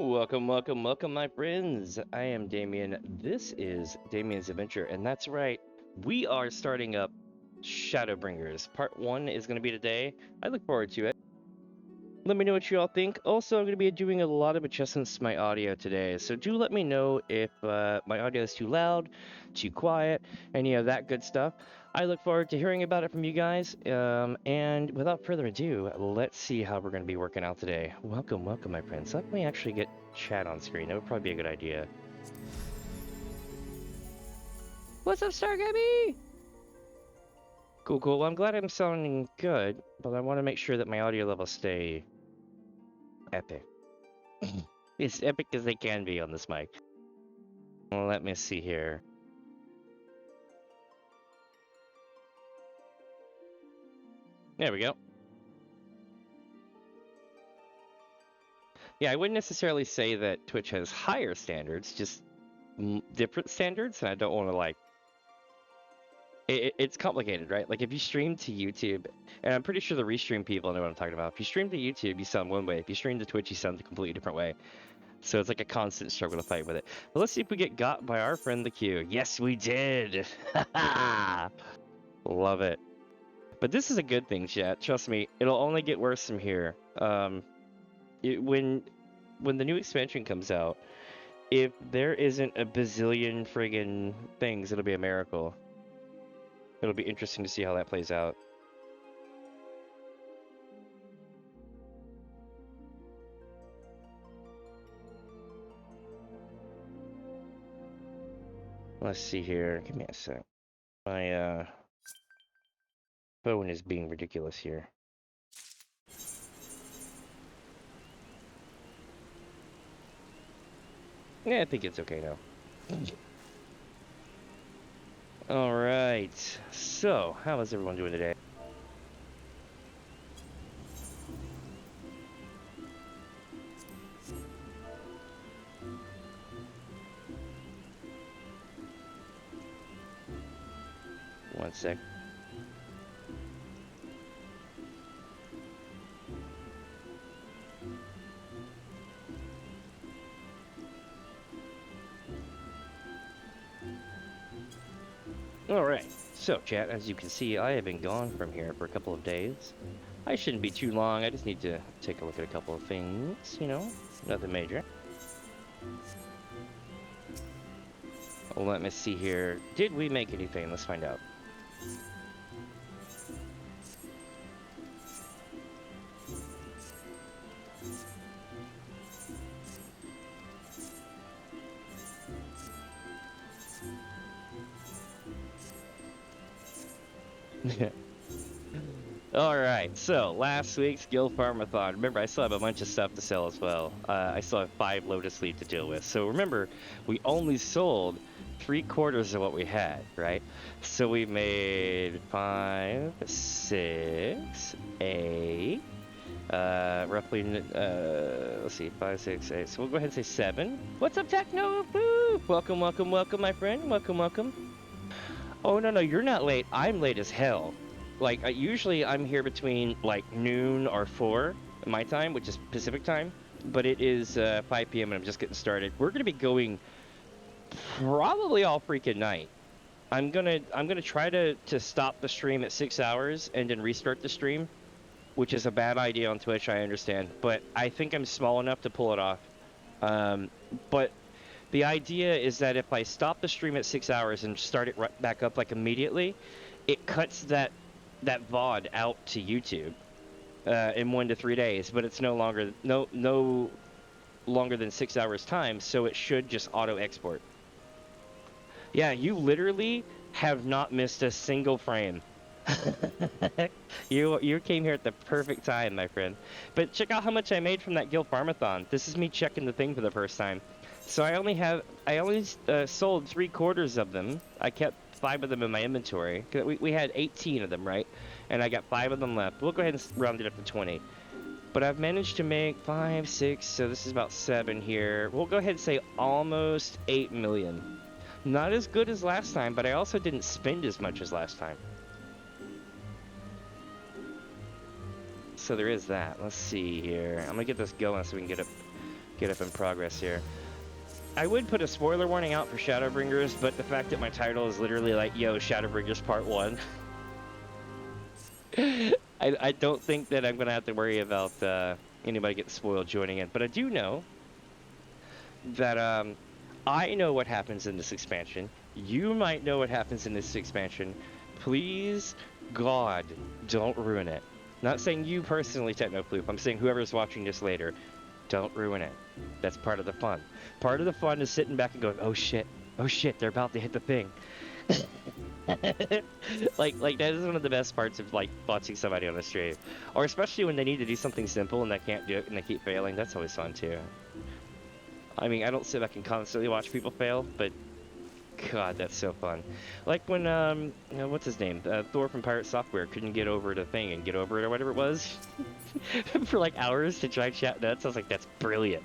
Welcome, welcome, welcome, my friends. I am Damien. This is DamiensAdventure, and that's right. We are starting up Shadowbringers. Part 1 is going to be today. I look forward to it. Let me know what you all think. Also, I'm going to be doing a lot of adjustments to my audio today, so do let me know if my audio is too loud, too quiet, any of that good stuff. I look forward to hearing about it from you guys, and without further ado, let's see how we're going to be working out today. Welcome, welcome, my friends. Let me actually get chat on screen. That would probably be a good idea. What's up, Stargabby? Cool, cool. Well, I'm glad I'm sounding good, but I want to make sure that my audio levels stay epic. As epic as they can be on this mic. Well, let me see here. There we go. Yeah, I wouldn't necessarily say that Twitch has higher standards, just different standards, and I don't want to, like... It's complicated, right? Like, if you stream to YouTube, and I'm pretty sure the restream people know what I'm talking about. If you stream to YouTube, you sound one way. If you stream to Twitch, you sound a completely different way. So it's like a constant struggle to fight with it. But let's see if we get got by our friend the Q. Yes, we did! Love it. But this is a good thing, chat. Trust me, it'll only get worse from here. When the new expansion comes out, if there isn't a bazillion friggin' things, it'll be a miracle. It'll be interesting to see how that plays out. Let's see here. Give me a sec. My phone is being ridiculous here. Yeah, I think it's okay now. Alright, so, how is everyone doing today? One sec. Alright, so chat, as you can see, I have been gone from here for a couple of days. I shouldn't be too long, I just need to take a look at a couple of things, you know, nothing major. Let me see here. Did we make anything? Let's find out. Alright, so last week's Guild Farmathon. Remember, I still have a bunch of stuff to sell as well. I still have 5 Lotus Leaf to deal with. So remember, we only sold 3/4 of what we had, right? So we made 5, 6, 8, roughly, let's see, 5, 6, 8. So we'll go ahead and say 7. What's up, Techno? Woo! Welcome, welcome, welcome, my friend. Welcome, welcome. Oh, no, you're not late. I'm late as hell. Like, usually I'm here between, like, noon or 4 my time, which is Pacific time. But it is 5 p.m. and I'm just getting started. We're going to be going probably all freaking night. I'm gonna try to stop the stream at 6 hours and then restart the stream, which is a bad idea on Twitch, I understand. But I think I'm small enough to pull it off. But the idea is that if I stop the stream at 6 hours and start it right back up, like, immediately, it cuts that VOD out to YouTube in 1 to 3 days, but it's no longer longer than 6 hours time, so it should just auto export. Yeah, you literally have not missed a single frame. You came here at the perfect time, my friend. But check out how much I made from that Guild Farmathon. This is me checking the thing for the first time. So I only sold 3/4 of them. I kept 5 of them in my inventory. We had 18 of them, right? And I got 5 of them left. We'll go ahead and round it up to 20. But I've managed to make 5, 6, so this is about 7 here. We'll go ahead and say almost 8 million. Not as good as last time, but I also didn't spend as much as last time. So there is that. Let's see here. I'm gonna get this going so we can get get up in progress here. I would put a spoiler warning out for Shadowbringers, but the fact that my title is literally like, yo, Shadowbringers Part 1. I don't think that I'm going to have to worry about anybody getting spoiled joining in. But I do know that I know what happens in this expansion. You might know what happens in this expansion. Please, God, don't ruin it. Not saying you personally, Technoploop. I'm saying whoever's watching this later. Don't ruin it. That's part of the fun. Part of the fun is sitting back and going, oh shit, they're about to hit the thing. like that is one of the best parts of like watching somebody on a stream, or especially when they need to do something simple and they can't do it and they keep failing. That's always fun too. I mean, I don't sit back and constantly watch people fail, but God, that's so fun. Like when you know, what's his name? Thor from Pirate Software couldn't get over the thing and get over it or whatever it was for like hours to try and chat nuts. I was like, that's brilliant.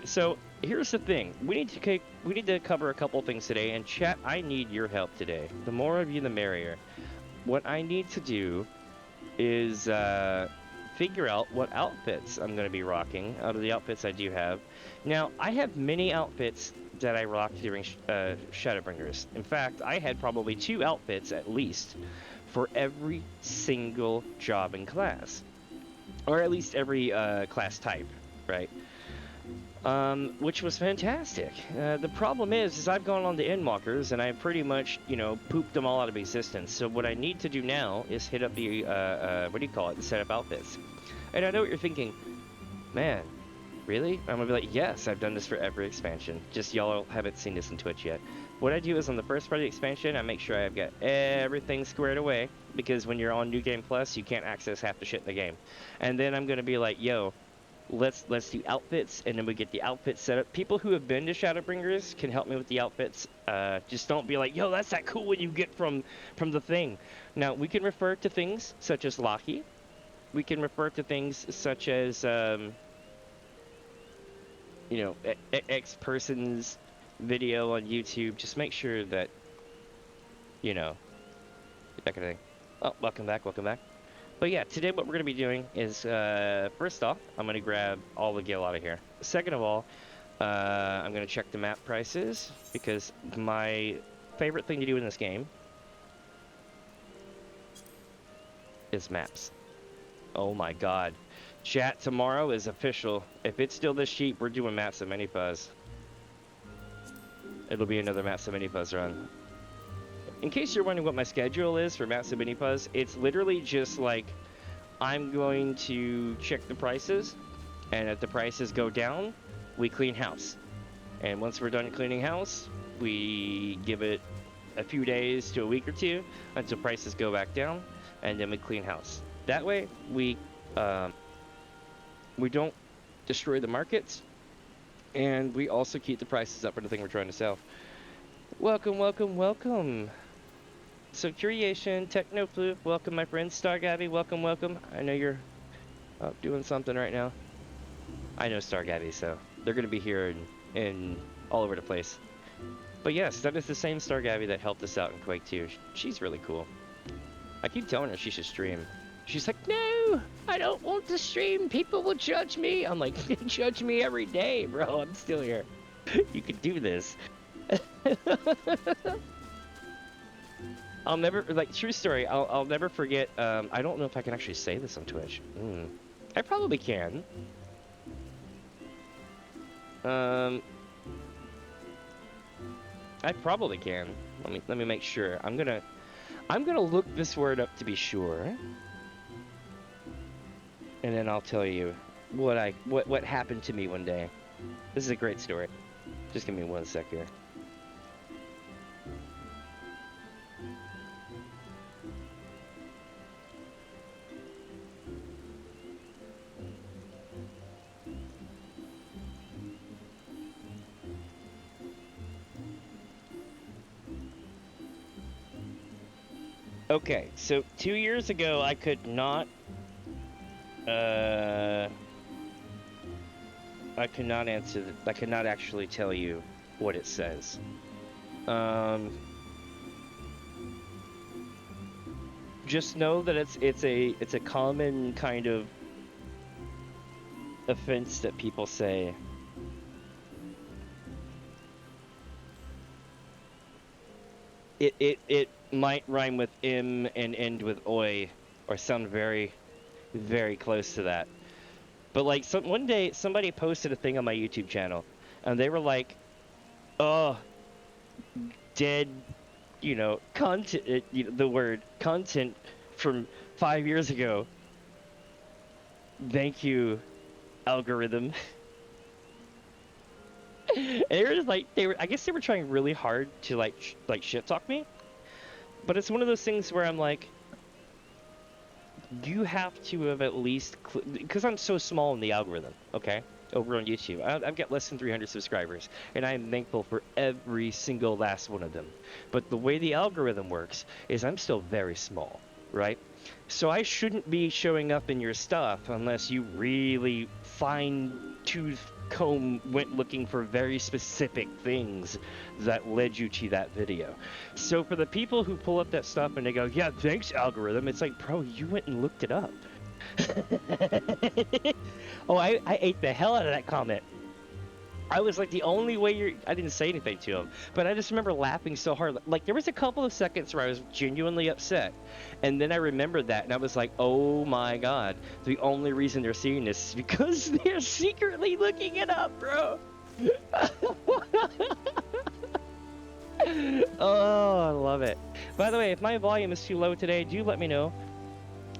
So here's the thing: we need to cover a couple things today. And chat, I need your help today. The more of you, the merrier. What I need to do is figure out what outfits I'm going to be rocking out of the outfits I do have. Now, I have many outfits that I rocked during Shadowbringers. In fact, I had probably 2 outfits at least for every single job and class, or at least every class type, right? Which was fantastic. The problem is I've gone on the Endwalkers and I've pretty much, you know, pooped them all out of existence. So what I need to do now is hit up the, what do you call it, the setup outfits. And I know what you're thinking, man, really? I'm gonna be like, yes, I've done this for every expansion. Just y'all haven't seen this in Twitch yet. What I do is on the first part of the expansion, I make sure I've got everything squared away, because when you're on New Game Plus, you can't access half the shit in the game. And then I'm gonna be like, yo, let's do outfits, and then we get the outfits set up. People who have been to Shadowbringers can help me with the outfits. Just don't be like, yo, that's that cool one you get from the thing. Now, we can refer to things such as Locky. We can refer to things such as, you know, X person's video on YouTube. Just make sure that, you know, that kind of thing. Oh, welcome back, welcome back. But yeah, today what we're going to be doing is, first off, I'm going to grab all the gil out of here. Second of all, I'm going to check the map prices, because my favorite thing to do in this game is maps. Oh my god. Chat, tomorrow is official. If it's still this cheap, we're doing Maps of Mini Fuzz. It'll be another Maps of Mini Fuzz run. In case you're wondering what my schedule is for Maps of Mini Fuzz, it's literally just like, I'm going to check the prices, and if the prices go down, we clean house. And once we're done cleaning house, we give it a few days to a week or two until prices go back down, and then we clean house. That way, we don't destroy the markets, and we also keep the prices up for the thing we're trying to sell. Welcome, welcome, welcome. So Curiation, Technoflute, welcome my friend. Star Gabby, welcome, welcome. I know you're doing something right now. I know Star Gabby, so they're going to be here and all over the place. But yes, that is the same Star Gabby that helped us out in Quake 2. She's really cool. I keep telling her she should stream. She's like, no, I don't want to stream. People will judge me. I'm like, judge me every day, bro. I'm still here. You can do this. I'll never, like, true story, I'll never forget, I don't know if I can actually say this on Twitch. I probably can. I probably can. Let me make sure. I'm gonna look this word up to be sure. And then I'll tell you what happened to me one day. This is a great story. Just give me 1 sec here. Okay, so 2 years ago, I could not actually tell you what it says. Just know that it's a common kind of offense that people say. It might rhyme with im and end with oi, or sound very, very close to that. But like one day somebody posted a thing on my YouTube channel, and they were like, "Oh, dead, content, the word content from 5 years ago. Thank you, algorithm." And they were just like, I guess they were trying really hard to like shit talk me. But it's one of those things where I'm like, you have to have at least, because I'm so small in the algorithm, okay? Over on YouTube, I've got less than 300 subscribers, and I am thankful for every single last one of them. But the way the algorithm works is I'm still very small, right? So I shouldn't be showing up in your stuff unless you really fine-tooth comb went looking for very specific things that led you to that video. So for the people who pull up that stuff and they go, "Yeah, thanks, algorithm," it's like, bro, you went and looked it up. Oh, I ate the hell out of that comment. I was like, the only way I didn't say anything to him, but I just remember laughing so hard. Like, there was a couple of seconds where I was genuinely upset, and then I remembered that, and I was like, oh my god, the only reason they're seeing this is because they're secretly looking it up, bro. Oh, I love it. By the way, if my volume is too low today, do let me know.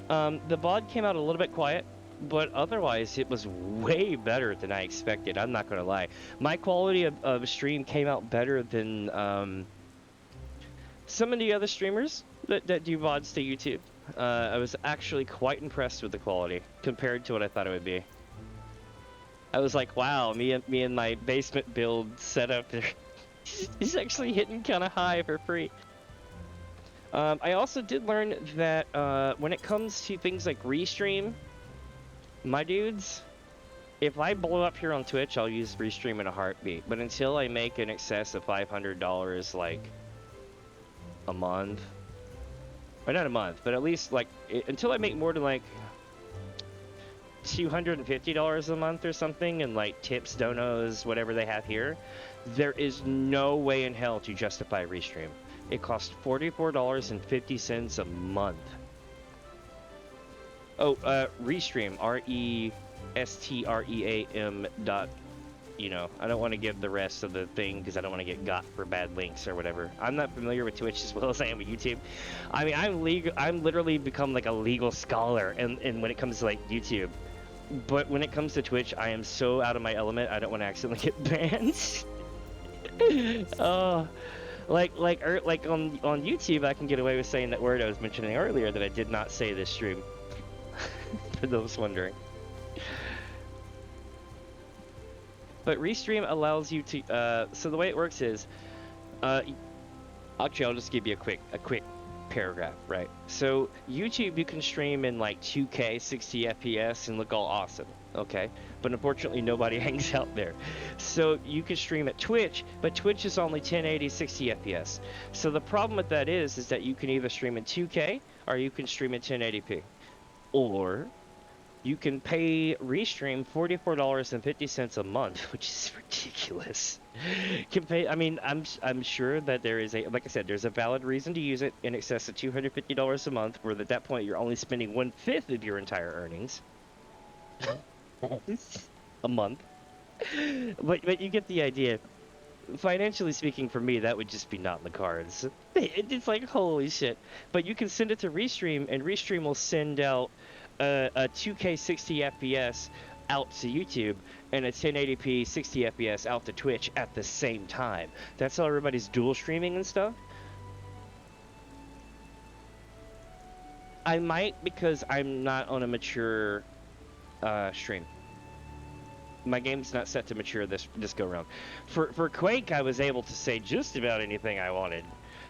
The VOD came out a little bit quiet, but otherwise it was way better than I expected. I'm not gonna lie. My quality of stream came out better than some of the other streamers that do VODs to YouTube. I was actually quite impressed with the quality compared to what I thought it would be. I was like, wow, me and my basement build setup is actually hitting kind of high for free. I also did learn that when it comes to things like restream, my dudes, if I blow up here on Twitch, I'll use restream in a heartbeat. But until I make in excess of $500 like a month, or not a month, but at least like until I make more than like $250 a month or something, and like tips, donos, whatever they have here, there is no way in hell to justify restream. It costs $44.50 a month. Oh, restream, RESTREAM dot, I don't want to give the rest of the thing because I don't want to get got for bad links or whatever. I'm not familiar with Twitch as well as I am with YouTube. I mean, I'm literally become like a legal scholar and when it comes to like YouTube. But when it comes to Twitch, I am so out of my element, I don't want to accidentally get banned. Oh. Like on YouTube, I can get away with saying that word I was mentioning earlier that I did not say this stream. For those wondering. But restream allows you to, so the way it works is, actually I'll just give you a quick paragraph, right? So YouTube, you can stream in like 2K 60 FPS and look all awesome, okay? But unfortunately nobody hangs out there. So you can stream at Twitch, but Twitch is only 1080 60 FPS. So the problem with that is that you can either stream in 2K or you can stream in 1080p. Or you can pay Restream $44.50 a month, which is ridiculous. I mean, I'm sure that there is like I said, there's a valid reason to use it in excess of $250 a month, where at that point you're only spending 1/5 of your entire earnings a month. But you get the idea. Financially speaking, for me, that would just be not in the cards. It's like, holy shit. But you can send it to Restream, and Restream will send out a 2K 60 FPS out to YouTube, and a 1080p 60 FPS out to Twitch at the same time. That's how everybody's dual streaming and stuff. I might, because I'm not on a mature stream. My game's not set to mature this go around. For Quake, I was able to say just about anything I wanted.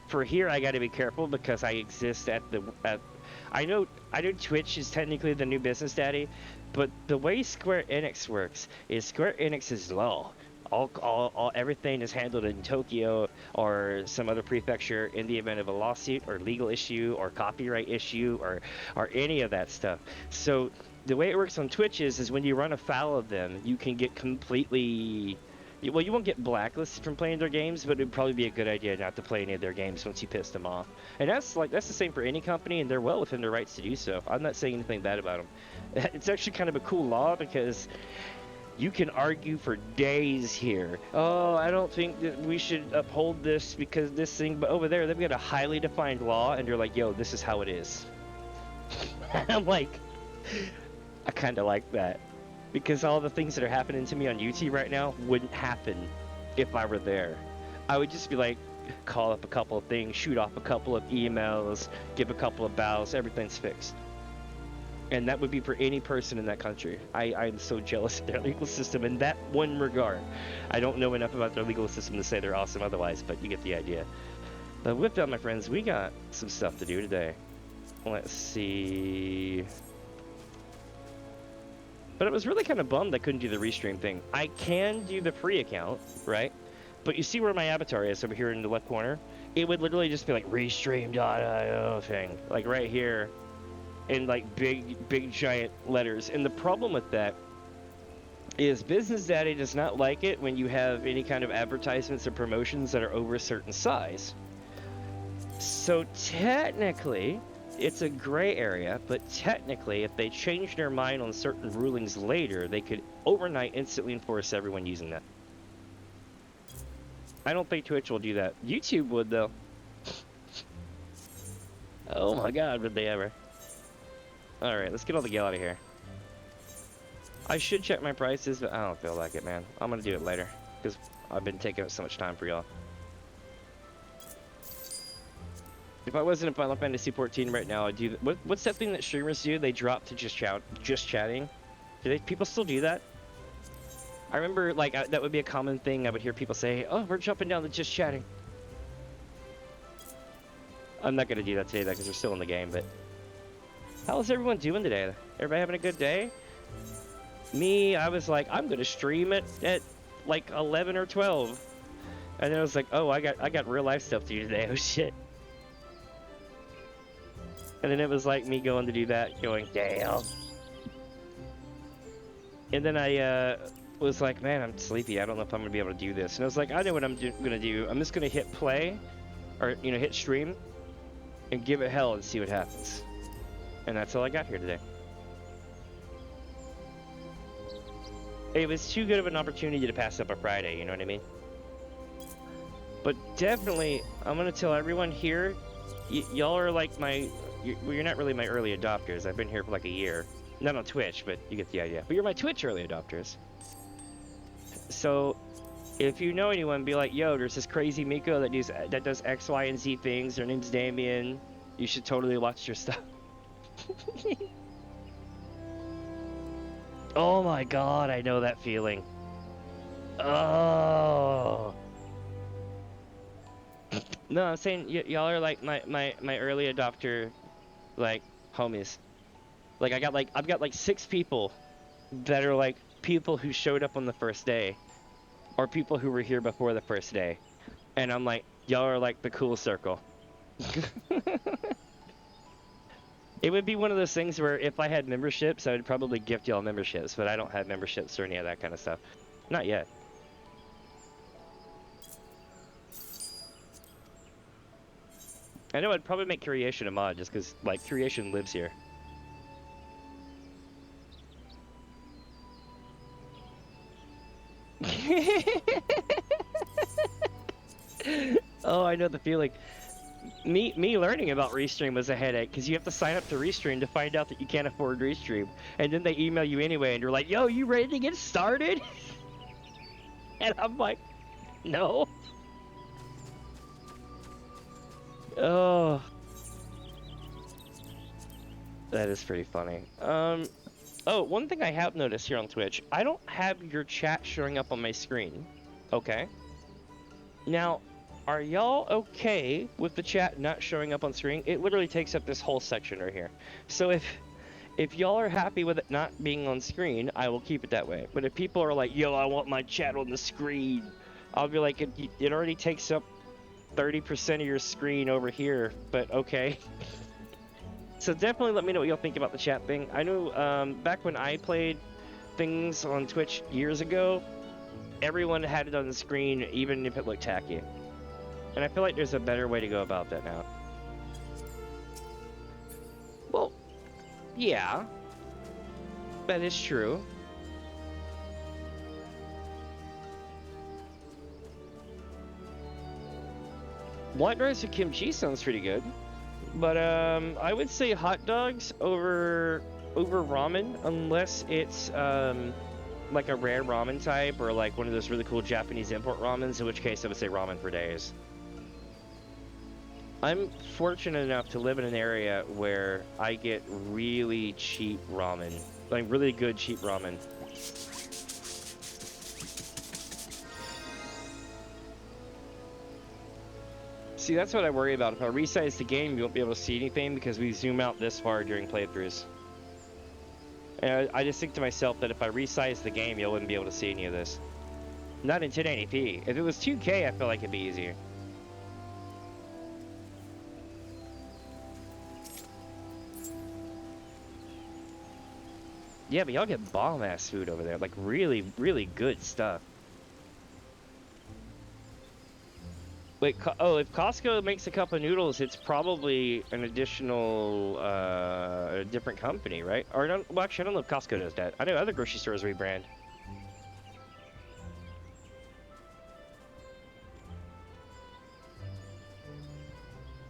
For here, I got to be careful because I exist at I know Twitch is technically the new business daddy, but the way Square Enix works is Square Enix is law. Everything is handled in Tokyo or some other prefecture in the event of a lawsuit or legal issue or copyright issue or any of that stuff. So the way it works on Twitch is when you run afoul of them, you can get completely... Well, you won't get blacklisted from playing their games, but it'd probably be a good idea not to play any of their games once you piss them off. And that's the same for any company, and they're well within their rights to do so. I'm not saying anything bad about them. It's actually kind of a cool law because you can argue for days here. Oh, I don't think that we should uphold this because this thing, but over there they've got a highly defined law, and you're like, yo, this is how it is. I'm like, I kind of like that. Because all the things that are happening to me on YouTube right now wouldn't happen if I were there. I would just be like, call up a couple of things, shoot off a couple of emails, give a couple of bows, everything's fixed. And that would be for any person in that country. I'm so jealous of their legal system in that one regard. I don't know enough about their legal system to say they're awesome otherwise, but you get the idea. But with that, my friends, we got some stuff to do today. Let's see... But I was really kind of bummed I couldn't do the restream thing. I can do the free account, right? But you see where my avatar is over here in the left corner? It would literally just be like restream.io thing, like right here in like big giant letters. And the problem with that is Business Daddy does not like it when you have any kind of advertisements or promotions that are over a certain size. So technically, it's a gray area, but technically, if they change their mind on certain rulings later, they could overnight instantly enforce everyone using that. I don't think Twitch will do that. YouTube would, though. Oh my god, would they ever. Alright, let's get all the gel out of here. I should check my prices, but I don't feel like it, man. I'm gonna do it later, because I've been taking up so much time for y'all. If I wasn't in Final Fantasy XIV right now, I'd do... What's that thing that streamers do? They drop to just chatting? People still do that? I remember, like, that would be a common thing. I would hear people say, oh, we're jumping down to just chatting. I'm not going to do that today, though, because we're still in the game, but... How's everyone doing today? Everybody having a good day? Me, I was like, I'm going to stream it at, like, 11 or 12. And then I was like, oh, I got real life stuff to do today. Oh, shit. And then it was like me going to do that, going, damn. And then I was like, man, I'm sleepy. I don't know if I'm going to be able to do this. And I was like, I know what I'm going to do. I'm just going to hit play, or, you know, hit stream, and give it hell and see what happens. And that's all I got here today. It was too good of an opportunity to pass up a Friday, you know what I mean? But definitely, I'm going to tell everyone here, y'all are like my... Well, you're not really my early adopters. I've been here for like a year. Not on Twitch, but you get the idea. But you're my Twitch early adopters. So, if you know anyone, be like, yo, there's this crazy Miko that does X, Y, and Z things. Her name's Damien. You should totally watch your stuff. Oh my god, I know that feeling. Oh. No, I'm saying y'all are like my early adopter, like, homies. Like I've got like 6 people that are like people who showed up on the first day, or people who were here before the first day, and I'm like, y'all are like the cool circle. It would be one of those things where if I had memberships, I would probably gift y'all memberships, but I don't have memberships or any of that kind of stuff. Not yet. I know I'd probably make Creation a mod just because, like, Creation lives here. Oh, I know the feeling. Me learning about Restream was a headache because you have to sign up to Restream to find out that you can't afford Restream, and then they email you anyway, and you're like, "Yo, you ready to get started?" And I'm like, "No." Oh, that is pretty funny. Oh, one thing I have noticed here on Twitch, I don't have your chat showing up on my screen. Okay. Now, are y'all okay with the chat not showing up on screen? It literally takes up this whole section right here. So if y'all are happy with it not being on screen, I will keep it that way. But if people are like, yo, I want my chat on the screen, I'll be like, it already takes up 30% of your screen over here, but okay. So definitely let me know what y'all think about the chat thing. I know back when I played things on Twitch years ago, everyone had it on the screen, even if it looked tacky. And I feel like there's a better way to go about that now. Well, yeah, that is true. White rice with kimchi sounds pretty good. But I would say hot dogs over ramen, unless it's like a rare ramen type or like one of those really cool Japanese import ramens, in which case I would say ramen for days. I'm fortunate enough to live in an area where I get really cheap ramen, like really good cheap ramen. See, that's what I worry about. If I resize the game, you won't be able to see anything because we zoom out this far during playthroughs. And I just think to myself that if I resize the game, you wouldn't be able to see any of this. Not in 1080p. If it was 2K, I feel like it'd be easier. Yeah, but y'all get bomb-ass food over there. Like, really, really good stuff. Wait, oh, if Costco makes a cup of noodles, it's probably an additional, a different company, right? Or, well, actually, I don't know if Costco does that. I know other grocery stores rebrand.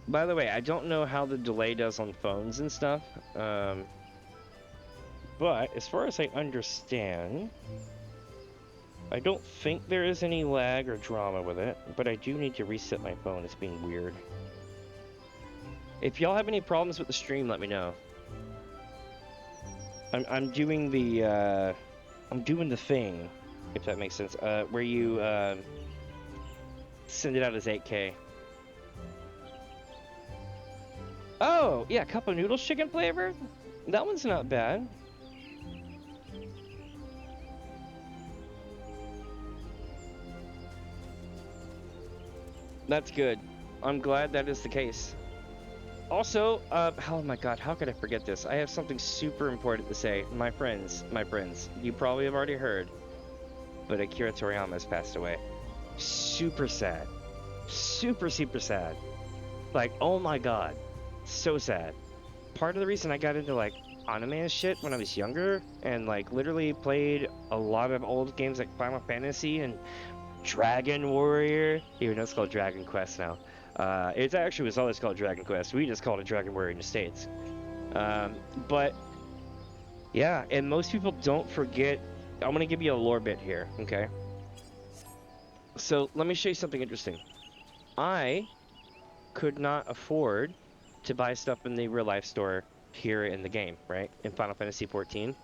By the way, I don't know how the delay does on phones and stuff. But as far as I understand, I don't think there is any lag or drama with it, but I do need to reset my phone. It's being weird. If y'all have any problems with the stream, let me know. I'm doing the thing, if that makes sense, where you send it out as 8K. Oh, yeah, cup of noodles chicken flavor? That one's not bad. That's good. I'm glad that is the case. Also, oh my god, how could I forget this? I have something super important to say. My friends, you probably have already heard, but Akira Toriyama has passed away. Super sad. Super, super sad. Like, oh my god. So sad. Part of the reason I got into, like, anime and shit when I was younger, and, like, literally played a lot of old games like Final Fantasy and Dragon Warrior, even though it's called Dragon Quest now. It actually was always called Dragon Quest. We just called it Dragon Warrior in the States. But yeah, and most people don't forget. I'm gonna give you a lore bit here, okay? So let me show you something interesting. I could not afford to buy stuff in the real life store here in the game, right? In Final Fantasy XIV.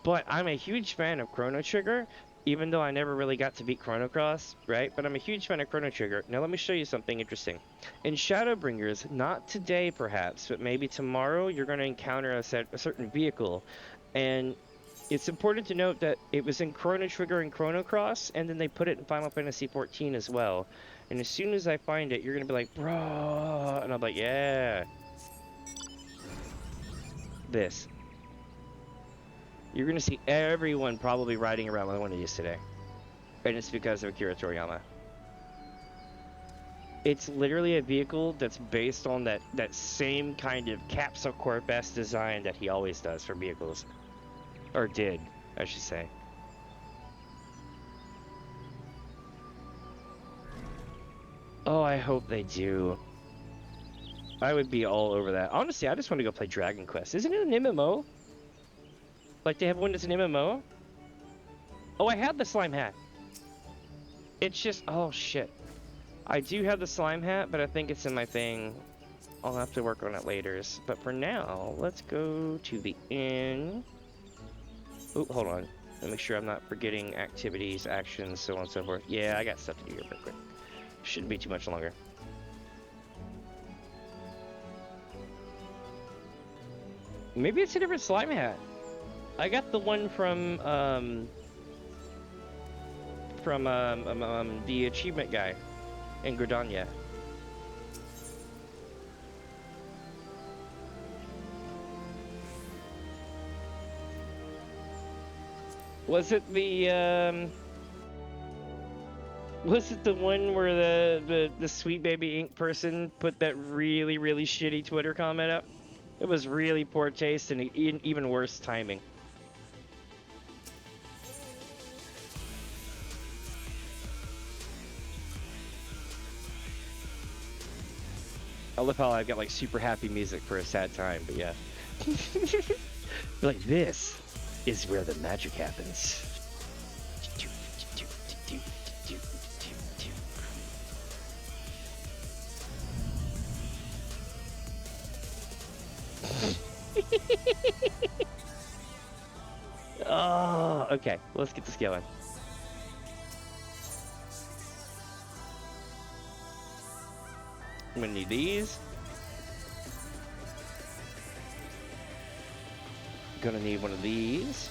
But I'm a huge fan of Chrono Trigger, even though I never really got to beat Chrono Cross, right? But I'm a huge fan of Chrono Trigger. Now let me show you something interesting. In Shadowbringers, not today perhaps, but maybe tomorrow, you're going to encounter a certain vehicle. And it's important to note that it was in Chrono Trigger and Chrono Cross, and then they put it in Final Fantasy XIV as well. And as soon as I find it, you're going to be like, bro, and I'm like, yeah. This. You're going to see everyone probably riding around with one of these today. And it's because of Akira Toriyama. It's literally a vehicle that's based on that same kind of capsule corp-esque design that he always does for vehicles. Or did, I should say. Oh, I hope they do. I would be all over that. Honestly, I just want to go play Dragon Quest. Isn't it an MMO? Like, they have one that's an MMO? Oh, I had the slime hat. It's just... oh, shit. I do have the slime hat, but I think it's in my thing. I'll have to work on it later. But for now, let's go to the inn. Oh, hold on. Let me make sure I'm not forgetting activities, actions, so on and so forth. Yeah, I got stuff to do here real quick. Shouldn't be too much longer. Maybe it's a different slime hat. I got the one from the achievement guy in Gridania. Was it the was it the one where the Sweet Baby Ink person put that really shitty Twitter comment up? It was really poor taste and even worse timing. I love how I've got like super happy music for a sad time, but yeah. Like, this is where the magic happens. Oh, okay. Let's get this going. I'm gonna need these. Gonna need one of these.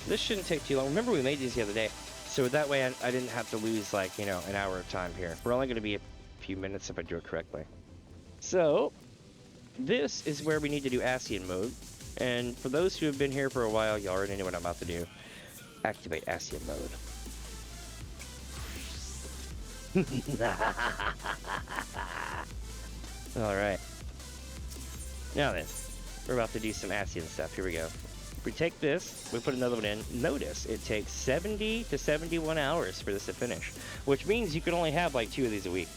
This shouldn't take too long. Remember, we made these the other day, so that way I didn't have to lose, like, you know, an hour of time here. We're only gonna be a few minutes if I do it correctly. So, this is where we need to do Ascian mode. And for those who have been here for a while, you already know what I'm about to do. Activate Ascian mode. Alright. Now then, we're about to do some Ascian stuff. Here we go. If we take this, we put another one in. Notice it takes 70 to 71 hours for this to finish, which means you can only have like 2 of these a week.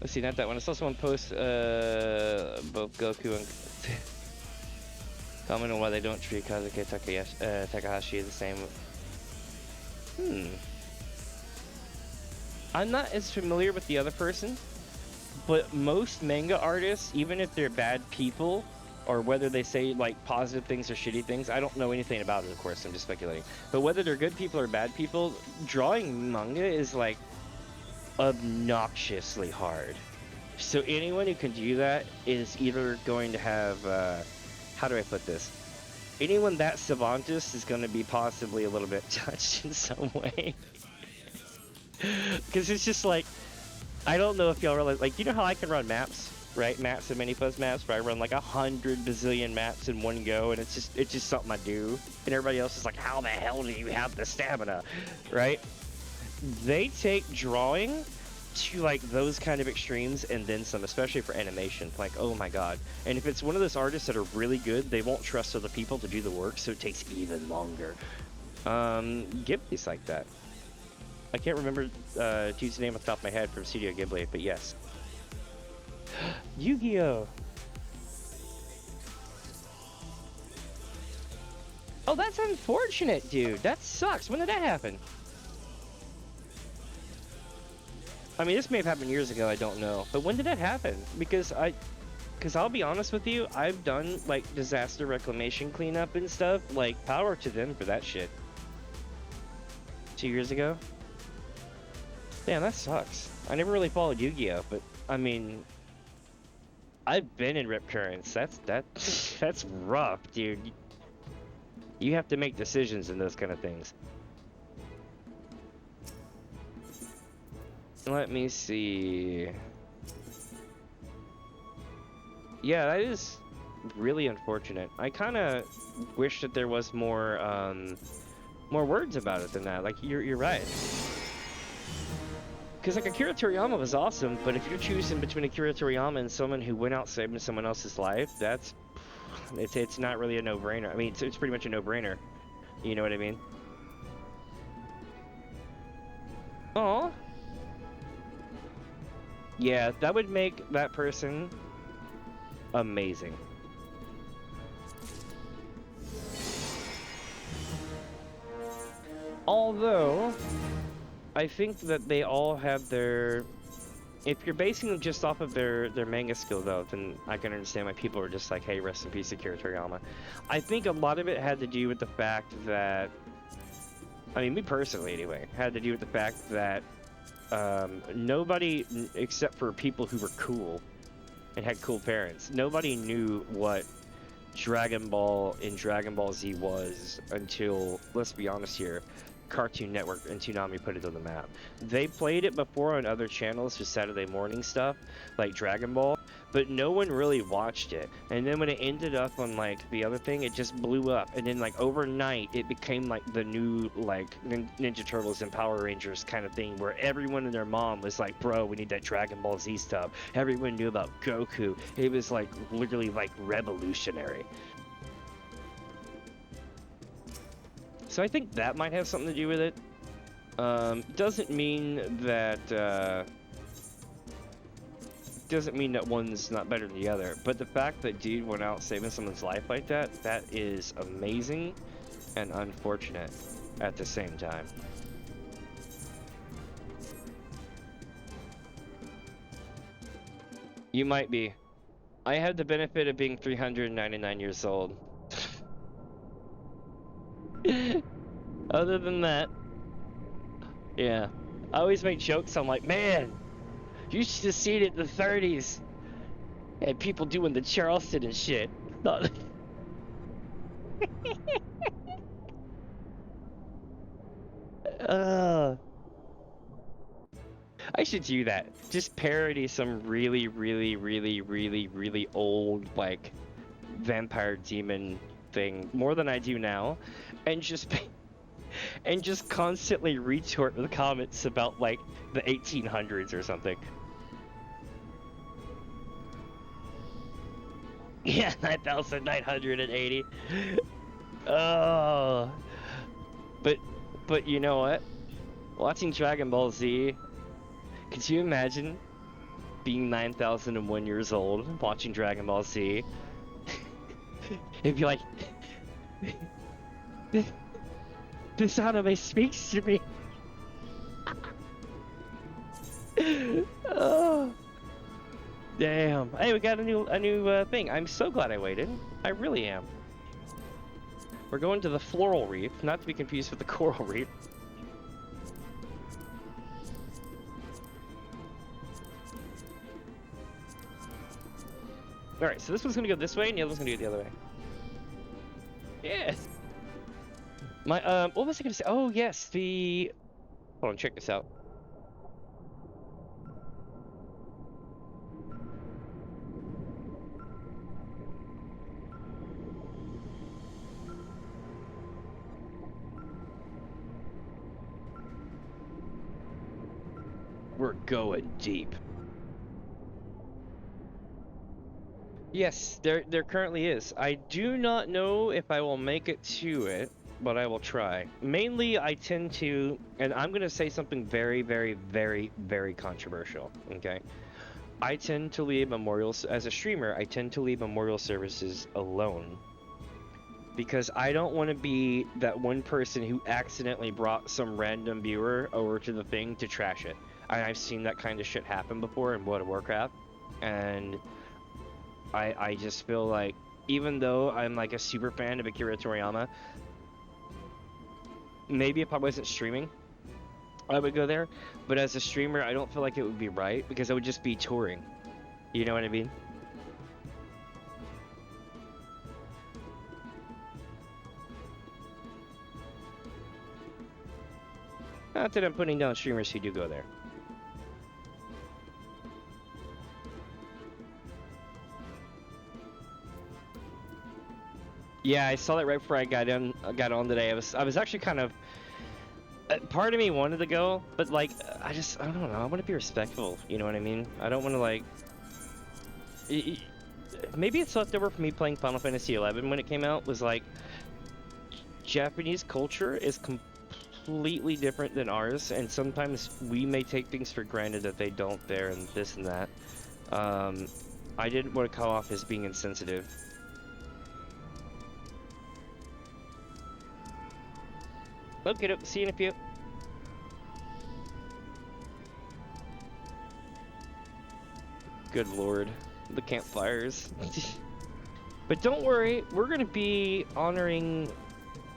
Let's see, not that one. I saw someone post both Goku and comment on why they don't treat Kazuki Takahashi the same. I'm not as familiar with the other person, but most manga artists, even if they're bad people, or whether they say like positive things or shitty things, I don't know anything about it, of course, I'm just speculating. But whether they're good people or bad people, drawing manga is like obnoxiously hard. So anyone who can do that is either going to have how do I put this? Anyone that savantist is going to be possibly a little bit touched in some way. Because it's just like, I don't know if y'all realize, like, you know how I can run maps, right? Maps and Mini Fuzz maps, where I run like 100 bazillion maps in one go, and it's just something I do. And everybody else is like, how the hell do you have the stamina, right? They take drawing to like those kind of extremes and then some, especially for animation. Like, oh my god. And if it's one of those artists that are really good, they won't trust other people to do the work, so it takes even longer. Ghibli's like that. I can't remember dude's name off the top of my head from Studio Ghibli, but yes. Yu-Gi-Oh! Oh, that's unfortunate, dude. That sucks. When did that happen? I mean, this may have happened years ago, I don't know. But when did that happen? Because I'll be honest with you, I've done, like, disaster reclamation cleanup and stuff. Like, power to them for that shit. 2 years ago? Damn, that sucks. I never really followed Yu-Gi-Oh! But, I mean, I've been in Rip Currents. That's rough, dude. You have to make decisions in those kind of things. Let me see. Yeah, that is really unfortunate. I kind of wish that there was more words about it than that. Like, you're right. Because like Akira Toriyama was awesome, but if you're choosing between Akira Toriyama and someone who went out saving someone else's life, it's not really a no-brainer. I mean, it's pretty much a no-brainer. You know what I mean? Aw. Yeah, that would make that person amazing. Although, I think that they all have their... If you're basing them just off of their manga skill, though, then I can understand why people are just like, hey, rest in peace, Akira Toriyama. I think a lot of it had to do with the fact that... I mean, me personally, anyway, had to do with the fact that nobody, except for people who were cool and had cool parents, nobody knew what Dragon Ball and Dragon Ball Z was until, let's be honest here, Cartoon Network and Toonami put it on the map. They played it before on other channels for Saturday morning stuff, like Dragon Ball, but no one really watched it. And then when it ended up on like the other thing, it just blew up. And then like overnight, it became like the new like Ninja Turtles and Power Rangers kind of thing, where everyone and their mom was like, "Bro, we need that Dragon Ball Z stuff." Everyone knew about Goku. It was like literally like revolutionary. So I think that might have something to do with it. Doesn't mean that one's not better than the other, but the fact that dude went out saving someone's life like that, that is amazing and unfortunate at the same time. You might be. I had the benefit of being 399 years old. Other than that, yeah. I always make jokes. I'm like, man, you should have seen it in the 30s. And people doing the Charleston and shit. I should do that. Just parody some really, really, really, really, really old, like, vampire demon thing more than I do now. And just constantly retort with comments about, like, the 1800s or something. Yeah, 9,980. Oh. But you know what? Watching Dragon Ball Z, could you imagine being 9,001 years old watching Dragon Ball Z? It'd be like, this anime speaks to me. Oh, damn! Hey, we got a new thing. I'm so glad I waited. I really am. We're going to the Floral Reef, not to be confused with the Coral Reef. All right, so this one's gonna go this way, and the other one's gonna go the other way. Yeah. My what was I gonna say? Oh yes, the. Hold on, check this out. We're going deep. Yes, there currently is. I do not know if I will make it to it, but I will try. Mainly, I tend to, and I'm going to say something very, very, very, very controversial, okay? I tend to leave memorials, as a streamer, I tend to leave memorial services alone. Because I don't want to be that one person who accidentally brought some random viewer over to the thing to trash it. I've seen that kind of shit happen before in World of Warcraft, and I just feel like, even though I'm like a super fan of Akira Toriyama, maybe if I wasn't streaming, I would go there, but as a streamer, I don't feel like it would be right, because I would just be touring. You know what I mean? Not that I'm putting down streamers who do go there. Yeah, I saw that right before I got on today. I was actually kind of, part of me wanted to go, but like I don't know. I want to be respectful. You know what I mean? I don't want to like. Maybe it's left over for me playing Final Fantasy XI when it came out. Was like, Japanese culture is completely different than ours, and sometimes we may take things for granted that they don't there, and this and that. I didn't want to come off as being insensitive. Okay, see you in a few. Good lord, the campfires. But don't worry, we're gonna be honoring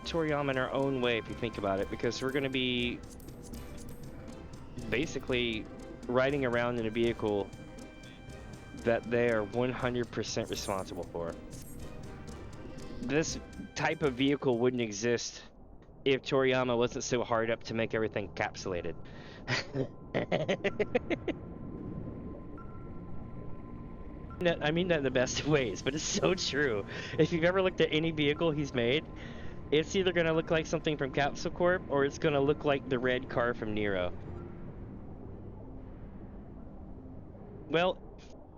Toriyama in our own way if you think about it, because we're gonna be basically riding around in a vehicle that they are 100% responsible for. This type of vehicle wouldn't exist if Toriyama wasn't so hard up to make everything capsulated. I mean that in the best of ways, but it's so true. If you've ever looked at any vehicle he's made, it's either going to look like something from Capsule Corp or it's going to look like the red car from Nero. Well,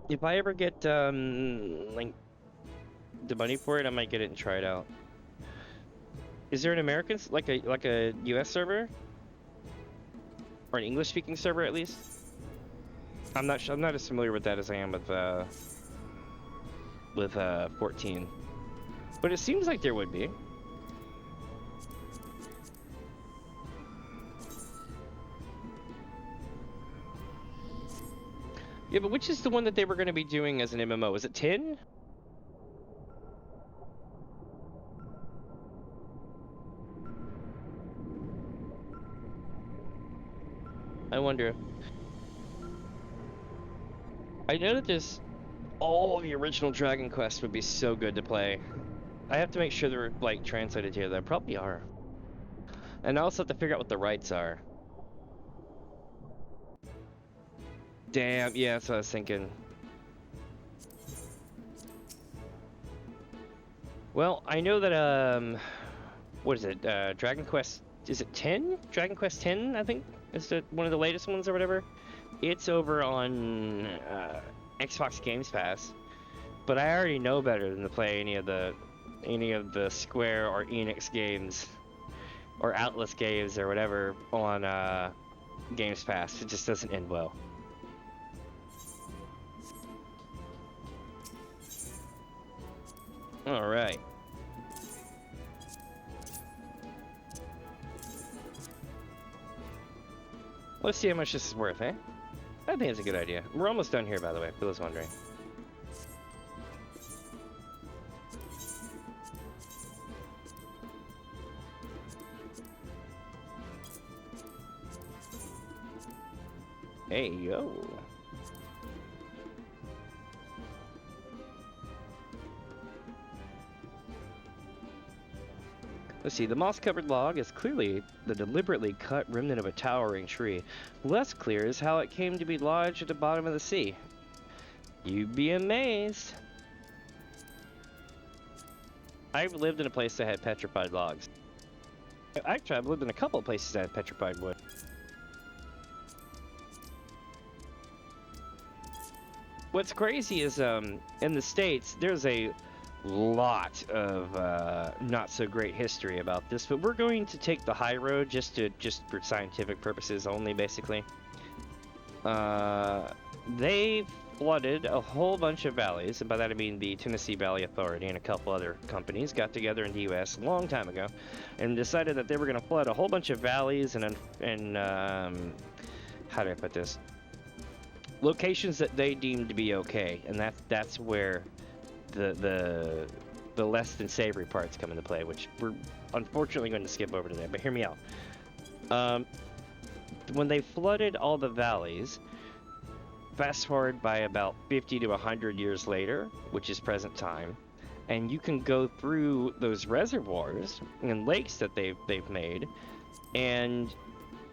if I ever get like the money for it, I might get it and try it out. Is there an American, like a US server? Or an English speaking server at least? I'm not as familiar with that as I am with 14. But it seems like there would be. Yeah, but which is the one that they were going to be doing as an MMO? Is it 10? I wonder. I know that there's all the original Dragon Quest would be so good to play. I have to make sure they're like translated here. They probably are. And I also have to figure out what the rights are. Damn, yeah, that's what I was thinking. Well, I know that what is it? Dragon Quest, is it 10? Dragon Quest 10, I think, is one of the latest ones or whatever. It's over on Xbox Games Pass, but I already know better than to play any of the Square or Enix games or Atlas games or whatever on Games Pass. It just doesn't end well. All right. Let's see how much this is worth, eh? I think it's a good idea. We're almost done here, by the way, if you was wondering. Hey, yo. Let's see, the moss-covered log is clearly the deliberately cut remnant of a towering tree. Less clear is how it came to be lodged at the bottom of the sea. You'd be amazed. I've lived in a place that had petrified logs. Actually, I've lived in a couple of places that had petrified wood. What's crazy is, in the States, there's a lot of not so great history about this, but we're going to take the high road just for scientific purposes only, basically. They flooded a whole bunch of valleys, and by that I mean the Tennessee Valley Authority and a couple other companies got together in the U.S. a long time ago and decided that they were going to flood a whole bunch of valleys and how do I put this? Locations that they deemed to be okay, and that's where the less than savory parts come into play, which we're unfortunately going to skip over today, but hear me out. When they flooded all the valleys, fast forward by about 50 to 100 years later, which is present time, and you can go through those reservoirs and lakes that they've made, and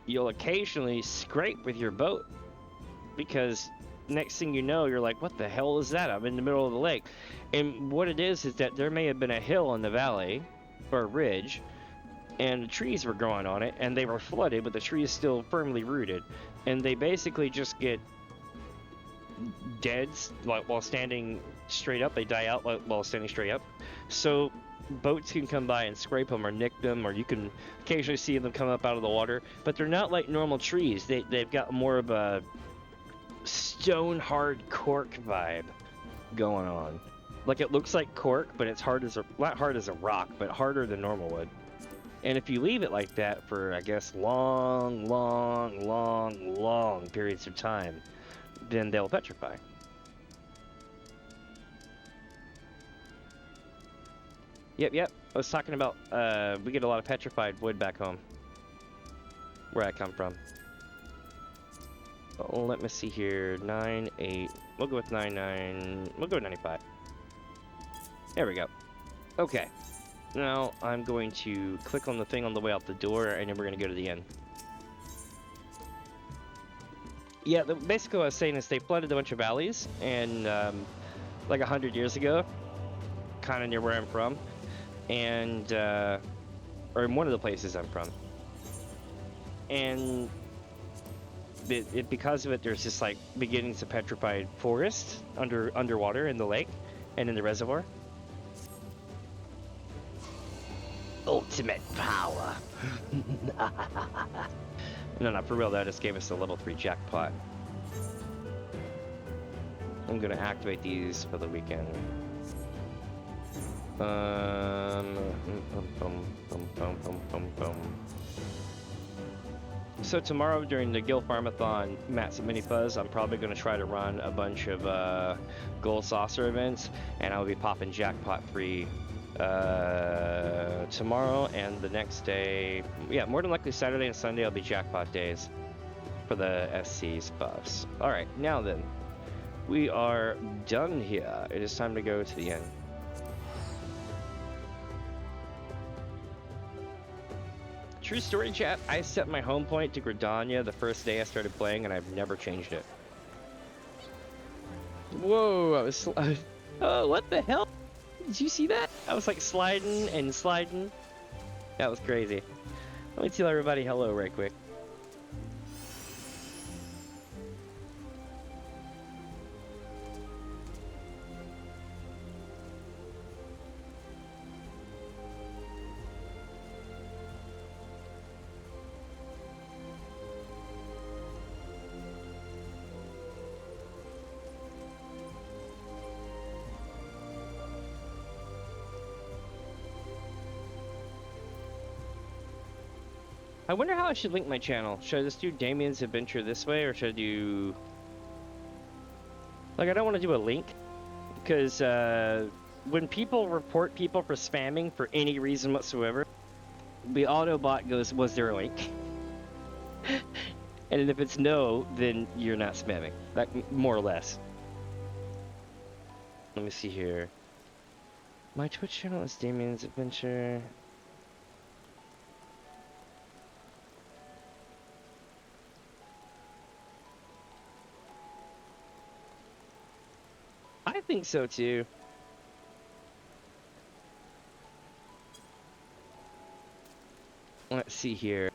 you'll occasionally scrape with your boat, because next thing you know, you're like, what the hell is that? I'm in the middle of the lake. And what it is that there may have been a hill in the valley, or a ridge, and the trees were growing on it, and they were flooded, but the tree is still firmly rooted. And they basically just get dead while standing straight up. They die out while standing straight up. So boats can come by and scrape them or nick them, or you can occasionally see them come up out of the water. But they're not like normal trees. They've got more of a stone hard cork vibe going on. Like, it looks like cork, but it's not hard as a rock, but harder than normal wood. And if you leave it like that for, I guess, long periods of time, then they'll petrify. Yep. I was talking about, we get a lot of petrified wood back home, where I come from. Oh, let me see here. 9.8. We'll go with 9.9. We'll go with 95. There we go. Okay. Now I'm going to click on the thing on the way out the door, and then we're going to go to the inn. Yeah, basically what I was saying is they flooded a bunch of valleys, and like 100 years ago, kind of near where I'm from, and or in one of the places I'm from, and because of it, there's just like beginnings of petrified forest underwater in the lake and in the reservoir. Ultimate power. No, for real, that just gave us a level 3 jackpot. I'm gonna activate these for the weekend. So tomorrow during the Guild Farmathon, Matt's at Mini Fuzz, I'm probably gonna try to run a bunch of gold saucer events, and I'll be popping jackpot 3 tomorrow, and the next day, yeah, more than likely Saturday and Sunday will be jackpot days for the SC's buffs. Alright, now then, we are done here. It is time to go to the end. True story, chat, I set my home point to Gridania the first day I started playing, and I've never changed it. Whoa, I was oh, what the hell? Did you see that? I was like sliding and sliding. That was crazy. Let me tell everybody hello right quick. I wonder how I should link my channel. Should I just do Damien's Adventure this way, or should I do... Like, I don't want to do a link, because when people report people for spamming for any reason whatsoever, the Autobot goes, was there a link? And if it's no, then you're not spamming. That, more or less. Let me see here. My Twitch channel is Damien's Adventure. I think so too. Let's see here.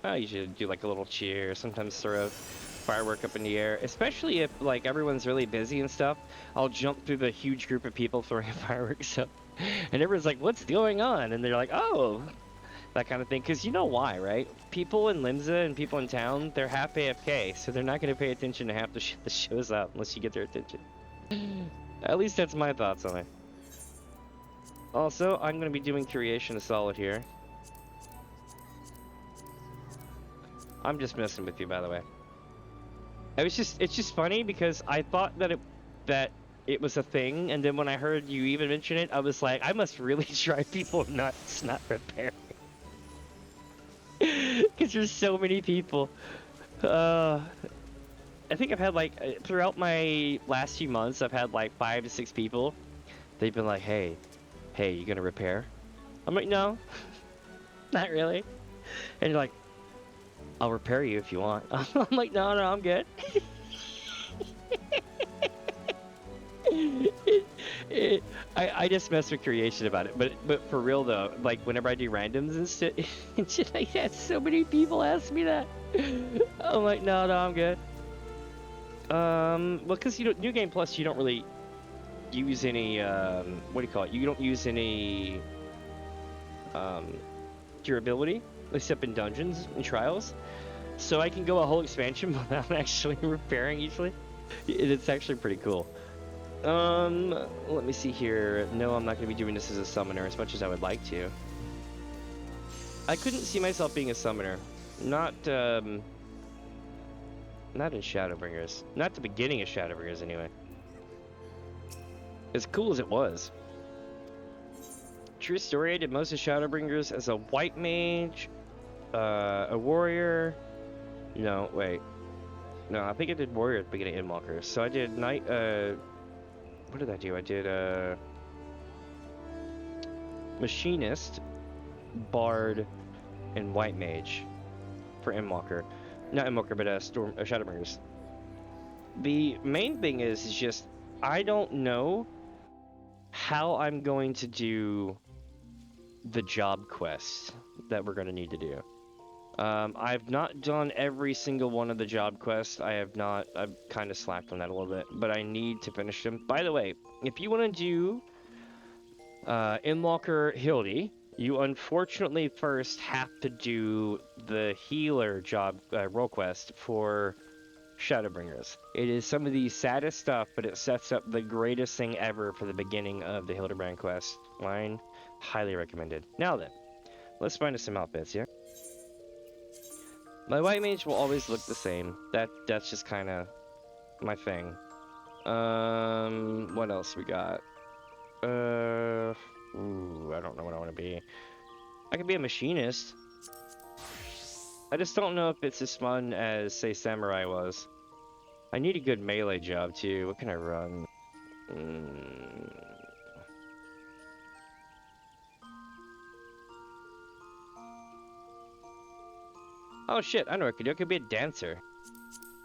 Oh, you should do like a little cheer, sometimes throw a firework up in the air, especially if like everyone's really busy and stuff. I'll jump through the huge group of people throwing fireworks up, and everyone's like, what's going on? And they're like, oh, that kind of thing. Because you know why, right? People in Limsa and people in town, they're half AFK, so they're not going to pay attention to half the shit that shows up unless you get their attention. At least that's my thoughts on it. Also, I'm going to be doing Creation of Solid here. I'm just messing with you, by the way. It's just funny because I thought that it was a thing, and then when I heard you even mention it, I was like, I must really try people not preparing. Because there's so many people. I think I've had like, throughout my last few months, I've had like 5 to 6 people. They've been like, hey, you gonna repair? I'm like, no, not really. And you're like, I'll repair you if you want. I'm like, no, I'm good. I just mess with Creation about it, but for real though, like whenever I do randoms and shit like that, so many people ask me that. I'm like, no, I'm good. Well, because New Game Plus, you don't really use any what do you call it? You don't use any durability except in dungeons and trials, so I can go a whole expansion without actually repairing easily. It's actually pretty cool. Let me see here. No, I'm not going to be doing this as a summoner as much as I would like to. I couldn't see myself being a summoner. Not in Shadowbringers. Not the beginning of Shadowbringers, anyway. As cool as it was. True story, I did most of Shadowbringers as a white mage, a warrior. No, wait. No, I think I did warrior at the beginning of Endwalker. So I did knight. What did I do? I did machinist, bard, and white mage for Endwalker. Not Endwalker, but Shadowbringers. The main thing is just I don't know how I'm going to do the job quests that we're going to need to do. I've not done every single one of the job quests. I've kind of slacked on that a little bit, but I need to finish them. By the way, if you want to do Endwalker Hildy, you unfortunately first have to do the healer job role quest for Shadowbringers. It is some of the saddest stuff, but it sets up the greatest thing ever for the beginning of the Hildebrand quest line. Highly recommended. Now then, let's find us some outfits here. My white mage will always look the same. That's just kind of my thing. What else we got? Ooh, I don't know what I want to be. I could be a machinist. I just don't know if it's as fun as, say, Samurai was. I need a good melee job, too. What can I run? Oh, shit. I know what I could do. I could be a dancer.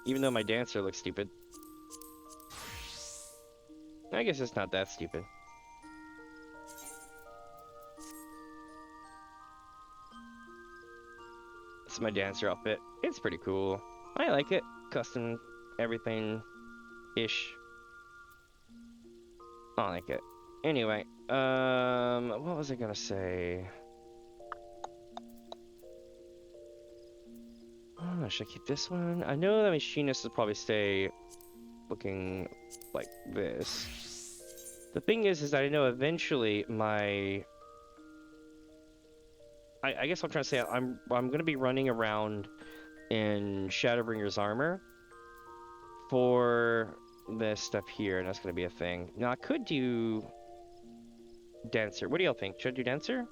Even though my dancer looks stupid. I guess it's not that stupid. It's my dancer outfit. It's pretty cool. I like it. Custom everything-ish. I like it. Anyway, what was I gonna say? Oh, should I keep this one? I know the machinist will probably stay looking like this. The thing is that I know eventually my... I guess what I'm trying to say, I'm gonna be running around in Shadowbringers armor for this stuff here, and that's gonna be a thing. Now I could do dancer. What do y'all think? Should I do dancer?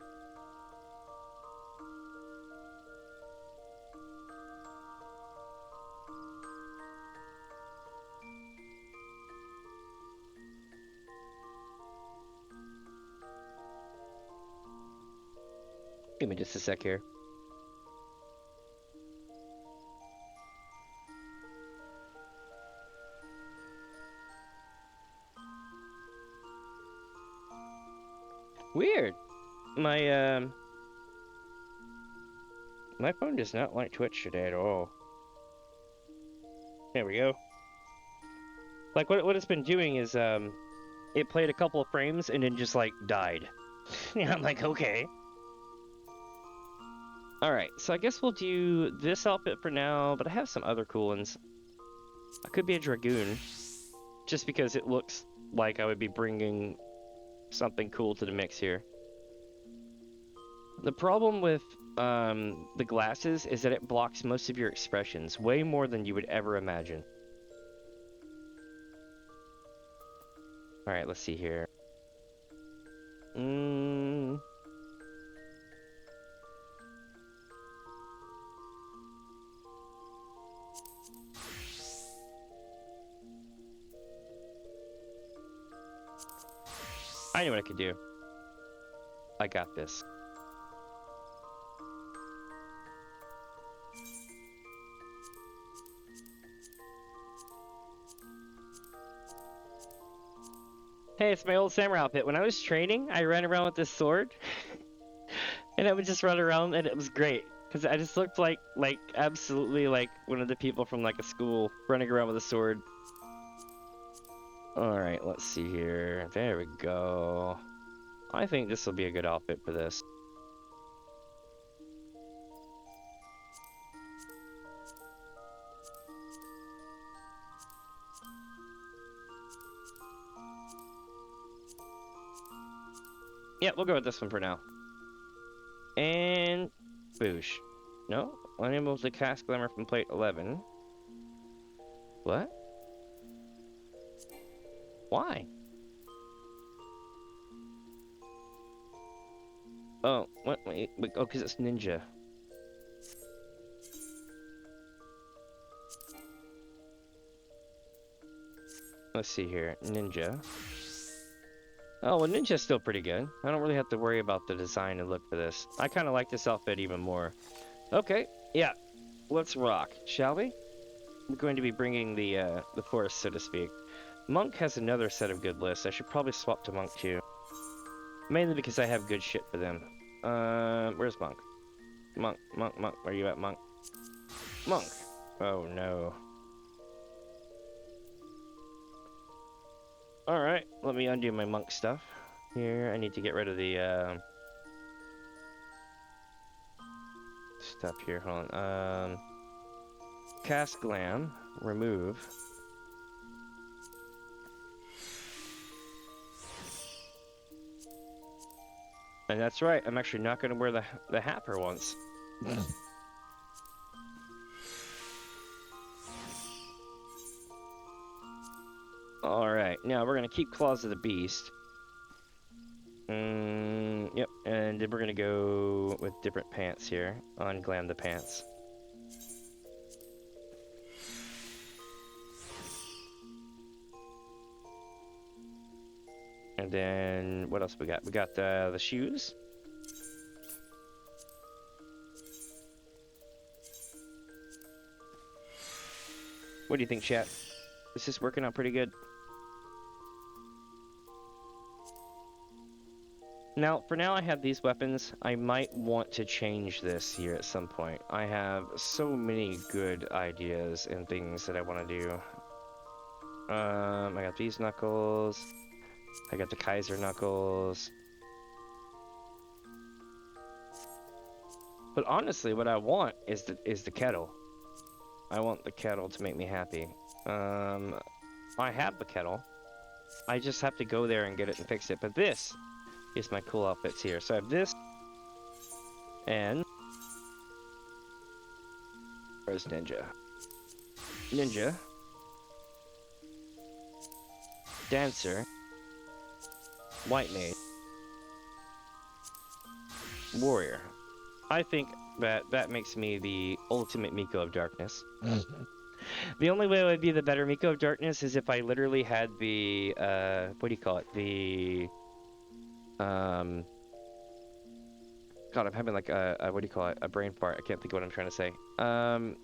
Give me just a sec here. Weird. My my phone does not like Twitch today at all. There we go. Like what it's been doing is it played a couple of frames and then just like died. Yeah, I'm like, okay. Alright, so I guess we'll do this outfit for now, but I have some other cool ones. I could be a Dragoon, just because it looks like I would be bringing something cool to the mix here. The problem with the glasses is that it blocks most of your expressions, way more than you would ever imagine. Alright, let's see here. I know what I could do. I got this. Hey, it's my old samurai outfit. When I was training, I ran around with this sword. And I would just run around and it was great. Because I just looked like absolutely like one of the people from like a school running around with a sword. Alright, let's see here. There we go. I think this will be a good outfit for this. Yeah, we'll go with this one for now. And boosh. No, unable to cast glamour from plate 11. What? Why? Oh, what? Wait, oh, because it's ninja. Let's see here. Ninja. Oh, well, Ninja's still pretty good. I don't really have to worry about the design and look for this. I kind of like this outfit even more. Okay, yeah. Let's rock, shall we? I'm going to be bringing the forest, so to speak. Monk has another set of good lists. I should probably swap to Monk too. Mainly because I have good shit for them. Where's Monk? Monk, where you at, Monk? Monk! Oh no. Alright, let me undo my Monk stuff. Here, I need to get rid of the, stuff here, hold on. Cast Glam, remove. And that's right, I'm actually not going to wear the hat for once. Alright, now we're going to keep Claws of the Beast. Yep, and then we're going to go with different pants here. Unglam the pants. And then, what else we got? We got the shoes. What do you think, chat? Is this working out pretty good? Now, for now I have these weapons. I might want to change this here at some point. I have so many good ideas and things that I want to do. I got these knuckles. I got the Kaiser knuckles. But honestly, what I want is the kettle. I want the kettle to make me happy. I have the kettle. I just have to go there and get it and fix it. But this is my cool outfits here. So I have this. And where's Ninja? Ninja. Dancer. White Maid. Warrior. I think that makes me the ultimate Miko of Darkness. The only way I would be the better Miko of Darkness is if I literally had the, what do you call it? The, God, I'm having like a what do you call it? A brain fart. I can't think of what I'm trying to say. Oh,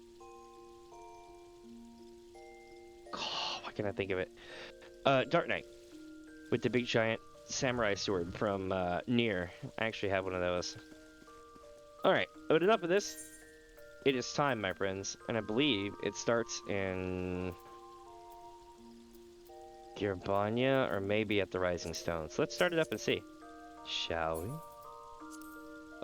why can't I think of it? Dark Knight. With the big giant samurai sword from, Nier. I actually have one of those. Alright, but enough of this. It is time, my friends, and I believe it starts in Gearbanya or maybe at the Rising Stone. So let's start it up and see. Shall we?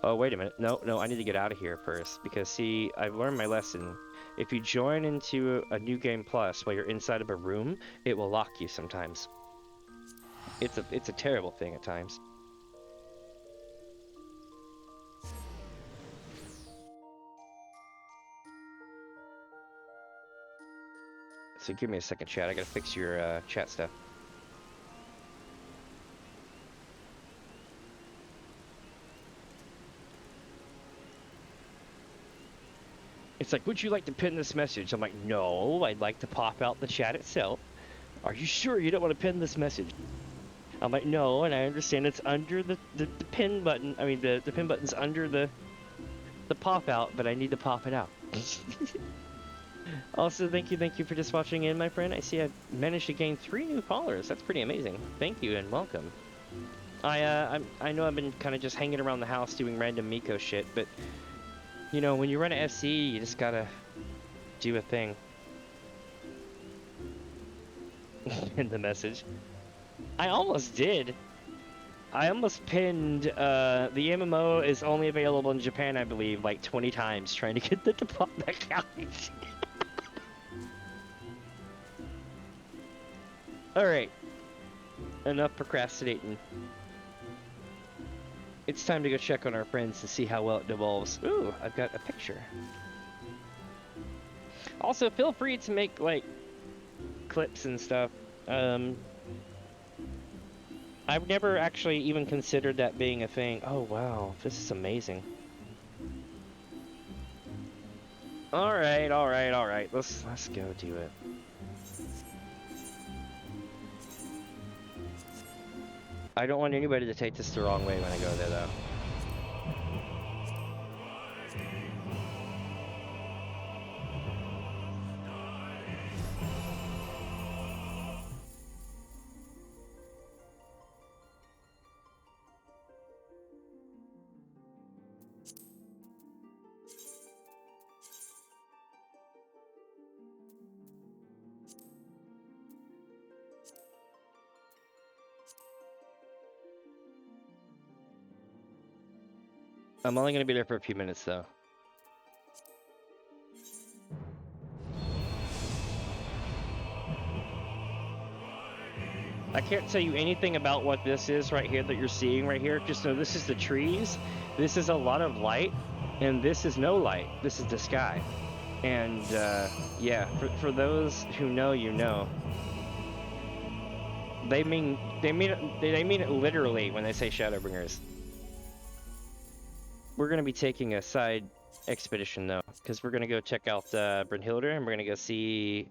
Oh, wait a minute. No, I need to get out of here first because, see, I've learned my lesson. If you join into a New Game Plus while you're inside of a room, it will lock you sometimes. It's a terrible thing at times. So give me a second, chat. I gotta fix your chat stuff. It's like, would you like to pin this message? I'm like, no, I'd like to pop out the chat itself. Are you sure you don't want to pin this message? I'm like, no, and I understand it's under the pin button. I mean, the pin button's under the pop out, but I need to pop it out. Also, thank you for just watching in, my friend. I see I've managed to gain 3 new followers. That's pretty amazing. Thank you and welcome. I know I've been kind of just hanging around the house doing random Miko shit, but you know, when you run a SE, you just gotta do a thing. In the message. I almost did. I almost pinned, the MMO is only available in Japan, I believe, like 20 times, trying to get the to pop back out. Alright. Enough procrastinating. It's time to go check on our friends to see how well it devolves. Ooh, I've got a picture. Also, feel free to make, like, clips and stuff. I've never actually even considered that being a thing. Oh, wow. This is amazing. Alright. Let's go do it. I don't want anybody to take this the wrong way when I go there, though. I'm only going to be there for a few minutes, though. I can't tell you anything about what this is right here that you're seeing right here. Just know this is the trees. This is a lot of light, and this is no light. This is the sky. And yeah, for those who know, you know. They mean it literally when they say Shadowbringers. We're gonna be taking a side expedition though, because we're gonna go check out Brynhildr, and we're gonna go see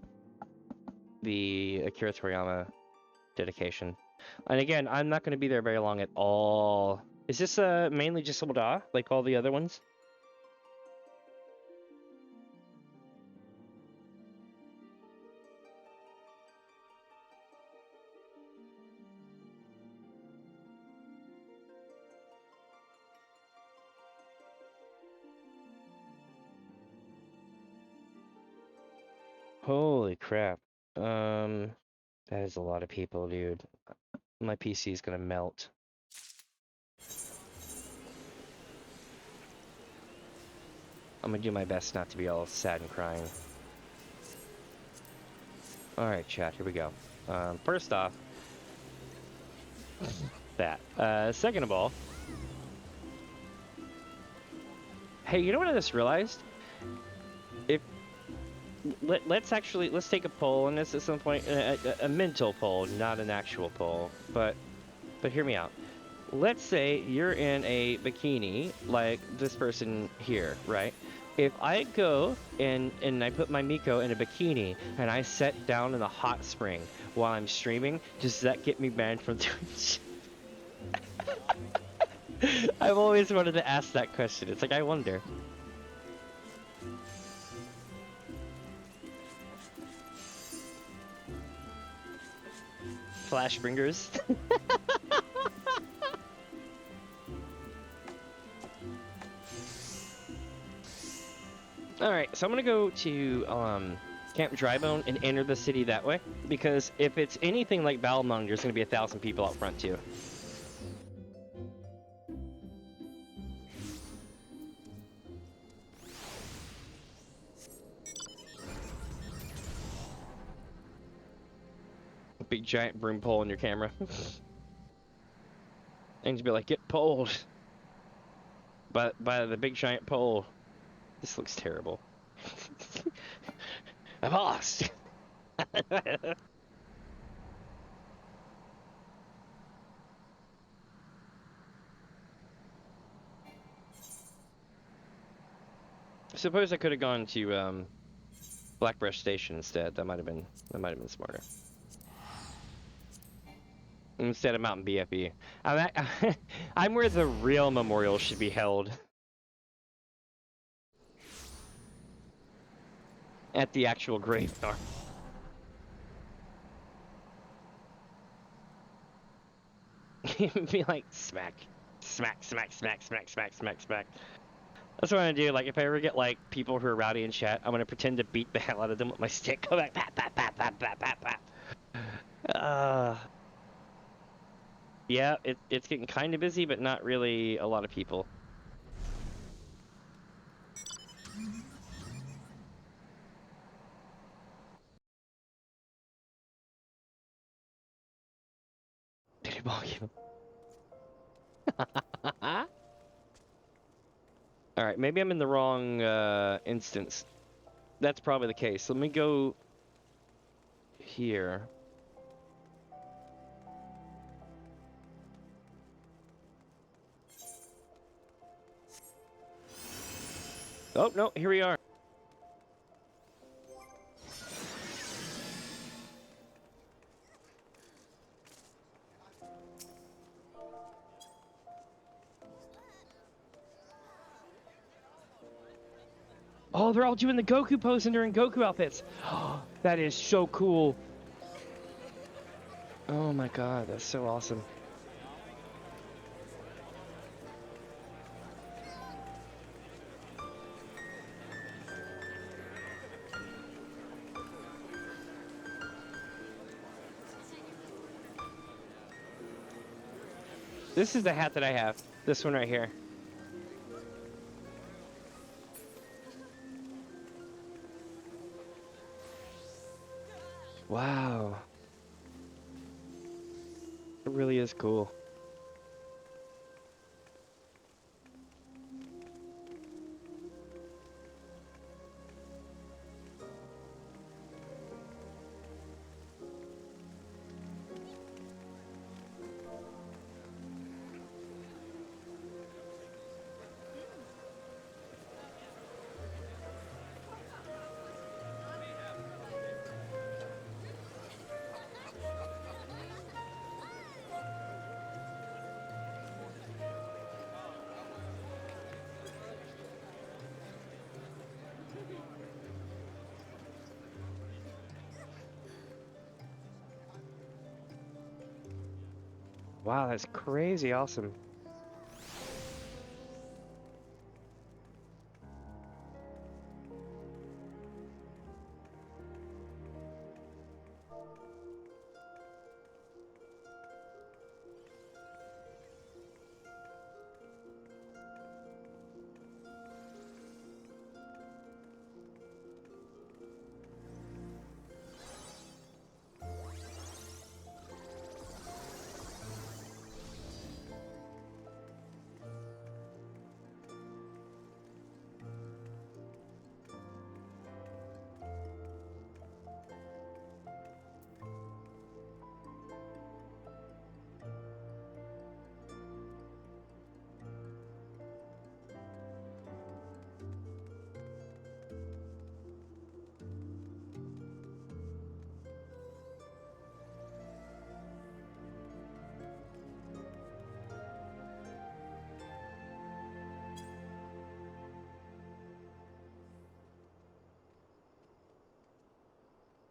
the Akira Toriyama dedication. And again, I'm not gonna be there very long at all. Is this mainly just Ul'dah, like all the other ones? Holy crap. That is a lot of people, dude. My PC is gonna melt. I'm gonna do my best not to be all sad and crying. Alright, chat, here we go. First off, that. Second of all, hey, you know what I just realized? If let's take a poll on this at some point, a mental poll, not an actual poll. But hear me out. Let's say you're in a bikini like this person here, right? If I go and I put my Miko in a bikini and I sit down in a hot spring while I'm streaming, does that get me banned from Twitch? I've always wanted to ask that question. It's like, I wonder. Flashbringers. Alright, so I'm gonna go to Camp Drybone and enter the city that way, because if it's anything like Balmung, there's gonna be 1,000 people out front too. A big giant broom pole in your camera. And to be like, get pulled by the big giant pole. This looks terrible. I'm lost. Suppose I could have gone to Blackbrush Station instead. That might have been smarter. Instead of Mountain BFE. I'm where the real memorial should be held. At the actual graveyard. Be like, smack. Smack, smack, smack, smack, smack, smack, smack. That's what I'm gonna do. Like, if I ever get, like, people who are rowdy in chat, I'm gonna pretend to beat the hell out of them with my stick. Go back, pat, pat, pat, pat, pat, pat, pat. Yeah, it's getting kind of busy, but not really a lot of people. Did it bog you? Alright, maybe I'm in the wrong instance. That's probably the case. Let me go here. Oh, no, here we are. Oh, they're all doing the Goku pose and they're in Goku outfits. That is so cool. Oh my god, that's so awesome. This is the hat that I have. This one right here. Wow. It really is cool. Wow, that's crazy awesome.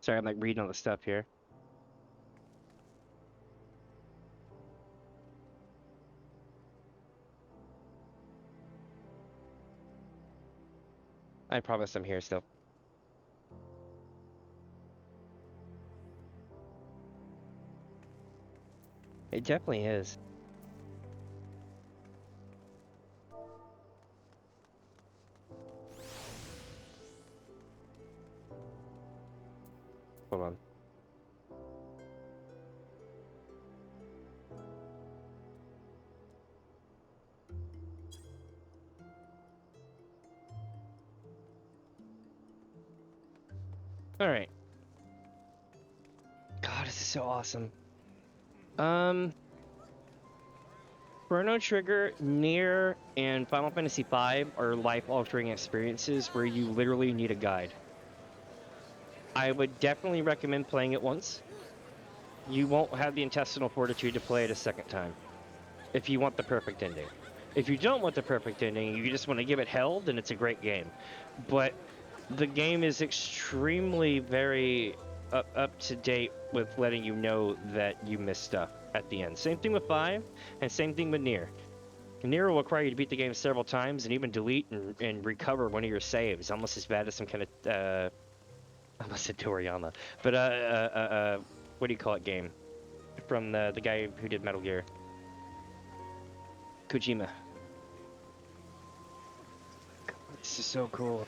Sorry, I'm like reading all the stuff here. I promise I'm here still. It definitely is. Hold on. All right. God, this is so awesome. Chrono Trigger, Nier, and Final Fantasy V are life-altering experiences where you literally need a guide. I would definitely recommend playing it once. You won't have the intestinal fortitude to play it a second time if you want the perfect ending. If you don't want the perfect ending, you just want to give it hell, then it's a great game. But the game is extremely very up to date with letting you know that you missed stuff at the end. Same thing with 5, and same thing with Nier. Nier will require you to beat the game several times and even delete and recover one of your saves, almost as bad as some kind of, I almost said Toriyama, but, what do you call it game? From the guy who did Metal Gear. Kojima. This is so cool.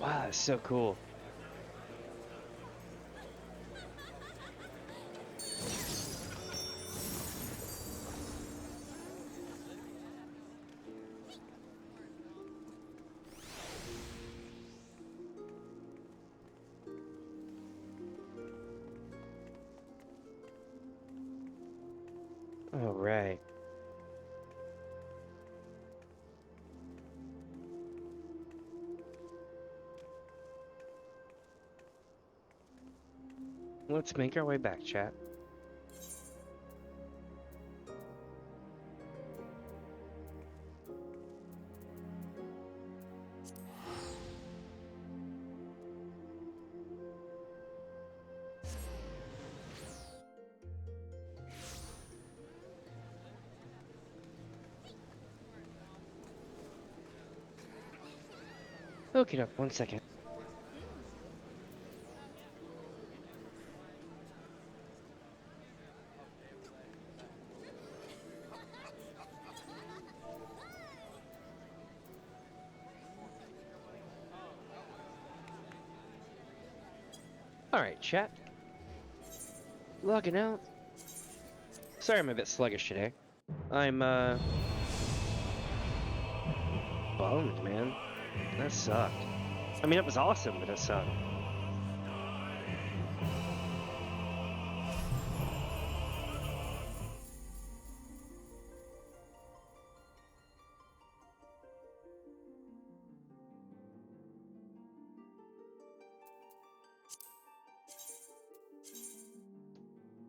Wow, that's so cool. All right. Let's make our way back, chat. Okay, up 1 second. All right, chat. Logging out. Sorry, I'm a bit sluggish today. I'm bummed, man. That sucked. I mean, it was awesome, but it sucked.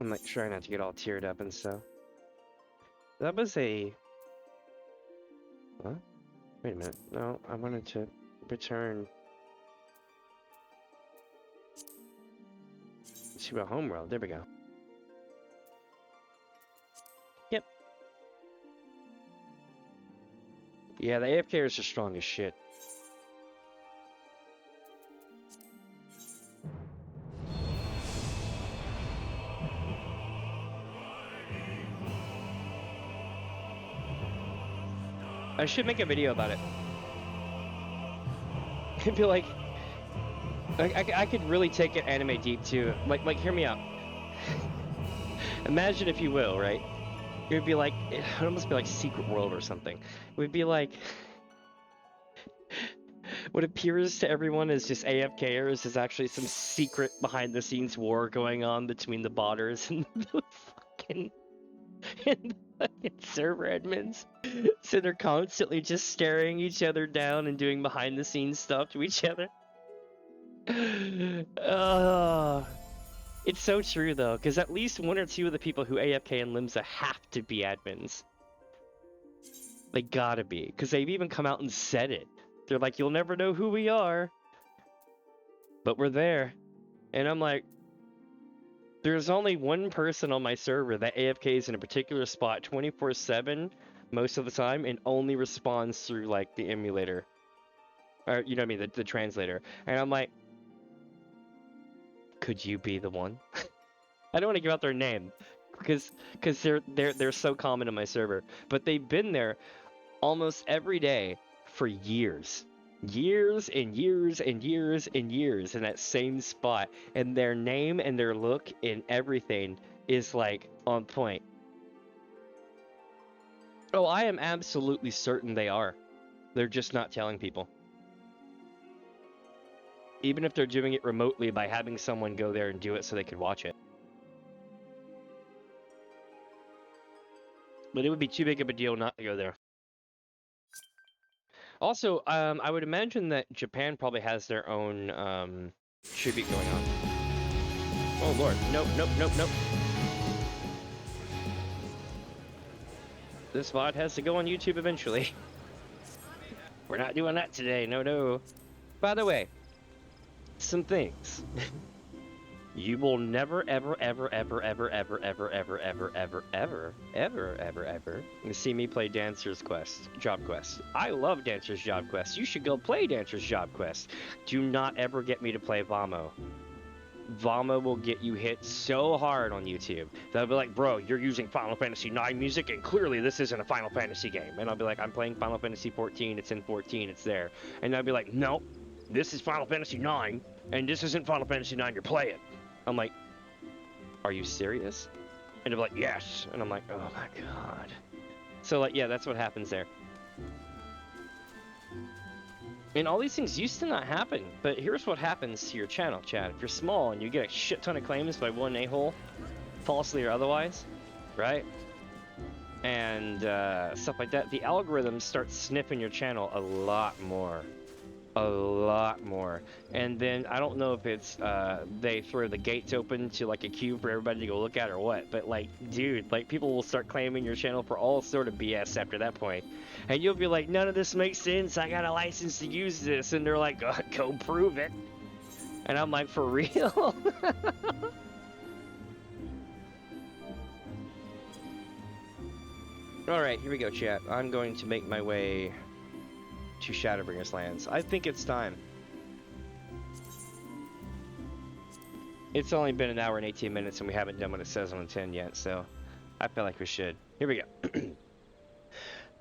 I'm like trying not to get all teared up and stuff. That was a... What? Wait a minute. No, I wanted to return to a homeworld. There we go. Yep. Yeah, the AFKers are strong as shit. I should make a video about it. It'd be like I could really take it anime deep too. Like hear me out. Imagine if you will, right? It would be like, it would almost be like Secret World or something. It would be like, what appears to everyone as just AFKers is actually some secret behind the scenes war going on between the botters and the fucking server admins. So they're constantly just staring each other down and doing behind the scenes stuff to each other. It's so true though, because at least one or two of the people who AFK in Limsa have to be admins. They gotta be, because they've even come out and said it. They're like, you'll never know who we are, but we're there. And I'm like, there's only one person on my server that AFKs in a particular spot 24/7 most of the time and only responds through like the emulator. Or, you know what I mean, the translator. And I'm like, could you be the one? I don't want to give out their name because they're so common in my server, but they've been there almost every day for years and years and years and years in that same spot, and their name and their look and everything is like on point. Oh, I am absolutely certain they are. They're just not telling people. Even if they're doing it remotely by having someone go there and do it so they could watch it. But it would be too big of a deal not to go there. Also, I would imagine that Japan probably has their own tribute going on. Oh lord, nope, nope, nope, nope. This VOD has to go on YouTube eventually. We're not doing that today, no, no. By the way, some things. You will never, ever, ever, ever, ever, ever, ever, ever, ever, ever, ever, ever, ever, ever see me play Dancer's Quest, Job Quest. I love Dancer's Job Quest. You should go play Dancer's Job Quest. Do not ever get me to play Vamo. Vamo will get you hit so hard on YouTube. They'll be like, bro, you're using Final Fantasy IX music, and clearly this isn't a Final Fantasy game. And I'll be like, I'm playing Final Fantasy XIV, it's in 14, it's there. And they'll be like, nope, this is Final Fantasy IX, and this isn't Final Fantasy IX you're playing. I'm like, are you serious? And they're like, yes. And I'm like, oh my god. So like, yeah, that's what happens there. And all these things used to not happen, but here's what happens to your channel, Chad. If you're small and you get a shit ton of claims by one a-hole, falsely or otherwise, right? And stuff like that, the algorithms start sniffing your channel a lot more. A lot more. And then I don't know if it's they throw the gates open to like a queue for everybody to go look at or what, but like, dude, like people will start claiming your channel for all sort of BS after that point. And you'll be like, none of this makes sense, I got a license to use this, and they're like, go prove it. And I'm like, for real? Alright, here we go, chat. I'm going to make my way to Shadowbringers lands. I think it's time. It's only been an hour and 18 minutes and we haven't done what it says on the 10 yet, so I feel like we should. Here we go.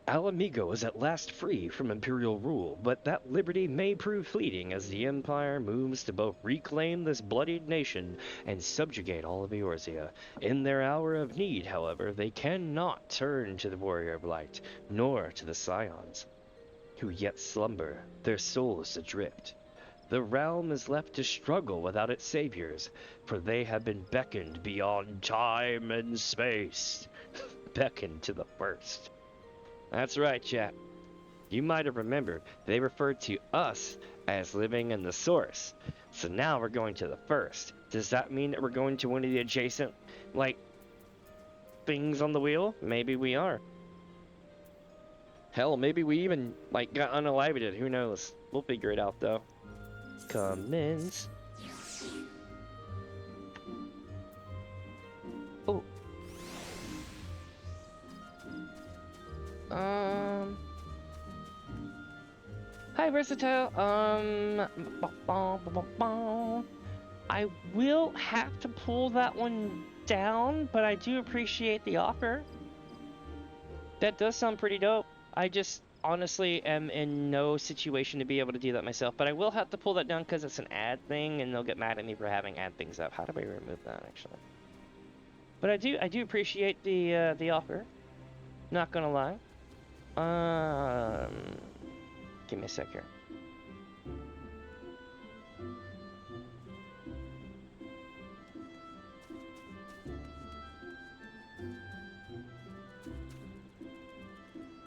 Al Amigo is at last free from Imperial rule, but that liberty may prove fleeting as the Empire moves to both reclaim this bloodied nation and subjugate all of Eorzea. In their hour of need, however, they cannot turn to the Warrior of Light, nor to the Scions, who yet slumber, their souls adrift. The realm is left to struggle without its saviors, for they have been beckoned beyond time and space. Beckoned to the first. That's right, chat. You might have remembered they referred to us as living in the source. So now we're going to the first. Does that mean that we're going to one of the adjacent, like, things on the wheel? Maybe we are. Hell, maybe we even, like, got unalived. Who knows? We'll figure it out, though. Commence. Oh. Hi, Versatile. I will have to pull that one down, but I do appreciate the offer. That does sound pretty dope. I just honestly am in no situation to be able to do that myself, but I will have to pull that down because it's an ad thing, and they'll get mad at me for having ad things up. How do I remove that, actually? But I do appreciate the offer. Not gonna lie. Give me a sec here.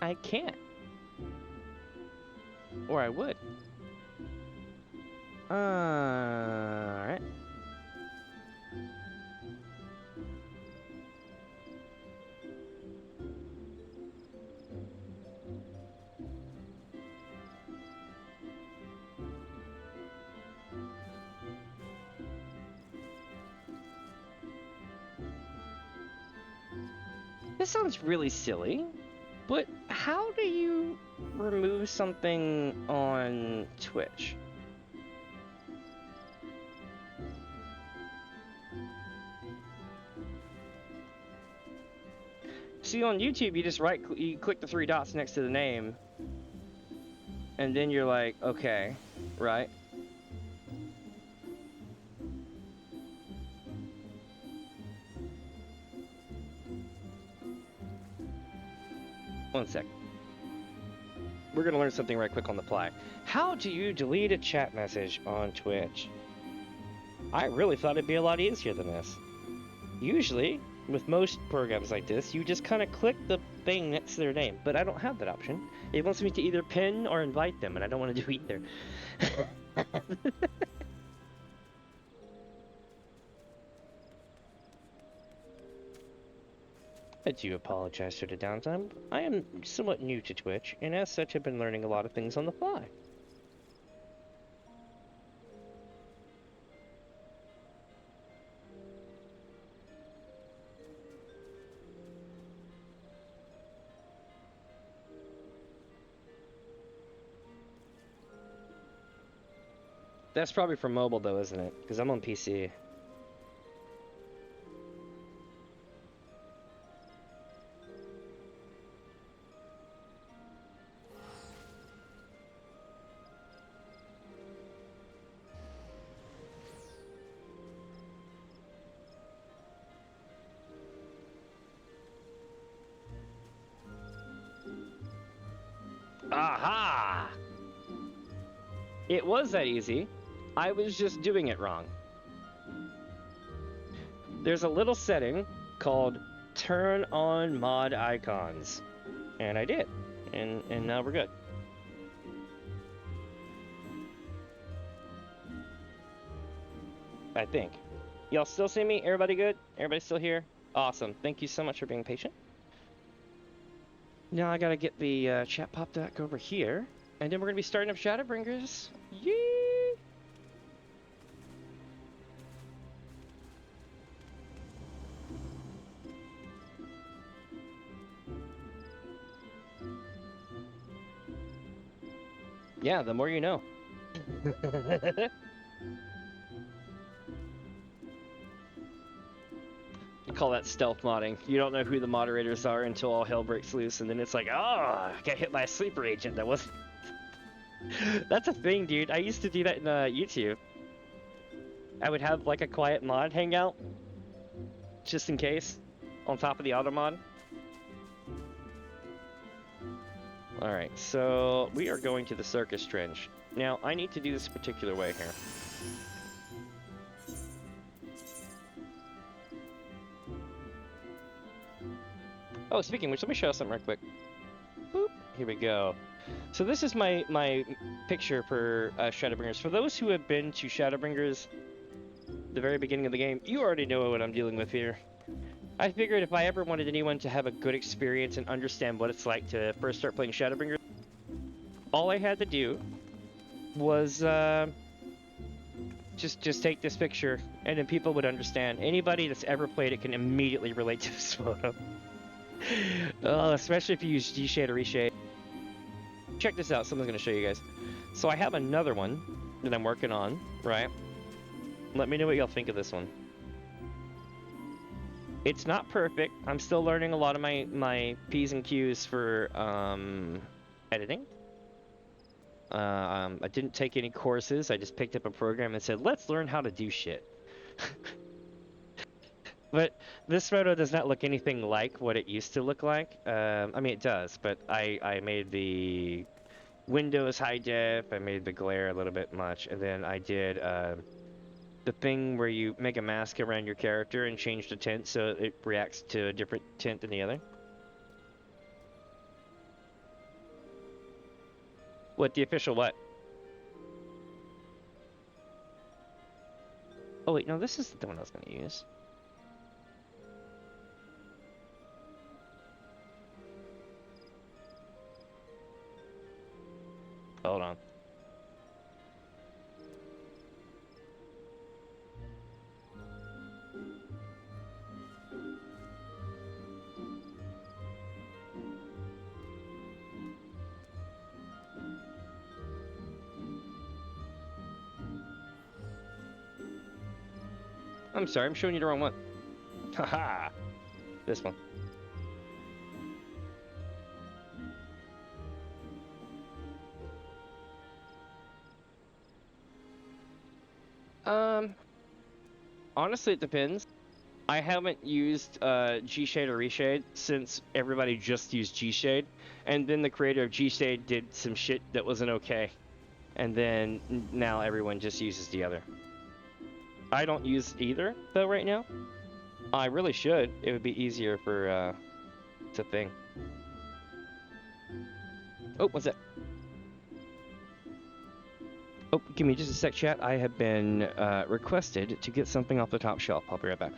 I can't. Or I would. Alright. This sounds really silly, but how do you remove something on Twitch? See, on YouTube, you just you click the three dots next to the name, and then you're like, okay, right? One sec. We're gonna learn something right quick on the fly. How do you delete a chat message on Twitch? I really thought it'd be a lot easier than this. Usually, with most programs like this, you just kind of click the thing next to their name, but I don't have that option. It wants me to either pin or invite them, and I don't want to do either. I do apologize for the downtime. I am somewhat new to Twitch, and as such have been learning a lot of things on the fly. That's probably for mobile though, isn't it? Because I'm on PC. Aha! It was that easy. I was just doing it wrong. There's a little setting called turn on mod icons. And I did. And now we're good. I think. Y'all still see me? Everybody good? Everybody still here? Awesome. Thank you so much for being patient. Now I gotta get the chat popped back over here. And then we're gonna be starting up Shadowbringers. Yee! Yeah, the more you know. You call that stealth modding. You don't know who the moderators are until all hell breaks loose, and then it's like, oh, I got hit by a sleeper agent that was... That's a thing, dude. I used to do that in YouTube. I would have like a quiet mod hangout, just in case, on top of the auto mod. Alright, so we are going to the circus trench. Now, I need to do this a particular way here. Oh, speaking of which, let me show you something real quick. Boop. Here we go. So this is my picture for Shadowbringers. For those who have been to Shadowbringers, the very beginning of the game, you already know what I'm dealing with here. I figured if I ever wanted anyone to have a good experience and understand what it's like to first start playing Shadowbringers, all I had to do was just take this picture, and then people would understand. Anybody that's ever played it can immediately relate to this photo. Especially if you use G-Shade or Reshade. Check this out, someone's going to show you guys. So I have another one that I'm working on, right? Let me know what y'all think of this one. It's not perfect. I'm still learning a lot of my P's and Q's for editing. I didn't take any courses. I just picked up a program and said, let's learn how to do shit. But this photo does not look anything like what it used to look like. I mean, it does, but I made the Windows high def, I made the glare a little bit much, and then I did the thing where you make a mask around your character and change the tint so it reacts to a different tint than the other. What, the official what? Oh wait, no, this is the one I was going to use. Hold on. I'm sorry, I'm showing you the wrong one. Haha! This one. Honestly, it depends. I haven't used G-Shade or Reshade since everybody just used G-Shade, and then the creator of G-Shade did some shit that wasn't okay, and then now everyone just uses the other. I don't use either, though, right now. I really should. It would be easier for, to thing. Oh, what's that? Oh, give me just a sec, chat. I have been requested to get something off the top shelf. I'll be right back.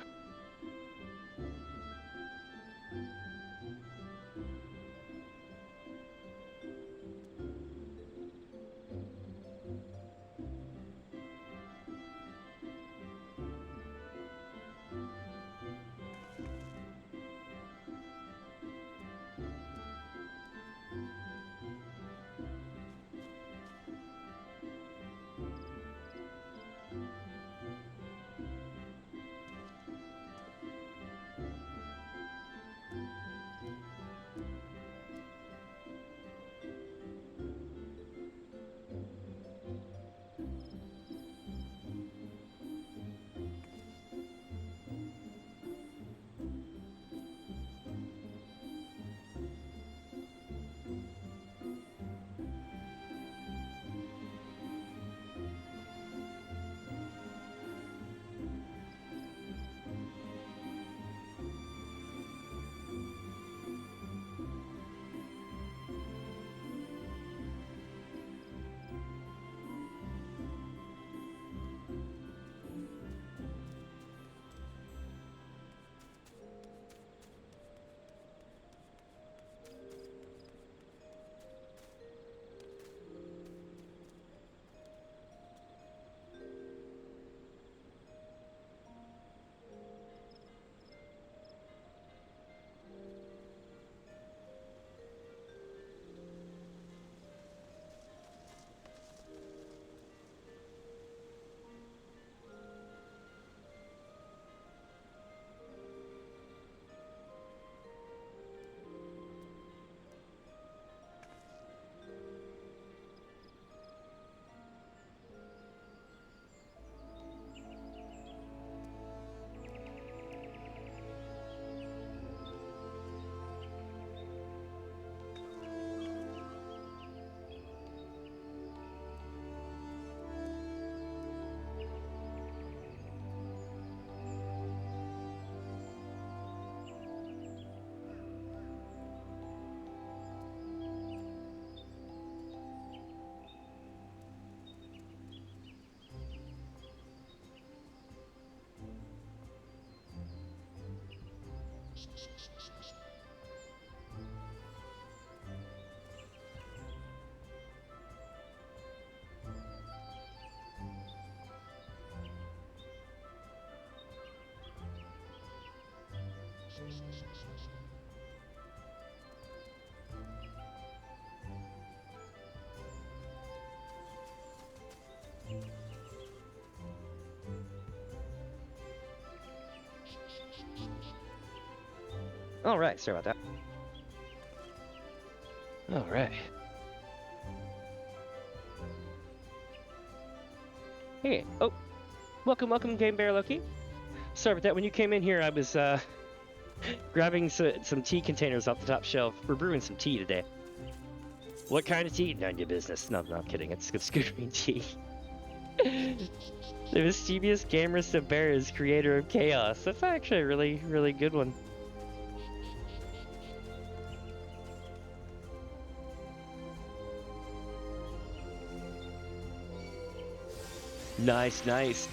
All right, sorry about that. All right. Hey, oh, welcome, Game Bear Loki. Sorry about that. When you came in here, I was grabbing some tea containers off the top shelf. We're brewing some tea today. What kind of tea? None of your business. No, I'm kidding. It's good green tea. The mischievous Gamerist Bear is creator of chaos. That's actually a really good one. Nice, nice.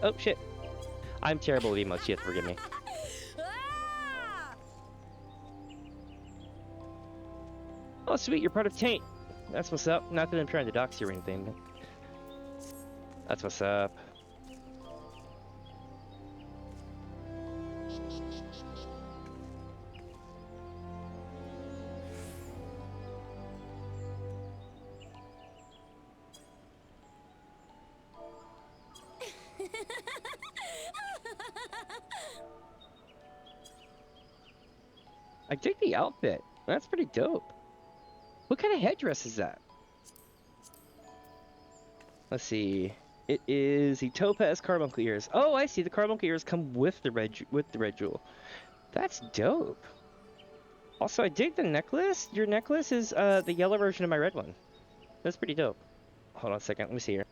Oh shit. I'm terrible with emotes, you have to forgive me. Oh sweet, you're part of Taint. That's what's up. Not that I'm trying to dox you or anything, but that's what's up. I dig the outfit. That's pretty dope. What kind of headdress is that? Let's see. It is the topaz carbuncle ears. Oh, I see. The carbuncle ears come with the red jewel. That's dope. Also, I dig the necklace. Your necklace is the yellow version of my red one. That's pretty dope. Hold on a second. Let me see here.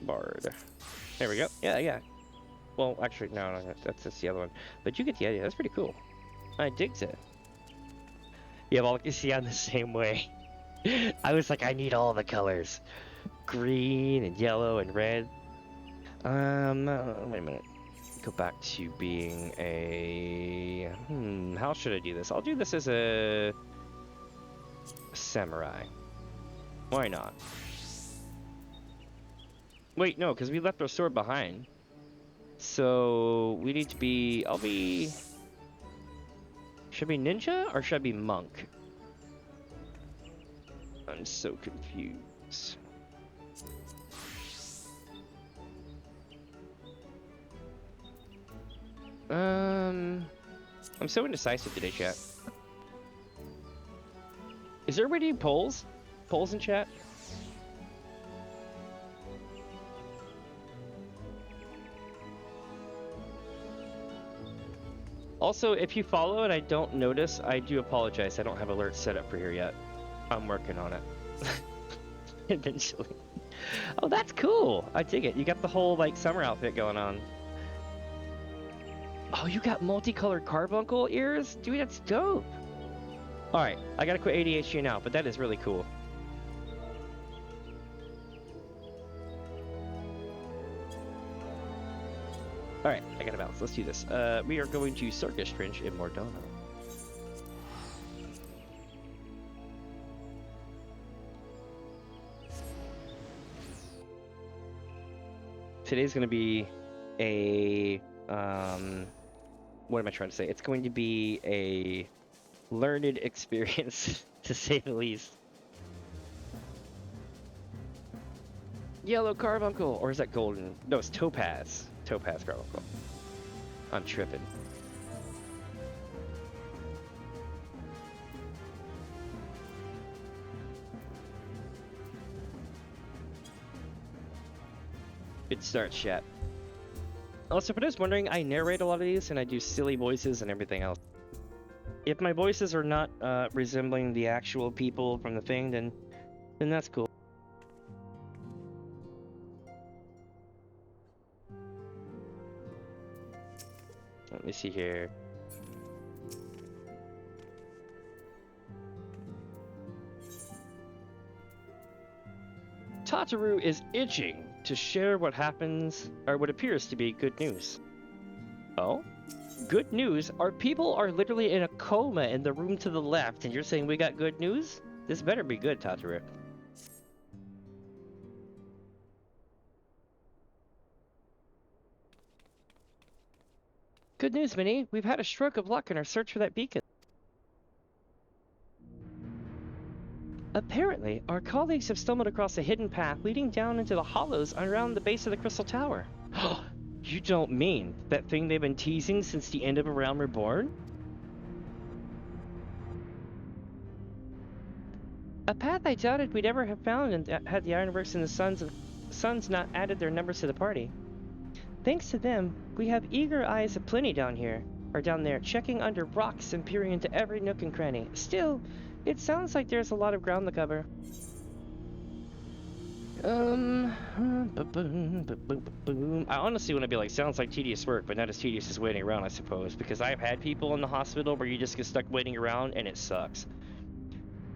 Bard. There we go. Yeah. Well, actually, no, that's just the other one. But you get the idea. That's pretty cool. I digs it. Yeah, well, you see, I'm the same way. I was like, I need all the colors. Green and yellow and red. Wait a minute. Go back to being a... how should I do this? I'll do this as a samurai. Why not? Wait, no, because we left our sword behind. So we need to be... Should I be ninja or should I be monk? I'm so confused. I'm so indecisive today, chat. Is there any polls? Polls in chat? Also, if you follow and I don't notice, I do apologize. I don't have alerts set up for here yet. I'm working on it. Eventually. Oh, that's cool. I dig it. You got the whole, like, summer outfit going on. Oh, you got multicolored carbuncle ears? Dude, that's dope. Alright, I gotta quit ADHD now, but that is really cool. Alright, I got a balance. Let's do this. We are going to Circus Trench in Dono. Today's going to be a... what am I trying to say? It's going to be a learned experience, to say the least. Yellow carbuncle! Or is that golden? No, it's topaz. Topaz carbuncle. I'm tripping. Good start, chat. Also, for those wondering, I narrate a lot of these and I do silly voices and everything else. If my voices are not resembling the actual people from the thing, then that's cool. Let me see here. Tataru is itching to share what happens, or what appears to be good news. Oh? Good news? Our people are literally in a coma in the room to the left, and you're saying we got good news? This better be good, Tataru. Good news, Mini. We've had a stroke of luck in our search for that beacon. Apparently, our colleagues have stumbled across a hidden path leading down into the hollows around the base of the Crystal Tower. You don't mean that thing they've been teasing since the end of A Realm Reborn? A path I doubted we'd ever have found had the Ironworks and the Suns not added their numbers to the party. Thanks to them, we have eager eyes aplenty down there, checking under rocks and peering into every nook and cranny. Still, it sounds like there's a lot of ground to cover. I honestly want to be like, sounds like tedious work, but not as tedious as waiting around, I suppose, because I've had people in the hospital where you just get stuck waiting around and it sucks.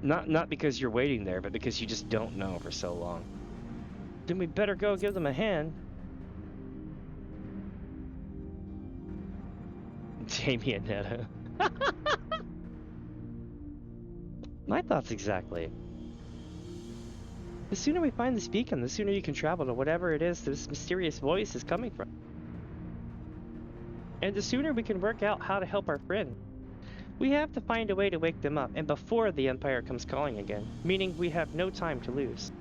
Not because you're waiting there, but because you just don't know for so long. Then we better go give them a hand. Damien. My thoughts exactly. The sooner we find this beacon, the sooner you can travel to whatever it is this mysterious voice is coming from. And the sooner we can work out how to help our friend. We have to find a way to wake them up, and before the Empire comes calling again, meaning we have no time to lose.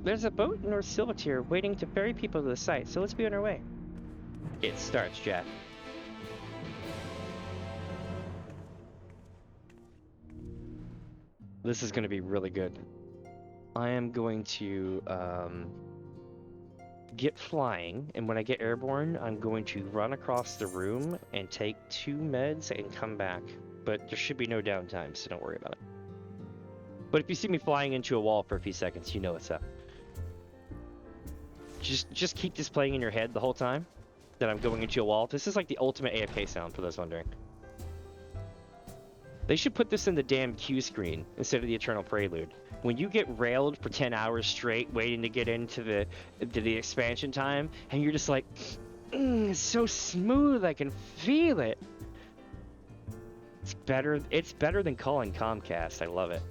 There's a boat in North Silvertier waiting to ferry people to the site, so let's be on our way. It starts, Jack. This is going to be really good. I am going to get flying, and when I get airborne, I'm going to run across the room and take 2 meds and come back. But there should be no downtime, so don't worry about it. But if you see me flying into a wall for a few seconds, you know what's up. Just keep this playing in your head the whole time that I'm going into a wall. This is like the ultimate AFK sound, for those wondering. They should put this in the damn cue screen instead of the Eternal Prelude. When you get railed for 10 hours straight waiting to get into the expansion time, and you're just like, it's so smooth, I can feel it. It's better than calling Comcast. I love it.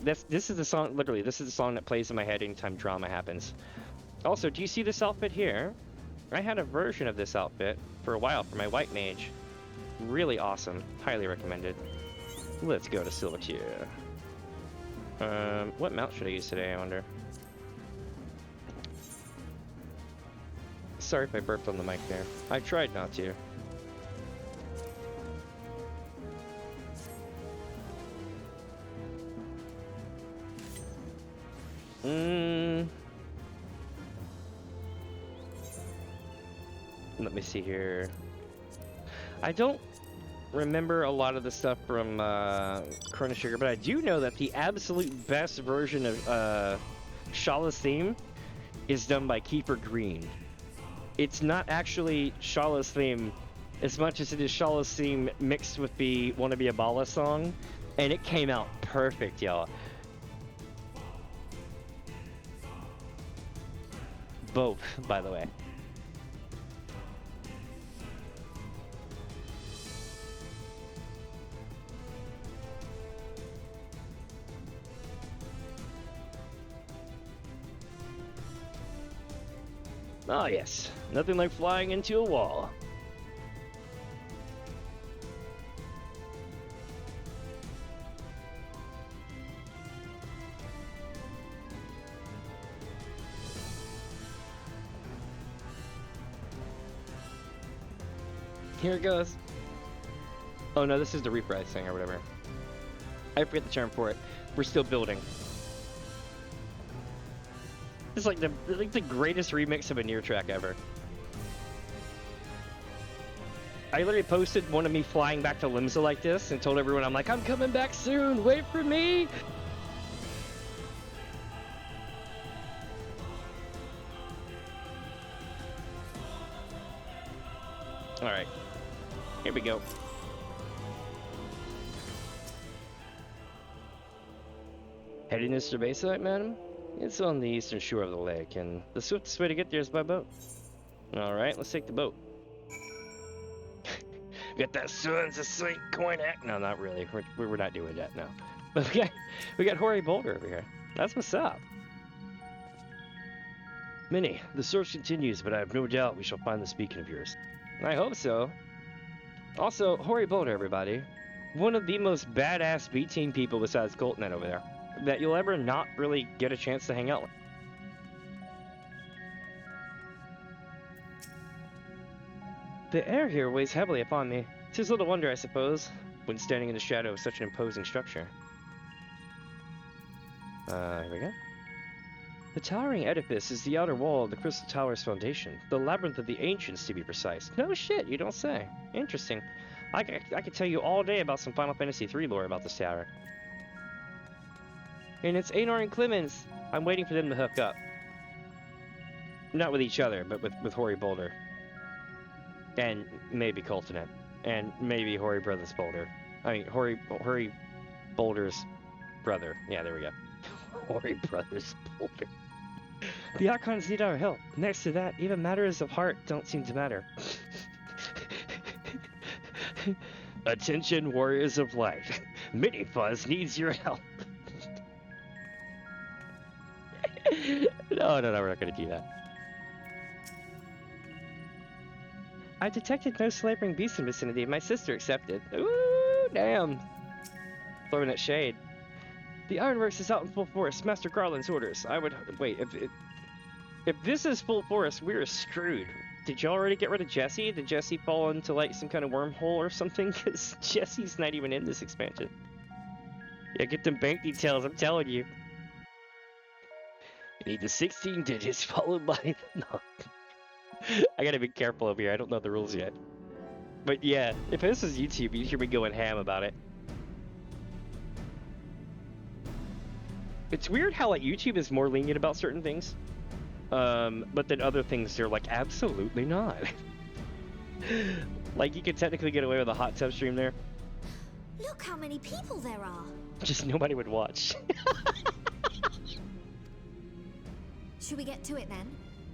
This is the song, literally, this is the song that plays in my head anytime drama happens. Also, do you see this outfit here? I had a version of this outfit for a while for my white mage. Really awesome. Highly recommended. Let's go to Silvertier. What mount should I use today, I wonder? Sorry if I burped on the mic there. I tried not to. Let me see here. I don't remember a lot of the stuff from Chrono Trigger, but I do know that the absolute best version of Shala's theme is done by Keeper Green. It's not actually Shala's theme as much as it is Shala's theme mixed with the Wanna Be a Bala song, and it came out perfect, y'all. Both, by the way. Oh yes, nothing like flying into a wall. Here it goes. Oh no, this is the reprise thing or whatever. I forget the term for it. We're still building. It's like the greatest remix of a Nier track ever. I literally posted one of me flying back to Limsa like this and told everyone, I'm like, I'm coming back soon, wait for me! Alright, here we go. Heading this to Bayside, madam? It's on the eastern shore of the lake, and the swiftest way to get there is by boat. Alright, let's take the boat. Get that sun's a sweet coin act. No, not really. We're not doing that now. But we got Hoary Boulder over here. That's what's up. Minnie, the search continues, but I have no doubt we shall find this beacon of yours. I hope so. Also, Hoary Boulder, everybody. One of the most badass B-team people besides Coltnet over there. That you'll ever not really get a chance to hang out with. The air here weighs heavily upon me. 'Tis little wonder, I suppose, when standing in the shadow of such an imposing structure. Here we go. The towering edifice is the outer wall of the Crystal Tower's foundation. The labyrinth of the ancients, to be precise. No shit, you don't say. Interesting. I could tell you all day about some Final Fantasy III lore about this tower. And it's Aenor and Clemens. I'm waiting for them to hook up. Not with each other, but with Hoary Boulder. And maybe Coltonet. And maybe Hoary Brothers Boulder. I mean, Hoary Boulder's brother. Yeah, there we go. Hoary Brothers Boulder. The Archons need our help. Next to that, even matters of heart don't seem to matter. Attention, warriors of light. Mini Fuzz needs your help. No, we're not going to do that. I detected no slavering beasts in the vicinity. My sister accepted. Ooh, damn. Throwing that shade. The ironworks is out in full force. Master Garland's orders. I would... Wait, if this is full force, we're screwed. Did you already get rid of Jesse? Did Jesse fall into, like, some kind of wormhole or something? Because Jesse's not even in this expansion. Yeah, get them bank details, I'm telling you. You need the 16 digits followed by... No. I gotta be careful over here. I don't know the rules yet. But yeah, if this was YouTube, you'd hear me going ham about it. It's weird how like YouTube is more lenient about certain things. But then other things they're like, absolutely not. Like you could technically get away with a hot tub stream there. Look how many people there are. Just nobody would watch. Should we get to it then?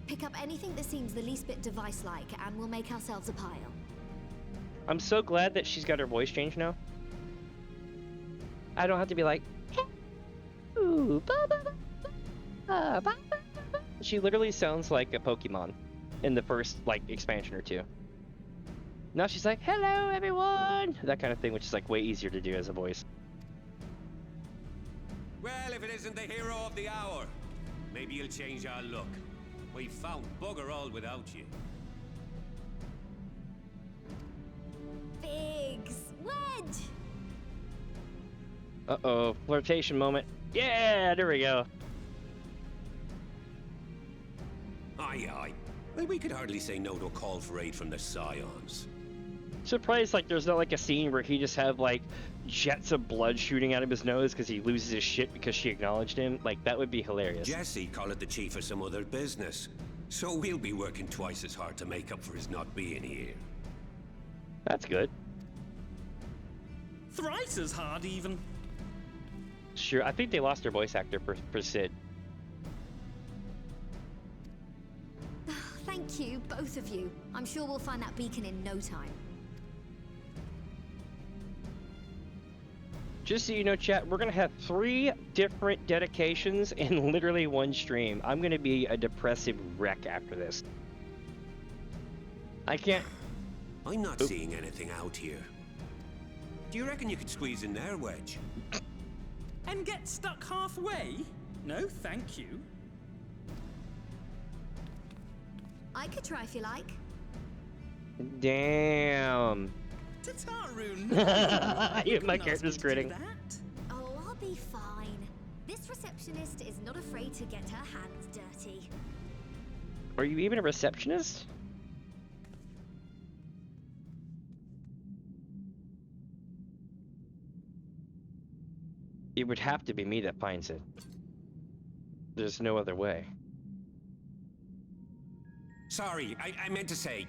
Pick up anything that seems the least bit device-like, and we'll make ourselves a pile. I'm so glad that she's got her voice changed now. I don't have to be like, ooh, ba, ba, ba, ba, ba. She literally sounds like a Pokemon in the first like expansion or two. Now she's like, hello everyone, that kind of thing, which is like way easier to do as a voice. Well, if it isn't the hero of the hour, maybe you'll change our look. We've found bugger all without you. Biggs, Wedge! Uh-oh, flirtation moment. Yeah, there we go. Aye. Well, we could hardly say no to a call for aid from the Scions. Surprised like there's not like a scene where he just have like jets of blood shooting out of his nose because he loses his shit because she acknowledged him. Like that would be hilarious. Jesse called it the chief of some other business. So we'll be working twice as hard to make up for his not being here. That's good. Thrice as hard even. Sure, I think they lost their voice actor for Sid. Thank you, both of you. I'm sure we'll find that beacon in no time. Just so you know, chat, we're gonna have 3 different dedications in literally one stream. I'm gonna be a depressive wreck after this. I can't... I'm not seeing anything out here. Do you reckon you could squeeze in there, Wedge? And get stuck halfway? No, thank you. I could try if you like. Damn. Tataru, My character's gritting. Oh, I'll be fine. This receptionist is not afraid to get her hands dirty. Are you even a receptionist? It would have to be me that finds it. There's no other way. Sorry, I meant to say,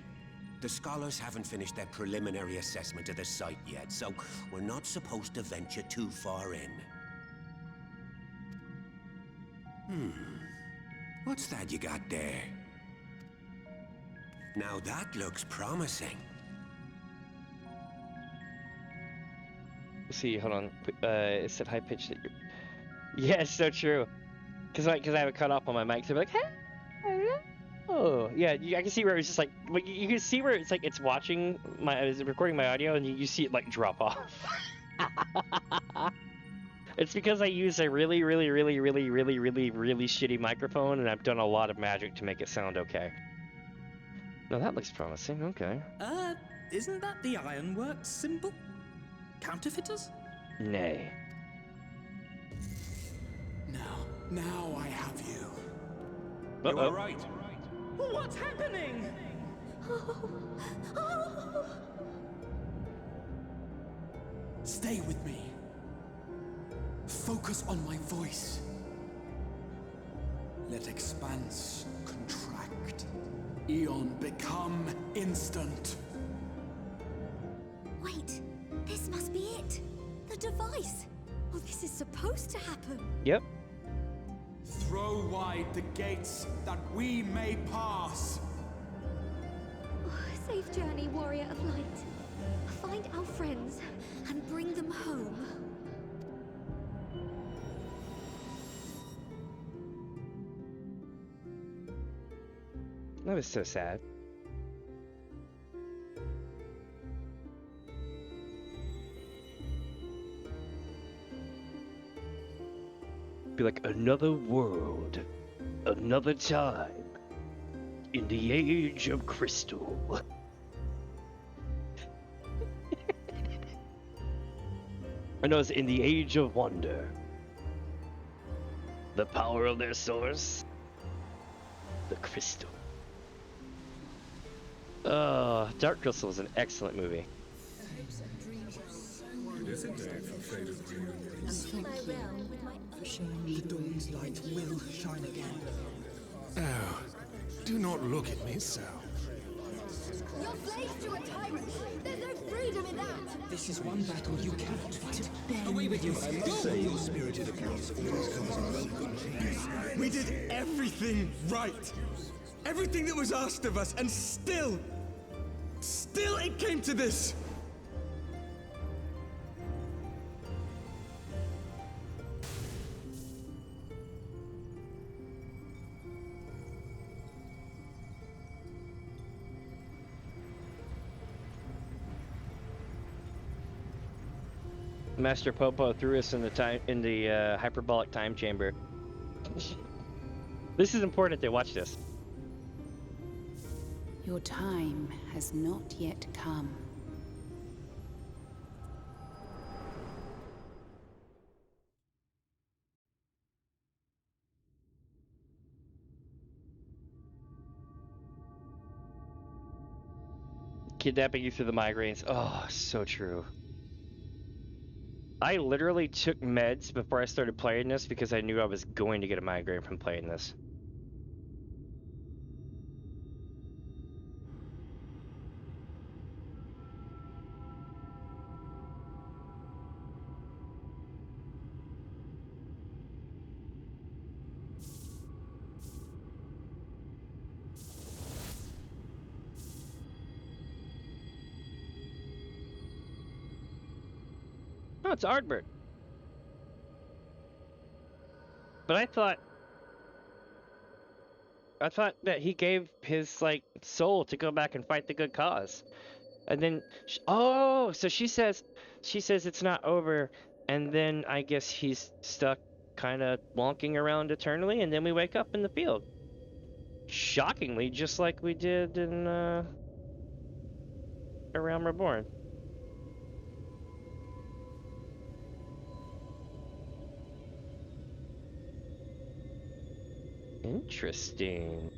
the scholars haven't finished their preliminary assessment of the site yet, so we're not supposed to venture too far in. What's that you got there? Now that looks promising. See, hold on. It said high pitch that you're... Yeah, it's so true. Cause I have it cut off on my mic, so I'm like, hey, hello. Yeah, I can see where it's just like you can see where it's like it's watching it's recording my audio, and you see it like drop off. It's because I use a really shitty microphone, and I've done a lot of magic to make it sound okay. No, that looks promising. Okay. Isn't that the Ironworks symbol? Counterfeiters? Nay. Now I have you. You were right. What's happening? Stay with me. Focus on my voice. Let expanse contract. Eon become instant. Wait, this must be it. The device. Oh, this is supposed to happen. Yep. Throw wide the gates that we may pass. Oh, safe journey, warrior of light. Find our friends and bring them home. That was so sad. Be like another world, another time, in the age of crystal. I know it's in the age of wonder. The power of their source, the crystal. Oh, Dark Crystal is an excellent movie. The dawn's light will shine again. Oh, do not look at me so. You're slaves to a tyrant. There's no freedom in that. This is one battle you cannot fight. Away with you. Say your spirited appearance always comes in welcome. We did everything right. Everything that was asked of us, and still it came to this. Master Popo threw us in the hyperbolic time chamber. This is important to watch this. Your time has not yet come. Kidnapping you through the migraines. Oh, so true. I literally took meds before I started playing this because I knew I was going to get a migraine from playing this. Oh, it's Ardbert. But I thought that he gave his like soul to go back and fight the good cause. And then oh, so she says it's not over, and then I guess he's stuck kind of wonking around eternally, and then we wake up in the field. Shockingly, just like we did in A Realm Reborn. Interesting.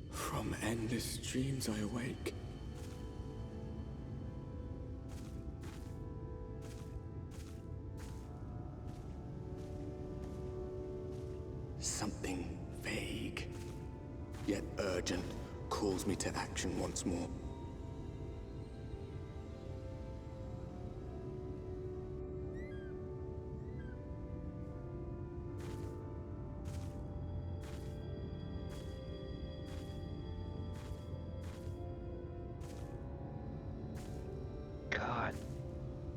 From endless dreams I awake. Something vague, yet urgent, calls me to action once more.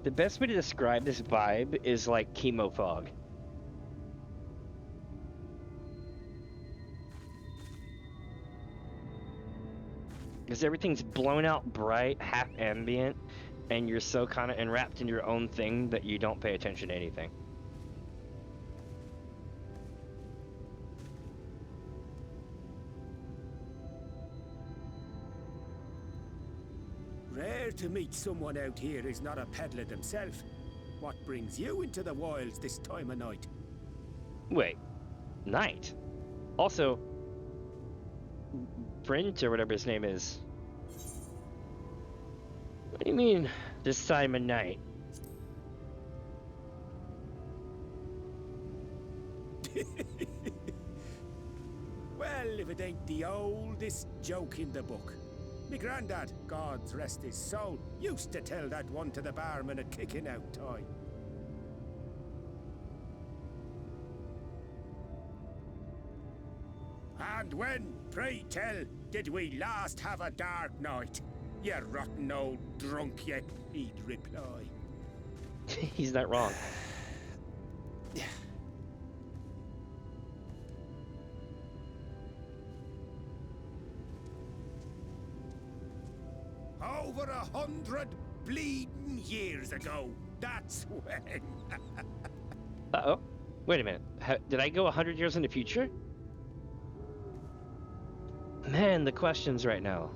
The best way to describe this vibe is like chemo fog. Because everything's blown out bright, half ambient, and you're so kind of enwrapped in your own thing that you don't pay attention to anything. Rare to meet someone out here who's not a peddler themselves. What brings you into the wilds this time of night? Wait, night? Also, Brent or whatever his name is. What do you mean, this time of night? Well, if it ain't the oldest joke in the book. Me granddad, God rest his soul, used to tell that one to the barman at kicking out time. And when, pray tell, did we last have a dark night? You rotten old drunk, you, he'd reply. He's not wrong. Over 100 bleeding years ago, that's when. Uh-oh. Wait a minute. Did I go 100 years in the future? Man, the questions right now.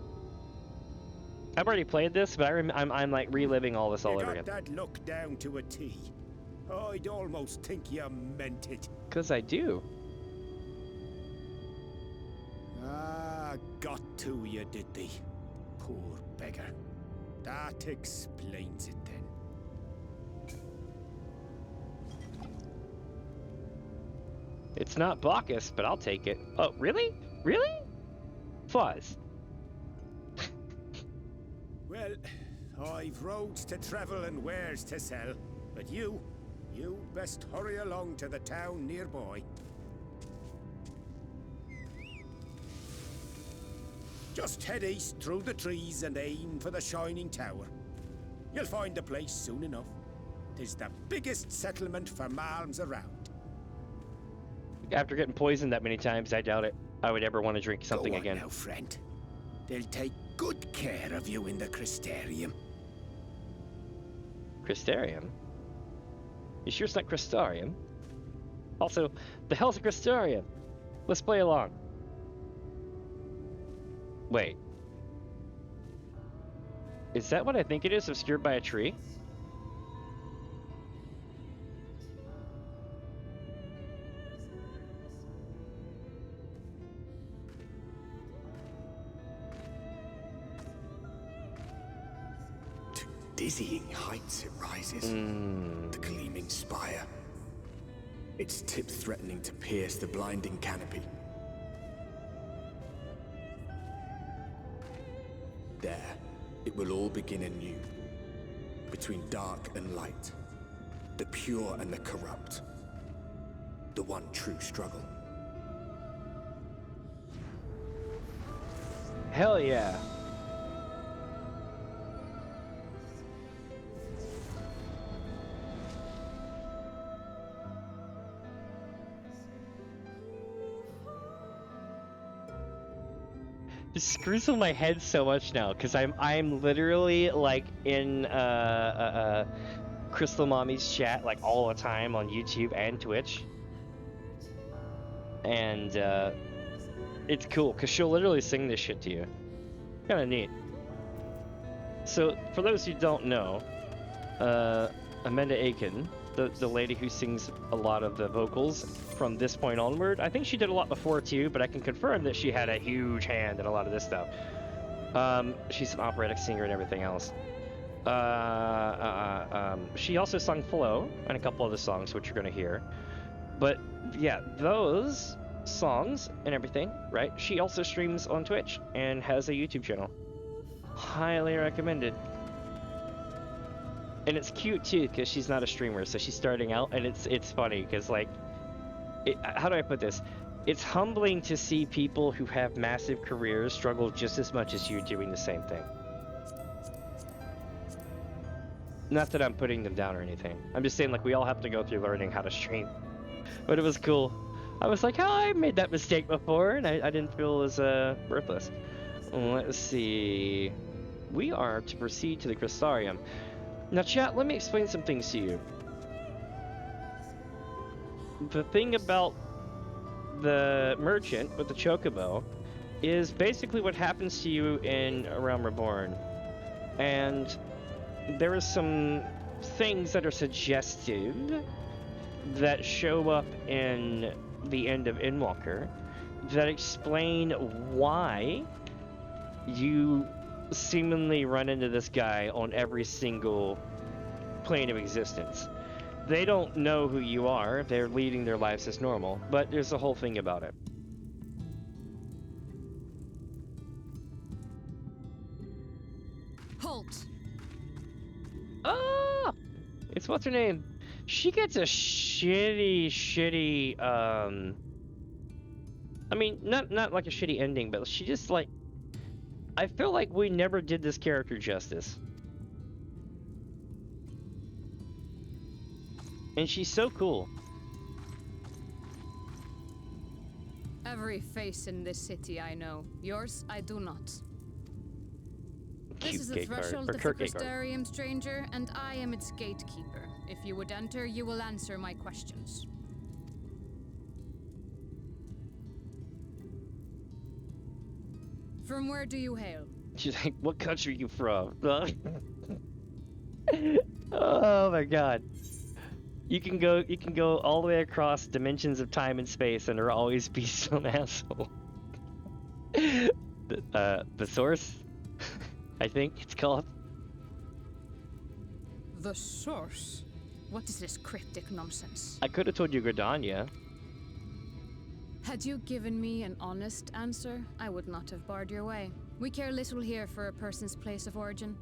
I've already played this, but I'm like reliving all this all over again. You got that look down to a T. I'd almost think you meant it. 'Cause I do. Ah, got to you, did they? Poor beggar. That explains it then. It's not Bacchus, but I'll take it. Oh, really? Really? Fuzz. Well, I've roads to travel and wares to sell, but you best hurry along to the town nearby. Just head east through the trees and aim for the Shining Tower. You'll find the place soon enough. 'Tis the biggest settlement for malms around. After getting poisoned that many times, I doubt it. I would ever want to drink something Go on again. now, friend. They'll take good care of you in the Crystarium. Crystarium? You sure it's not Crystarium? Also, the hell's a Crystarium? Let's play along. Wait. Is that what I think it is, obscured by a tree? To dizzying heights it rises. The gleaming spire. Its tip threatening to pierce the blinding canopy. There, it will all begin anew. Between dark and light. The pure and the corrupt. The one true struggle. Hell yeah. This screws with my head so much now, because I'm literally like in Crystal Mommy's chat like all the time on YouTube and Twitch. And it's cool, because she'll literally sing this shit to you. Kinda neat. So, for those who don't know, Amanda Aiken, the lady who sings a lot of the vocals from this point onward, I think she did a lot before too, but I can confirm that she had a huge hand in a lot of this stuff. She's an operatic singer and everything else. She also sung Flow and a couple other songs, which you're going to hear. But yeah, those songs and everything, right? She also streams on Twitch and has a YouTube channel. Highly recommended. And it's cute too, because she's not a streamer, so she's starting out, and it's funny, because like, how do I put this? It's humbling to see people who have massive careers struggle just as much as you doing the same thing. Not that I'm putting them down or anything. I'm just saying, like, we all have to go through learning how to stream. But it was cool. I was like, oh, I made that mistake before, and I didn't feel as worthless. Let's see. We are to proceed to the Crystarium. Now, chat, let me explain some things to you. The thing about the merchant with the chocobo is basically what happens to you in A Realm Reborn. And there are some things that are suggested that show up in the end of Endwalker that explain why you seemingly run into this guy on every single plane of existence. They don't know who you are, they're leading their lives as normal, but there's a whole thing about it. Halt! Ah! It's what's her name? She gets a shitty, I mean, not like a shitty ending, but she just like, I feel like we never did this character justice. And she's so cool. Every face in this city I know. Yours, I do not. This is the threshold of the Crystarium, stranger, and I am its gatekeeper. If you would enter, you will answer my questions. From where do you hail? She's like, what country are you from? Oh my god. You can go all the way across dimensions of time and space and there will always be some asshole. The source? I think it's called. The source? What is this cryptic nonsense? I could have told you Gridania. Had you given me an honest answer, I would not have barred your way. We care little here for a person's place of origin.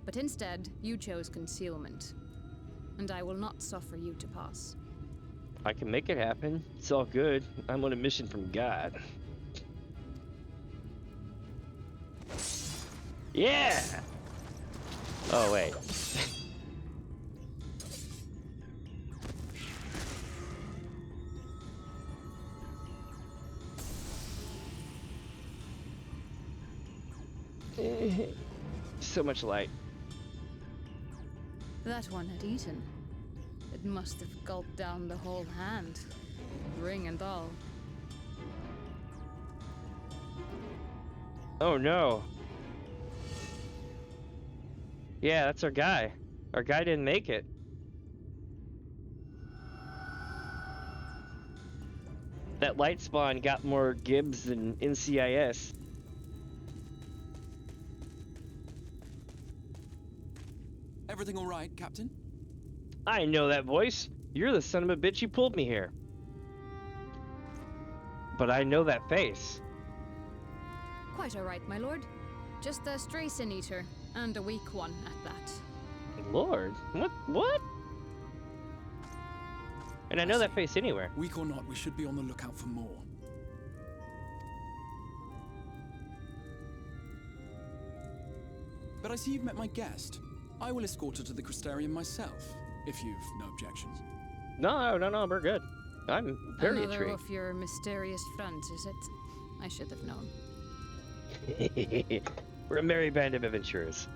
But instead, you chose concealment. And I will not suffer you to pass. I can make it happen. It's all good. I'm on a mission from God. Yeah! Oh, wait. So much light. That one had eaten. It must have gulped down the whole hand. Ring and all. Oh no. Yeah, that's our guy. Our guy didn't make it. That light spawn got more Gibbs than NCIS. Everything all right, Captain? I know that voice. You're the son of a bitch who pulled me here. But I know that face. Quite all right, my lord. Just a stray sin eater, and a weak one at that. Lord, what? And I know that face anywhere. Weak or not, we should be on the lookout for more. But I see you've met my guest. I will escort her to the Crystarium myself, if you've no objections. No, we're good. I'm very Another intrigued. of your mysterious friends, is it? I should have known. We're a merry band of adventurers.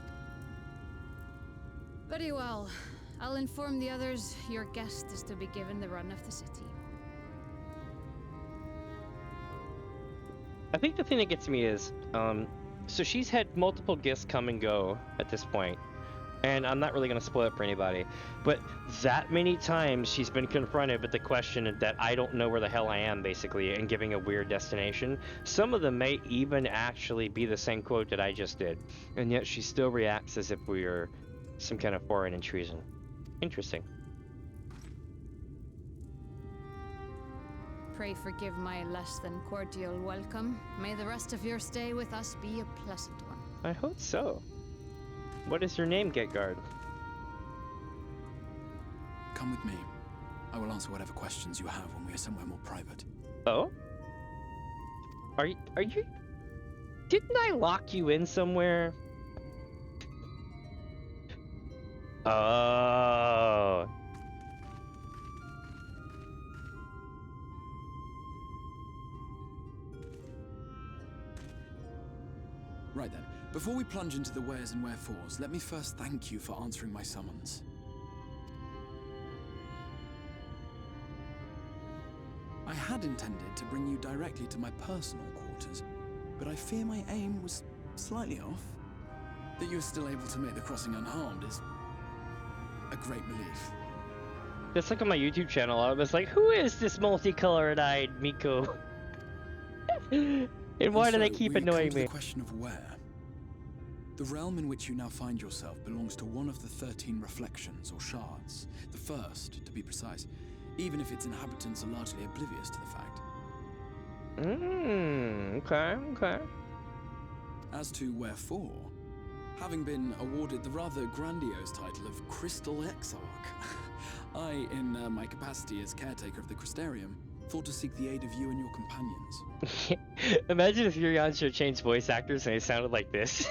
Very well. I'll inform the others your guest is to be given the run of the city. I think the thing that gets me is, so she's had multiple guests come and go at this point, and I'm not really going to spoil it for anybody, but that many times she's been confronted with the question that I don't know where the hell I am, basically, and giving a weird destination. Some of them may even actually be the same quote that I just did, and yet she still reacts as if we are some kind of foreign intrusion. Interesting. Pray forgive my less than cordial welcome. May the rest of your stay with us be a pleasant one. I hope so. What is your name, Gateguard? Come with me. I will answer whatever questions you have when we are somewhere more private. Oh? Are you... Didn't I lock you in somewhere? Oh. Right then, before we plunge into the wheres and wherefores, let me first thank you for answering my summons. I had intended to bring you directly to my personal quarters, but I fear my aim was slightly off. That you were still able to make the crossing unharmed is a great relief. Just like on my YouTube channel, I was like, who is this multicolored-eyed Miko? And why do they keep annoying me? The question of where. The realm in which you now find yourself belongs to one of the 13 reflections, or shards. The first, to be precise, even if its inhabitants are largely oblivious to the fact. Okay. As to wherefore, having been awarded the rather grandiose title of Crystal Exarch, I, in my capacity as caretaker of the Crystarium, thought to seek the aid of you and your companions. Imagine if Yuriansha changed voice actors and they sounded like this.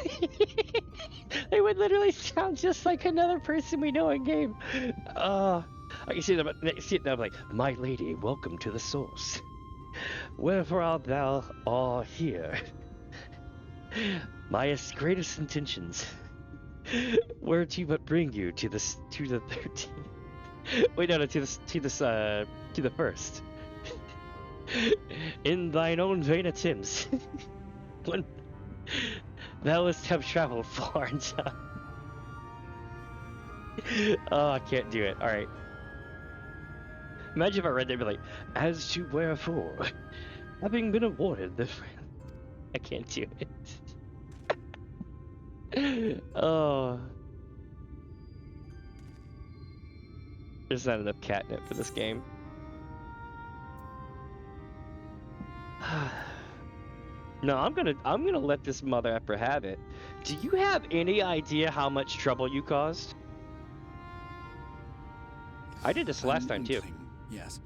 They would literally sound just like another person we know in game. I can see them like, my lady, welcome to the source. Wherefore art thou all here? My greatest intentions were to but bring you to the 13th. Wait, no, to the first. In thine own vain attempts, when thou wouldst have traveled far and time. Oh, I can't do it. All right. Imagine if I read that and be like, as to wherefore, having been awarded the... I can't do it. Oh. There's not enough catnip for this game. No, I'm gonna let this mother effer have it. Do you have any idea how much trouble you caused? I did this last time too. Yes,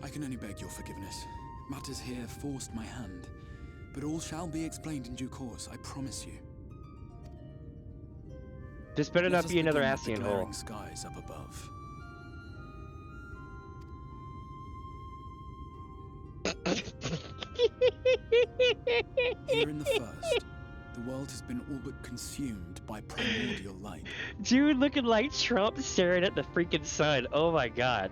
I can only beg your forgiveness. Matters here forced my hand, but all shall be explained in due course, I promise you. This better not be another Ascian hole. Skies up above. Here in the first, the world has been all but consumed by primordial light. Dude looking like Trump staring at the freaking sun. Oh my god.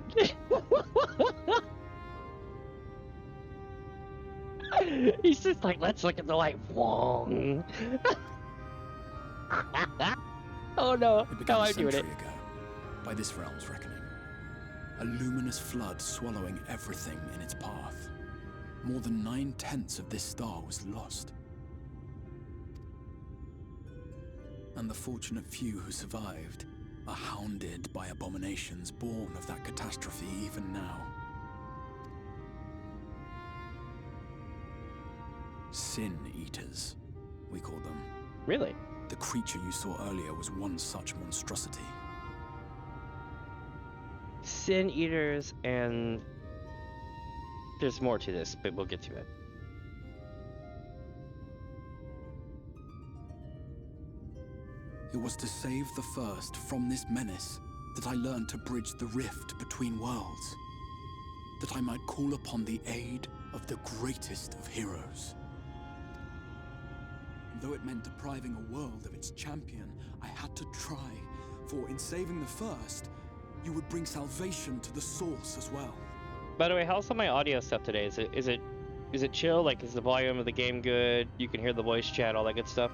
He's just like, let's look at the light. Wong. Oh no, how am I doing it? Ago, by this realm's reckoning. A luminous flood swallowing everything in its path. More than 9/10 of this star was lost. And the fortunate few who survived are hounded by abominations born of that catastrophe even now. Sin Eaters, we call them. Really? The creature you saw earlier was one such monstrosity. Sin Eaters, and there's more to this, but we'll get to it. It was to save the first from this menace that I learned to bridge the rift between worlds. That I might call upon the aid of the greatest of heroes. And though it meant depriving a world of its champion, I had to try, for in saving the first, you would bring salvation to the source as well. By the way, how's all my audio stuff today? Is it chill? Like, is the volume of the game good? You can hear the voice chat, all that good stuff?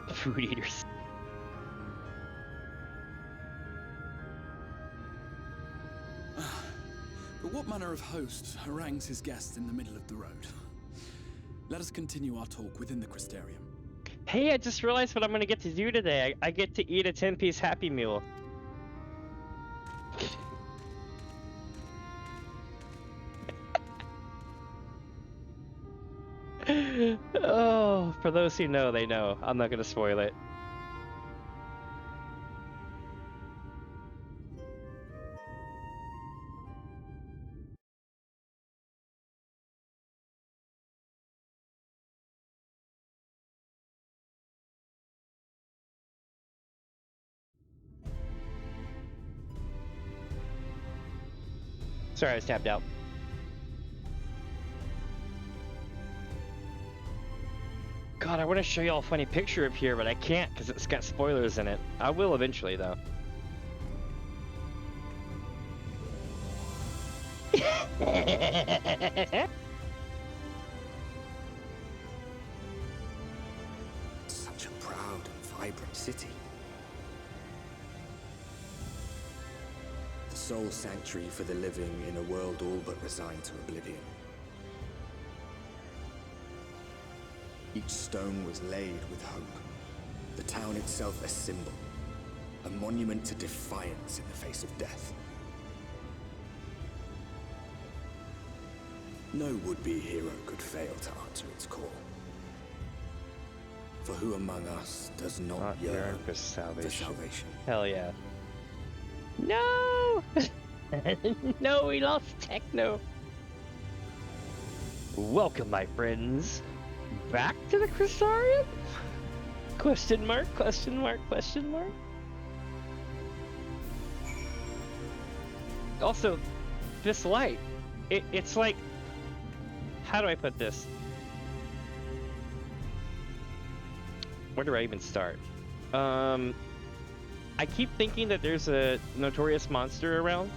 Food eaters. But what manner of host harangues his guests in the middle of the road? Let us continue our talk within the Crystarium. Hey, I just realized what I'm gonna get to do today. I get to eat a 10-piece Happy Meal. Oh, for those who know, they know. I'm not gonna spoil it. Sorry, I was tapped out. God, I want to show y'all a funny picture of here, but I can't because it's got spoilers in it. I will eventually, though. Such a proud and vibrant city. The sole sanctuary for the living in a world all but resigned to oblivion. Each stone was laid with hope. The town itself a symbol, a monument to defiance in the face of death. No would-be hero could fail to answer its call. For who among us does not yearn for salvation? Hell yeah. No! No, we lost Techno. Welcome, my friends. Back to the Crystarium? Question mark, question mark, question mark. Also, this light, it's like, how do I put this? Where do I even start? I keep thinking that there's a notorious monster around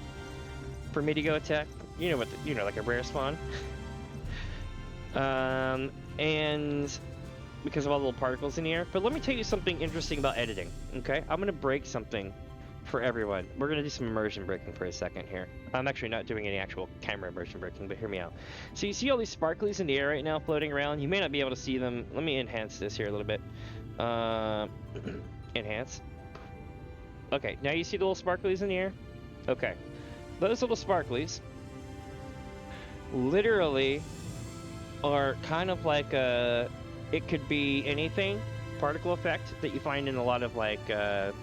for me to go attack. You know what? Like a rare spawn. And because of all the little particles in the air. But let me tell you something interesting about editing. Okay, I'm gonna break something for everyone. We're gonna do some immersion breaking for a second here. I'm actually not doing any actual camera immersion breaking, but hear me out. So you see all these sparklies in the air right now floating around? You may not be able to see them. Let me enhance this here a little bit. Enhance. Okay, now you see the little sparklies in the air? Okay. Those little sparklies literally are kind of like it could be anything. Particle effect that you find in a lot of like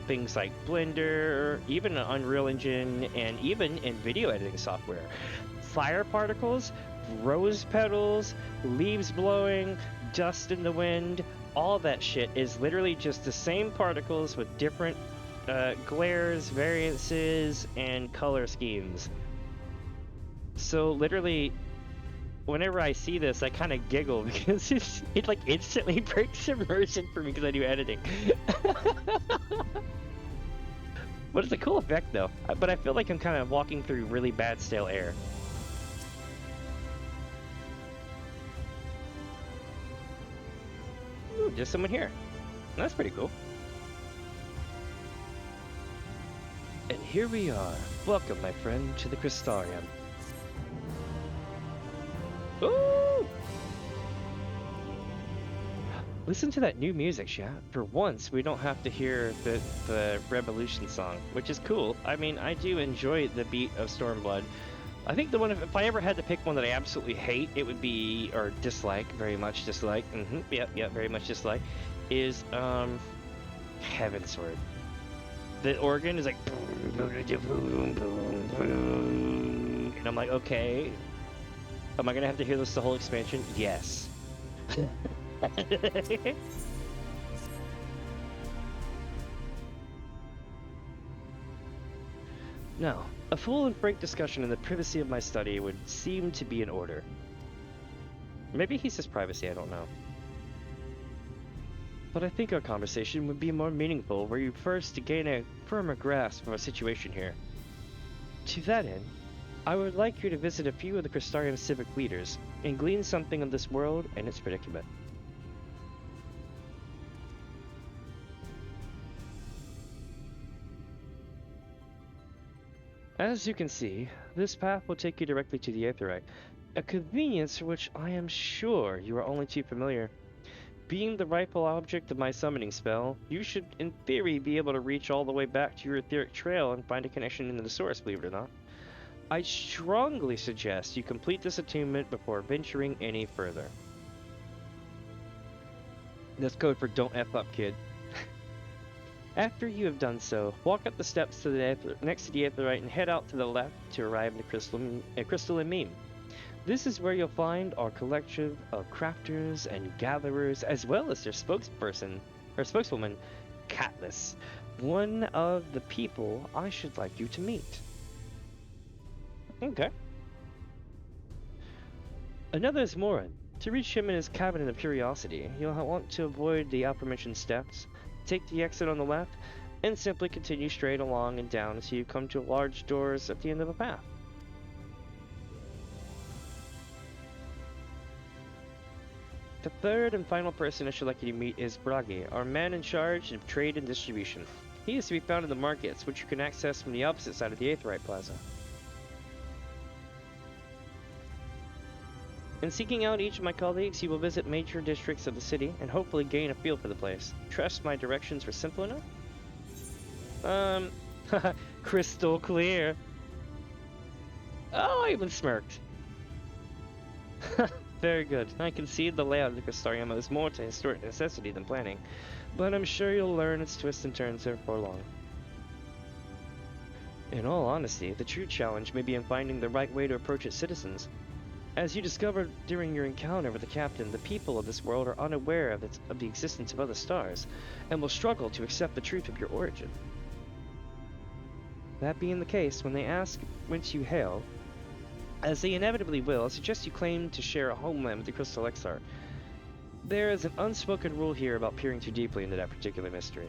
things like Blender, even Unreal Engine, and even in video editing software. Fire particles, rose petals, leaves blowing, dust in the wind, all that shit is literally just the same particles with different glares, variances, and color schemes. So literally, whenever I see this, I kind of giggle because it like instantly breaks immersion for me because I do editing. But it's a cool effect though. But I feel like I'm kind of walking through really bad stale air. Ooh, there's someone here. That's pretty cool. And here we are. Welcome, my friend, to the Crystarium. Ooh! Listen to that new music, chat. For once, we don't have to hear the Revolution song, which is cool. I mean, I do enjoy the beat of Stormblood. I think the one, if I ever had to pick one that I absolutely hate, it would be, or dislike, very much dislike, yep, very much dislike, is, Heavensward. The organ is like, and I'm like, okay. Am I gonna have to hear this the whole expansion? Yes. Now, a full and frank discussion in the privacy of my study would seem to be in order. Maybe he says privacy, I don't know. But I think our conversation would be more meaningful were you first to gain a firmer grasp of our situation here. To that end, I would like you to visit a few of the Crystarium civic leaders and glean something of this world and its predicament. As you can see, this path will take you directly to the Aetherite, a convenience for which I am sure you are only too familiar. Being the rightful object of my summoning spell, you should in theory be able to reach all the way back to your etheric trail and find a connection into the source, believe it or not. I strongly suggest you complete this attunement before venturing any further. That's code for don't F up, kid. After you have done so, walk up the steps to the next to the Aetherite and head out to the left to arrive at the crystalline meme. This is where you'll find our collection of crafters and gatherers, as well as their spokeswoman, Catless, one of the people I should like you to meet. Okay, Another is Morin. To reach him in his cabinet of curiosity, you'll want to avoid the aforementioned steps, take the exit on the left, and simply continue straight along and down until you come to large doors at the end of a path. The third and final person I should like you to meet is Bragi, our man in charge of trade and distribution. He is to be found in the markets, which you can access from the opposite side of the Aetheryte Plaza. In seeking out each of my colleagues, you will visit major districts of the city and hopefully gain a feel for the place. Trust my directions were simple enough? Crystal clear. Oh, I even smirked. Very good. I concede the layout of the Crystarium owes more to historic necessity than planning, but I'm sure you'll learn its twists and turns before long. In all honesty, the true challenge may be in finding the right way to approach its citizens. As you discovered during your encounter with the captain, the people of this world are unaware of the existence of other stars, and will struggle to accept the truth of your origin. That being the case, when they ask whence you hail, as they inevitably will, I suggest you claim to share a homeland with the Crystal Exarch. There is an unspoken rule here about peering too deeply into that particular mystery.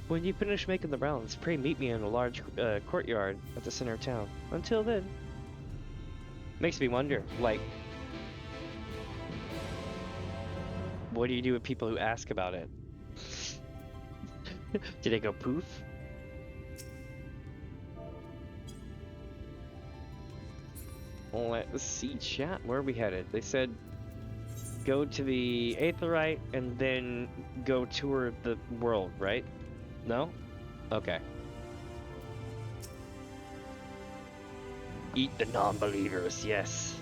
When you finish making the rounds, pray meet me in a large courtyard at the center of town. Until then. Makes me wonder, like, what do you do with people who ask about it? Did they go poof? Let's see, chat. Where are we headed? They said go to the Aetheryte and then go tour the world, right? No? Okay. Eat the non-believers, yes.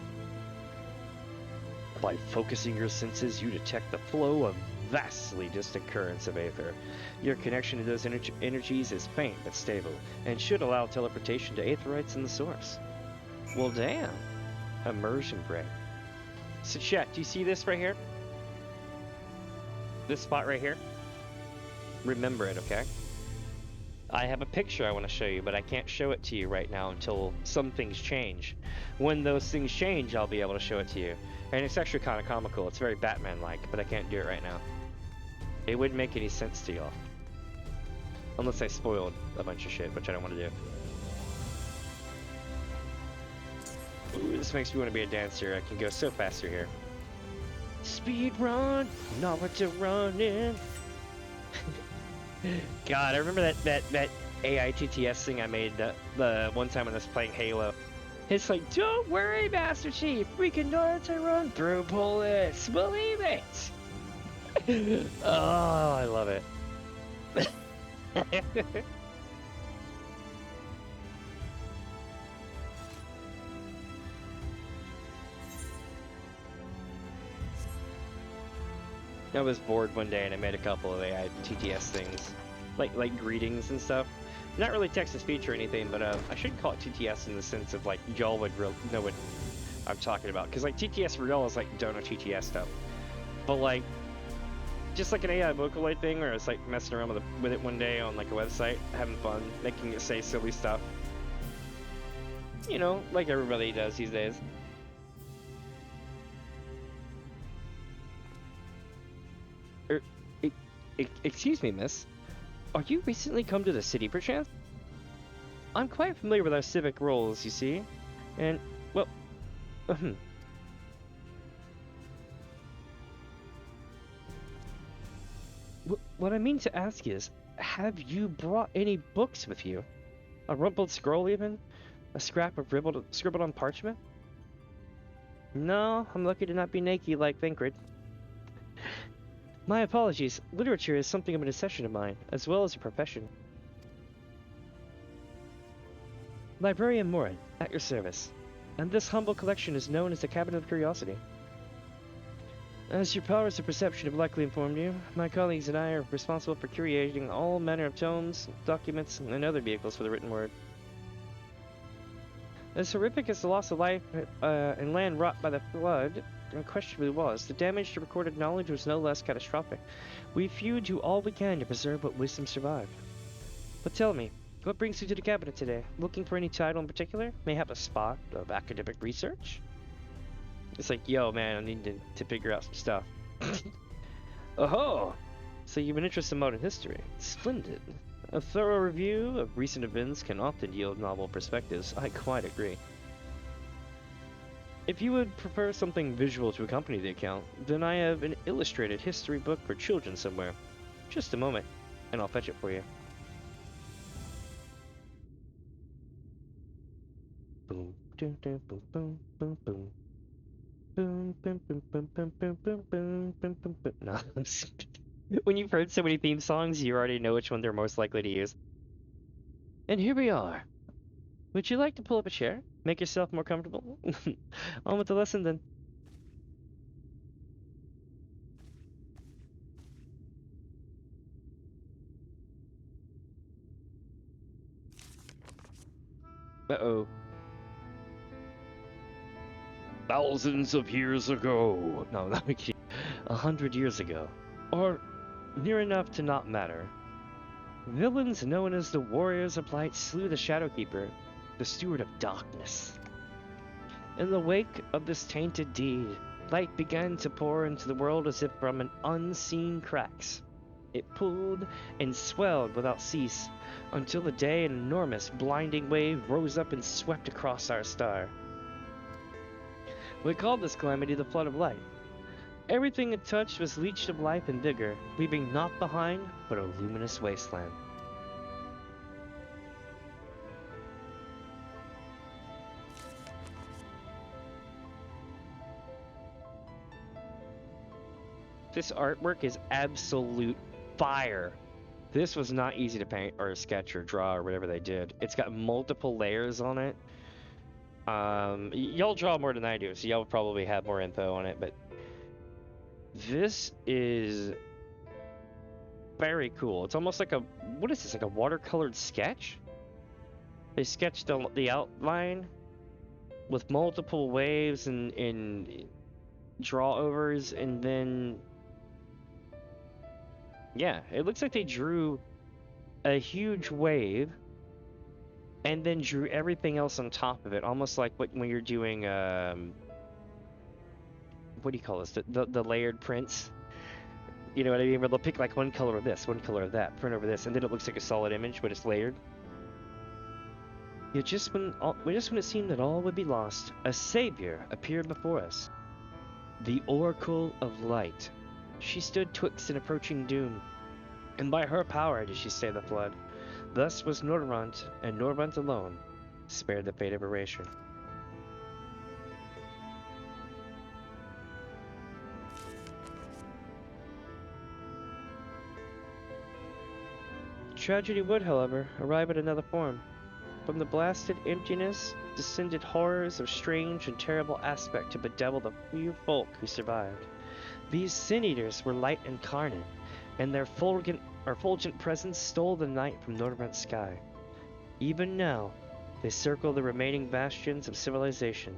By focusing your senses, you detect the flow of vastly distant currents of aether. Your connection to those energies is faint but stable, and should allow teleportation to Aetherites in the source. Well, damn. Immersion break. So chat, do you see this right here? This spot right here? Remember it, okay? I have a picture I want to show you, but I can't show it to you right now until some things change. When those things change, I'll be able to show it to you. And it's actually kind of comical. It's very Batman-like, but I can't do it right now. It wouldn't make any sense to y'all. Unless I spoiled a bunch of shit, which I don't want to do. Ooh, this makes me want to be a dancer. I can go so faster here. Speed run, not what to run in. God, I remember that AITTS thing I made the one time when I was playing Halo. It's like, don't worry, Master Chief, we can know to run through bullets. Believe it. Oh, I love it. I was bored one day and I made a couple of AITTS things, like greetings and stuff. Not really text-to-speech or anything, but I shouldn't call it TTS in the sense of like y'all would know what I'm talking about, because like TTS for y'all is like Dono TTS stuff, but like just like an AI Vocaloid thing where it's like messing around with it one day on like a website, having fun, making it say silly stuff. You know, like everybody does these days. Excuse me, miss. Are you recently come to the city, perchance? I'm quite familiar with our civic roles, you see. And, well... What I mean to ask is, have you brought any books with you? A rumpled scroll, even? A scrap of scribbled on parchment? No, I'm lucky to not be naked like Thancred. My apologies. Literature is something of an obsession of mine, as well as a profession. Librarian Morin, at your service. And this humble collection is known as the Cabinet of Curiosity. As your powers of perception have likely informed you, my colleagues and I are responsible for curating all manner of tomes, documents, and other vehicles for the written word. As horrific as the loss of life and land wrought by the flood unquestionably was, the damage to recorded knowledge was no less catastrophic. We few do all we can to preserve what wisdom survived. But tell me, What brings you to the cabinet today? Looking for any title in particular? May have a spot of academic research? It's like, yo, man, I need to figure out some stuff. Oh, so you've been interested in modern history. Splendid. A thorough review of recent events can often yield novel perspectives. I quite agree. If you would prefer something visual to accompany the account, then I have an illustrated history book for children somewhere. Just a moment, and I'll fetch it for you. Boom, boom, boom, boom, boom, boom, boom. Boom, boom, boom, boom, boom, boom, boom, boom, boom, boom, boom. No, when you've heard so many theme songs, you already know which one they're most likely to use. And here we are. Would you like to pull up a chair? Make yourself more comfortable? On with the lesson then. Uh-oh. Thousands of years ago. No, not 100 years ago. Or near enough to not matter. Villains known as the Warriors of Light slew the Shadowkeeper, the Steward of Darkness. In the wake of this tainted deed, light began to pour into the world as if from an unseen cracks. It pulled and swelled without cease, until the day an enormous, blinding wave rose up and swept across our star. We called this calamity the Flood of Light. Everything it touched was leached of life and vigor, leaving naught behind but a luminous wasteland. This artwork is absolute fire. This was not easy to paint or sketch or draw or whatever they did. It's got multiple layers on it. Y'all draw more than I do, so y'all probably have more info on it, but this is very cool. It's almost like a, what is this, like a watercolored sketch? They sketched the outline with multiple waves and draw overs, and then yeah, it looks like they drew a huge wave and then drew everything else on top of it, almost like when you're doing what do you call this, the layered prints, you know what I mean, where they'll pick like one color of this, one color of that, print over this, and then it looks like a solid image but it's layered. Yet just when it seemed that all would be lost, a savior appeared before us, the Oracle of Light. She stood twixt an approaching doom, and by her power did she stay the flood. Thus was Norront, and Norront alone, spared the fate of erasure. Tragedy would, however, arrive at another form. From the blasted emptiness descended horrors of strange and terrible aspect to bedevil the few folk who survived. These sin-eaters were light incarnate, and their fulgent presence stole the night from Norrent's sky. Even now, they circle the remaining bastions of civilization,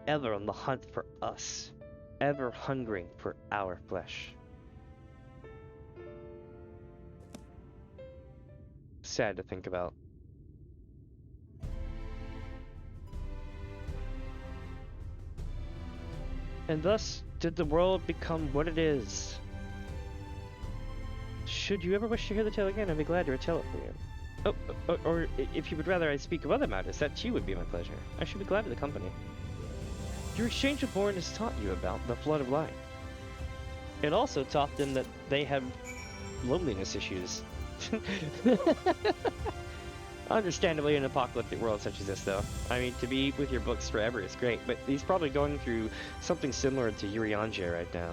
ever on the hunt for us, ever hungering for our flesh. Sad to think about. And thus did the world become what it is. Should you ever wish to hear the tale again, I'd be glad to retell it for you. Oh, or if you would rather I speak of other matters, that too would be my pleasure. I should be glad of the company. Your exchange with Bourne has taught you about the Flood of Light. It also taught them that they have loneliness issues. Understandably, in an apocalyptic world such as this, though. I mean, to be with your books forever is great, but he's probably going through something similar to Eorzea right now.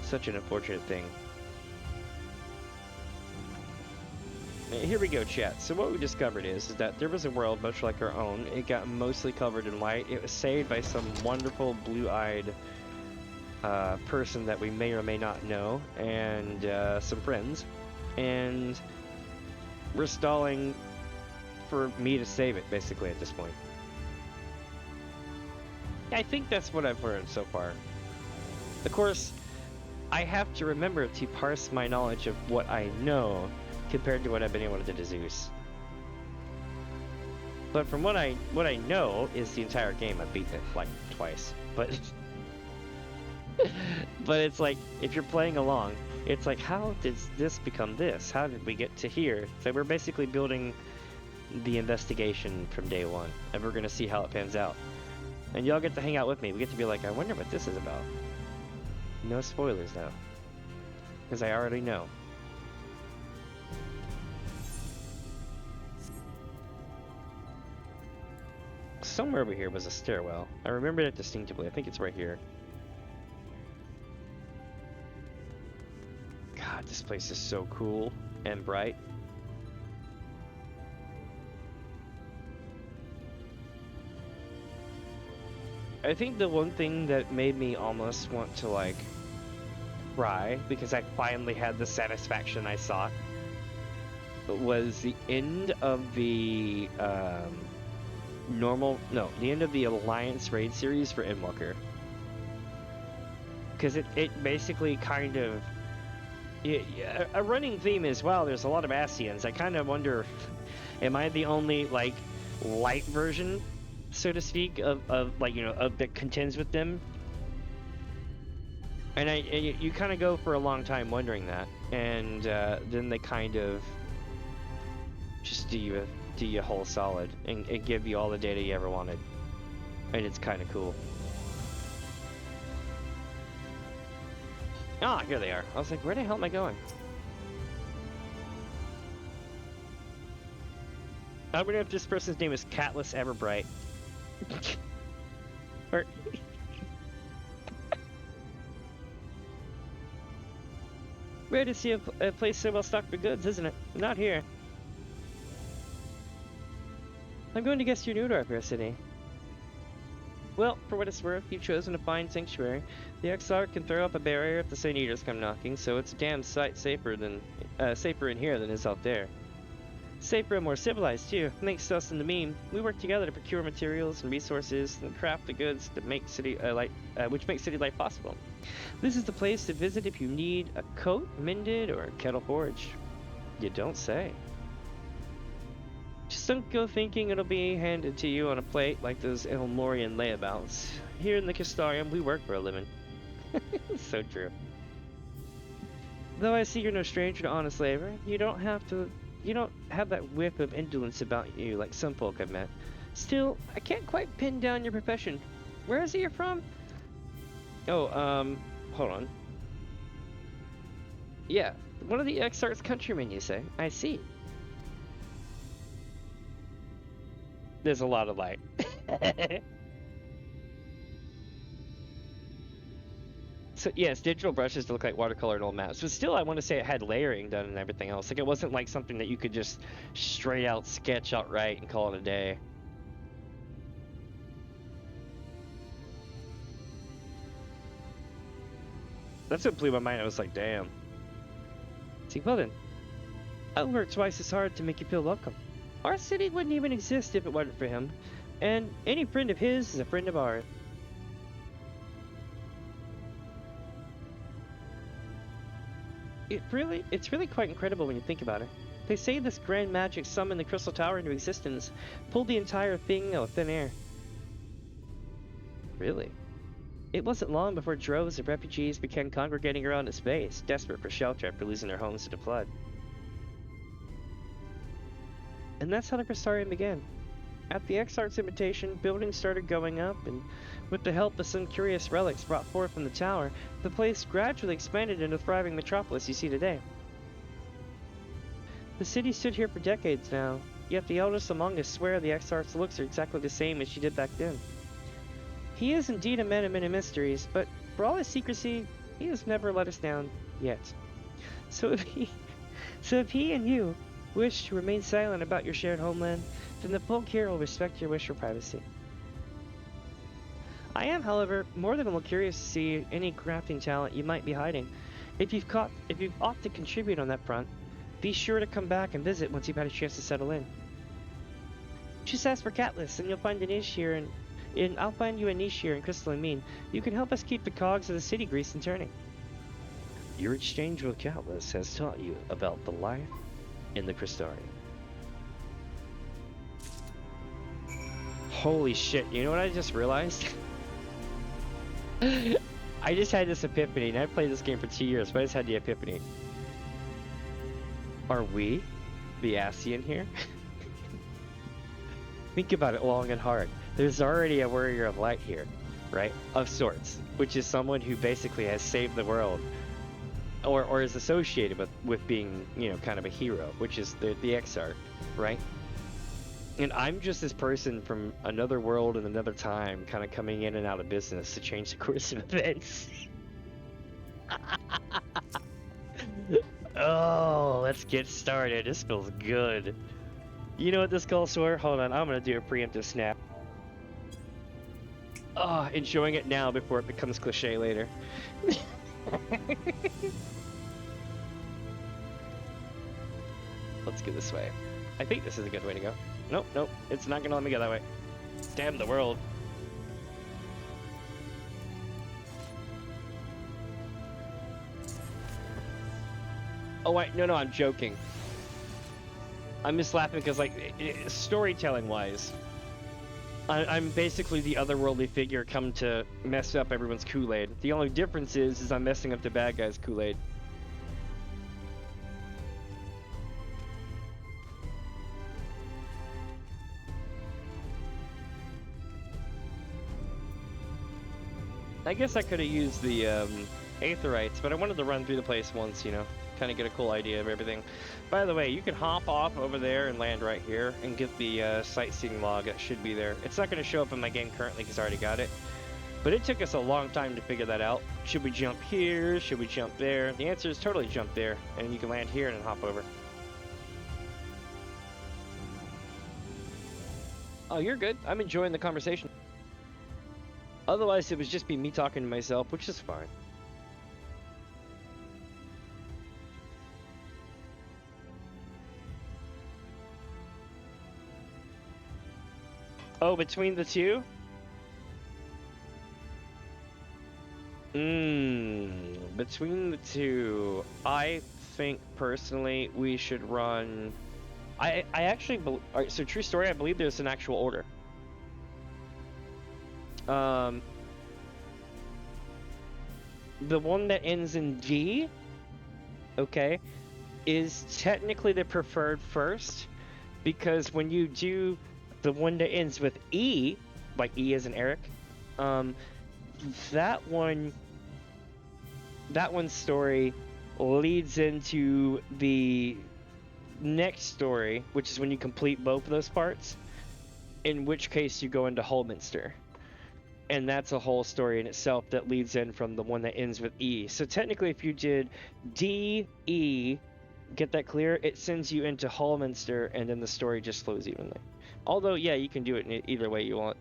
Such an unfortunate thing. Here we go, chat. So what we discovered is that there was a world much like our own. It got mostly covered in light. It was saved by some wonderful blue-eyed person that we may or may not know, and some friends. And we're stalling for me to save it, basically, at this point. I think that's what I've learned so far. Of course, I have to remember to parse my knowledge of what I know compared to what I've been able to deduce. But from what I know is the entire game, I've beaten it like twice. But but it's like, if you're playing along, it's like, how did this become this? How did we get to here? So we're basically building the investigation from day one, and we're gonna see how it pans out. And y'all get to hang out with me. We get to be like, I wonder what this is about. No spoilers though, because I already know. Somewhere over here was a stairwell. I remember it distinctively. I think it's right here. God, this place is so cool and bright. I think the one thing that made me almost want to like cry, because I finally had the satisfaction I sought, was the end of the the end of the Alliance raid series for Endwalker. Because it basically kind of, a running theme is, wow, there's a lot of Ascians. I kind of wonder, am I the only like light version, so to speak, of like, you know, that contends with them? And you kind of go for a long time wondering that, and then they kind of just do you a whole solid and give you all the data you ever wanted, and it's kind of cool. Ah, here they are. I was like, where the hell am I going? I wonder if this person's name is Catless Everbright. Or rare to see a place so well stocked with goods, isn't it? Not here. I'm going to guess you're new to our fair city. Well, for what it's worth, you've chosen a fine sanctuary. The Exarch can throw up a barrier if the Saint Eaters come knocking, so it's a damn sight safer in here than is out there. Safer and more civilized too. Thanks to us and the meme, we work together to procure materials and resources and craft the goods that make city which make city life possible. This is the place to visit if you need a coat mended or a kettle forged. You don't say. Just don't go thinking it'll be handed to you on a plate like those Elmorian layabouts. Here in the Castarium, we work for a living. So true. Though I see you're no stranger to honest labor, you don't have that whiff of indolence about you like some folk I've met. Still, I can't quite pin down your profession. Where is it you're from? Oh, hold on. Yeah, one of the Exarch's countrymen, you say? I see. There's a lot of light. So yes, digital brushes to look like watercolor and old maps, but still I want to say it had layering done and everything else. Like, it wasn't like something that you could just straight out sketch outright and call it a day. That's what blew my mind. I was like, damn. See, well then, I'll work twice as hard to make you feel welcome. Our city wouldn't even exist if it wasn't for him, and any friend of his is a friend of ours. It's really quite incredible when you think about it. They say this grand magic summoned the Crystal Tower into existence, pulled the entire thing out of thin air. Really? It wasn't long before droves of refugees began congregating around its base, desperate for shelter after losing their homes to the flood. And that's how the Crystarium began. At the Exarch's invitation, buildings started going up, and with the help of some curious relics brought forth from the tower, the place gradually expanded into the thriving metropolis you see today. The city stood here for decades now, yet the eldest among us swear the Exarch's looks are exactly the same as she did back then. He is indeed a man of many mysteries, but for all his secrecy, he has never let us down yet. So if he and you wish to remain silent about your shared homeland, then the folk here will respect your wish for privacy. I am, however, more than a little curious to see any crafting talent you might be hiding. If you've ought to contribute on that front, be sure to come back and visit once you've had a chance to settle in. Just ask for Catless, and you'll find a niche here, and I'll find you a niche here in Crystal and Mean. You can help us keep the cogs of the city greased and turning. Your exchange with Catless has taught you about the life in the Crystarium. Holy shit, you know what I just realized? I just had this epiphany, and I've played this game for 2 years, but I just had the epiphany. Are we the Ascian here? Think about it long and hard. There's already a warrior of light here, right? Of sorts, which is someone who basically has saved the world, or is associated with being, you know, kind of a hero, which is the Exarch, right? And I'm just this person from another world and another time, kind of coming in and out of business to change the course of events. Oh, let's get started. This feels good. You know what this calls for? Hold on, I'm gonna do a preemptive snap. Oh, enjoying it now before it becomes cliche later. Let's go this way. I think this is a good way to go. Nope, nope, it's not gonna let me go that way. Damn the world. Oh wait, no, I'm joking. I'm just laughing because, like, storytelling-wise, I'm basically the otherworldly figure come to mess up everyone's Kool-Aid. The only difference is I'm messing up the bad guy's Kool-Aid. I guess I could have used the Aetherites, but I wanted to run through the place once, you know, kind of get a cool idea of everything. By the way, you can hop off over there and land right here and get the sightseeing log that should be there. It's not going to show up in my game currently because I already got it, but it took us a long time to figure that out. Should we jump here? Should we jump there? The answer is totally jump there, and you can land here and then hop over. Oh, you're good. I'm enjoying the conversation. Otherwise, it would just be me talking to myself, which is fine. Oh, between the two? Between the two, I think personally we should run... I actually... Alright, so true story, I believe there's an actual order. The one that ends in D, okay, is technically the preferred first, because when you do the one that ends with E, like E as in Eric, that one's story leads into the next story, which is when you complete both of those parts, in which case you go into Holminster. And that's a whole story in itself that leads in from the one that ends with E. So technically, if you did D, E, get that clear, it sends you into Holminster, and then the story just flows evenly. Although, yeah, you can do it in either way you want.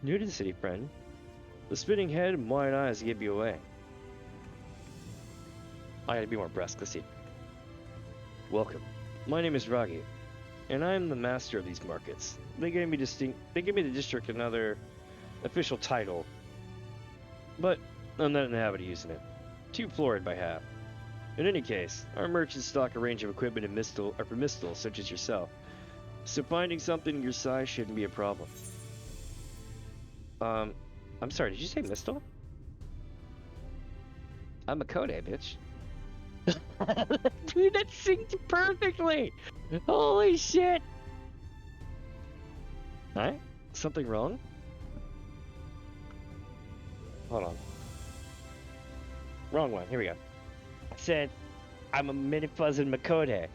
New to the city, friend. The spinning head and wide eyes give you away. I gotta be more brusque, let's see. Welcome. My name is Ragi, and I am the master of these markets. They gave me the district another official title, but I'm not in the habit of using it. Too florid by half. In any case, our merchants stock a range of equipment in Mistal, such as yourself, so finding something your size shouldn't be a problem. I'm sorry, did you say Mistal? I'm a Kode, bitch. Dude, that synced perfectly! Holy shit! Alright, something wrong? Hold on. Wrong one, here we go. I said, I'm a Mini Fuzz'n Makode.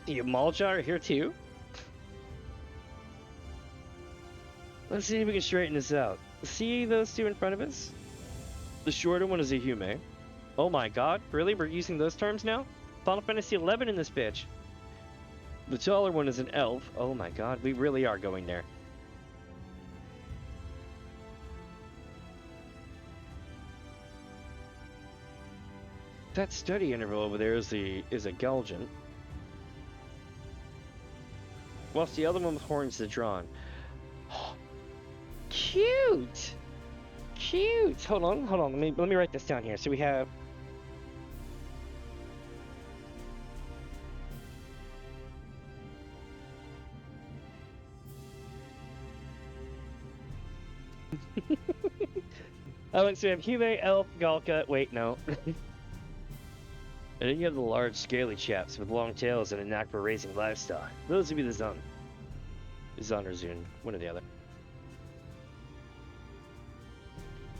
You Malja are here too? Let's see if we can straighten this out. See those two in front of us? The shorter one is a Hume. Oh my god, really? We're using those terms now? Final Fantasy XI in this bitch. The taller one is an elf. Oh my god, we really are going there. That study interval over there is a Galgant. Whilst the other one with horns is drawn. Cute! cute. Hold on. Let me write this down here. So we have. Oh, so we have Hume, Elf, Galka. Wait, no. And then you have the large, scaly chaps with long tails and a knack for raising livestock. Those would be the Zun. Zun or Zun, one or the other.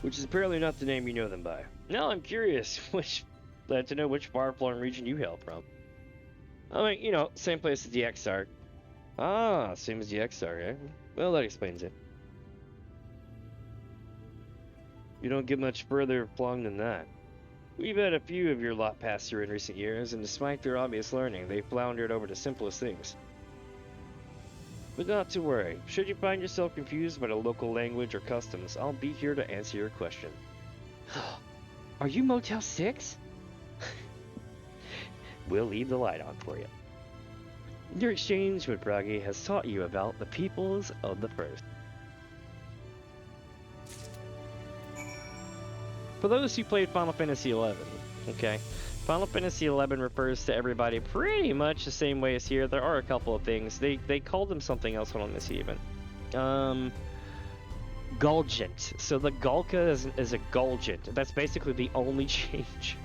Which is apparently not the name you know them by. Now I'm curious to know which far-flung region you hail from. I mean, you know, same place as the Exarch. Ah, same as the Exarch, eh? Well, that explains it. You don't get much further flung than that. We've had a few of your lot pass through in recent years, and despite their obvious learning, they floundered over the simplest things. But not to worry. Should you find yourself confused by the local language or customs, I'll be here to answer your question. Are you Motel 6? We'll leave the light on for you. Your exchange with Bragi has taught you about the peoples of the First. For those who played Final Fantasy XI, okay, Final Fantasy XI refers to everybody pretty much the same way as here. There are a couple of things. They called them something else on this even. Gulgent. So the Galka is a Gulgent. That's basically the only change.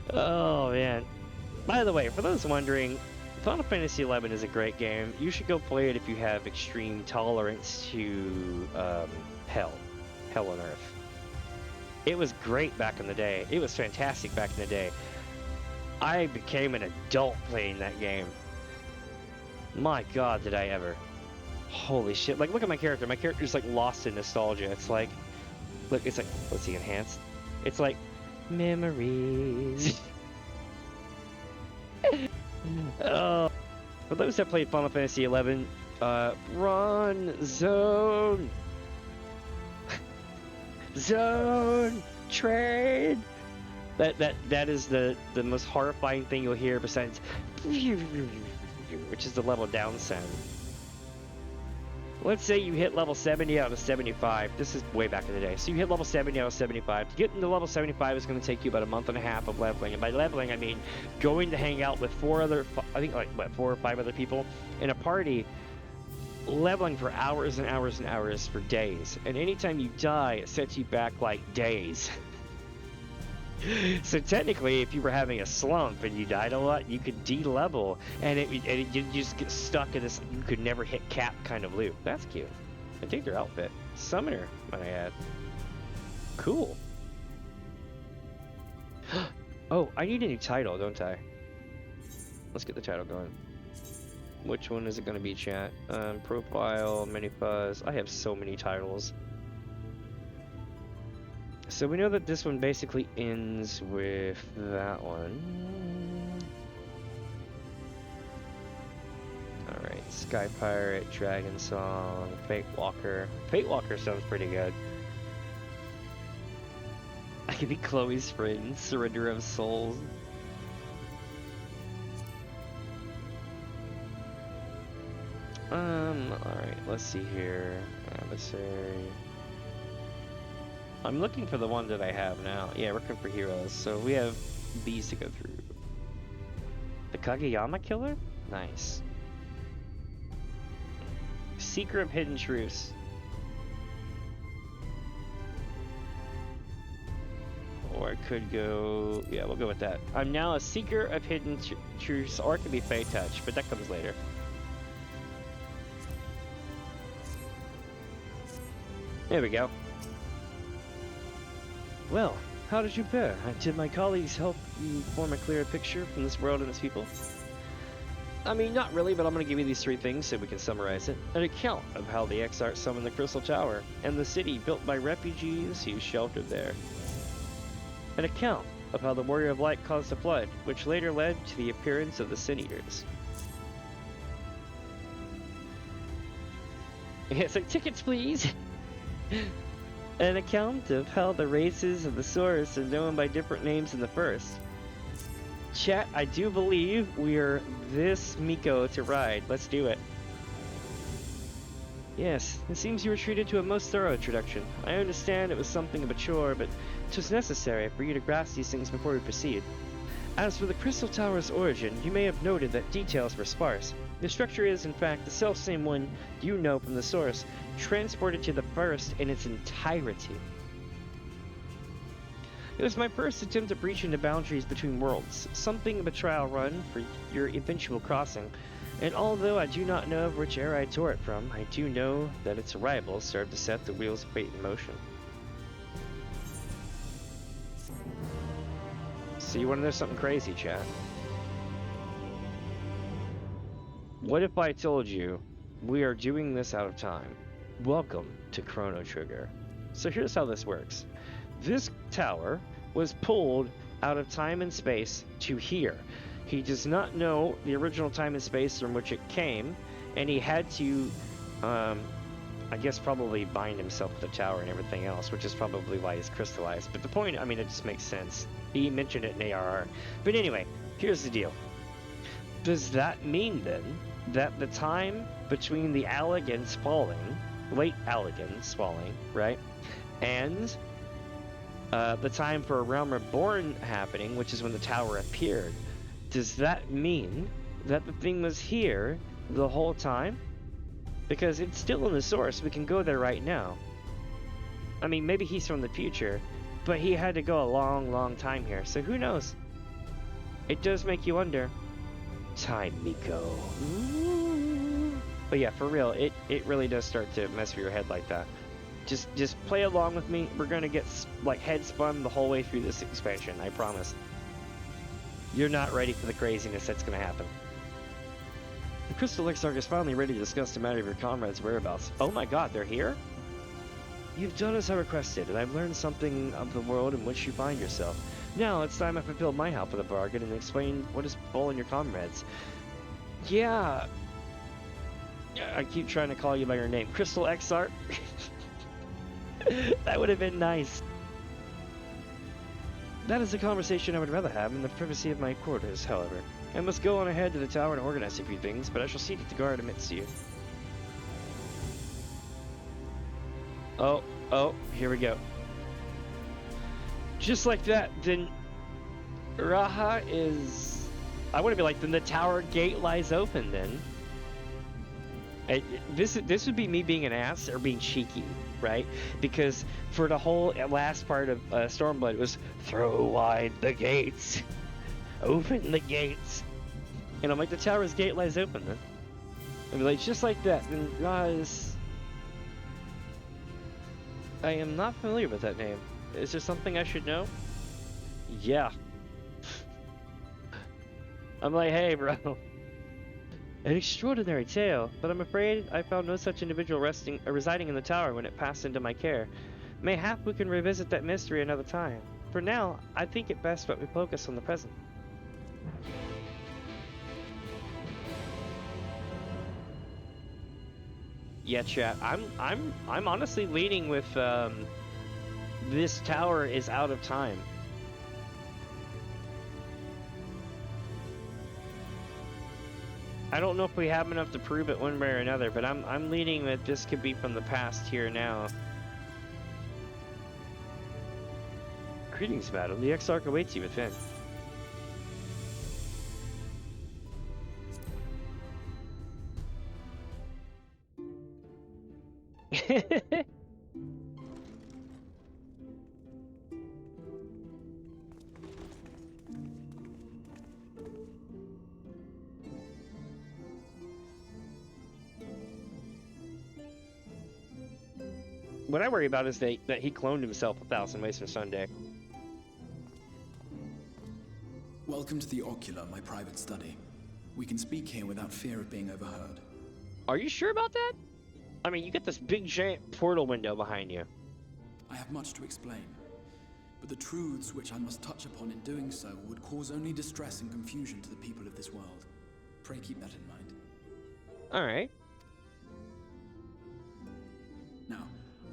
Oh man. By the way, for those wondering, Final Fantasy XI is a great game. You should go play it if you have extreme tolerance to hell on Earth. It was great back in the day. It was fantastic back in the day. I became an adult playing that game. My god, did I ever. Holy shit. Like, look at my character. My character's like lost in nostalgia. It's like, look, it's like, let's see, enhanced. It's like, memories. Oh. For those that played Final Fantasy XI, run, zone. Zone trade. That is the most horrifying thing you'll hear besides which is the level down sound. Let's say you hit level 70 out of 75. This is way back in the day. So you hit level 70 out of 75. To get into level 75 is going to take you about a month and a half of leveling. And by leveling, I mean going to hang out with 4 or 5 other people in a party, leveling for hours and hours and hours for days. And anytime you die, it sets you back like days. So technically, if you were having a slump and you died a lot, you could de-level, and you just get stuck in this you could never hit cap kind of loop. That's cute. I dig their outfit. Summoner, might I add. Cool. Oh, I need a new title, don't I? Let's get the title going. Which one is it going to be, chat? Profile, Mini Fuzz. I have so many titles. So we know that this one basically ends with that one. Alright, Sky Pirate, Dragon Song, Fate Walker. Fate Walker sounds pretty good. I could be Chloe's friend, Surrender of Souls. Alright, let's see here. Adversary. I'm looking for the one that I have now. Yeah, we're looking for heroes. So we have these to go through. The Kageyama Killer? Nice. Seeker of Hidden Truths. Or I could go... Yeah, we'll go with that. I'm now a Seeker of Hidden Truths, or it could be Fey Touch, but that comes later. There we go. Well, how did you fare? Did my colleagues help you form a clearer picture from this world and its people? I mean, not really, but I'm going to give you these 3 things so we can summarize it. An account of how the Exarch summoned the Crystal Tower, and the city built by refugees who sheltered there. An account of how the Warrior of Light caused a flood, which later led to the appearance of the Sin Eaters. It's like, tickets please! An account of how the races of the Saurus are known by different names in the first. Chat, I do believe we're this Miko to ride. Let's do it. Yes, it seems you were treated to a most thorough introduction. I understand it was something of a chore, but it was necessary for you to grasp these things before we proceed. As for the Crystal Tower's origin, you may have noted that details were sparse. The structure is, in fact, the self-same one you know from the source, transported to the first in its entirety. It was my first attempt at breaching the boundaries between worlds, something of a trial run for your eventual crossing. And although I do not know of which era I tore it from, I do know that its arrival served to set the wheels of fate in motion. So you want to know something crazy, chat? What if I told you we are doing this out of time? Welcome to Chrono Trigger. So here's how this works. This tower was pulled out of time and space to here. He does not know the original time and space from which it came, and he had to, I guess, probably bind himself to the tower and everything else, which is probably why he's crystallized. But the point, I mean, it just makes sense. He mentioned it in ARR. But anyway, here's the deal. Does that mean, then, that the time between the Alligans falling, late Alligans falling, right, and the time for A Realm Reborn happening, which is when the tower appeared, does that mean that the thing was here the whole time? Because it's still in the source. We can go there right now. I mean, maybe he's from the future, but he had to go a long, long time here. So who knows? It does make you wonder. Time, Miko. Ooh. But yeah, for real, it really does start to mess with your head like that. Just play along with me. We're gonna get like head spun the whole way through this expansion. I promise. You're not ready for the craziness that's gonna happen. The Crystal Exarch is finally ready to discuss the matter of your comrades' whereabouts. Oh my god, they're here? You've done as I requested, and I've learned something of the world in which you find yourself. Now it's time I fulfilled my half of the bargain and explain what is befallen your comrades. Yeah. I keep trying to call you by your name. Crystal Exarch? That would have been nice. That is a conversation I would rather have in the privacy of my quarters, however. I must go on ahead to the tower and organize a few things, but I shall see that the guard admits you. Oh, here we go. Just like that, then Raha is... I want to be like, then the tower gate lies open then. This would be me being an ass or being cheeky, right? Because for the whole last part of Stormblood, it was throw wide the gates, open the gates, and I'm like, the tower's gate lies open then. I'd be like, just like that. Then guys, I am not familiar with that name. Is there something I should know? Yeah. I'm like, hey, bro. An extraordinary tale, but I'm afraid I found no such individual residing in the tower when it passed into my care. Mayhap we can revisit that mystery another time. For now, I think it best that we focus on the present. Yeah, chat. I'm honestly leaning with this tower is out of time. I don't know if we have enough to prove it one way or another, but I'm leaning that this could be from the past here now. Greetings, madam. The Exarch awaits you within. What I worry about is that he cloned himself 1,000 ways from Sunday. Welcome to the Ocular, my private study. We can speak here without fear of being overheard. Are you sure about that? I mean, you get this big giant portal window behind you. I have much to explain, but the truths which I must touch upon in doing so would cause only distress and confusion to the people of this world. Pray keep that in mind. Alright. Now,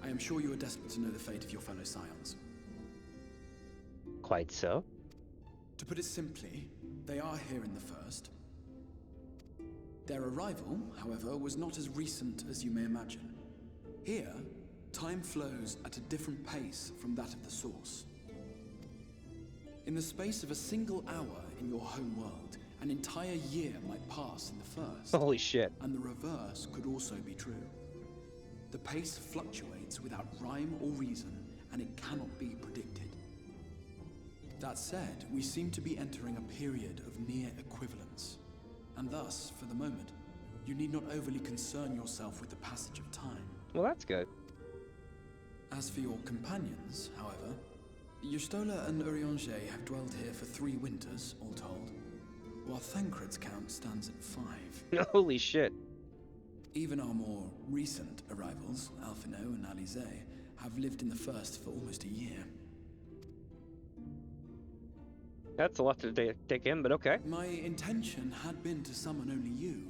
I am sure you are desperate to know the fate of your fellow scions. Quite so. To put it simply, they are here in the first. Their arrival, however, was not as recent as you may imagine. Here, time flows at a different pace from that of the source. In the space of a single hour in your home world, an entire year might pass in the first. Holy shit. And the reverse could also be true. The pace fluctuates without rhyme or reason, and it cannot be predicted. That said, we seem to be entering a period of near equivalence. And thus, for the moment, you need not overly concern yourself with the passage of time. Well, that's good. As for your companions, however, Y'shtola and Eorzea have dwelled here for 3 winters, all told, while Thancred's count stands at 5. Holy shit. Even our more recent arrivals, Alphino and Alize, have lived in the first for almost a year. That's a lot to take in, but okay. My intention had been to summon only you,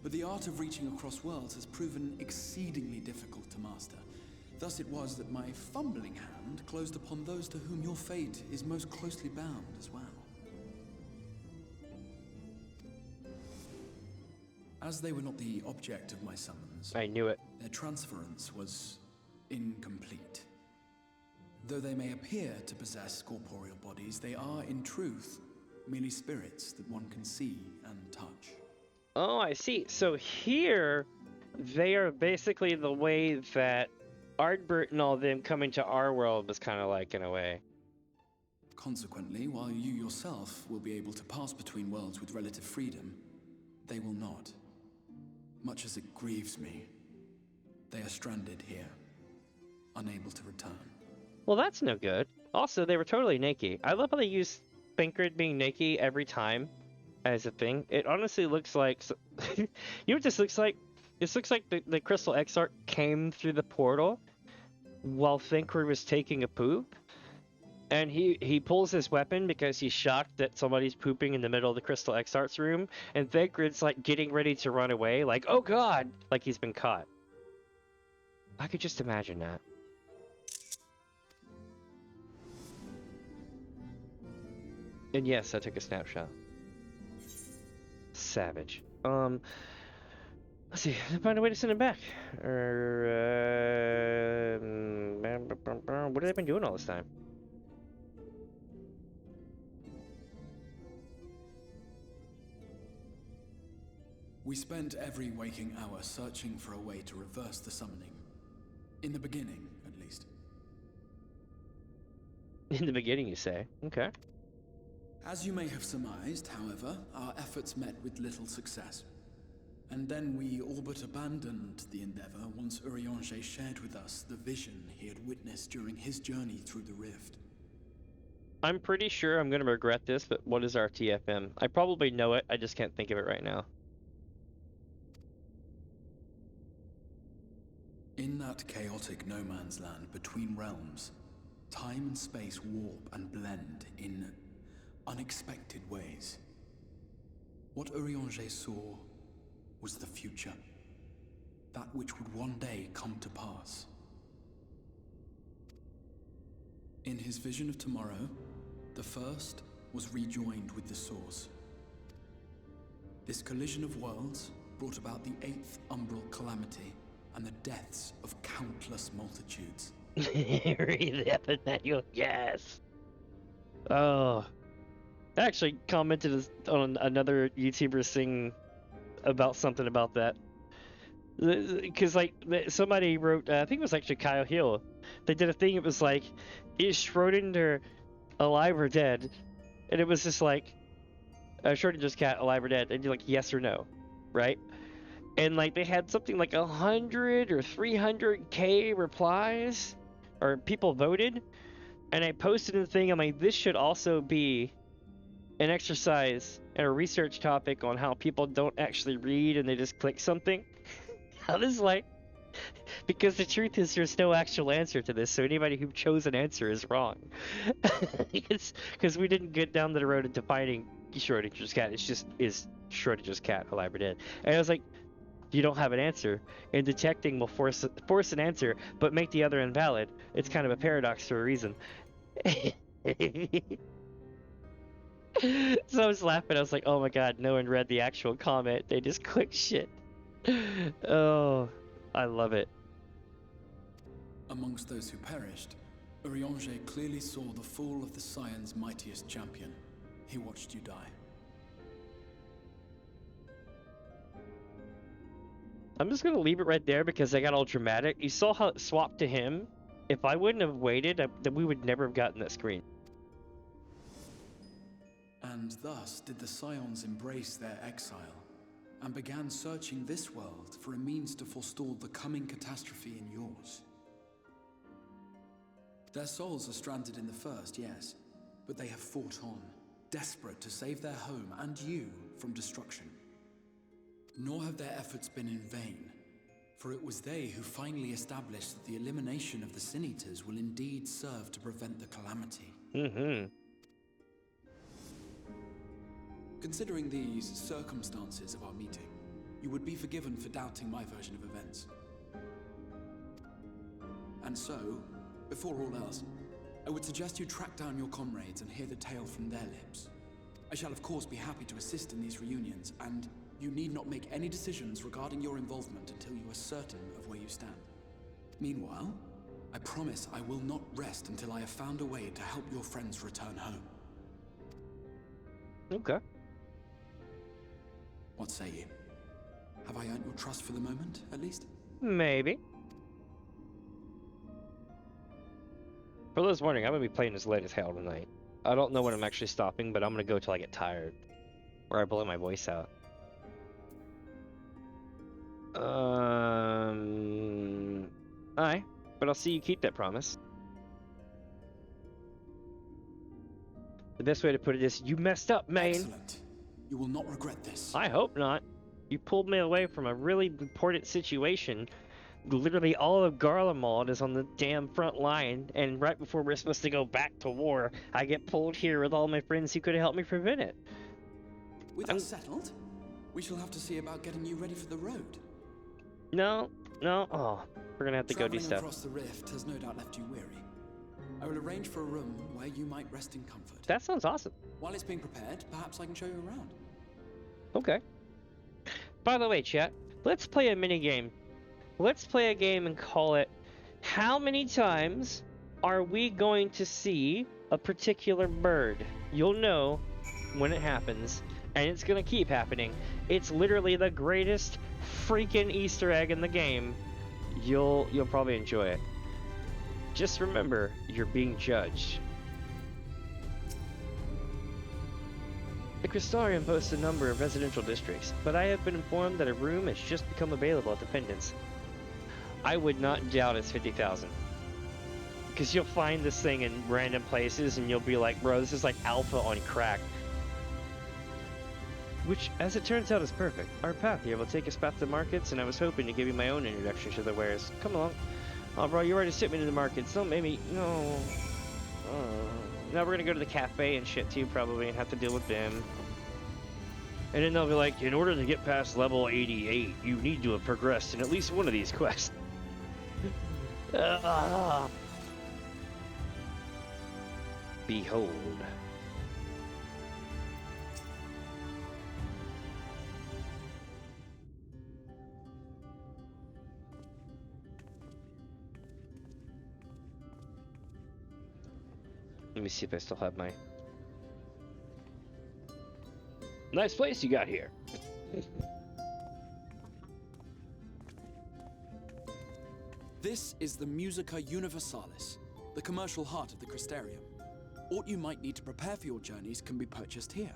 but the art of reaching across worlds has proven exceedingly difficult to master. Thus it was that my fumbling hand closed upon those to whom your fate is most closely bound as well. As they were not the object of my summons, I knew it. Their transference was incomplete. Though they may appear to possess corporeal bodies, they are, in truth, merely spirits that one can see and touch. Oh, I see. So here, they are basically the way that Ardbert and all them coming to our world was kind of like, in a way. Consequently, while you yourself will be able to pass between worlds with relative freedom, they will not. Much as it grieves me, they are stranded here, unable to return. Well, that's no good. Also, they were totally naked. I love how they use Thancred being naked every time as a thing. It honestly looks like... you know what this looks like? This looks like the Crystal Exarch came through the portal while Thancred was taking a poop. And he pulls his weapon because he's shocked that somebody's pooping in the middle of the Crystal Exarch's room. And Thancred's like getting ready to run away, like, oh god! Like he's been caught. I could just imagine that. And yes, I took a snapshot. Savage. Let's see. Find a way to send him back. What have they been doing all this time? We spent every waking hour searching for a way to reverse the summoning. In the beginning, at least. In the beginning, you say? Okay. As you may have surmised, however, our efforts met with little success. And then we all but abandoned the endeavor once Eorzea shared with us the vision he had witnessed during his journey through the rift. I'm pretty sure I'm going to regret this, but what is RTFM? I probably know it, I just can't think of it right now. In that chaotic no man's land between realms, time and space warp and blend in unexpected ways. What Eorzea saw was the future, that which would one day come to pass. In his vision of tomorrow, the first was rejoined with the source. This collision of worlds brought about the 8th umbral calamity and the deaths of countless multitudes. Read that, Nathaniel. Yes. Oh. I actually commented on another YouTuber's thing about something about that. Because, like, somebody wrote, I think it was actually Kyle Hill. They did a thing, it was like, is Schrodinger alive or dead? And it was just like, Schrodinger's cat alive or dead? And you're like, yes or no, right? And, like, they had something like 100 or 300k replies, or people voted. And I posted the thing, I'm like, this should also be an exercise and a research topic on how people don't actually read and they just click something. How this like, because the truth is there's no actual answer to this, so anybody who chose an answer is wrong. Because we didn't get down the road of defining Schrodinger's cat. It's just, is Schrodinger's cat alive or dead? And I was like, you don't have an answer, and detecting will force an answer but make the other invalid. It's kind of a paradox for a reason. So I was laughing. I was like, oh my god, no one read the actual comment. They just clicked shit. Oh, I love it. Amongst those who perished, Eorzea clearly saw the fall of the Scion's mightiest champion. He watched you die. I'm just gonna leave it right there because I got all dramatic. You saw how it swapped to him. If I wouldn't have waited, then we would never have gotten that screen. And thus did the Scions embrace their exile, and began searching this world for a means to forestall the coming catastrophe in yours. Their souls are stranded in the first, yes, but they have fought on, desperate to save their home and you from destruction. Nor have their efforts been in vain, for it was they who finally established that the elimination of the Sin Eaters will indeed serve to prevent the calamity. Mm-hmm. Considering these circumstances of our meeting, you would be forgiven for doubting my version of events. And so, before all else, I would suggest you track down your comrades and hear the tale from their lips. I shall of course be happy to assist in these reunions, and you need not make any decisions regarding your involvement until you are certain of where you stand. Meanwhile, I promise I will not rest until I have found a way to help your friends return home. Okay. What say you? Have I earned your trust for the moment, at least? Maybe. For those wondering, I'm gonna be playing as late as hell tonight. I don't know when I'm actually stopping, but I'm gonna go till I get tired. Or I blow my voice out. Aye, but I'll see you keep that promise. The best way to put it is, you messed up, man. Excellent. You will not regret this. I hope not. You pulled me away from a really important situation. Literally all of Garlemald is on the damn front line, and right before we're supposed to go back to war, I get pulled here with all my friends who could have helped me prevent it. With that settled, we shall have to see about getting you ready for the road. No. Oh, we're gonna have to go do stuff. Across the rift has no doubt left you weary. I will arrange for a room where you might rest in comfort. That sounds awesome. While it's being prepared, perhaps I can show you around. Okay. By the way, chat, let's play a mini game. Let's play a game and call it, how many times are we going to see a particular bird? You'll know when it happens, and it's gonna keep happening. It's literally the greatest freaking Easter egg in the game. You'll probably enjoy it. Just remember, you're being judged. The Crystarium boasts a number of residential districts, but I have been informed that a room has just become available at the Pendants. I would not doubt it's 50,000. Because you'll find this thing in random places and you'll be like, bro, this is like alpha on crack. Which, as it turns out, is perfect. Our path here will take us back to the markets, and I was hoping to give you my own introduction to the wares. Come along. Oh, bro, you already sent me to the markets. Don't make me... No. Now we're gonna go to the cafe and shit, too, probably, and have to deal with them. And then they'll be like, in order to get past level 88, you need to have progressed in at least one of these quests. Behold. Let me see if I still have my... Nice place you got here. This is the Musica Universalis, the commercial heart of the Crystarium. Aught you might need to prepare for your journeys can be purchased here.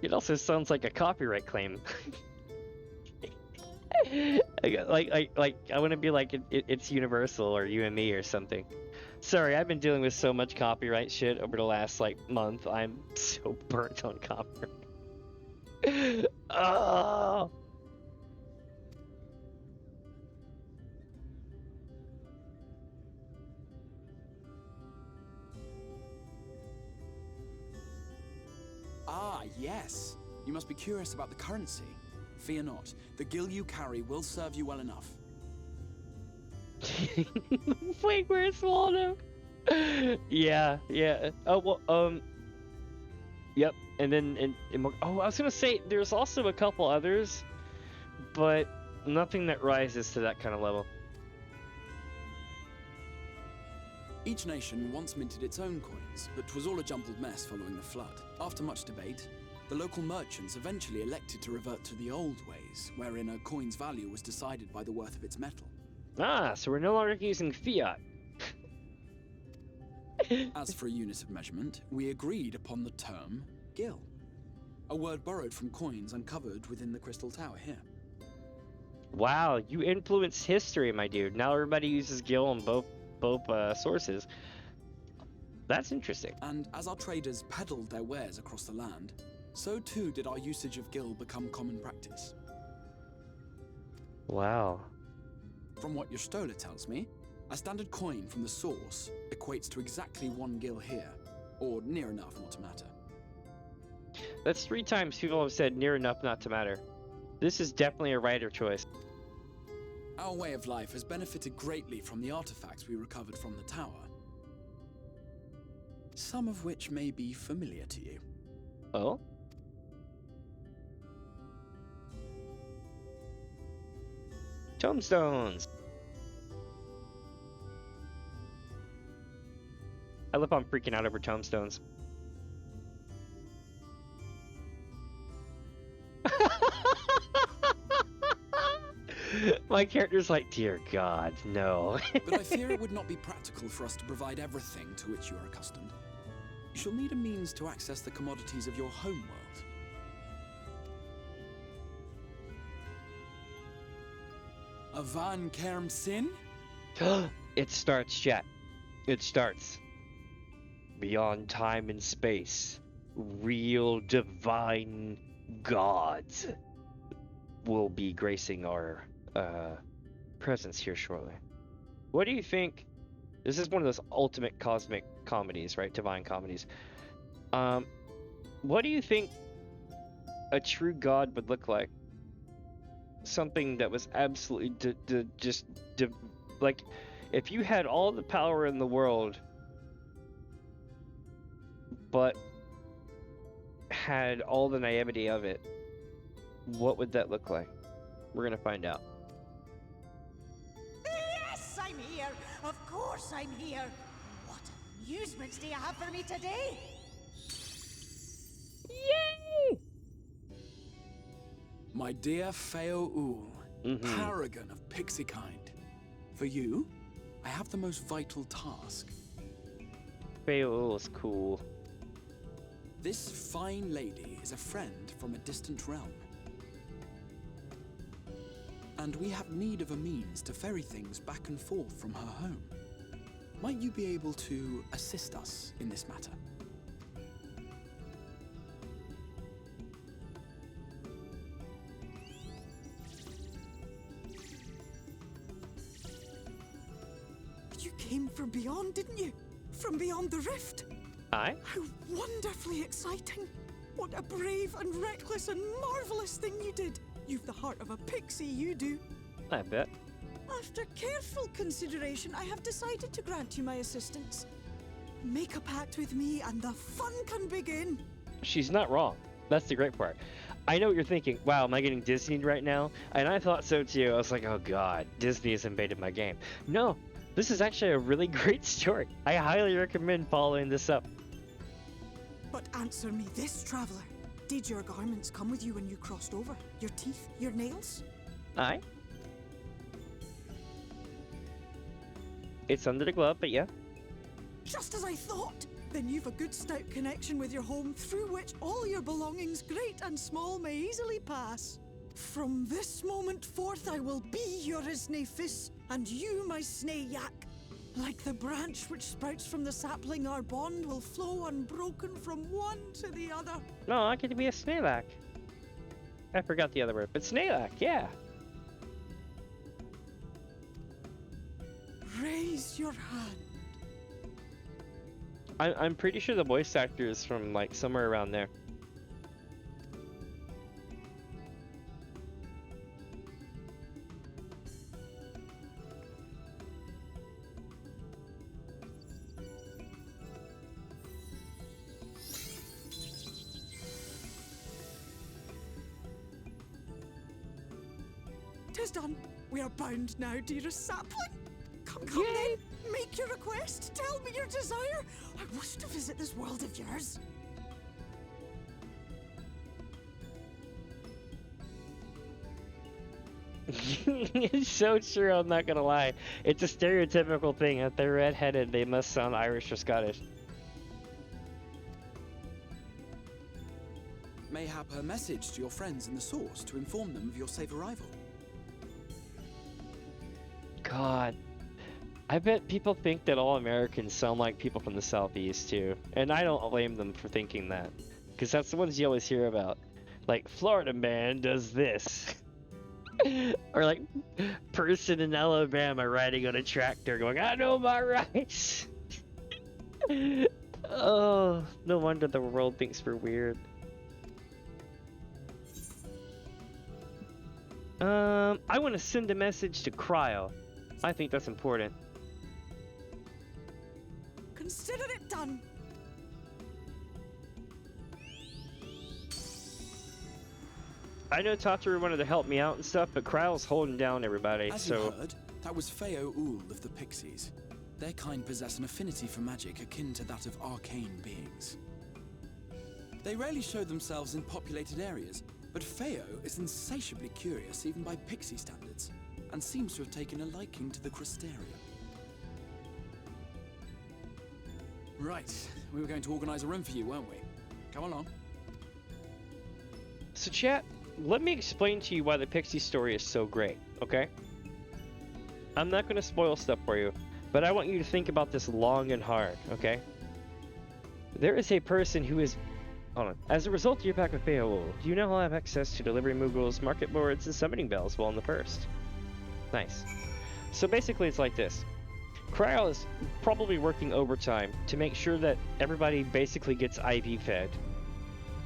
It also sounds like a copyright claim. like I want to be like it's Universal or UME or something. Sorry, I've been dealing with so much copyright shit over the last month. I'm so burnt on copyright. Oh. Ah, yes. You must be curious about the currency. Fear not. The gil you carry will serve you well enough. Wait, where's Waldo? Yeah. Oh, well, Yep, and then oh, I was gonna say there's also a couple others, but nothing that rises to that kind of level. Each nation once minted its own coins, but 'twas all a jumbled mess following the flood. After much debate, the local merchants eventually elected to revert to the old ways, wherein a coin's value was decided by the worth of its metal. Ah, so we're no longer using fiat. As for a unit of measurement, we agreed upon the term gil, a word borrowed from coins uncovered within the Crystal Tower here. Wow, you influenced history, my dude. Now everybody uses gil on both sources. That's interesting. And as our traders peddled their wares across the land, so too did our usage of gil become common practice. Wow. From what your stola tells me, a standard coin from the source equates to exactly 1 gil here, or near enough not to matter. That's 3 times people have said near enough not to matter. This is definitely a writer choice. Our way of life has benefited greatly from the artifacts we recovered from the tower, some of which may be familiar to you. Oh? Tombstones! I love how I'm freaking out over tombstones. My character's like, dear God, no. But I fear it would not be practical for us to provide everything to which you are accustomed. You shall need a means to access the commodities of your home world. A Van Kerm Sin? It starts, chat. It starts. Beyond time and space, real divine gods will be gracing our presence here shortly. What do you think? This is one of those ultimate cosmic comedies, right? Divine comedies. What do you think a true god would look like? Something that was absolutely like, if you had all the power in the world, but had all the naivety of it, what would that look like? We're gonna find out. Yes, I'm here. Of course I'm here. What amusements do you have for me today? Yay! My dear Feo Ul, paragon of pixie kind. For you, I have the most vital task. Feo is cool. This fine lady is a friend from a distant realm. And we have need of a means to ferry things back and forth from her home. Might you be able to assist us in this matter? You came from beyond, didn't you? From beyond the rift? Aye. How wonderfully exciting! What a brave and reckless and marvelous thing you did! You've the heart of a pixie, you do. I bet. After careful consideration, I have decided to grant you my assistance. Make a pact with me and the fun can begin. She's not wrong. That's the great part. I know what you're thinking. Wow, am I getting Disneyed right now? And I thought so too. I was like, oh God, Disney has invaded my game. No, this is actually a really great story. I highly recommend following this up. But answer me this, traveler. Did your garments come with you when you crossed over? Your teeth? Your nails? Aye. It's under the glove, but yeah. Just as I thought! Then you've a good stout connection with your home through which all your belongings, great and small, may easily pass. From this moment forth I will be your Isne Fis, and you my Snay Yak. Like the branch which sprouts from the sapling, our bond will flow unbroken from one to the other. No, I get to be a Snaylak. I forgot the other word, but Snaylak, yeah. Raise your hand. I'm pretty sure the voice actor is from like somewhere around there. is done. We are bound now, dearest sapling. Come then. Make your request. Tell me your desire. I wish to visit this world of yours. It's so true, I'm not gonna lie. It's a stereotypical thing. If they're redheaded, they must sound Irish or Scottish. Mayhap her message to your friends in the source to inform them of your safe arrival. God. I bet people think that all Americans sound like people from the Southeast too. And I don't blame them for thinking that. Because that's the ones you always hear about. Like, Florida man does this. Or like, person in Alabama riding on a tractor going, I know my rights. Oh, no wonder the world thinks we're weird. I want to send a message to Cryo. I think that's important. Consider it done. I know Tataru wanted to help me out and stuff, but Kryl's holding down everybody, As so... you heard, that was Feo Ul of the Pixies. Their kind possess an affinity for magic akin to that of arcane beings. They rarely show themselves in populated areas, but Feo is insatiably curious even by Pixie standards, and seems to have taken a liking to the Crystarium. Right, we were going to organize a room for you, weren't we? Come along. So chat, let me explain to you why the Pixie story is so great, okay? I'm not going to spoil stuff for you, but I want you to think about this long and hard, okay? There is a person who is... Hold on. As a result of your pack with Beowulf, you now have access to delivery moogles, market boards, and summoning bells while in the first. Nice. So basically it's like this. Cryo is probably working overtime to make sure that everybody basically gets IV fed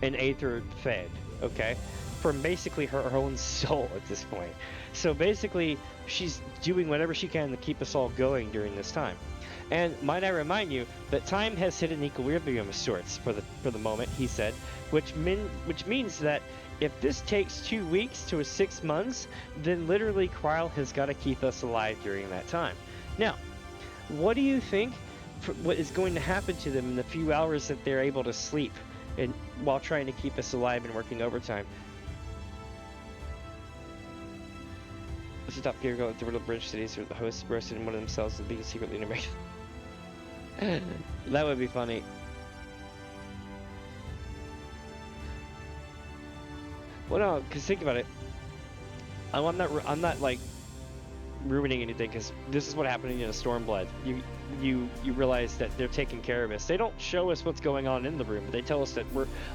and Aether fed, okay? From basically her own soul at this point. So basically, she's doing whatever she can to keep us all going during this time. And might I remind you that time has hit an equilibrium of sorts for the moment, he said, which means that if this takes 2 weeks to 6 months, then literally Cryo has got to keep us alive during that time. Now, what do you think what is going to happen to them in the few hours that they're able to sleep and while trying to keep us alive and working overtime? Let's stop here, go to the bridge cities where the hosts roasted in one of themselves and being secretly intermarried. That would be funny. Well, no, because think about it. I'm not like ruining anything, because this is what happened in Stormblood. You realize that they're taking care of us. They don't show us what's going on in the room, but they tell us that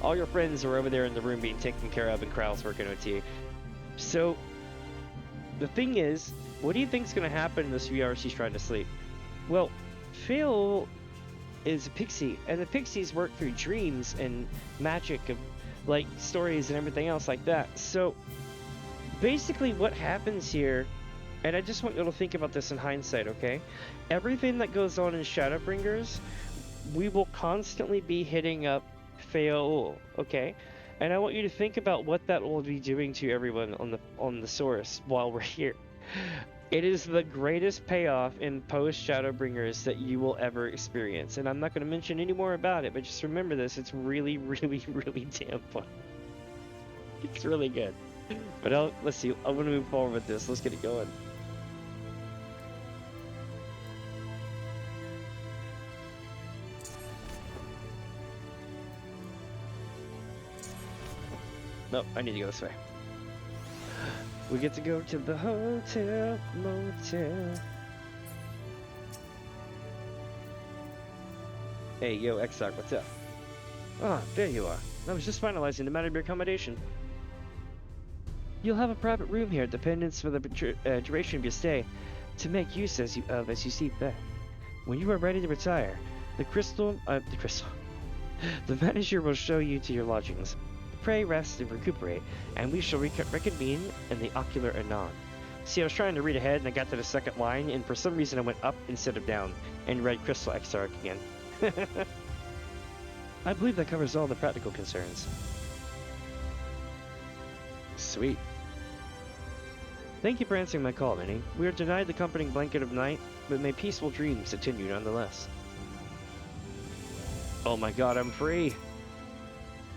all your friends are over there in the room being taken care of, and Kral's working OT. So the thing is, what do you think is going to happen in those few hours she's trying to sleep? Well, Phil is a pixie, and the pixies work through dreams and magic of like stories and everything else like that. So basically what happens here, and I just want you to think about this in hindsight, okay? Everything that goes on in Shadowbringers, we will constantly be hitting up Feo, okay? And I want you to think about what that will be doing to everyone on the source while we're here. It is the greatest payoff in post Shadowbringers that you will ever experience. And I'm not going to mention any more about it, but just remember this, it's really, really, really damn fun. It's really good. But let's see, I'm going to move forward with this. Let's get it going. Nope, I need to go this way. We get to go to the hotel, motel. Hey, yo, Exarch, what's up? Ah, there you are. I was just finalizing the matter of your accommodation. You'll have a private room here, dependents for the duration of your stay, to make use as you see fit. When you are ready to retire, the manager will show you to your lodgings. Pray, rest, and recuperate, and we shall reconvene in the ocular anon. See, I was trying to read ahead, and I got to the second line, and for some reason I went up instead of down, and read Crystal Exarch again. I believe that covers all the practical concerns. Sweet. Thank you for answering my call, Minnie. We are denied the comforting blanket of night, but may peaceful dreams continue nonetheless. Oh my god, I'm free!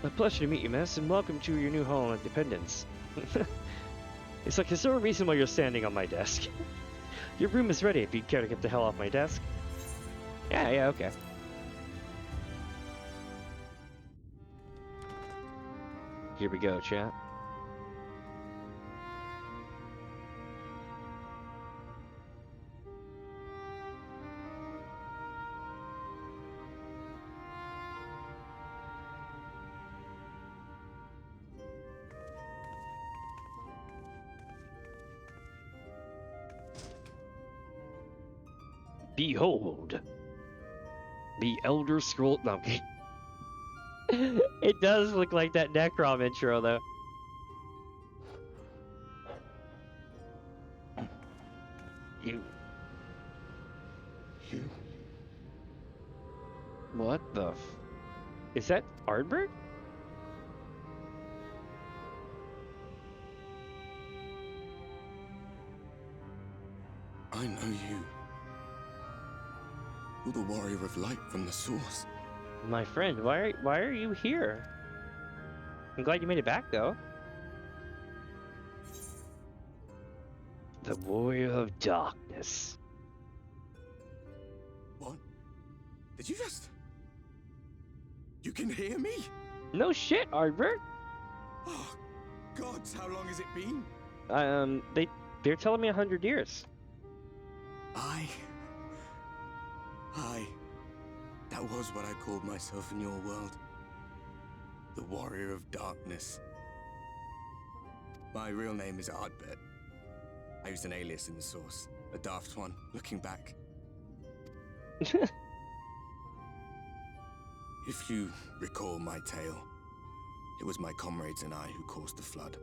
A pleasure to meet you, miss, and welcome to your new home of dependence. It's like, is there a reason why you're standing on my desk? Your room is ready if you'd care to get the hell off my desk. Yeah, okay. Here we go, chat. Behold, the Elder Scroll. No, okay. It does look like that Necrom intro, though. You. What the Is that Ardbert? I know you. You're the warrior of light from the source. My friend, why are you here? I'm glad you made it back, though. The warrior of darkness. What? Did you just... You can hear me? No shit, Ardbert. Oh, gods, how long has it been? They're telling me 100 years. That was what I called myself in your world. The Warrior of Darkness. My real name is Ardbert. I used an alias in the source. A daft one, looking back. If you recall my tale, it was my comrades and I who caused the flood.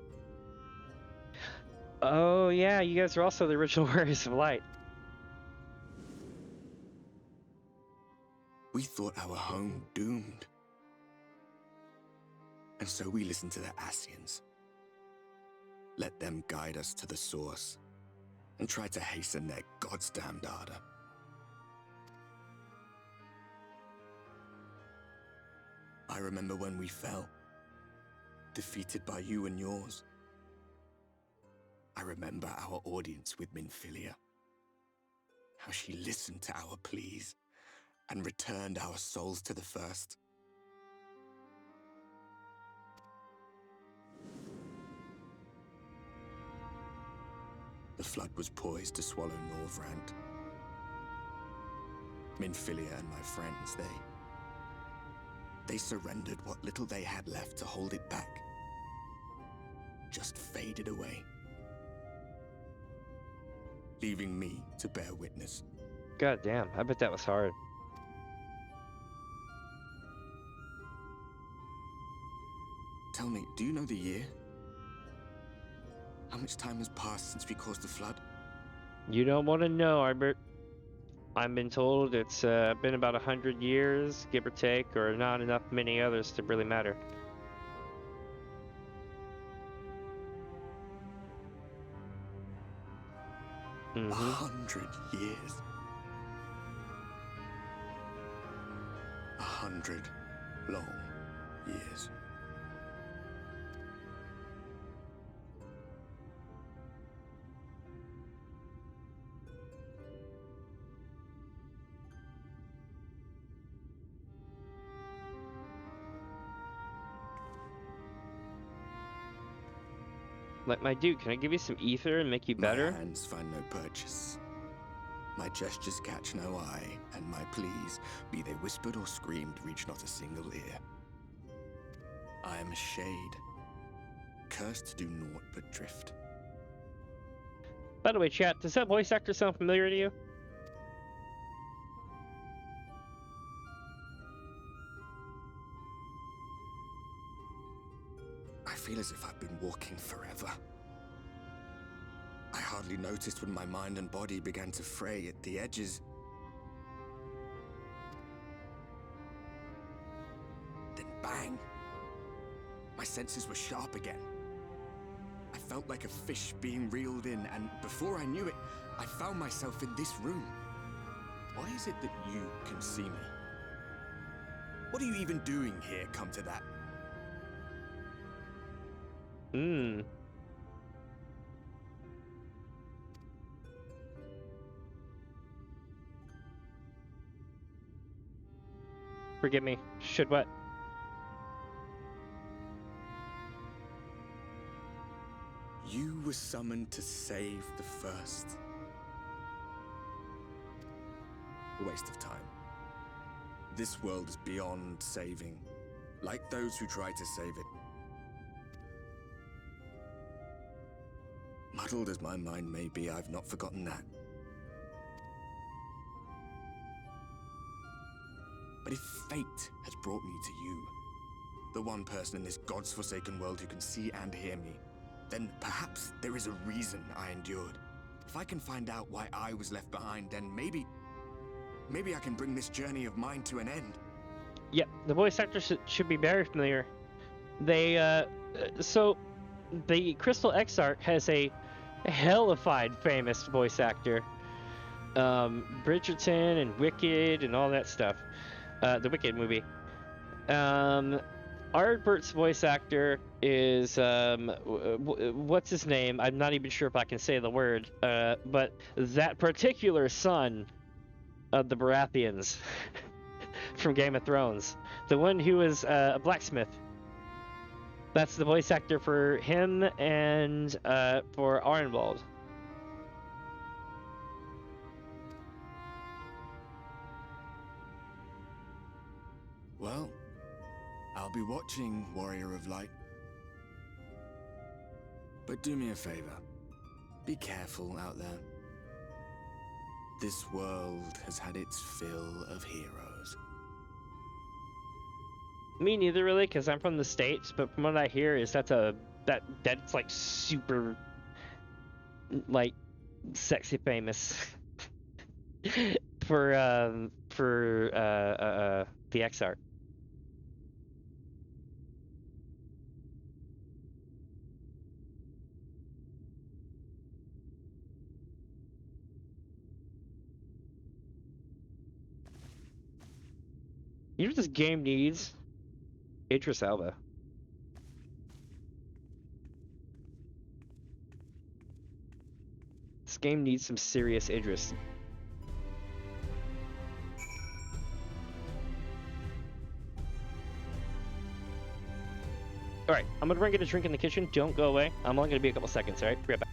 Oh yeah, you guys are also the original Warriors of Light. We thought our home doomed. And so we listened to the Ascians. Let them guide us to the source and try to hasten their goddamned ardor. I remember when we fell, defeated by you and yours. I remember our audience with Minfilia, how she listened to our pleas and returned our souls to the first. The flood was poised to swallow Norvrand. Minfilia and my friends, they surrendered what little they had left to hold it back. Just faded away, leaving me to bear witness. God damn, I bet that was hard. Tell me, do you know the year? How much time has passed since we caused the flood? You don't want to know, Ardbert. I've been told it's been about 100 years, give or take, or not enough many others to really matter. Mm-hmm. 100 years. 100 long years. Like, my dude, can I give you some ether and make you better? My hands find no purchase. My gestures catch no eye, and my pleas, be they whispered or screamed, reach not a single ear. I am a shade, cursed to do naught but drift. By the way, chat, does that voice actor sound familiar to you? I feel as if I've been walking forever. I hardly noticed when my mind and body began to fray at the edges. Then bang! My senses were sharp again. I felt like a fish being reeled in, and before I knew it, I found myself in this room. Why is it that you can see me? What are you even doing here, come to that? Forgive me. Should what? You were summoned to save the first. A waste of time. This world is beyond saving, like those who try to save it. Muddled as my mind may be, I've not forgotten that. But if fate has brought me to you, the one person in this God's forsaken world who can see and hear me, then perhaps there is a reason I endured. If I can find out why I was left behind, then maybe I can bring this journey of mine to an end. Yep, the voice actors should be very familiar. They, so, the Crystal Exarch has a hellified famous voice actor. Bridgerton and Wicked and all that stuff. The Wicked movie. Ardbert's voice actor is, what's his name? I'm not even sure if I can say the word, but that particular son of the Baratheons from Game of Thrones. The one who is a blacksmith. That's the voice actor for him and for Arnwald. Well, I'll be watching, Warrior of Light. But do me a favor. Be careful out there. This world has had its fill of heroes. Me neither, really, because I'm from the States, but from what I hear is that's like super, like, sexy famous for the Exarch. You know what this game needs? Idris Elba. This game needs some serious Idris. Alright, I'm gonna bring in a drink in the kitchen. Don't go away. I'm only gonna be a couple seconds, alright? Be right back.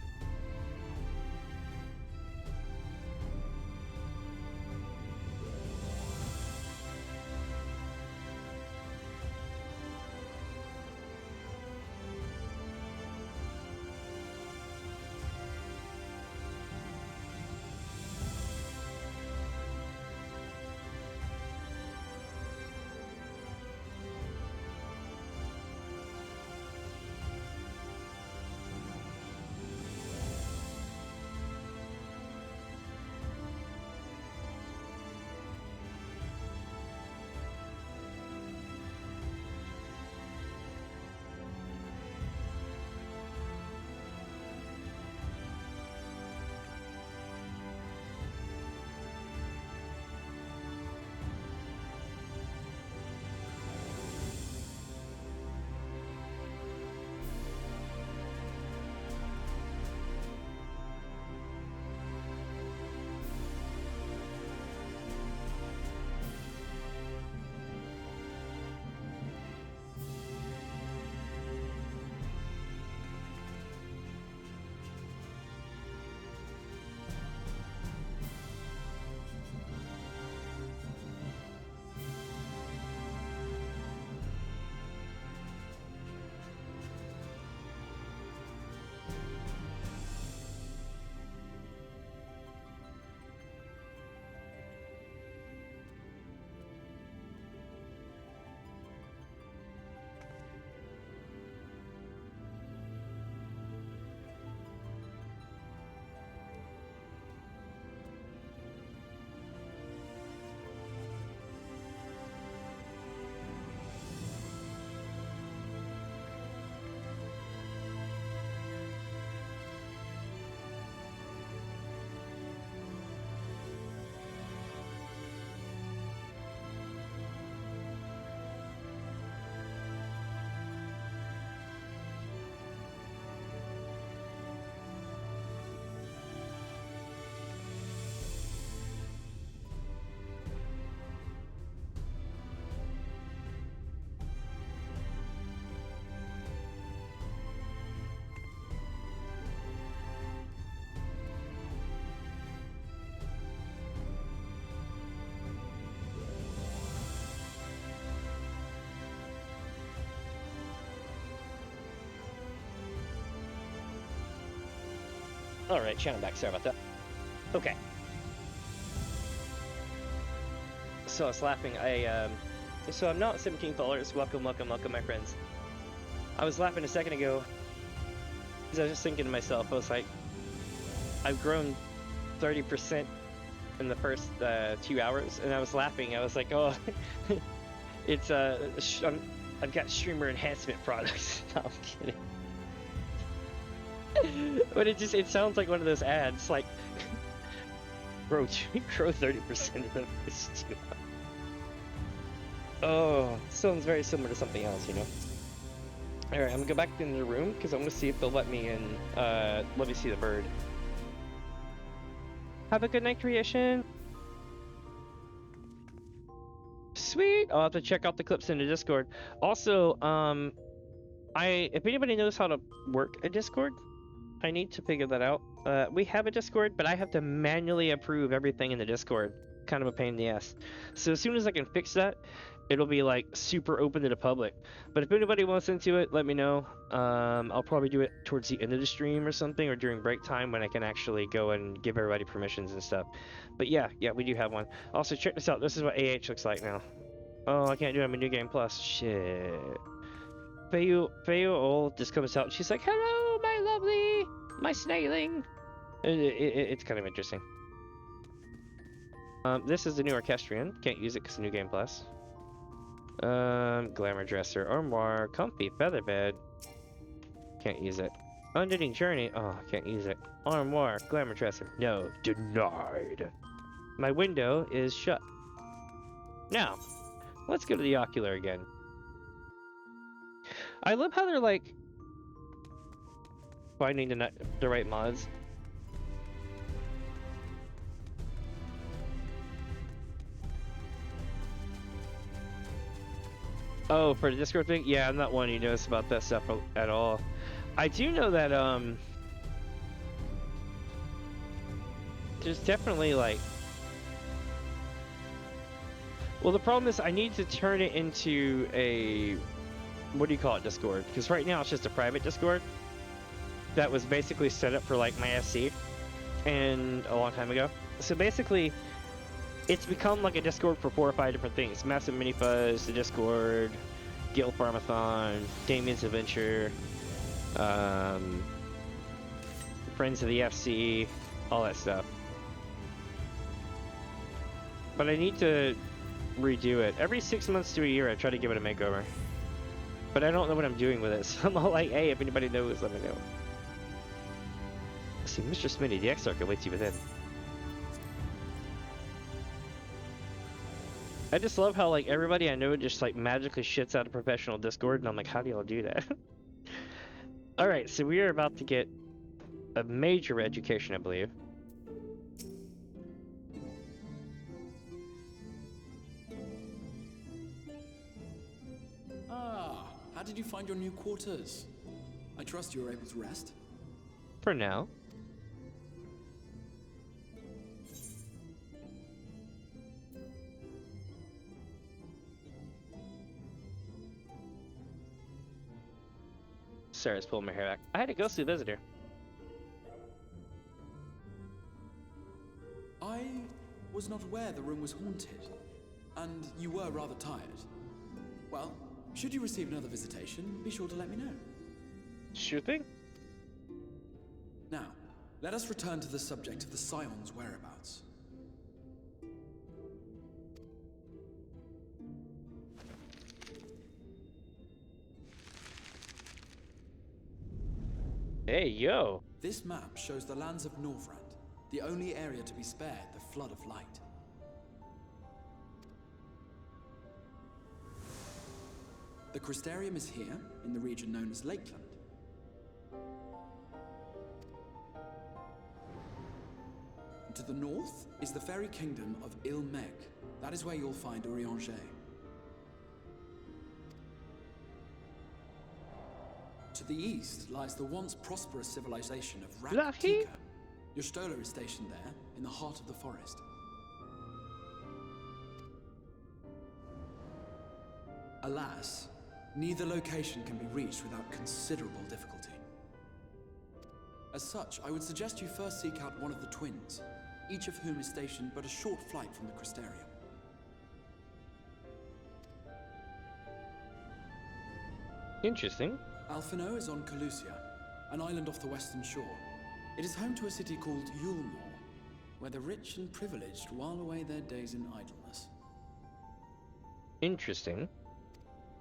Alright, channel back. Sorry about that. Okay. So I was laughing. So I'm not 17 followers. Welcome, welcome, welcome, my friends. I was laughing a second ago because I was just thinking to myself, I was like, I've grown 30% in the first 2 hours, and I was laughing. I was like, oh, it's I've got streamer enhancement products. No, I'm kidding. But it sounds like one of those ads, like grow 30% in the first 2 hours. Oh, sounds very similar to something else, you know. All right, I'm gonna go back into the room because I'm gonna see if they'll let me in. Let me see the bird. Have a good night, creation. Sweet. I'll have to check out the clips in the Discord. Also, if anybody knows how to work a Discord, I need to figure that out. We have a Discord, but I have to manually approve everything in the Discord. Kind of a pain in the ass. So as soon as I can fix that, it'll be like super open to the public. But if anybody wants into it, let me know. I'll probably do it towards the end of the stream or something, or during break time when I can actually go and give everybody permissions and stuff. But yeah, we do have one. Also, check this out. This is what AH looks like now. Oh, I can't do it on my New Game Plus. Shit. Fayu just comes out and she's like, hello, my lovely, my snailing. It's kind of interesting. This is the new Orchestrion. Can't use it because New Game Plus. Glamour Dresser, Armoire, Comfy Featherbed. Can't use it. Unending Journey. Oh, can't use it. Armoire, Glamour Dresser. No, denied. My window is shut. Now, let's go to the Ocular again. I love how they're like finding the right mods. Oh, for the Discord thing? Yeah, I'm not one who knows about that stuff at all. I do know that, there's definitely, like... Well, the problem is I need to turn it into a... What do you call it, Discord? Because right now it's just a private Discord that was basically set up for, like, my SC and a long time ago. So basically... It's become like a Discord for 4 or 5 different things. Massive Mini Fuzz, the Discord, Guild Farmathon, DamiensAdventure, Friends of the FC, all that stuff. But I need to redo it. Every 6 months to a year I try to give it a makeover. But I don't know what I'm doing with it, so I'm all like, hey, if anybody knows, let me know. See, Mr. Smitty, the Exarch awaits you within. I just love how, like, everybody I know just, like, magically shits out a professional Discord, and I'm like, how do y'all do that? Alright, so we are about to get a major education, I believe. Ah, how did you find your new quarters? I trust you were able to rest? For now. Sarah's pulling my hair back. I had to go see the visitor. I was not aware the room was haunted, and you were rather tired. Well, should you receive another visitation, be sure to let me know. Sure thing. Now, let us return to the subject of the Scion's whereabouts. Hey, yo! This map shows the lands of Norvrand, the only area to be spared the flood of light. The Crystarium is here, in the region known as Lakeland. To the north is the fairy kingdom of Emet-Selch. That is where you'll find Eorzea. To the east lies the once prosperous civilization of Raktika. Your Stola is stationed there, in the heart of the forest. Alas, neither location can be reached without considerable difficulty. As such, I would suggest you first seek out one of the twins, each of whom is stationed but a short flight from the Crystarium. Interesting. Alphino is on Calusia, an island off the western shore. It is home to a city called Yulmore, where the rich and privileged while away their days in idleness. Interesting.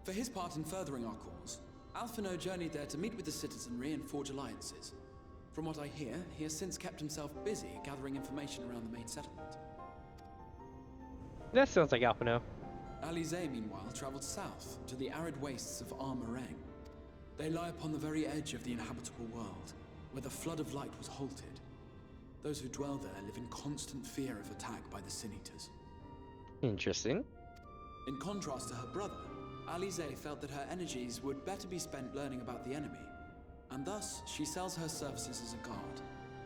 For his part in furthering our cause, Alphino journeyed there to meet with the citizenry and forge alliances. From what I hear, he has since kept himself busy gathering information around the main settlement. That sounds like Alphino. Alize, meanwhile, traveled south to the arid wastes of Armorang. They lie upon the very edge of the inhabitable world, where the flood of light was halted. Those who dwell there live in constant fear of attack by the Sin Eaters. Interesting. In contrast to her brother, Alize felt that her energies would better be spent learning about the enemy, and thus she sells her services as a guard,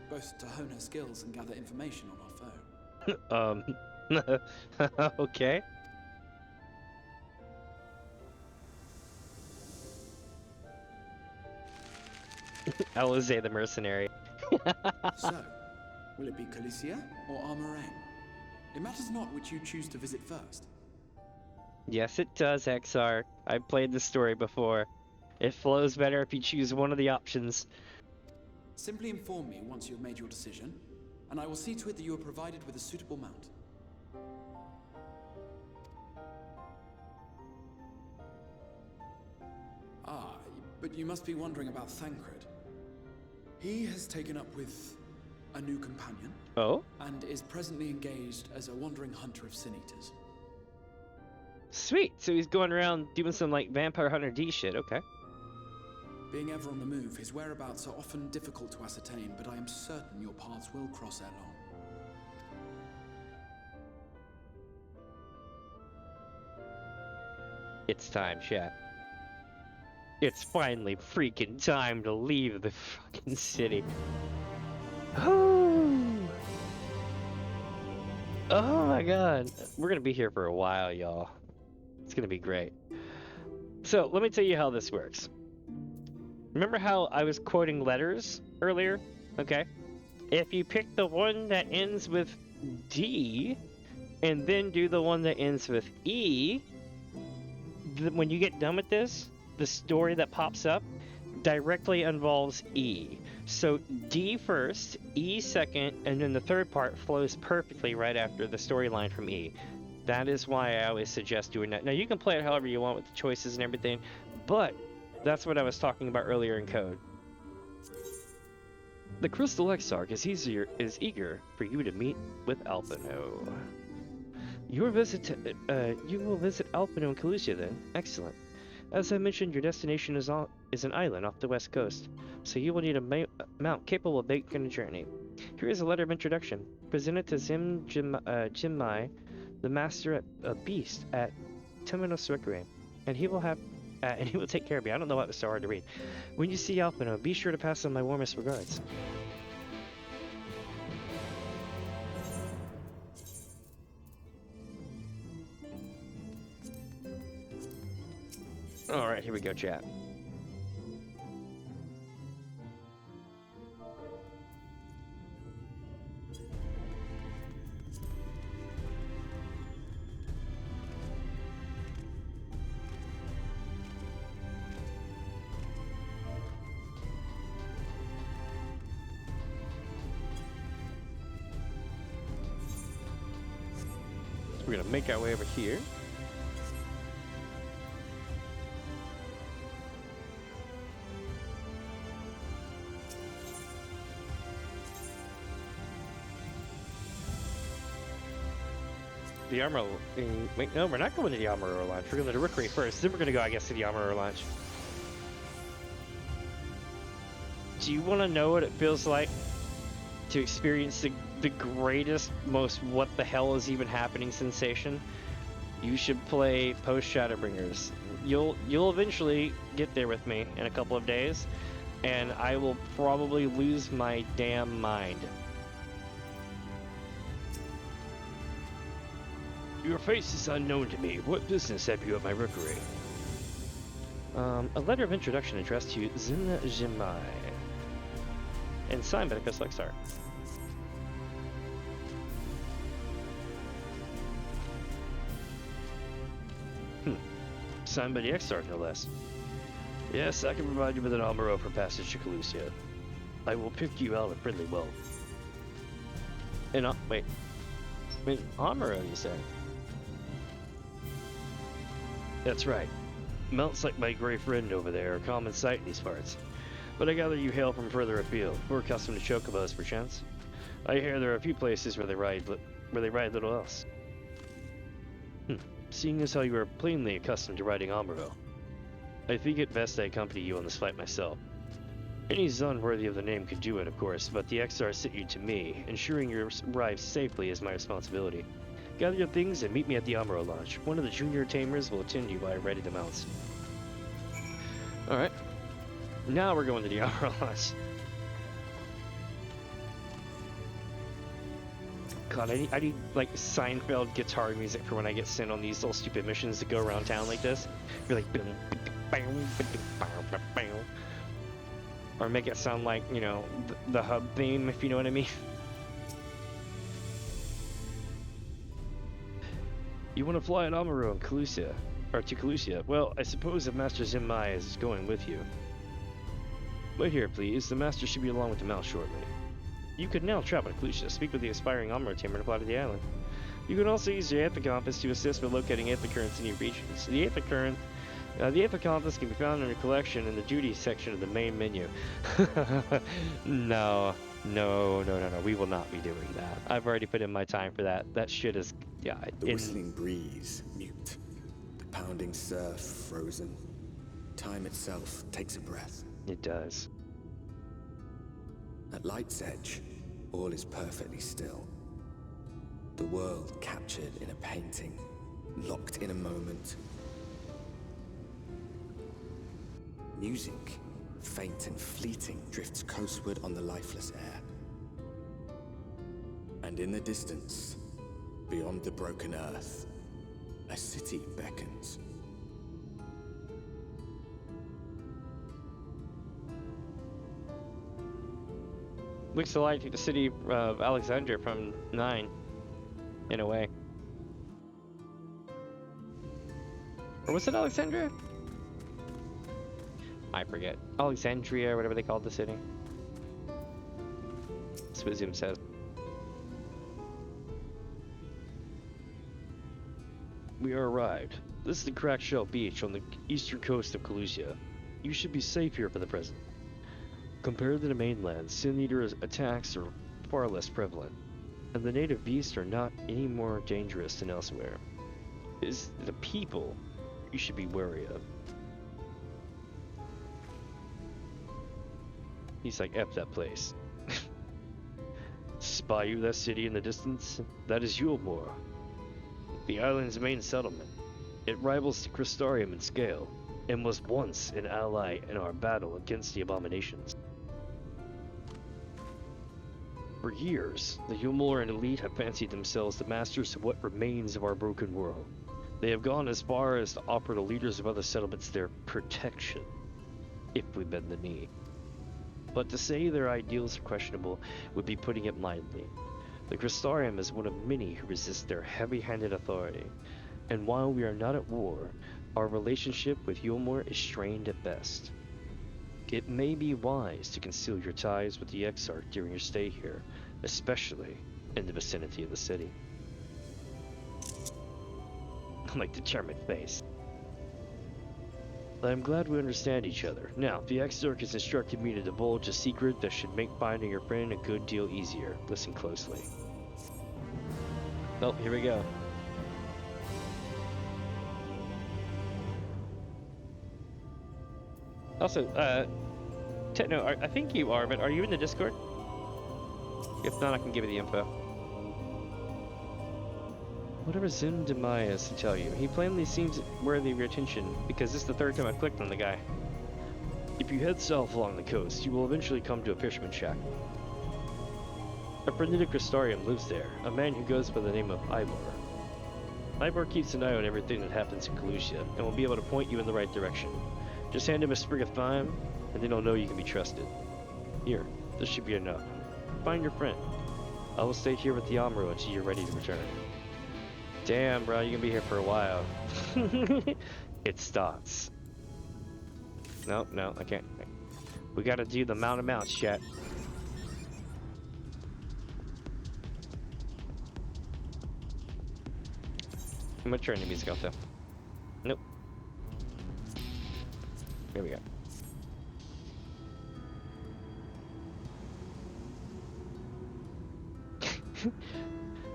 both to hone her skills and gather information on our foe. Okay. Alize the mercenary. So, will it be Calusia or Armorang? It matters not which you choose to visit first. Yes, it does, XR. I've played this story before. It flows better if you choose one of the options. Simply inform me once you have made your decision, and I will see to it that you are provided with a suitable mount. Ah, but you must be wondering about Thancred. He has taken up with a new companion. Oh? And is presently engaged as a wandering hunter of Sin Eaters. Sweet, so he's going around doing some like Vampire Hunter D shit, okay. Being ever on the move, his whereabouts are often difficult to ascertain, but I am certain your paths will cross ere long. It's time, chat. It's finally freaking time to leave the fucking city. Oh my god. We're gonna be here for a while, y'all. It's gonna be great. So, let me tell you how this works. Remember how I was quoting letters earlier? Okay. If you pick the one that ends with D, and then do the one that ends with E, when you get done with this, the story that pops up directly involves E. So D first, E second, and then the third part flows perfectly right after the storyline from E. That is why I always suggest doing that. Now you can play it however you want with the choices and everything, but that's what I was talking about earlier in code. The Crystal Exarch is eager for you to meet with Alphino. You will visit Alphino and Calusia then. Excellent. As I mentioned, your destination is an island off the west coast, so you will need a mount capable of making a journey. Here is a letter of introduction. Present it to Jimai, the master of beast at Temenos Requiem, and he will take care of me. I don't know why it was so hard to read. When you see Alphino, be sure to pass on my warmest regards. Alright, here we go, chat. We're gonna make our way over here. The armor. Wait, no, we're not going to the armorer launch. We're going to the Rookery first. Then we're going to go, I guess, to the armorer launch. Do you want to know what it feels like to experience the greatest, most what the hell is even happening sensation? You should play post Shadowbringers. You'll eventually get there with me in a couple of days, and I will probably lose my damn mind. Your face is unknown to me. What business have you at my rookery? A letter of introduction addressed to Zin Jimai. and signed by the Crystal Exarch. Signed by the Exarch, no less. Yes, I can provide you with an Amuro for passage to Calusia. I will pick you out a friendly well. And wait. I mean, Amuro, you say? That's right. Mounts like my gray friend over there are a common sight in these parts. But I gather you hail from further afield. We're accustomed to chocobos, perchance. I hear there are a few places where they ride little else. Seeing as how you are plainly accustomed to riding Amuro, I think it best I accompany you on this flight myself. Any Zun worthy of the name could do it, of course, but the XR sent you to me. Ensuring you arrive safely is my responsibility. Gather your things and meet me at the Amuro launch. One of the junior tamers will attend you while I ready the mounts. Alright. Now we're going to the Amuro launch. God, I need like Seinfeld guitar music for when I get sent on these little stupid missions to go around town like this. You're like, or make it sound like, you know, the hub theme, if you know what I mean. You want to fly an Amuro in Calusia, or to Calusia? Well, I suppose if Master Zinmai is going with you. Wait here, please. The Master should be along with the mouse shortly. You could now travel to Calusia, speak with the aspiring Amuro tamer, and fly to the island. You can also use your Aether Compass to assist with locating Aether Currents in your regions. The Aether Compass can be found in your collection in the duties section of the main menu. No, we will not be doing that. I've already put in my time for that. That shit is, yeah. The whistling breeze, mute. The pounding surf, frozen. Time itself takes a breath. It does. At Light's Edge, all is perfectly still. The world captured in a painting, locked in a moment. Music, faint and fleeting, drifts coastward on the lifeless air. And in the distance, beyond the broken earth, a city beckons. Looks like the city of Alexandria from 9, in a way. Or was it Alexandria? I forget. Alexandria, or whatever they called the city. That's what Zoom says. We are arrived. This is the Cracked Shell Beach on the eastern coast of Calusia. You should be safe here for the present. Compared to the mainland, Sin Eater attacks are far less prevalent, and the native beasts are not any more dangerous than elsewhere. It is the people you should be wary of. He's like, F that place. Spy you that city in the distance? That is Eorzea, the island's main settlement. It rivals the Crystarium in scale, and was once an ally in our battle against the abominations. For years, the Eorzea and elite have fancied themselves the masters of what remains of our broken world. They have gone as far as to offer the leaders of other settlements their protection, if we bend the knee. But to say their ideals are questionable would be putting it mildly. The Crystarium is one of many who resist their heavy-handed authority, and while we are not at war, our relationship with Eorzea is strained at best. It may be wise to conceal your ties with the Exarch during your stay here, especially in the vicinity of the city. I'm like determined face. I'm glad we understand each other. Now, the Exarch has instructed me to divulge a secret that should make finding your friend a good deal easier. Listen closely. Oh, here we go. Also, Techno, I think you are, but are you in the Discord? If not, I can give you the info. Whatever Zinmai has to tell you, he plainly seems worthy of your attention, because this is the third time I've clicked on the guy. If you head south along the coast, you will eventually come to a fisherman shack. A friend of the Crystarium lives there, a man who goes by the name of Ivor. Ivor keeps an eye on everything that happens in Calusia, and will be able to point you in the right direction. Just hand him a sprig of thyme, and then he'll know you can be trusted. Here, This should be enough. Find your friend. I will stay here with the Amuro until you're ready to return. Damn, bro, you're gonna be here for a while. It starts. No, I can't. We gotta do the Mount of Mounts, chat. I'm gonna turn the music off though. Nope. Here we go.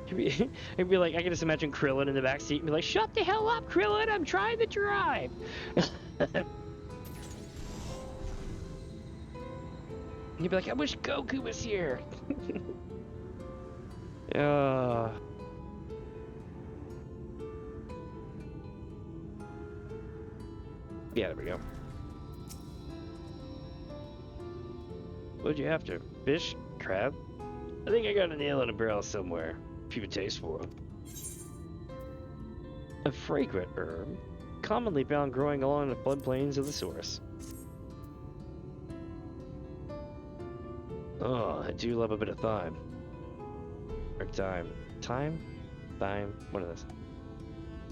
It'd be like, I can just imagine Krillin in the back seat and be like, shut the hell up, Krillin, I'm trying to drive. You'd be like, I wish Goku was here. Yeah, there we go. What'd you after? Fish? Crab? I think I got a nail in a barrel somewhere. If you would taste for them. A fragrant herb, commonly found growing along the floodplains of the source. Oh, I do love a bit of thyme. Or thyme. Thyme? One of those.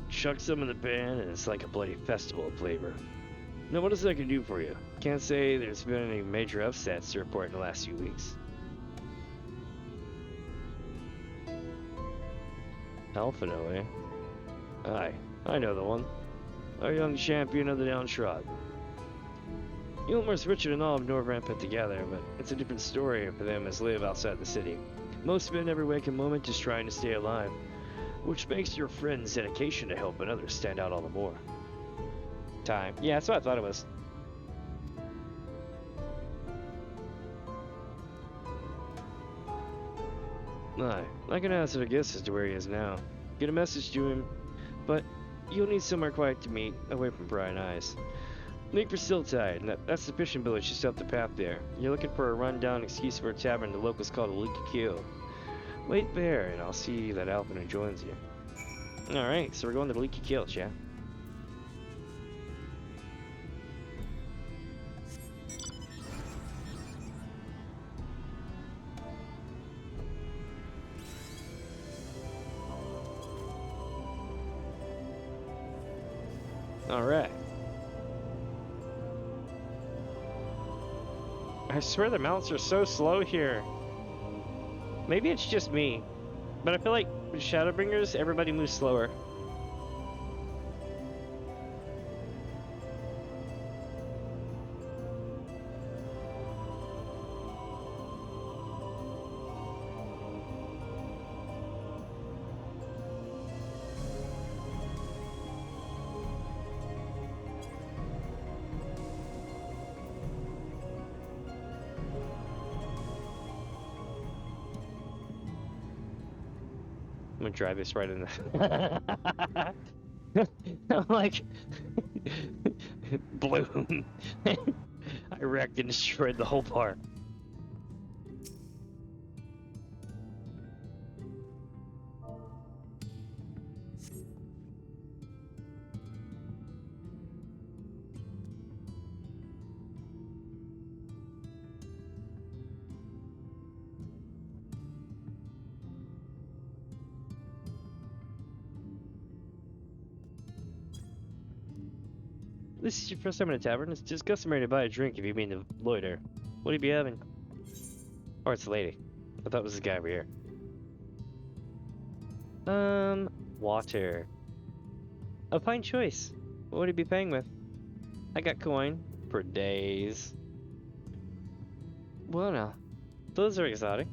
Chuck some in the pan and it's like a bloody festival of flavor. Now what is I can do for you? Can't say there's been any major upsets to report in the last few weeks. Alphino, eh? Aye, I know the one. Our young champion of the downtrodden. Ylmer's richer than all of Norvrand put together, but it's a different story for them as live outside the city. Most spend every waking moment just trying to stay alive, which makes your friend's dedication to helping others stand out all the more. Time. Yeah, that's what I thought it was. Aye, I can hazard a guess as to where he is now. Get a message to him, but you'll need somewhere quiet to meet, away from prying eyes. Make for Siltide, and that's the fishing village just up the path there. You're looking for a rundown excuse for a tavern the locals call the Leaky Kill. Wait there, and I'll see that Alphino joins you. Alright, so we're going to the Leaky Kill, chat. Alright. I swear the mounts are so slow here. Maybe it's just me, but I feel like with Shadowbringers, everybody moves slower. I'm gonna drive this right in the... I'm like... Bloom. I wrecked and destroyed the whole part. This is your first time in a tavern? It's just customary to buy a drink if you mean to loiter. What do you be having? Or it's a lady. I thought it was this guy over here. Water. A fine choice. What would you be paying with? I got coin for days. Well now, those are exotic.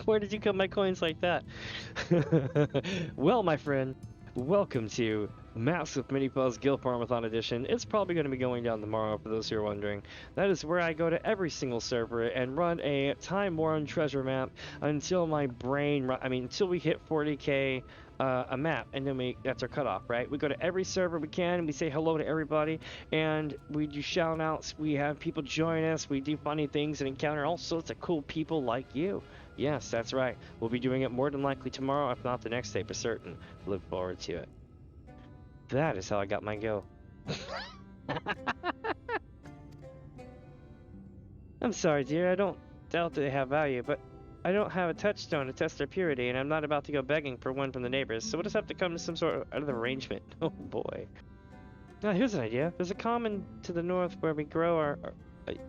Where did you cut my coins like that? Well, my friend, welcome to Massive Mini Fuzz'n Darkness Edition. It's probably going to be going down tomorrow for those who are wondering. That is where I go to every single server and run a time-worn treasure map until my brain, until we hit 40k a map, and then that's our cutoff, right? We go to every server we can, and we say hello to everybody, and we do shout-outs, we have people join us, we do funny things and encounter all sorts of cool people like you. Yes, that's right. We'll be doing it more than likely tomorrow, if not the next day for certain. Look forward to it. That is how I got my go. I'm sorry, dear. I don't doubt they have value, but I don't have a touchstone to test their purity, and I'm not about to go begging for one from the neighbors, so we'll just have to come to some sort of arrangement. Oh boy. Now, here's an idea. There's a common to the north where we grow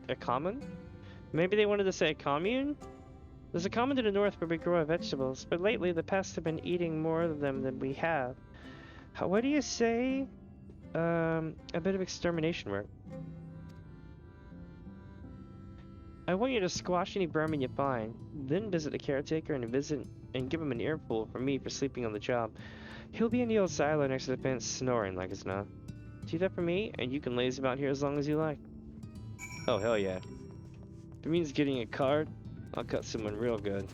a common? Maybe they wanted to say a commune? There's a common to the north where we grow our vegetables, but lately the pests have been eating more of them than we have. What do you say? A bit of extermination work. I want you to squash any vermin you find, then visit the caretaker and give him an earful from me for sleeping on the job. He'll be in the old silo next to the fence, snoring like it's not. Do that for me, and you can laze about here as long as you like. Oh, hell yeah. If it means getting a card, I'll cut someone real good.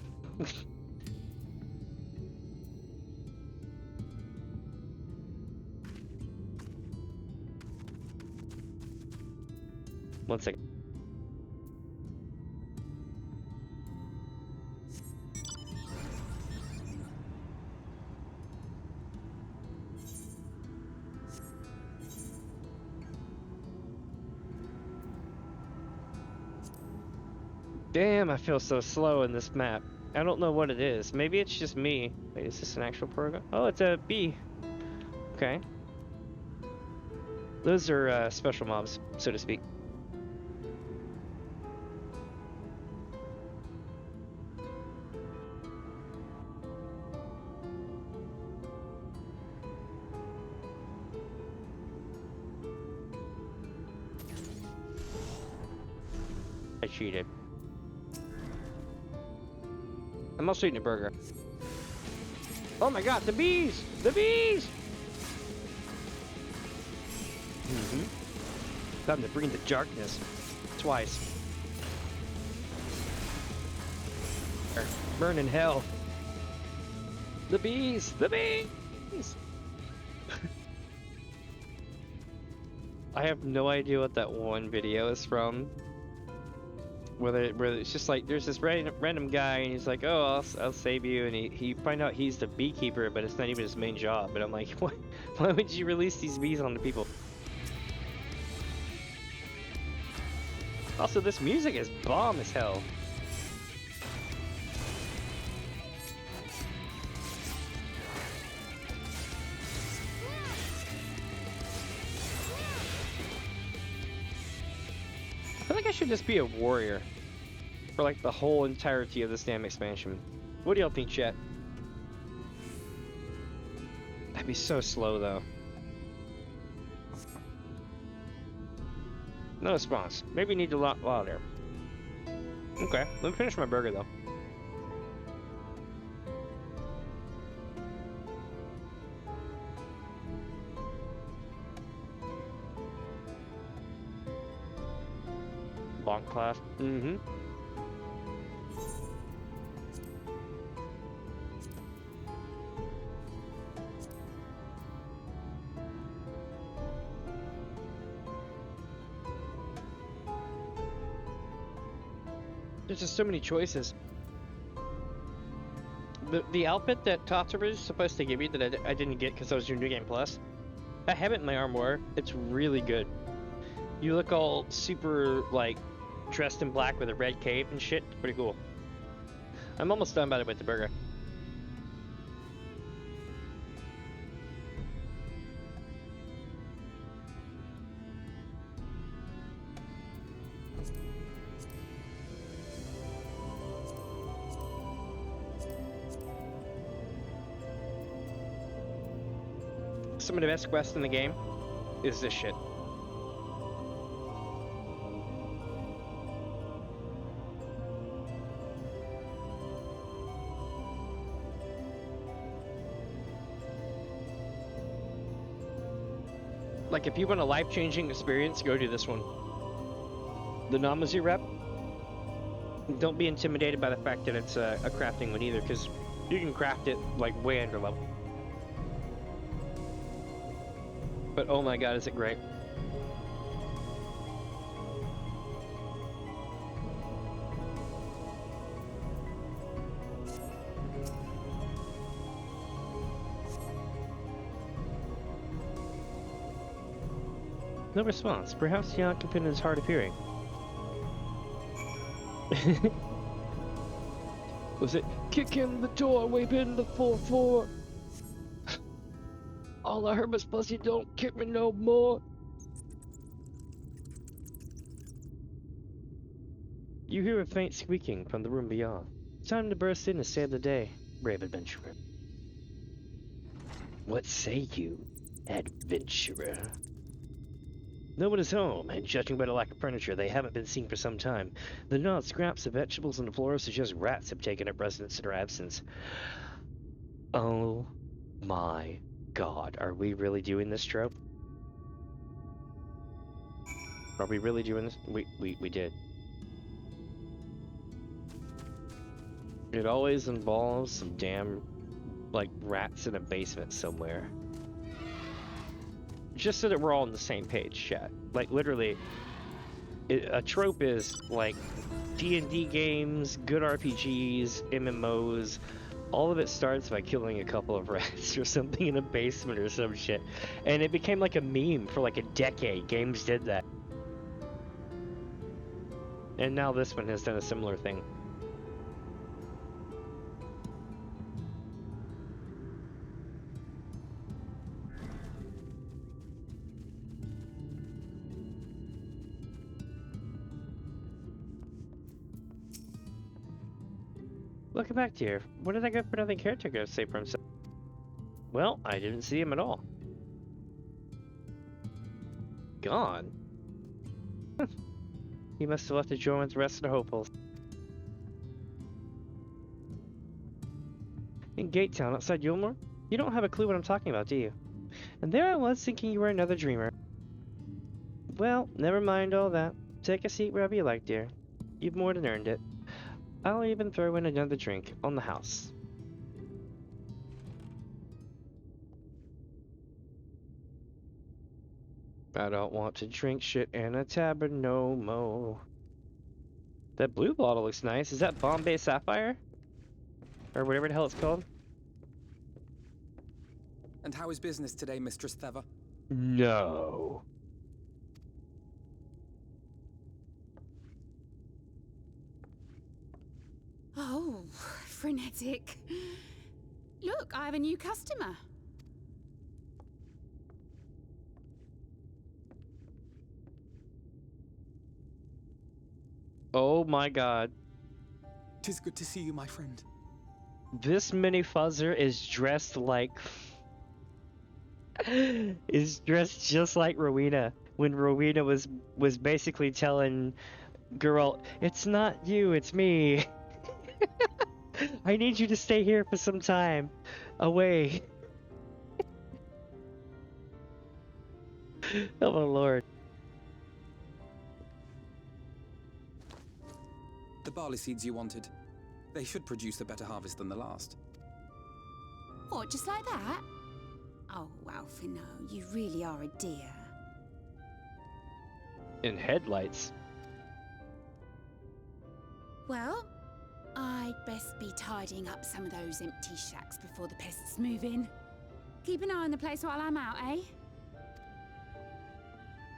1 second. Damn, I feel so slow in this map. I don't know what it is. Maybe it's just me. Wait, is this an actual program? Oh, it's a bee. Okay. Those are special mobs, so to speak. I cheated. I'm also eating a burger. Oh my god, the bees! The bees! Time to bring the darkness. Twice. Burn in hell. The bees! The bees! I have no idea what that one video is from. Whether it's just like there's this random guy and he's like, oh, I'll save you, and he find out he's the beekeeper, but it's not even his main job. And I'm like, why would you release these bees on the people? Also, this music is bomb as hell. I feel like I should just be a warrior for like the whole entirety of this damn expansion. What do y'all think, chat? That'd be so slow though. No response. Maybe need to lock louder. Okay, let me finish my burger though. Bonk class. There's just so many choices. The outfit that Totsuba is supposed to give you that I didn't get because I was doing New Game Plus, I have it in my armoire. It's really good. You look all super, like, dressed in black with a red cape and shit. It's pretty cool. I'm almost done by the way with the burger. Some of the best quests in the game is this shit. Like, if you want a life-changing experience, go do this one. The Namazu rep. Don't be intimidated by the fact that it's a crafting one either, because you can craft it, like, way under level. But oh my god, is it great. No response. Perhaps the occupant is hard of hearing. Was it kick in the door, we've been the 4-4? All I heard was Fuzzy, don't kick me no more. You hear a faint squeaking from the room beyond. Time to burst in and save the day, brave adventurer. What say you, adventurer? No one is home, and judging by the lack of furniture, they haven't been seen for some time. The gnawed scraps of vegetables on the floor suggest rats have taken up residence in their absence. Oh my god, are we really doing this trope? Are we really doing this? We did. It always involves some damn, like, rats in a basement somewhere. Just so that we're all on the same page, chat. Like, literally, a trope is, like, D&D games, good RPGs, MMOs, all of it starts by killing a couple of rats or something in a basement or some shit. And it became like a meme for like a decade. Games did that. And now this one has done a similar thing. Welcome back, dear. What did I go for another caretaker to say for himself? Well, I didn't see him at all. Gone? He must have left to join with the rest of the hopefuls. In Gate Town, outside Yulmore? You don't have a clue what I'm talking about, do you? And there I was thinking you were another dreamer. Well, never mind all that. Take a seat wherever you like, dear. You've more than earned it. I'll even throw in another drink on the house. I don't want to drink shit in a tavern no more. That blue bottle looks nice. Is that Bombay Sapphire? Or whatever the hell it's called? And how is business today, Mistress Theva? No. Oh, frenetic. Look, I have a new customer. Oh my god. 'Tis good to see you, my friend. This mini fuzzer is dressed like... is dressed just like Rowena. When Rowena was basically telling Girl, it's not you, it's me. I need you to stay here for some time. Away. Oh my lord. The barley seeds you wanted. They should produce a better harvest than the last. What, just like that? Oh, Alfino, you really are a dear. In headlights. Well, I'd best be tidying up some of those empty shacks before the pests move in. Keep an eye on the place while I'm out, eh?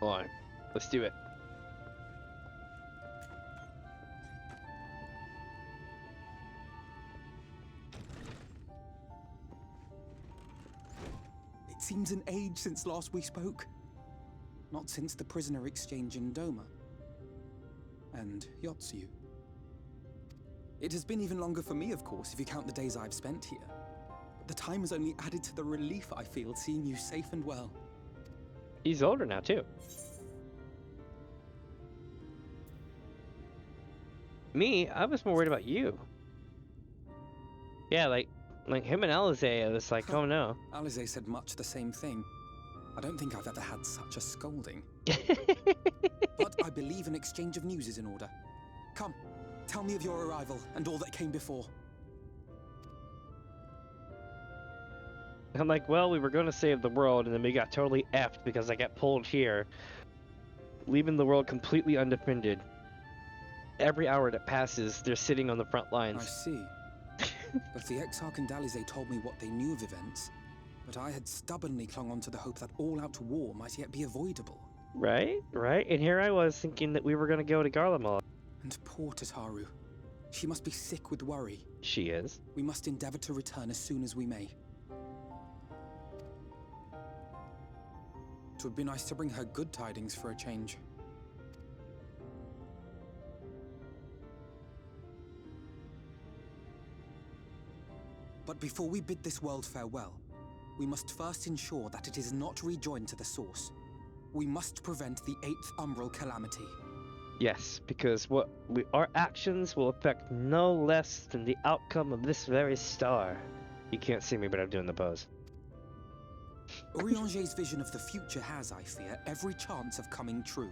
Alright, let's do it. It seems an age since last we spoke. Not since the prisoner exchange in Doma. And Yotsu. It has been even longer for me, of course, if you count the days I've spent here. But the time has only added to the relief I feel seeing you safe and well. He's older now, too. Me, I was more worried about you. Yeah, like him and Eorzea, was like, oh no. Eorzea said much the same thing. I don't think I've ever had such a scolding. But I believe an exchange of news is in order. Come, tell me of your arrival and all that came before. I'm like, well, we were going to save the world, and then we got totally effed because I got pulled here, leaving the world completely undefended. Every hour that passes, they're sitting on the front lines. I see. Both the Exarch and Eorzea told me what they knew of events, but I had stubbornly clung on to the hope that all-out war might yet be avoidable. Right, right. And here I was thinking that we were going to go to Garlemald. And poor Tataru. She must be sick with worry. She is. We must endeavor to return as soon as we may. It would be nice to bring her good tidings for a change. But before we bid this world farewell, we must first ensure that it is not rejoined to the source. We must prevent the 8th Umbral calamity. Yes, because our actions will affect no less than the outcome of this very star. You can't see me, but I'm doing the pose. Eorzea's vision of the future has, I fear, every chance of coming true.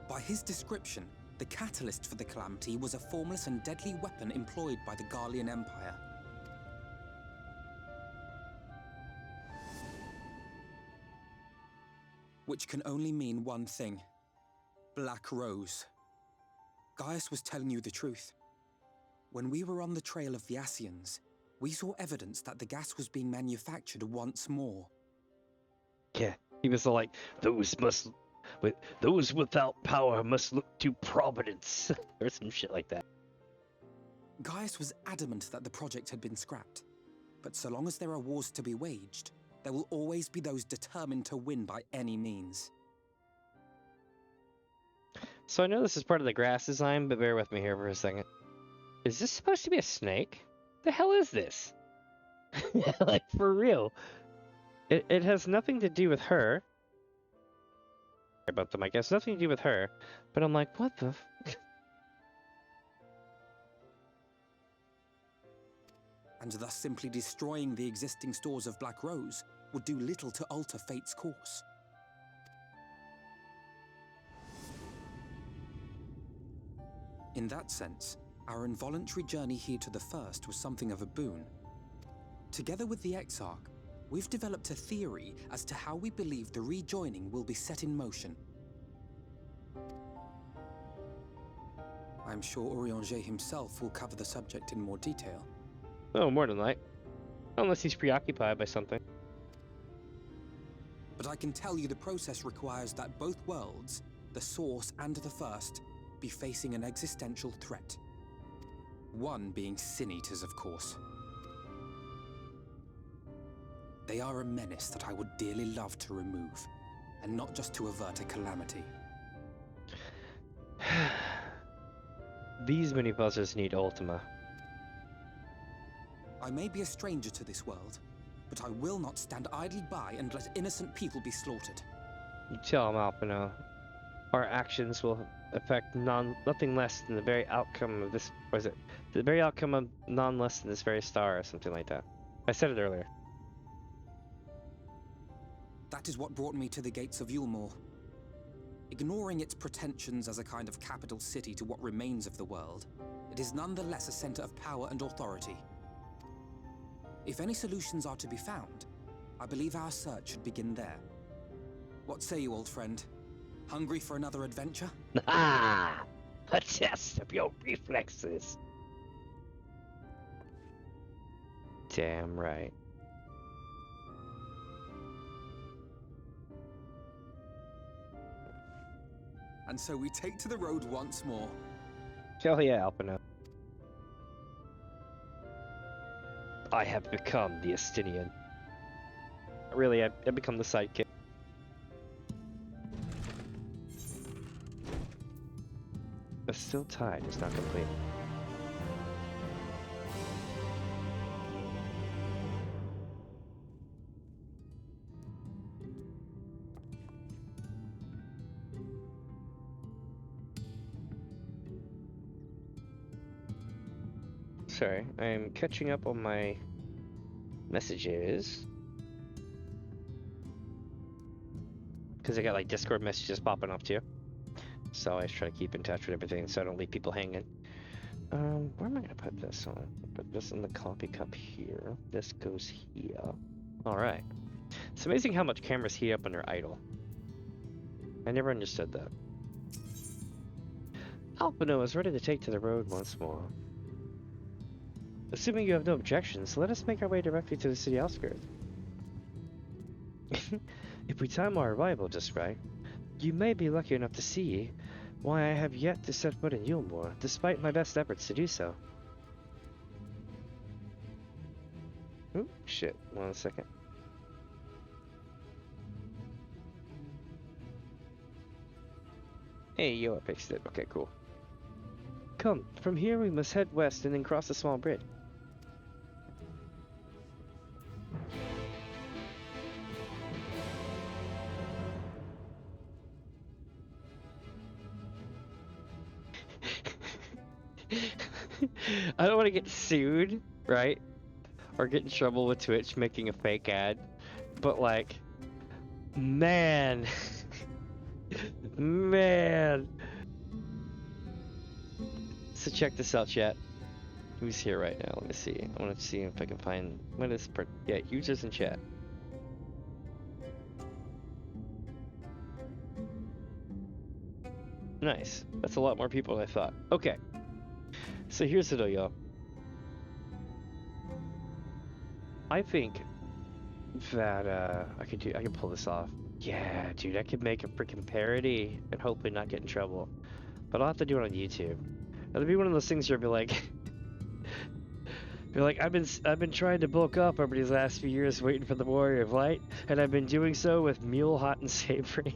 By his description, the catalyst for the calamity was a formless and deadly weapon employed by the Garlean Empire. Which can only mean one thing. Black Rose. Gaius was telling you the truth. When we were on the trail of the Ascians, we saw evidence that the gas was being manufactured once more. Yeah, he was like, those without power must look to providence, or some shit like that. Gaius was adamant that the project had been scrapped. But so long as there are wars to be waged, there will always be those determined to win by any means. So I know this is part of the grass design, but bear with me here for a second. Is this supposed to be a snake? The hell is this? Like, for real. It has nothing to do with her. About the mic, it has nothing to do with her. But I'm like, what the And thus simply destroying the existing stores of Black Rose would do little to alter fate's course. In that sense, our involuntary journey here to the First was something of a boon. Together with the Exarch, we've developed a theory as to how we believe the rejoining will be set in motion. I'm sure Eorzea himself will cover the subject in more detail. Oh, more than that. Unless he's preoccupied by something. But I can tell you the process requires that both worlds, the Source and the First, be facing an existential threat. One being Sin Eaters, of course. They are a menace that I would dearly love to remove, and not just to avert a calamity. These mini puzzles need Ultima. I may be a stranger to this world, but I will not stand idly by and let innocent people be slaughtered. You tell him, Alpino. Our actions will affect nothing less than the very outcome of this. What is it? The very outcome of none less than this very star, or something like that. I said it earlier. That is what brought me to the gates of Yulmore. Ignoring its pretensions as a kind of capital city to what remains of the world, it is nonetheless a center of power and authority. If any solutions are to be found, I believe our search should begin there. What say you, old friend? Hungry for another adventure? Ah! A test of your reflexes. Damn right. And so we take to the road once more. Hell yeah, Alpino. I have become the Estinian. Really, I've become the sidekick. The still tide is not complete. Sorry, I'm catching up on my messages. Because I got like Discord messages popping up too. So I always try to keep in touch with everything so I don't leave people hanging. Where am I gonna put this on? Put this in the coffee cup here. This goes here. Alright. It's amazing how much cameras heat up when they're idle. I never understood that. Alpino is ready to take to the road once more. Assuming you have no objections, let us make our way directly to the city outskirts. If we time our arrival just right, you may be lucky enough to see why I have yet to set foot in Yulmore, despite my best efforts to do so. Oop, shit, 1 second. Hey, yo, I fixed it. Okay, cool. Come, from here we must head west and then cross a small bridge. I don't want to get sued, right? Or get in trouble with Twitch making a fake ad. But like, man. Man. So check this out, chat. Who's here right now? Let me see. I want to see if I can find what is yeah, users in chat. Nice. That's a lot more people than I thought. Okay. So here's the deal, y'all. I think that I can pull this off. Yeah, dude, I could make a freaking parody and hopefully not get in trouble. But I'll have to do it on YouTube. It'll be one of those things where I'll be like, I've been trying to bulk up over these last few years waiting for the Warrior of Light, and I've been doing so with Mule Hot and Savory.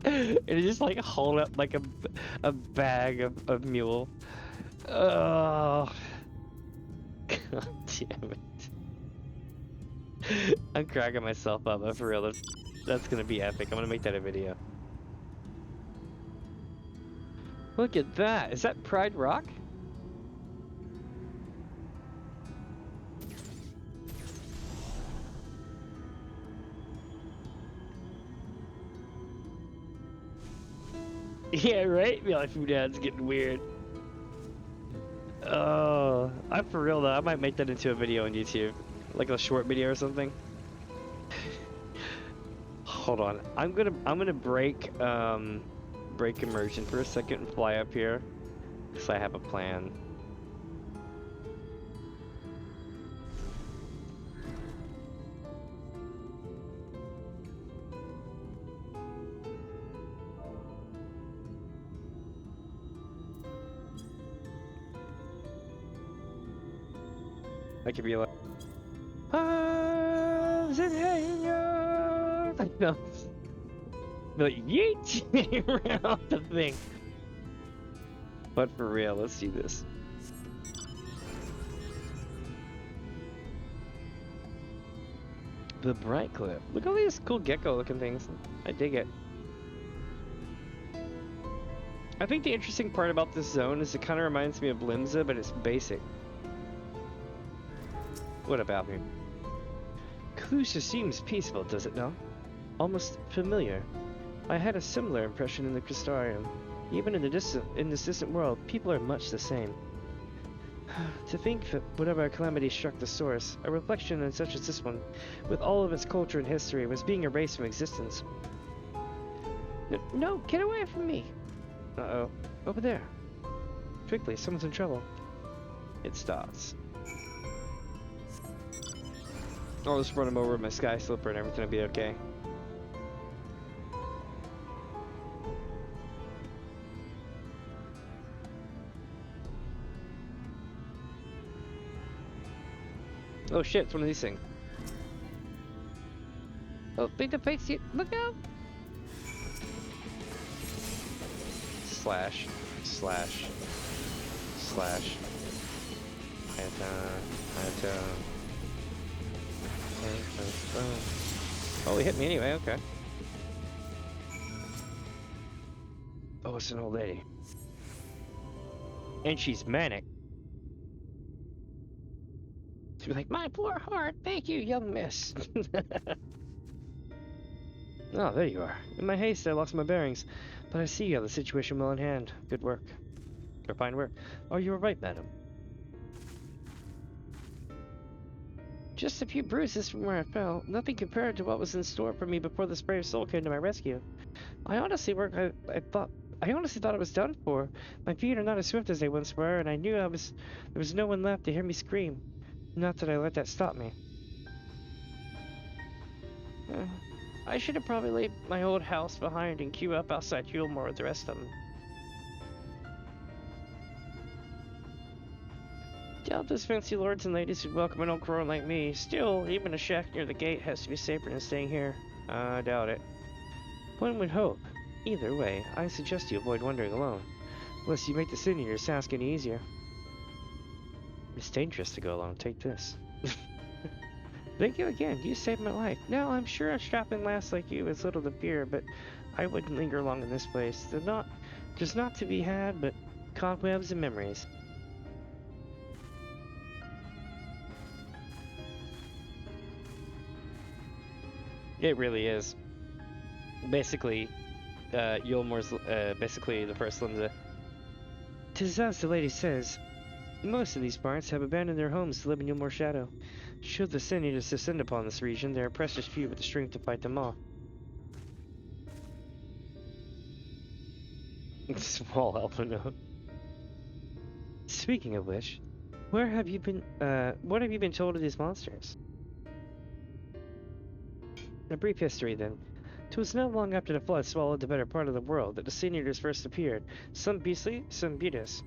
And it's just like hold up like a bag of mule. Oh, god damn it! I'm cracking myself up, but for real, that's gonna be epic. I'm gonna make that a video. Look at that! Is that Pride Rock? Yeah, right? Be like, food ads getting weird. Oh, I'm for real though. I might make that into a video on YouTube, like a short video or something. Hold on, I'm gonna break immersion for a second and fly up here, because I have a plan. I could be like, no. Be like, yeet around the thing. But for real, let's do this. The bright clip. Look at all these cool gecko looking things. I dig it. I think the interesting part about this zone is it kind of reminds me of Limsa, but it's basic. What about me? Kalusha seems peaceful, does it not? Almost familiar. I had a similar impression in the Crystarium. Even in this distant world, people are much the same. To think that whatever calamity struck the source, a reflection in such as this one, with all of its culture and history, was being erased from existence. No, get away from me! Uh-oh. Over there. Quickly, someone's in trouble. It stops. I'll just run him over with my sky slipper and everything will be okay. Oh shit, it's one of these things. Oh, big the face, look out! Slash, slash, slash. Oh, he hit me anyway, okay. Oh, it's an old lady. And she's manic. She'd be like, my poor heart, thank you, young miss. Oh, there you are. In my haste, I lost my bearings. But I see you have the situation well in hand. Good work. Or fine work. Oh, you were right, madam. Just a few bruises from where I fell. Nothing compared to what was in store for me before this brave soul came to my rescue. I honestly thought I was done for. My feet are not as swift as they once were, and I knew there was no one left to hear me scream. Not that I let that stop me. I should have probably left my old house behind and queue up outside Yulmore with the rest of them. Doubt those fancy lords and ladies would welcome an old crone like me. Still, even a shack near the gate has to be safer than staying here. I doubt it. One would hope. Either way, I suggest you avoid wandering alone. Unless you make the sin eater's task any easier. It's dangerous to go alone. Take this. Thank you again. You saved my life. Now, I'm sure a strapping lass like you is little to fear, but I wouldn't linger long in this place. There's not to be had, but cobwebs and memories. It really is. Basically, Yulmore's basically the first Linda. 'Tis as the lady says. Most of these parts have abandoned their homes to live in Yulmore's shadow. Should the sin eaters descend upon this region, there are precious few with the strength to fight them off. Small elfin note. Speaking of which, what have you been told of these monsters? A brief history, then. 'Twas not long after the flood swallowed the better part of the world that the sin eaters first appeared, some beastly, some beauteous.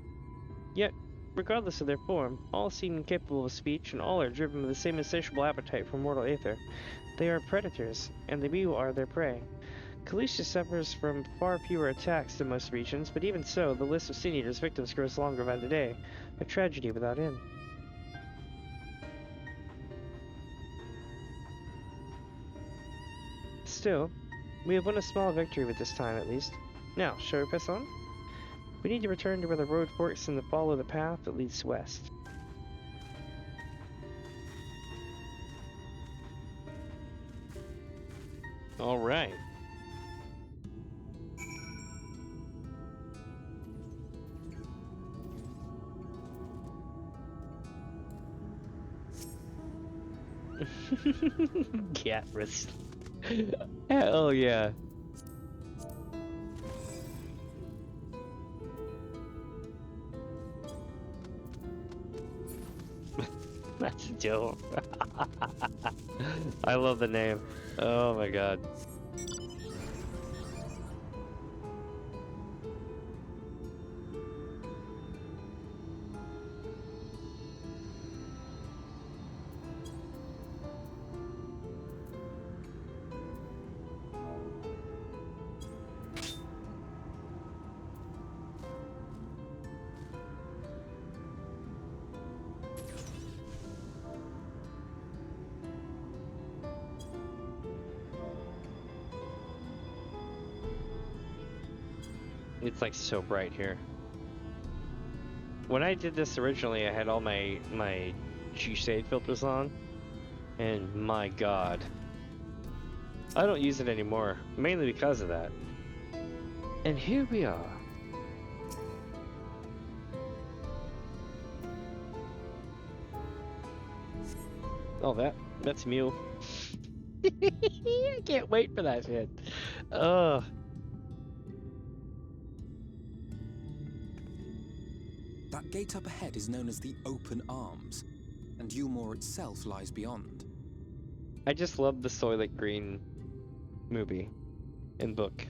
Yet, regardless of their form, all seem incapable of speech, and all are driven by the same insatiable appetite for mortal aether. They are predators, and we are their prey. Kalisha suffers from far fewer attacks than most regions, but even so, the list of sin eaters' victims grows longer by the day. A tragedy without end. Still, we have won a small victory with this time, at least. Now, shall we press on? We need to return to where the road forks and to follow the path that leads west. All right. Cat wrist. Hell yeah. That's dope. I love the name. Oh my god. It's like so bright here. When I did this originally, I had all my G-Shade filters on, and my god. I don't use it anymore, mainly because of that. And here we are. Oh, that's Mew. I can't wait for that shit. Ugh. That gate up ahead is known as the Open Arms, and Yulmore itself lies beyond. I just love the Soylent Green movie and book.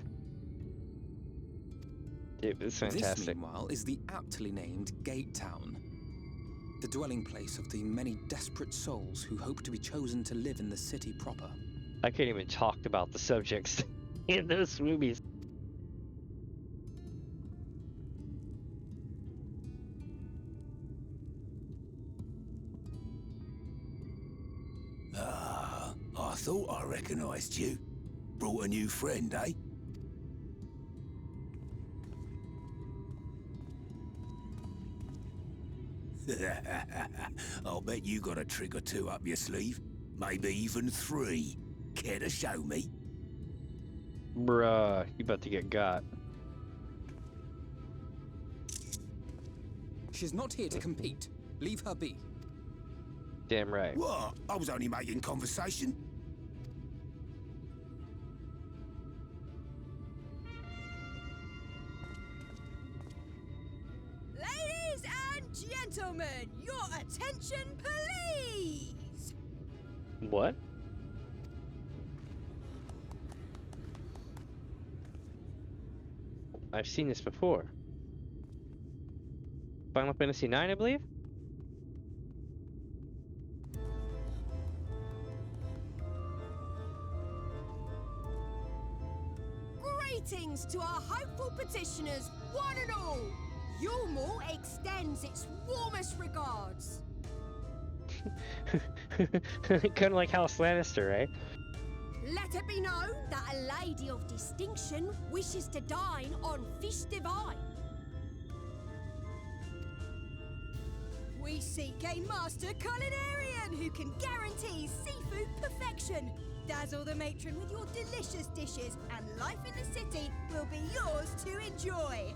It was fantastic. This, meanwhile, is the aptly named Gate Town, the dwelling place of the many desperate souls who hope to be chosen to live in the city proper. I can't even talk about the subjects in those movies. I thought I recognized you. Brought a new friend, eh? I'll bet you got a trick or two up your sleeve. Maybe even 3. Care to show me? Bruh, you about to get got. She's not here to compete. Leave her be. Damn right. What? I was only making conversation. Ladies and gentlemen, your attention, please! What? I've seen this before. Final Fantasy IX, I believe? Greetings to our hopeful petitioners, one and all. Yulmore extends its warmest regards. Kind of like House Lannister, right? Let it be known that a lady of distinction wishes to dine on fish divine. We seek a master culinarian who can guarantee seafood perfection. Dazzle the matron with your delicious dishes, and life in the city will be yours to enjoy,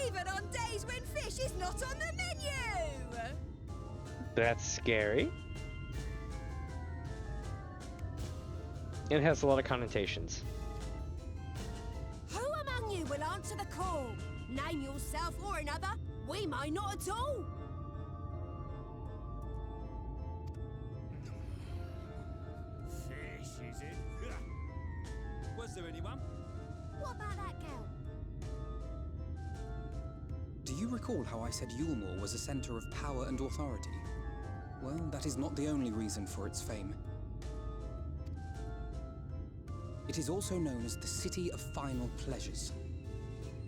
even on days when fish is not on the menu. That's scary. It has a lot of connotations. Who among you will answer the call? Name yourself or another. We may not at all. Fish, is it? Was there anyone? What about that girl? Do you recall how I said Yulmore was a center of power and authority? Well, that is not the only reason for its fame. It is also known as the City of Final Pleasures.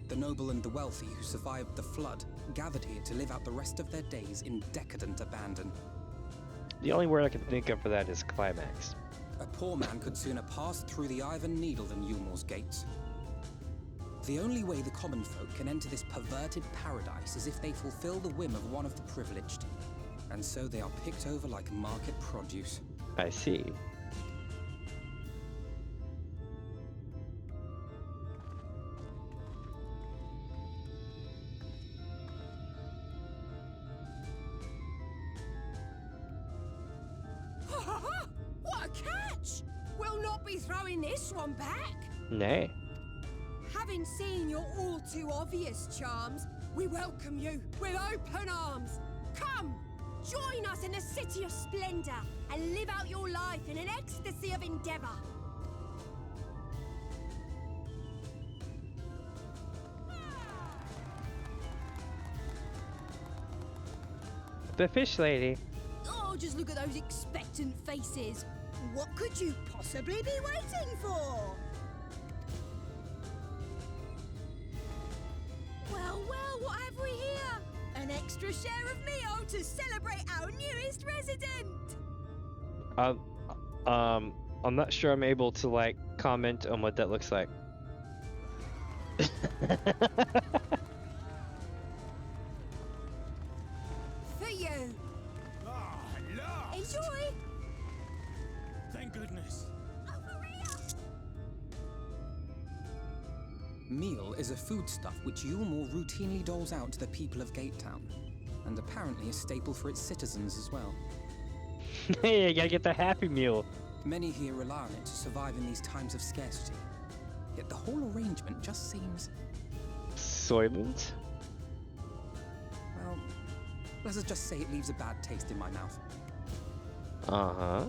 The noble and the wealthy who survived the flood gathered here to live out the rest of their days in decadent abandon. The only word I can think of for that is climax. A poor man could sooner pass through the Iron Needle than Yulmore's gates. The only way the common folk can enter this perverted paradise is if they fulfill the whim of one of the privileged. And so they are picked over like market produce. I see. What a catch! We'll not be throwing this one back. Nay. Having seen your all too obvious charms, we welcome you with open arms. Come, join us in the City of Splendor and live out your life in an ecstasy of endeavor. The fish lady. Oh, just look at those expectant faces. What could you possibly be waiting for? Well, what have we here? An extra share of meal to celebrate our newest resident. I'm not sure I'm able to like comment on what that looks like. For you. Ah, hello. Enjoy. Thank goodness. Meal is a foodstuff which Yulmore routinely doles out to the people of Gatetown, and apparently a staple for its citizens as well. Hey, you gotta get the Happy Meal. Many here rely on it to survive in these times of scarcity. Yet the whole arrangement just seems... Soylent? Well, let's just say it leaves a bad taste in my mouth. Uh-huh.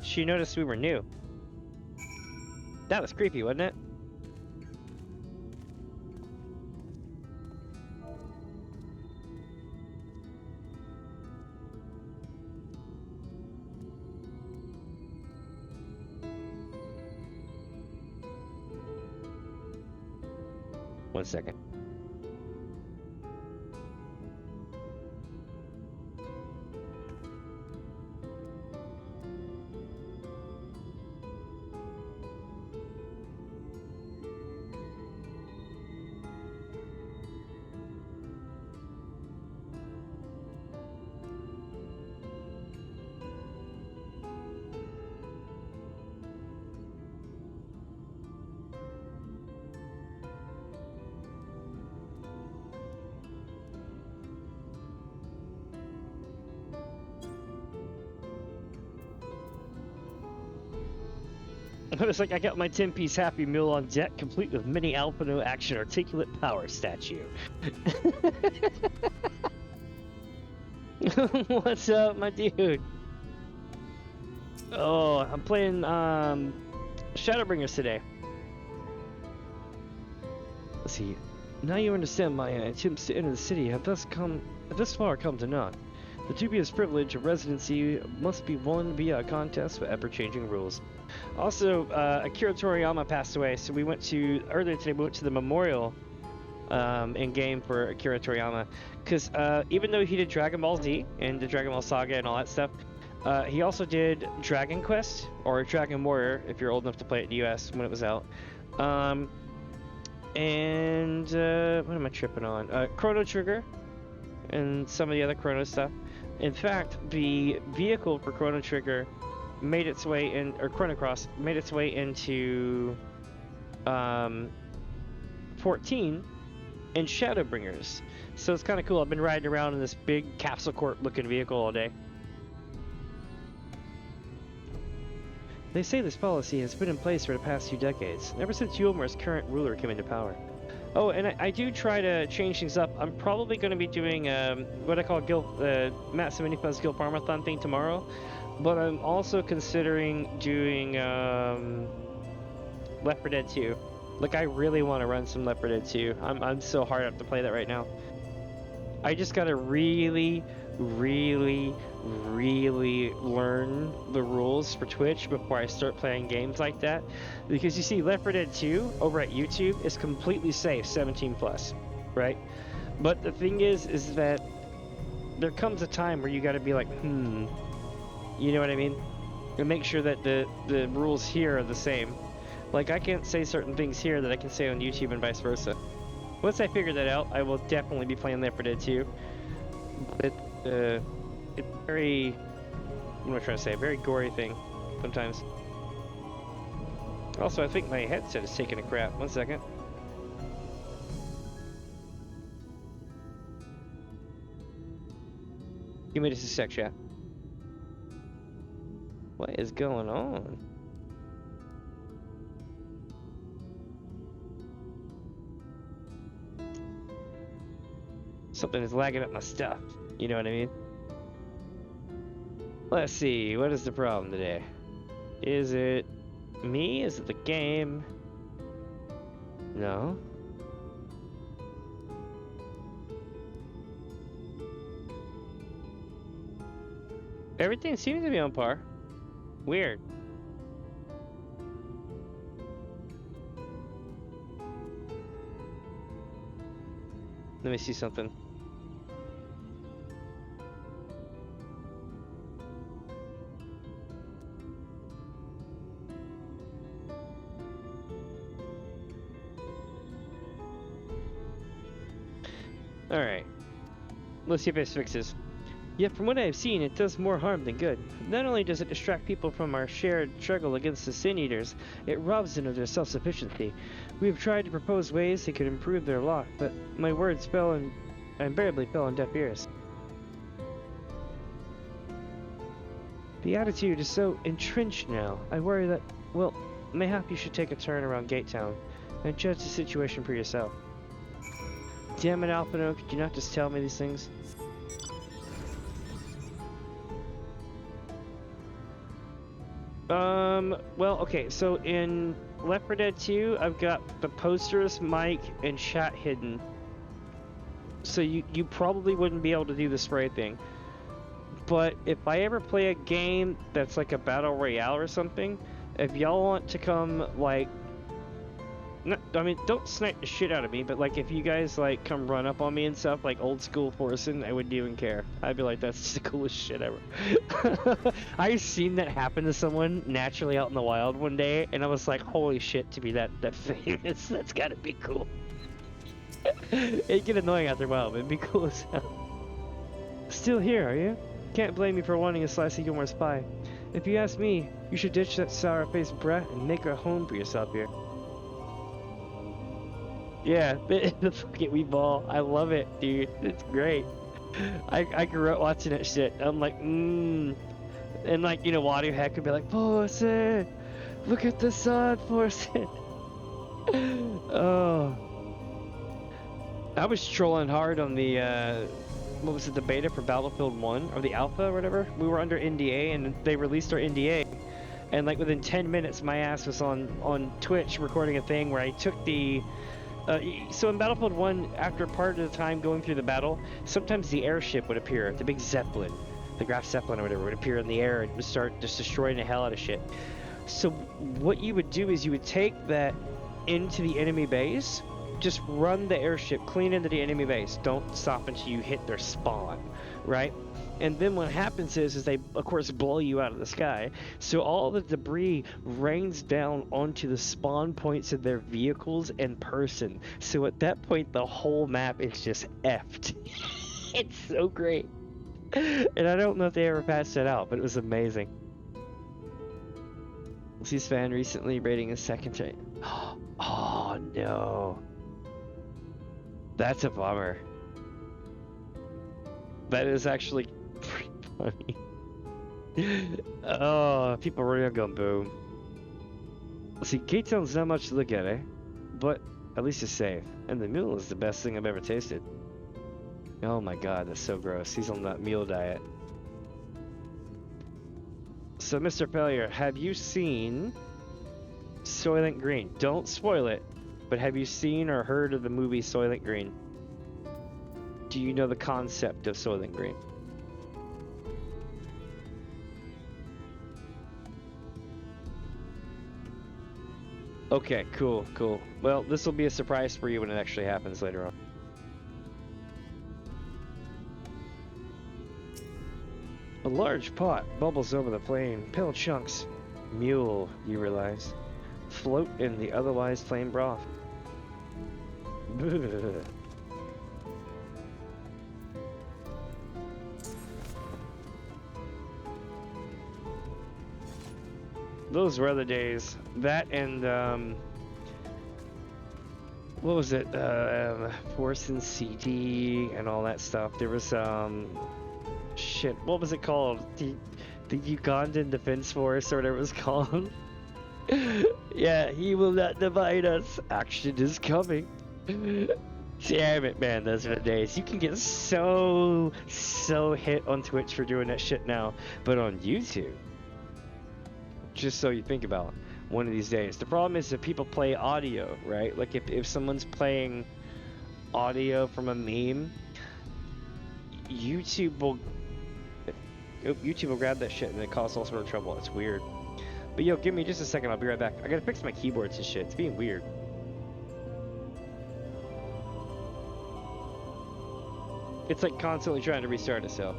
She noticed we were new. That was creepy, wasn't it? One second. It was like I got my 10-piece Happy Meal on deck, complete with Mini Alpino Action Articulate Power Statue. What's up, my dude? Oh, I'm playing Shadowbringers today. Let's see. Now you understand my attempts to enter the city have thus far come to naught. The dubious privilege of residency must be won via a contest with ever-changing rules. Also, Akira Toriyama passed away, so earlier today we went to the memorial in game for Akira Toriyama, because even though he did Dragon Ball Z and the Dragon Ball Saga and all that stuff, he also did Dragon Quest, or Dragon Warrior, if you're old enough to play it in the US when it was out. And what am I tripping on? Chrono Trigger and some of the other Chrono stuff. In fact, the vehicle for Chrono Trigger made its way in, or Chrono Cross made its way into 14 in Shadowbringers. So it's kind of cool. I've been riding around in this big capsule corp looking vehicle all day. They say this policy has been in place for the past few decades, ever since Yulmar's current ruler came into power. Oh, and I do try to change things up. I'm probably going to be doing what I call Matt's Mini Fuzz'n Guild Farmathon thing tomorrow, but I'm also considering doing Left 4 Dead 2. Like, I really want to run some Left 4 Dead 2. I'm so hard up to play that right now. I just got to really learn the rules for Twitch before I start playing games like that, because you see Left 4 Dead 2 over at YouTube is completely safe, 17 plus, right? But the thing is that there comes a time where you got to be like, you know what I mean, and make sure that the rules here are the same. Like, I can't say certain things here that I can say on YouTube and vice versa. Once I figure that out, I will definitely be playing Left 4 Dead 2. But it's very, what am I trying to say, a very gory thing sometimes. Also, I think my headset is taking a crap. 1 second. Give me just a sec, chat. What is going on? Something is lagging up my stuff. You know what I mean? Let's see, what is the problem today? Is it me? Is it the game? No. Everything seems to be on par. Weird. Let me see something. Alright. Let's see if this fixes. Yet from what I have seen, it does more harm than good. Not only does it distract people from our shared struggle against the Sin Eaters, it robs them of their self-sufficiency. We have tried to propose ways that could improve their lot, but my words invariably fell on deaf ears. The attitude is so entrenched now, I worry that, well, mayhap you should take a turn around Gate Town and judge the situation for yourself. Damn it, Alpino, could you not just tell me these things? Well, okay, so in Left 4 Dead 2, I've got the posters, mic, and chat hidden. So you probably wouldn't be able to do the spray thing. But if I ever play a game that's like a battle royale or something, if y'all want to come, like, I mean, don't snipe the shit out of me, but like if you guys like come run up on me and stuff, like old school Forsen, I wouldn't even care. I'd be like, that's the coolest shit ever. I've seen that happen to someone naturally out in the wild one day, and I was like, holy shit, to be that famous, that's gotta be cool. It'd get annoying after a while, but it'd be cool as hell. Still here, are you? Can't blame me for wanting a slice of Gilmore's pie. If you ask me, you should ditch that sour-faced brat and make a home for yourself here. Yeah, the fucking Weeball. I love it, dude. It's great. I grew up watching that shit. I'm like, And like, you know, Water Heck could be like, Pussy! Look at the sun, Forsen. Oh. I was trolling hard on the, what was it, the beta for Battlefield 1, or the alpha or whatever? We were under NDA, and they released our NDA. And like within 10 minutes, my ass was on Twitch recording a thing where I took the... so in Battlefield 1, after part of the time going through the battle, sometimes the airship would appear, the big Zeppelin, the Graf Zeppelin or whatever, would appear in the air and would start just destroying the hell out of shit. So what you would do is you would take that into the enemy base, just run the airship clean into the enemy base. Don't stop until you hit their spawn, right? And then what happens is they, of course, blow you out of the sky. So all the debris rains down onto the spawn points of their vehicles and person. So at that point, the whole map is just effed. It's so great. And I don't know if they ever passed it out, but it was amazing. C-SPAN recently rating a second train. Oh no. That's a bummer. That is actually pretty funny. Oh, people are really going boom. See, K-Town's not much to look at, eh? But at least it's safe. And the mule is the best thing I've ever tasted. Oh my god, that's so gross. He's on that mule diet. So, Mr. Failure, have you seen Soylent Green? Don't spoil it, but have you seen or heard of the movie Soylent Green? Do you know the concept of Soylent Green? Okay, cool, cool. Well, this will be a surprise for you when it actually happens later on. A large pot bubbles over the plain. Pale chunks, mule, you realize, float in the otherwise plain broth. Those were other days. That and what was it? Force and CD and all that stuff. There was shit. What was it called? The Ugandan Defense Force or whatever it was called. Yeah, he will not divide us. Action is coming. Damn it, man, those are the days. You can get so hit on Twitch for doing that shit now, but on YouTube, just so you think about it, one of these days. The problem is that people play audio, right? Like if someone's playing audio from a meme, YouTube will grab that shit and it causes all sort of trouble. It's weird. But yo, give me just a second. I'll be right back. I gotta fix my keyboards and shit. It's being weird. It's like constantly trying to restart itself.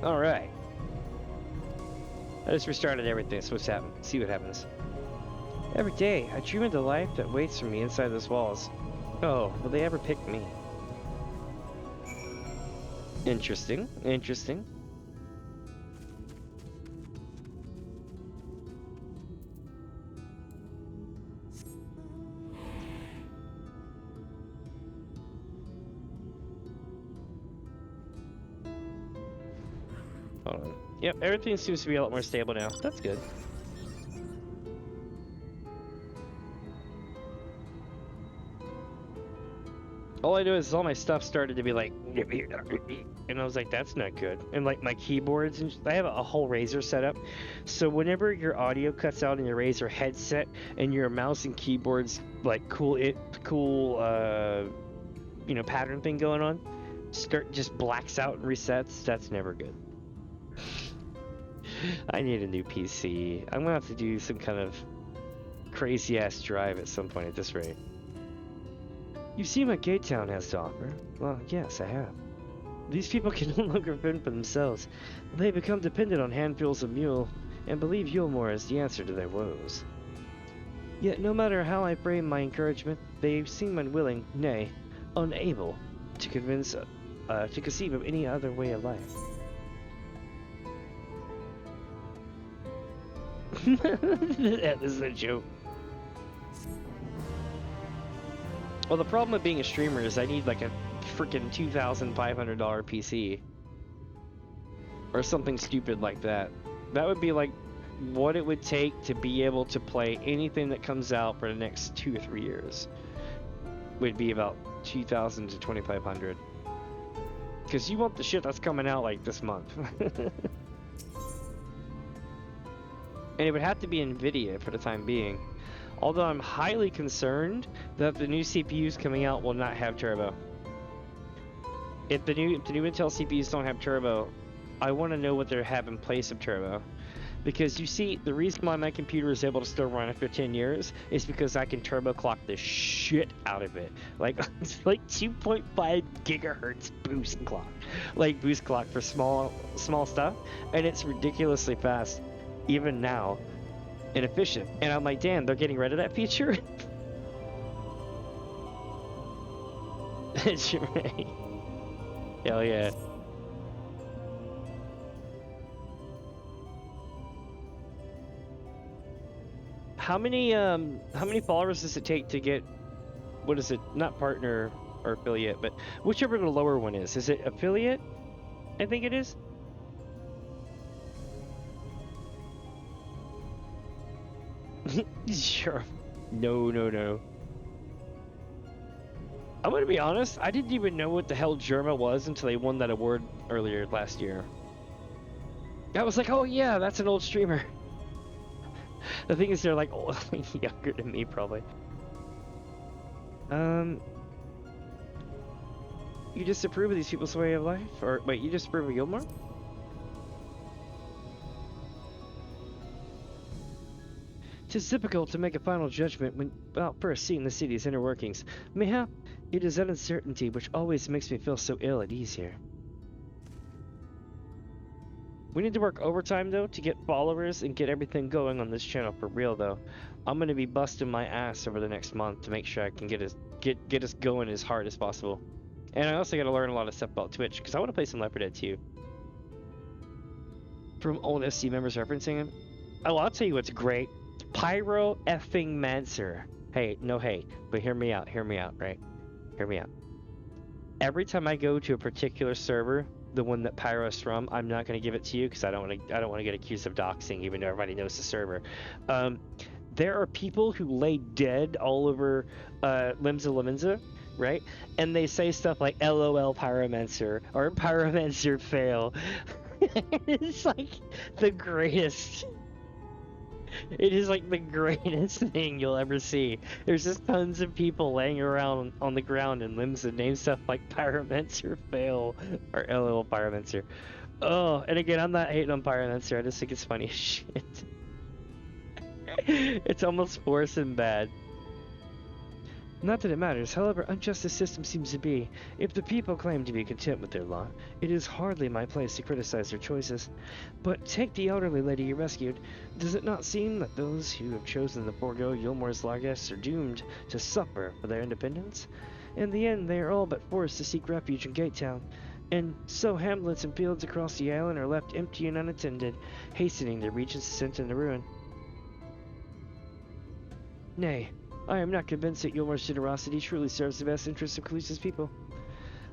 Alright. I just restarted everything, so what's happening? See what happens. Every day, I dream of the life that waits for me inside those walls. Oh, will they ever pick me? Interesting, interesting. Hold on. Yep, everything seems to be a lot more stable now. That's good. All I know is all my stuff started to be like, and I was like, that's not good. And like my keyboards, and I have a whole Razer setup. So whenever your audio cuts out in your Razer headset and your mouse and keyboards like cool pattern thing going on, just blacks out and resets. That's never good. I need a new PC. I'm gonna have to do some kind of crazy ass drive at some point at this rate. You've seen what Gate Town has to offer. Well, yes, I have. These people can no longer fend for themselves. They become dependent on handfuls of mule, and believe Yulmore is the answer to their woes. Yet no matter how I frame my encouragement, they seem unwilling, nay, unable, to conceive of any other way of life. That is a joke. Well, the problem with being a streamer is I need like a freaking $2,500 PC. Or something stupid like that. That would be like what it would take to be able to play anything that comes out for the next 2 or 3 years. Would be about $2,000 to $2,500. Because you want the shit that's coming out like this month. And it would have to be NVIDIA for the time being. Although I'm highly concerned that the new CPUs coming out will not have turbo. If the new Intel CPUs don't have turbo, I want to know what they have in place of turbo. Because you see, the reason why my computer is able to still run after 10 years is because I can turbo clock the shit out of it. Like, it's like 2.5 gigahertz boost clock. Like, boost clock for small stuff. And it's ridiculously fast, even now, and efficient. And I'm like, damn, they're getting rid of that feature? That's right. Hell yeah. How many followers does it take to get, what is it, not partner or affiliate, but whichever the lower one is it affiliate? I think it is. Sure. No. I'm gonna be honest, I didn't even know what the hell Germa was until they won that award earlier last year. I was like, oh yeah, that's an old streamer. The thing is, they're like younger than me, probably. You disapprove of these people's way of life? Or wait, you disapprove of Gilmore? Tis difficult to make a final judgment without first seeing the city's inner workings. Mayhap, it is that uncertainty which always makes me feel so ill at ease here. We need to work overtime though to get followers and get everything going on this channel for real though. I'm gonna be busting my ass over the next month to make sure I can get us going as hard as possible. And I also gotta learn a lot of stuff about Twitch because I want to play some Left 4 Dead 2. From old SC members referencing him. Oh, I'll tell you what's great. Pyro effing Mancer. Hey, no hate, but hear me out, right? Hear me out. Every time I go to a particular server, the one that Pyro's from, I'm not going to give it to you because I don't want to get accused of doxing, even though everybody knows the server. There are people who lay dead all over Limsa Laminza, right? And they say stuff like LOL Pyromancer or Pyromancer fail. It's like the greatest. It is like the greatest thing you'll ever see. There's just tons of people laying around on the ground and limbs that name stuff like Pyromancer fail or LOL Pyromancer. Oh, and again, I'm not hating on Pyromancer. I just think it's funny as shit. It's almost forced and bad. Not that it matters, however unjust the system seems to be. If the people claim to be content with their lot, it is hardly my place to criticize their choices. But take the elderly lady you rescued. Does it not seem that those who have chosen the forego Yulmore's Largess are doomed to suffer for their independence? In the end, they are all but forced to seek refuge in Gatetown, and so hamlets and fields across the island are left empty and unattended, hastening their region's descent into ruin. Nay, I am not convinced that Yulmore's generosity truly serves the best interests of Calusa's people.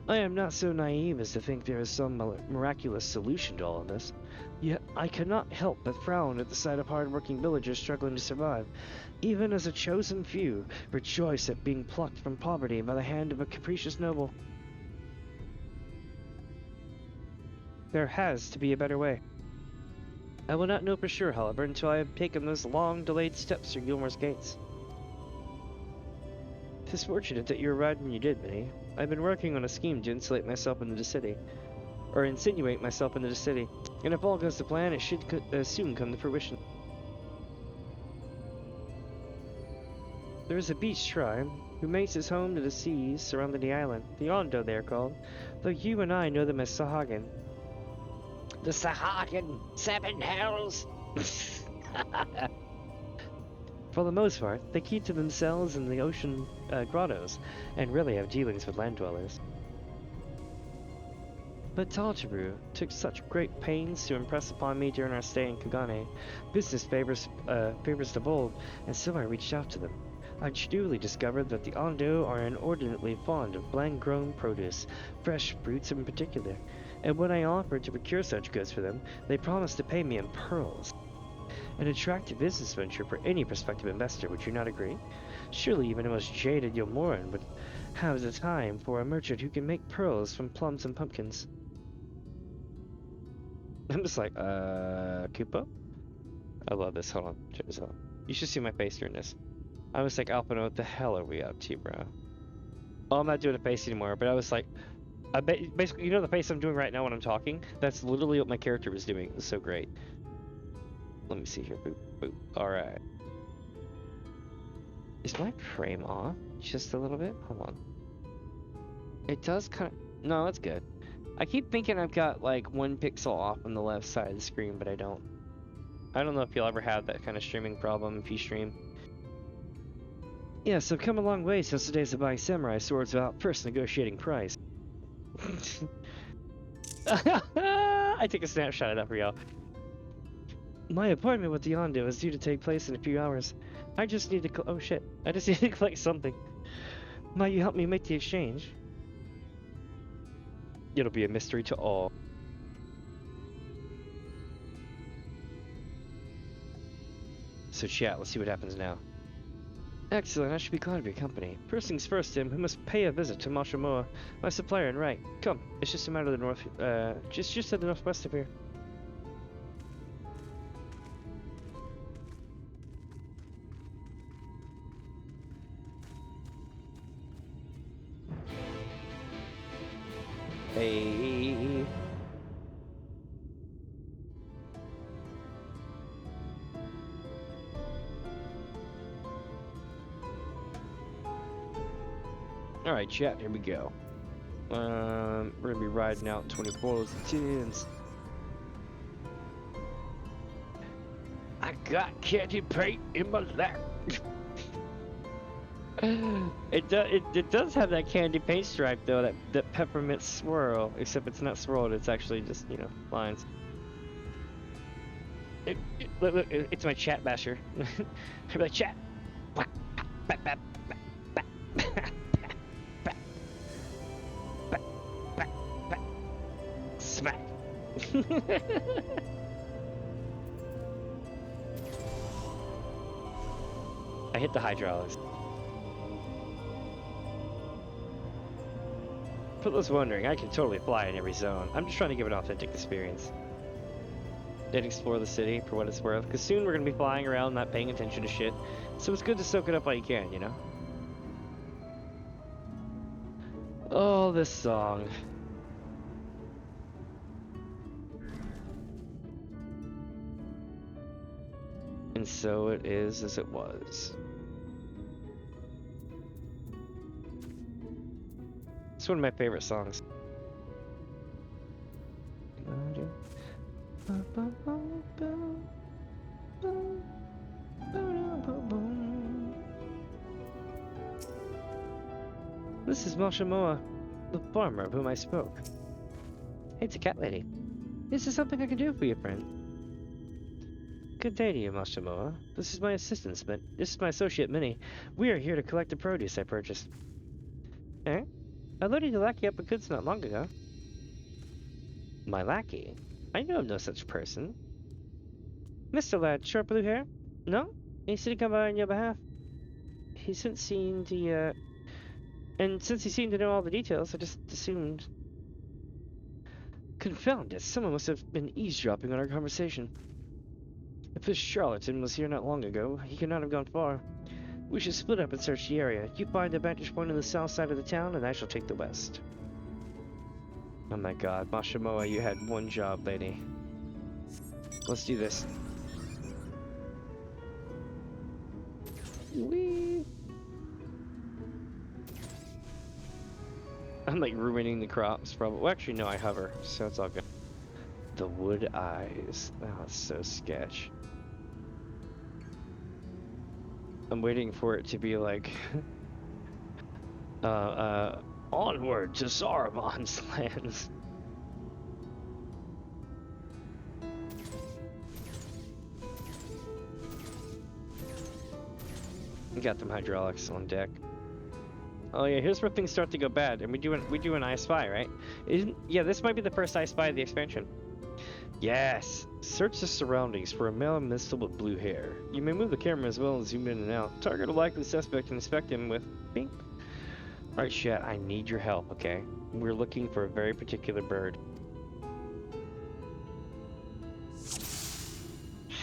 I am not so naive as to think there is some miraculous solution to all of this. Yet I cannot help but frown at the sight of hard-working villagers struggling to survive. Even as a chosen few, rejoice at being plucked from poverty by the hand of a capricious noble. There has to be a better way. I will not know for sure, however, until I have taken those long-delayed steps through Gilmore's gates. 'Tis fortunate that you arrived when you did, Minnie. I've been working on a scheme to insulate myself into the city. Or insinuate myself into the city. And if all goes to plan, it should soon come to fruition. There is a beach shrine, who makes his home to the seas surrounding the island. The Ondo, they are called, though you and I know them as Sahagin. The Sahagin! 7 hells! For the most part, they keep to themselves in the ocean grottos, and rarely have dealings with land dwellers. But Taltaru took such great pains to impress upon me during our stay in Kagane. Business favors the bold, and so I reached out to them. I duly discovered that the Ondo are inordinately fond of bland-grown produce, fresh fruits in particular, and when I offered to procure such goods for them, they promised to pay me in pearls. An attractive business venture for any prospective investor, would you not agree? Surely even the most jaded Yomoran would have the time for a merchant who can make pearls from plums and pumpkins. I'm just like, Koopa? I love this. Hold on. Check this out. You should see my face during this. I was like, Alpino, what the hell are we up to, bro? Oh, I'm not doing a face anymore, but I was like, basically, you know the face I'm doing right now when I'm talking? That's literally what my character was doing. It was so great. Let me see here. Boop, boop. Alright. Is my frame off? Just a little bit? Hold on. It does kind of... No, it's good. I keep thinking I've got like 1 pixel off on the left side of the screen, but I don't. I don't know if you'll ever have that kind of streaming problem if you stream. Yeah, so I've come a long way since the days of buying samurai swords without first negotiating price. I take a snapshot of that for y'all. My appointment with the Ondo is due to take place in a few hours. I just need to oh shit. I just need to collect something. Might you help me make the exchange? It'll be a mystery to all. So chat, let's see what happens now. Excellent, I should be glad of your company. First things first, Tim, we must pay a visit to Mashamoa, my supplier and right. Come, it's just a matter of the north, just to the northwest of here. Hey. Alright, chat, here we go. We're gonna be riding out 24s and 10s. I got candy paint in my lap. It does have that candy paint stripe though, that peppermint swirl, except it's not swirled, it's actually just, you know, lines. Look, it's my chat basher. I'm like, chat. Smack. I hit the hydraulics. For those wondering, I can totally fly in every zone. I'm just trying to give an authentic experience. And explore the city for what it's worth, because soon we're going to be flying around not paying attention to shit. So it's good to soak it up while you can, you know? Oh, this song. And so it is as it was. It's one of my favorite songs. This is Mashamoa, the farmer of whom I spoke. Hey, it's a cat lady. Is there something I can do for you, friend? Good day to you, Mashamoa. This is my assistant, but this is my associate, Mini. We are here to collect the produce I purchased. Eh? I loaded your lackey up with goods not long ago. My lackey? I know of no such person. Mr. Lad, short blue hair? No? He said to come by on your behalf. He since seen the, and since he seemed to know all the details, I just assumed... Confound it, someone must have been eavesdropping on our conversation. If this charlatan was here not long ago, he could not have gone far. We should split up and search the area. You find a vantage point on the south side of the town, and I shall take the west. Oh my god, Mashamoa, you had one job, lady. Let's do this. Whee! I'm like ruining the crops, probably. Well, actually, no, I hover, so it's all good. The wood eyes. Oh, it's so sketch. I'm waiting for it to be like, onward to Saruman's lands. Got them hydraulics on deck. Oh yeah, here's where things start to go bad, and we do an I Spy, right? Yeah, this might be the first I Spy of the expansion. Yes! Search the surroundings for a male mistle with blue hair. You may move the camera as well as zoom in and out. Target a likely suspect and inspect him with pink. Alright, Shat, I need your help, okay? We're looking for a very particular bird.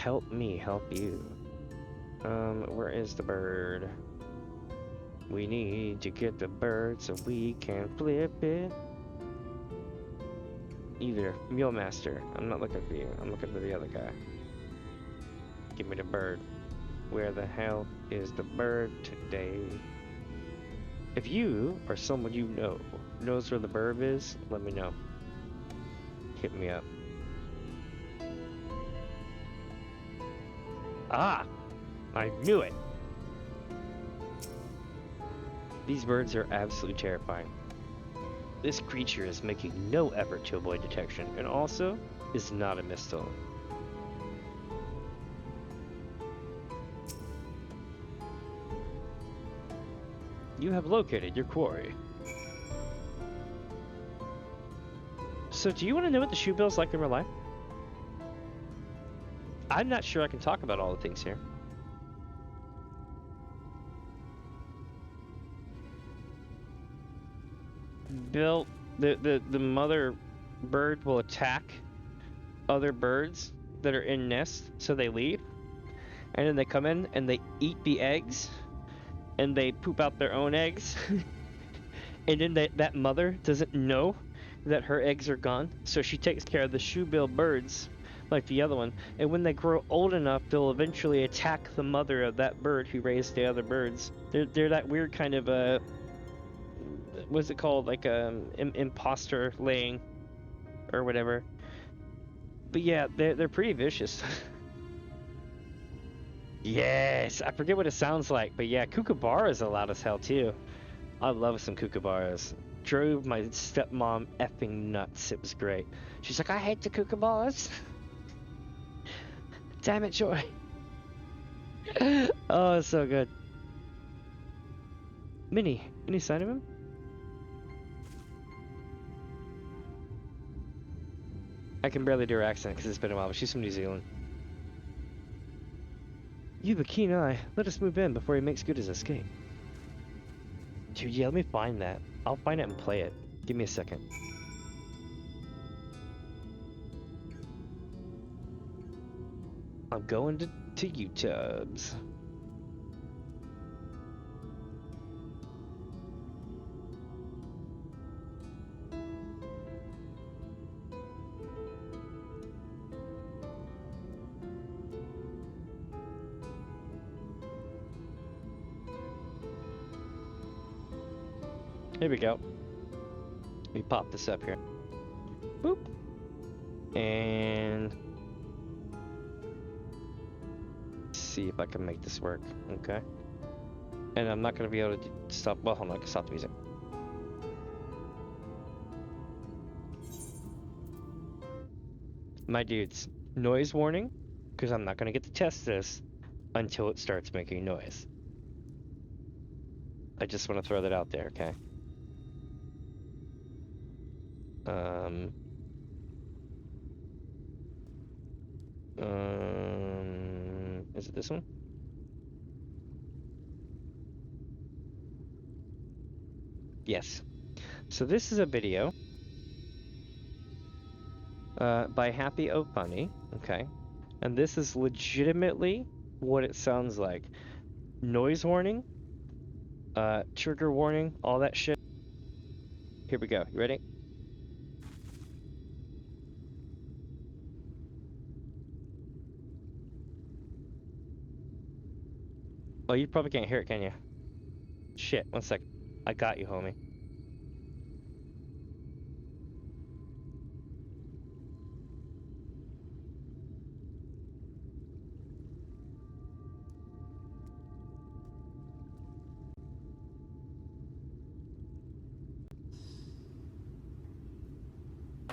Help me help you. Where is the bird? We need to get the bird so we can flip it. Either Mule Master. I'm not looking for you. I'm looking for the other guy. Give me the bird. Where the hell is the bird today? If you or someone you know knows where the bird is, let me know. Hit me up. Ah! I knew it! These birds are absolutely terrifying. This creature is making no effort to avoid detection, and also is not a mistle. You have located your quarry. So do you want to know what the shoe bill's like in real life? I'm not sure I can talk about all the things here. Bill, the mother bird will attack other birds that are in nests, so they leave, and then they come in and they eat the eggs, and they poop out their own eggs, and then that mother doesn't know that her eggs are gone, so she takes care of the shoebill birds like the other one, and when they grow old enough, they'll eventually attack the mother of that bird who raised the other birds. They're that weird kind of what's it called, like imposter laying or whatever. But yeah, they're pretty vicious. Yes, I forget what it sounds like, but yeah, kookaburras are loud as hell too. I love some kookaburras. Drove my stepmom effing nuts. It was great. She's like, I hate the kookaburras. Damn it, Joy. Oh, it's so good. Mini, any sign of him? I can barely do her accent because it's been a while, but she's from New Zealand. You have a keen eye. Let us move in before he makes good his escape. Dude, yeah, let me find that. I'll find it and play it. Give me a second. I'm going to YouTubes. Here we go. We pop this up here. Boop. And see if I can make this work. Okay. And I'm not gonna be able to stop. Well, hold on. I can stop the music. My dudes, noise warning, because I'm not gonna get to test this until it starts making noise. I just want to throw that out there, okay? Is it this one? Yes. So this is a video by Happy O Funny, okay? And this is legitimately what it sounds like. Noise warning, trigger warning, all that shit. Here we go. You ready? Oh, you probably can't hear it, can you? Shit, one sec. I got you, homie.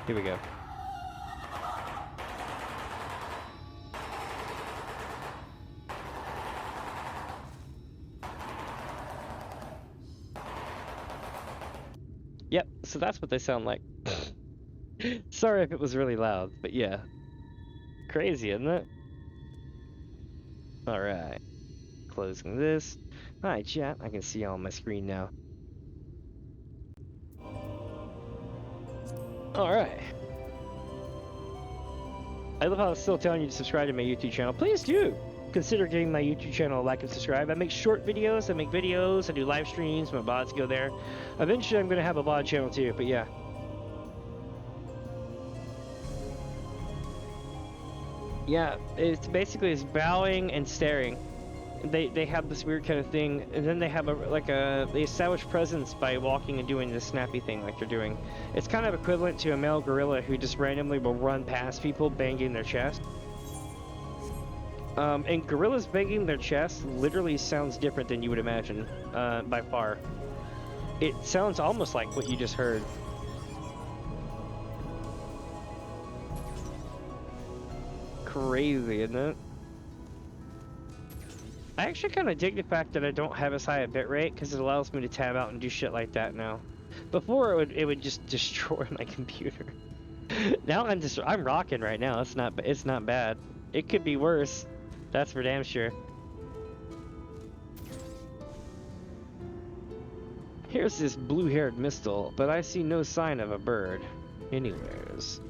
Here we go. Yep, so that's what they sound like. Sorry if it was really loud, but yeah. Crazy, isn't it? Alright. Closing this. Hi, chat. I can see you on my screen now. Alright. I love how I'm still telling you to subscribe to my YouTube channel. Please do! Consider giving my YouTube channel a like and subscribe. I make short videos, I do live streams, my VODs go there. Eventually I'm going to have a VOD channel too, but yeah. Yeah, it's basically bowing and staring. They have this weird kind of thing, and then they have they establish presence by walking and doing this snappy thing like they're doing. It's kind of equivalent to a male gorilla who just randomly will run past people banging their chest. And gorillas banging their chest literally sounds different than you would imagine, by far. It sounds almost like what you just heard. Crazy, isn't it? I actually kind of dig the fact that I don't have as high a bitrate because it allows me to tab out and do shit like that now. Before it would just destroy my computer. Now I'm rocking right now. It's not bad. It could be worse. That's for damn sure. Here's this blue-haired mistle, but I see no sign of a bird anywheres.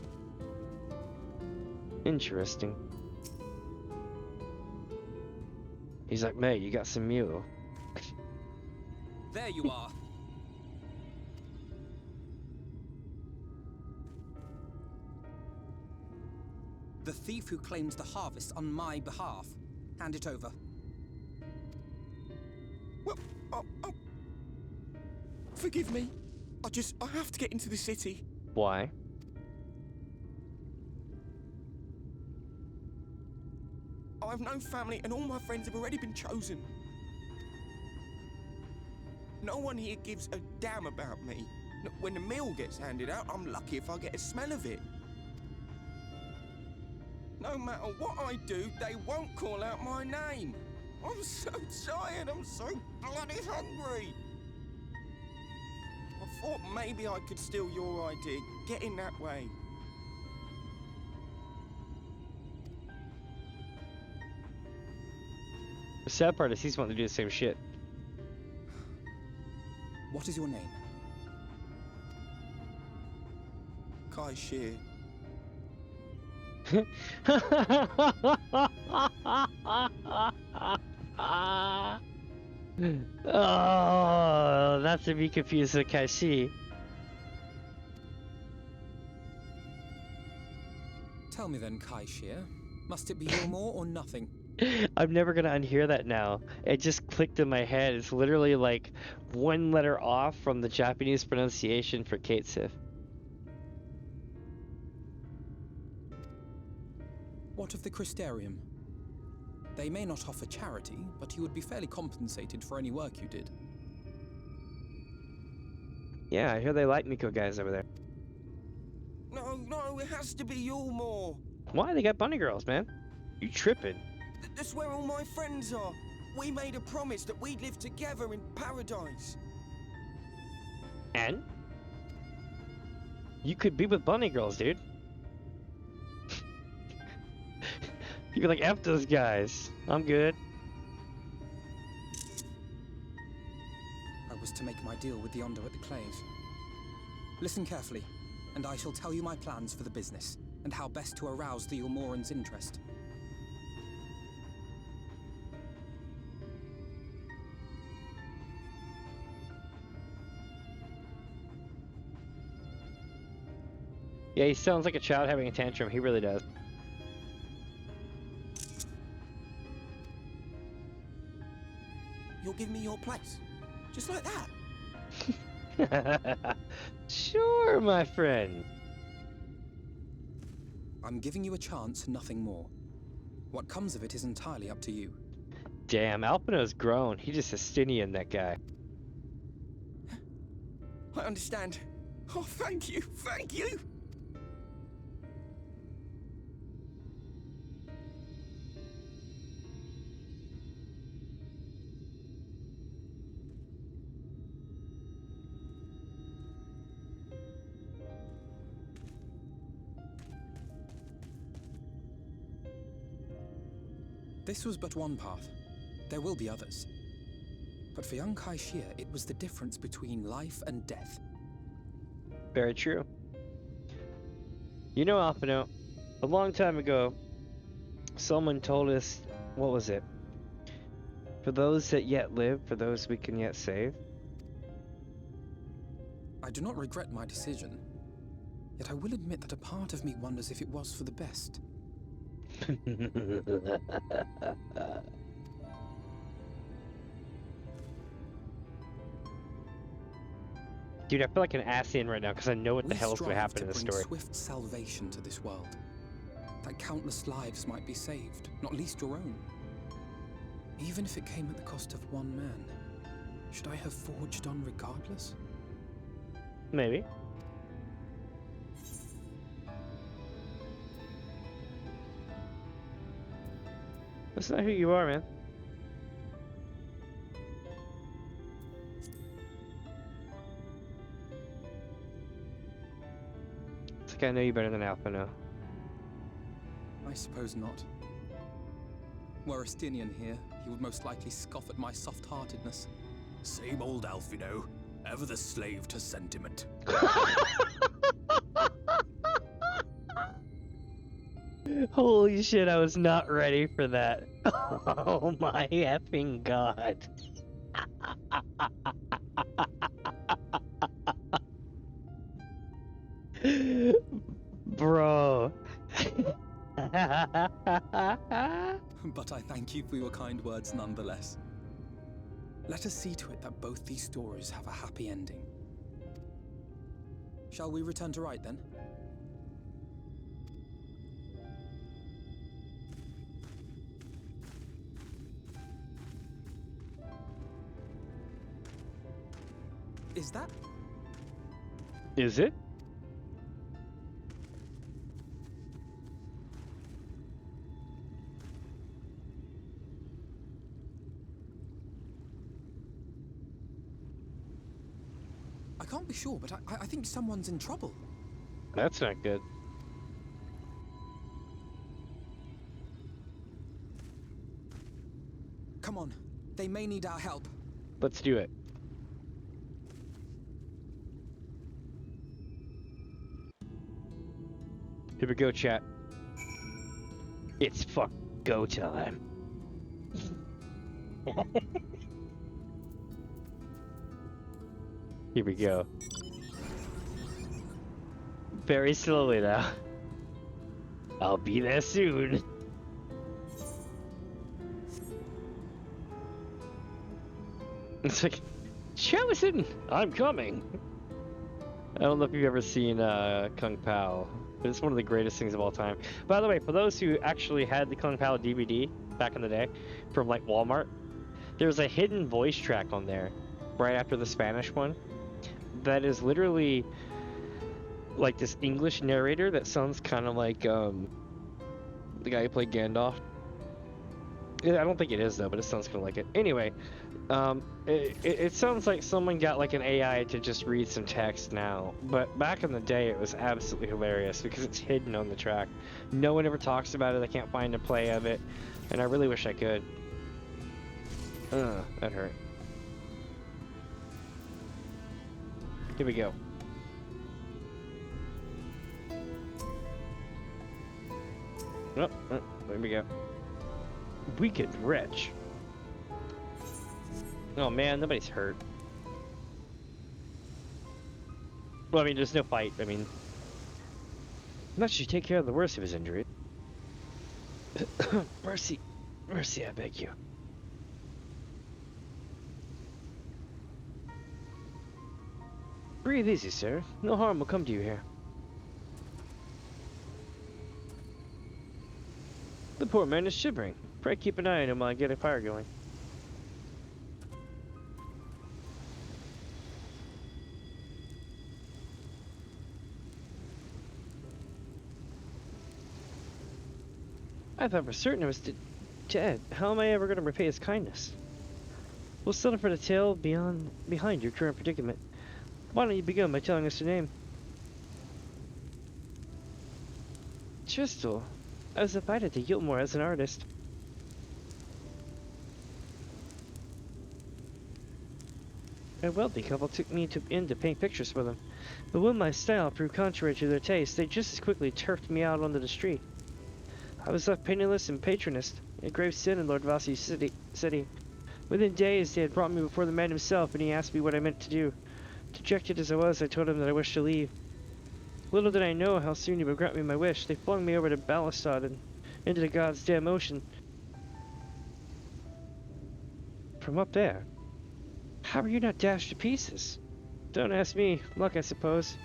Interesting. He's like, mate, you got some mule. There you are. The thief who claims the harvest on my behalf. Hand it over. Well, forgive me. I have to get into the city. Why? I have no family and all my friends have already been chosen. No one here gives a damn about me. When the meal gets handed out, I'm lucky if I get a smell of it. No matter what I do, they won't call out my name. I'm so tired, I'm so bloody hungry. I thought maybe I could steal your idea, get in that way. The sad part is he's wanting to do the same shit. What is your name? Kai Shear. Oh, not to be confused with Kai-Shi. Tell me then, Kai Shear. Must it be your more or nothing? I'm never gonna unhear that now. It just clicked in my head. It's literally like one letter off from the Japanese pronunciation for Kate Sith. What of the Crystarium? They may not offer charity, but you would be fairly compensated for any work you did. Yeah, I hear they like Miko guys over there. No, it has to be Yulmore. Why? They got bunny girls, man. You tripping? That's where all my friends are. We made a promise that we'd live together in paradise. And? You could be with bunny girls, dude. You'd be like, F those guys. I'm good. I was to make my deal with the Ondo at the Clave. Listen carefully, and I shall tell you my plans for the business, and how best to arouse the Yulmoran's interest. Yeah, he sounds like a child having a tantrum. He really does. You'll give me your place? Just like that? Sure, my friend. I'm giving you a chance, nothing more. What comes of it is entirely up to you. Damn, Alpino's grown. He just Justinian, that guy. I understand. Oh, thank you, thank you. This was but one path. There will be others. But for young Kai Shia, it was the difference between life and death. Very true. You know, Alpino, a long time ago, someone told us, what was it? For those that yet live, for those we can yet save. I do not regret my decision, yet I will admit that a part of me wonders if it was for the best. Dude, I feel like an ass in right now because I know what the hell's going to happen in the story. Swift salvation to this world, that countless lives might be saved, not least your own. Even if it came at the cost of one man, should I have forged on regardless? Maybe. That's not who you are, man. It's like I know you better than Alpha now. I suppose not. Were Estinian here, he would most likely scoff at my soft-heartedness. Same old Alfino, ever the slave to sentiment. Holy shit, I was not ready for that. Oh my effing god. Bro. But I thank you for your kind words nonetheless. Let us see to it that both these stories have a happy ending. Shall we return to Rite then? Is that? Is it? I can't be sure, but I think someone's in trouble. That's not good. Come on, they may need our help. Let's do it. Here we go, chat. It's fuck go time. Here we go. Very slowly now. I'll be there soon. It's like, Chosen! I'm coming! I don't know if you've ever seen Kung Pao, but it's one of the greatest things of all time. By the way, for those who actually had the Kung Pao DVD back in the day from like Walmart, there's a hidden voice track on there right after the Spanish one that is literally like this English narrator that sounds kind of like the guy who played Gandalf. I don't think it is though, but it sounds kind of like it. Anyway, it sounds like someone got like an AI to just read some text now, but back in the day it was absolutely hilarious because it's hidden on the track. No one ever talks about it. I can't find a play of it, and I really wish I could. That hurt. Here we go. Oh, there we go. Wicked wretch. Oh man, nobody's hurt. Well, I mean, there's no fight. I mean, not should take care of the worst of his injury. Mercy, mercy, I beg you. Breathe easy, sir. No harm will come to you here. The poor man is shivering. Pray keep an eye on him while I get a fire going. I thought for certain it was dead. How am I ever going to repay his kindness? We'll settle for the tale behind your current predicament. Why don't you begin by telling us your name? Tristal. I was invited to Gilmore as an artist. A wealthy couple took me in to paint pictures for them. But when my style proved contrary to their taste, they just as quickly turfed me out onto the street. I was left penniless and patronist, a grave sin in Lord Vossi's city. Within days, they had brought me before the man himself, and he asked me what I meant to do. Dejected as I was, I told him that I wished to leave. Little did I know how soon he would grant me my wish. They flung me over to Balastad and into the god's damn ocean. From up there? How were you not dashed to pieces? Don't ask me. Luck, I suppose.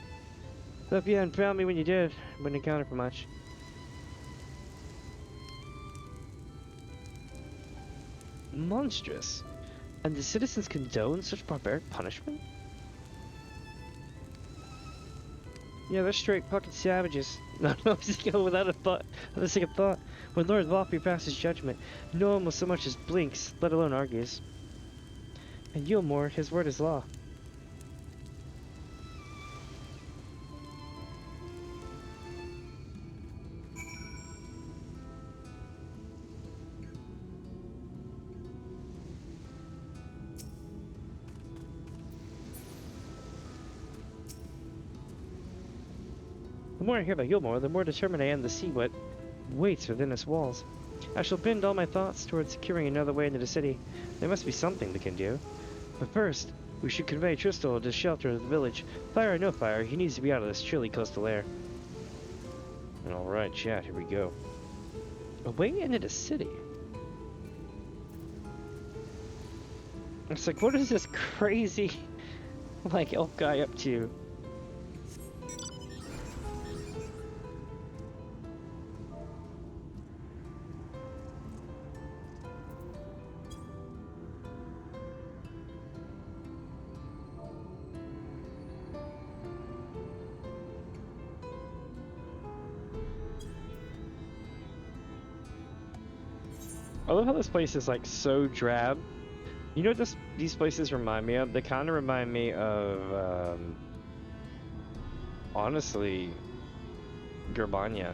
Hope you hadn't found me when you did. Wouldn't encounter for much. Monstrous. And the citizens condone such barbaric punishment? Yeah, they're straight fucking savages. No, just go without a second thought. When Lord Valkyrie passes judgment, no one will so much as blinks, let alone argues. And Yulmore, his word is law. The more I hear about Yulmore, the more determined I am to see what waits within its walls. I shall bend all my thoughts towards securing another way into the city. There must be something we can do. But first, we should convey Tristel to shelter of the village. Fire or no fire, he needs to be out of this chilly coastal air. Alright, chat, here we go. A way into the city? It's like, what is this crazy, like, elf guy up to? I love how this place is like so drab. You know what these places remind me of? They kind of remind me of, honestly, Gerbania.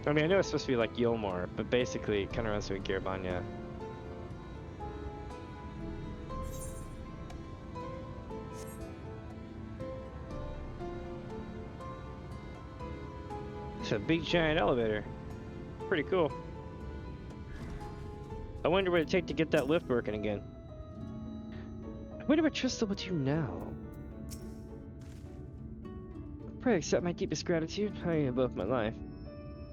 I mean, I know it's supposed to be like Yulmore, but basically it kind of reminds me of Gerbania. It's a big giant elevator. Pretty cool. I wonder what it'd take to get that lift working again. I wonder what Tristel would do now. Pray accept my deepest gratitude. I owe you both my life.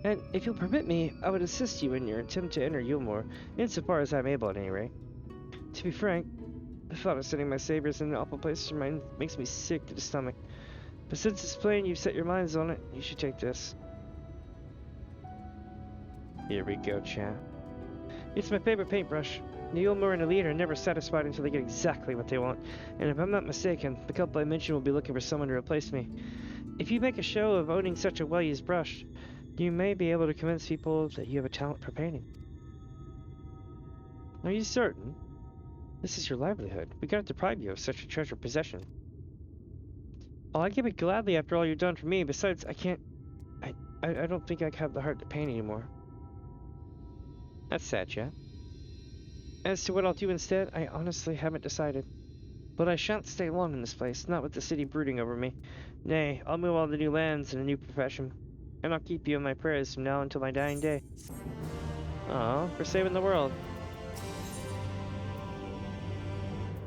And if you'll permit me, I would assist you in your attempt to enter Yulmore, insofar as I'm able at any rate. To be frank, the thought of sending my saviors in an awful place makes me sick to the stomach. But since it's plain you've set your minds on it, you should take this. Here we go, chat. It's my favorite paintbrush. The Yulmore and Elite are never satisfied until they get exactly what they want, and if I'm not mistaken, the couple I mentioned will be looking for someone to replace me. If you make a show of owning such a well-used brush, you may be able to convince people that you have a talent for painting. Are you certain? This is your livelihood. We cannot deprive you of such a treasured possession. Oh, I give it gladly after all you've done for me. Besides, I don't think I have the heart to paint anymore. That's sad, chat. As to what I'll do instead, I honestly haven't decided. But I shan't stay long in this place, not with the city brooding over me. Nay, I'll move on to new lands and a new profession. And I'll keep you in my prayers from now until my dying day. Aw, for saving the world.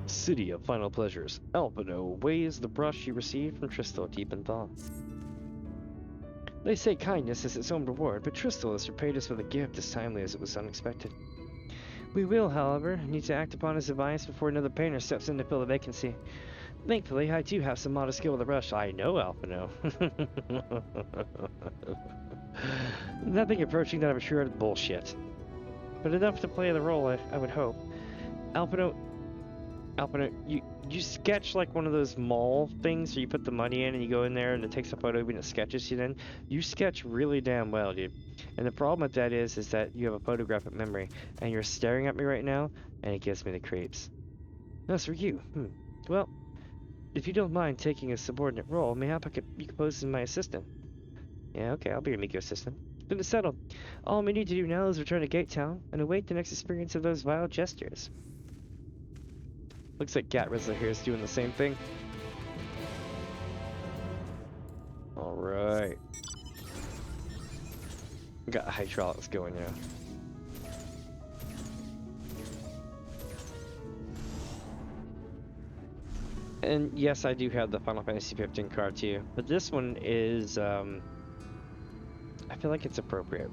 City of Final Pleasures. Alpino weighs the brush she received from Tristel deep in thought. They say kindness is its own reward, but Tristel has repaid us with a gift as timely as it was unexpected. We will, however, need to act upon his advice before another painter steps in to fill the vacancy. Thankfully, I do have some modest skill with the brush. I know, Alpino. Nothing approaching that of a true bullshit. But enough to play the role, I would hope. Alpino, you sketch like one of those mall things where you put the money in and you go in there and it takes a photo and it sketches you then. You sketch really damn well, dude. And the problem with that is that you have a photographic memory and you're staring at me right now and it gives me the creeps. That's for you. Well, if you don't mind taking a subordinate role, mayhap you could pose as my assistant. Yeah, okay, I'll be your Miko assistant. Then it's settled. All we need to do now is return to Gate Town and await the next experience of those vile gestures. Looks like Gat Rizzler here is doing the same thing. Alright. Got hydraulics going now. And yes, I do have the Final Fantasy XV card too, but this one is, I feel like it's appropriate.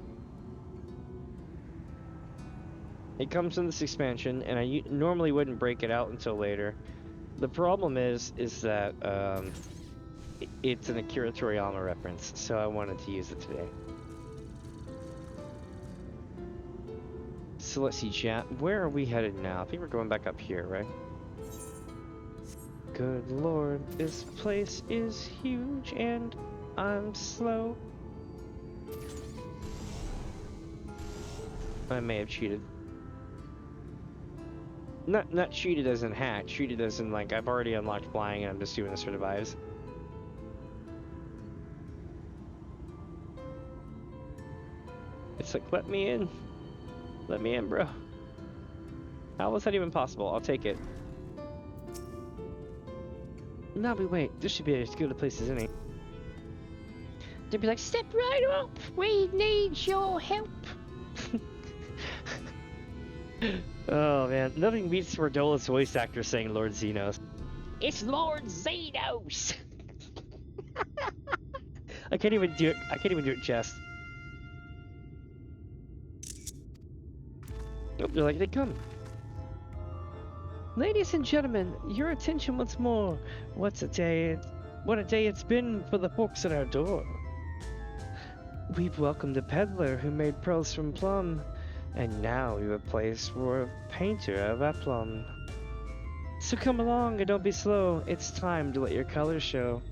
It comes in this expansion, and I normally wouldn't break it out until later. The problem is that it's an Akira Toriyama reference, so I wanted to use it today. So let's see, chat. Where are we headed now? I think we're going back up here, right? Good lord, this place is huge and I'm slow. I may have cheated. Not cheated as in hack, cheated as in like I've already unlocked flying and I'm just doing this for the vibes. It's like, let me in. Let me in, bro. How was that even possible? I'll take it. No, but wait, this should be as good a place as any. They'd be like, step right up, we need your help. Oh man, nothing beats Rodola's voice actor saying Lord Xenos. It's Lord Xenos! I can't even do it just. Oh, they're like, they come. Ladies and gentlemen, your attention once more. What a day it's been for the folks at our door. We've welcomed a peddler who made pearls from plum, and now we have a place for a painter of aplomb. So come along and don't be slow, it's time to let your colors show.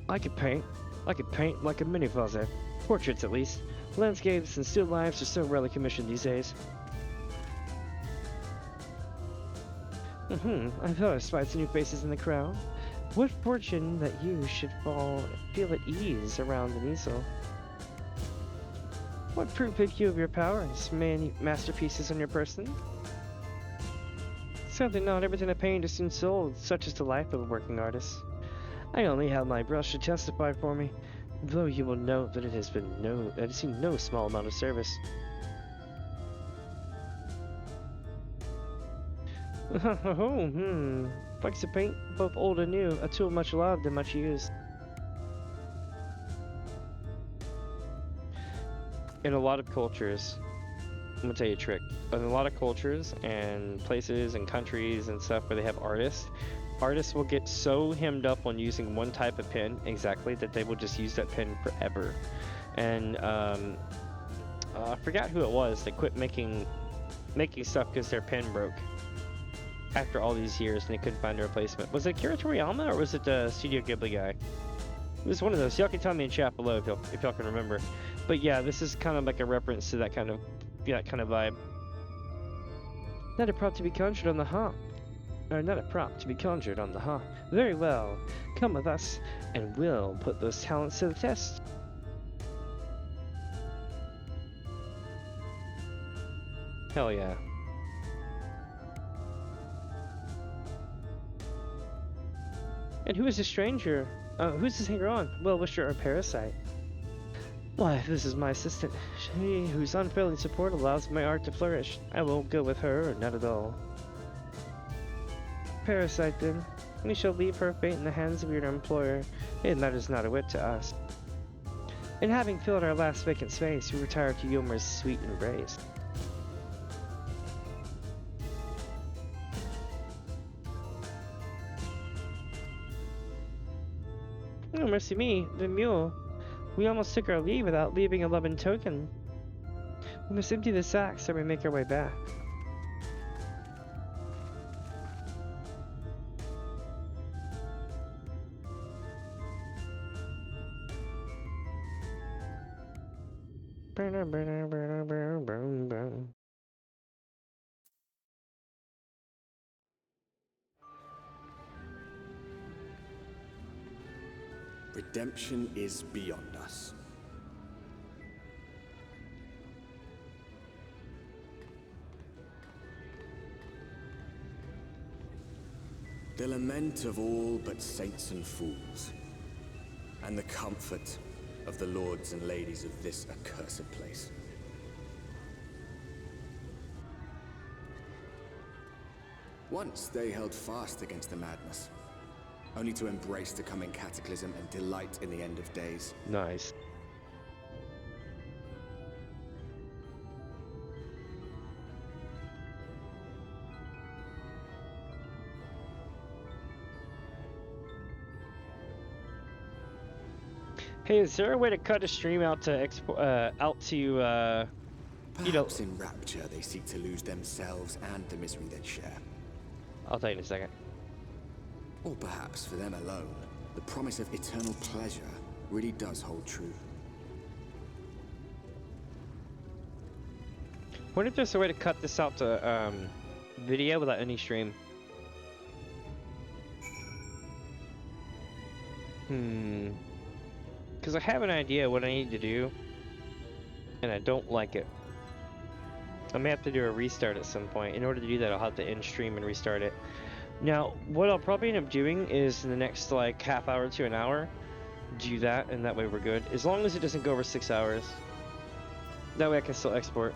I could paint like a Mini Fuzz'n. Portraits at least. Landscapes and still lifes are so rarely commissioned these days. I thought I spied some new faces in the crowd. What fortune that you should feel at ease around an easel. What proof have you of your powers? Many masterpieces on your person? Sadly not everything I paint is soon sold, such is the life of a working artist. I only have my brush to testify for me, though you will note that it has seen no small amount of service. Flecks of paint, both old and new, a tool much loved and much used. In a lot of cultures, I'm gonna tell you a trick. In a lot of cultures and places and countries and stuff where they have artists will get so hemmed up on using one type of pen exactly that they will just use that pen forever. And I forgot who it was that quit making stuff because their pen broke after all these years and they couldn't find a replacement. Was it Akira Toriyama or was it the Studio Ghibli guy? It was one of those. Y'all can tell me in chat below if y'all can remember. But yeah, this is kind of like a reference to that kind of vibe. Not a prop to be conjured on the hop. Or not a prop to be conjured on the hop. Very well. Come with us, and we'll put those talents to the test. Hell yeah. And who is this stranger? Who's this hanger on? Well, wish you're a parasite. Why, this is my assistant. She whose unfailing support allows my art to flourish. I won't go with her, or not at all. Parasite, then. We shall leave her fate in the hands of your employer. It matters not a whit to us. And having filled our last vacant space, we retire to Yomer's sweet embrace. Oh, mercy me, the mule. We almost took our leave without leaving a loving token. We must empty the sack so we make our way back. Redemption is beyond us. The lament of all but saints and fools, and the comfort of the lords and ladies of this accursed place. Once they held fast against the madness, only to embrace the coming cataclysm and delight in the end of days. Nice. Hey, is there a way to cut a stream out to Perhaps in rapture they seek to lose themselves and the misery they share. I'll tell you in a second. Or perhaps for them alone, the promise of eternal pleasure really does hold true. Wonder if there's a way to cut this out to video without any stream. Because I have an idea what I need to do, and I don't like it. I may have to do a restart at some point. In order to do that, I'll have to end stream and restart it. Now, what I'll probably end up doing is in the next like half hour to an hour, do that, and that way we're good. As long as it doesn't go over 6 hours. That way I can still export.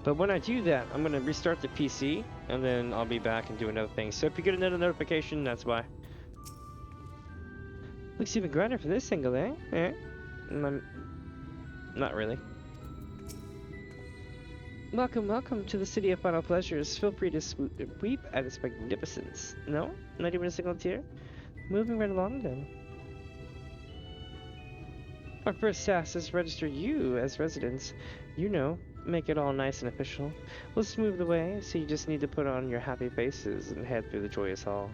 But when I do that, I'm going to restart the PC, and then I'll be back and do another thing. So if you get another notification, that's why. Looks even grander for this angle, eh? Eh? Not really. Welcome, welcome to the city of final pleasures. Feel free to weep at its magnificence. No? Not even a single tear? Moving right along then. Our first task is to register you as residents. You know, make it all nice and official. We'll smooth the way, so you just need to put on your happy faces and head through the joyous hall.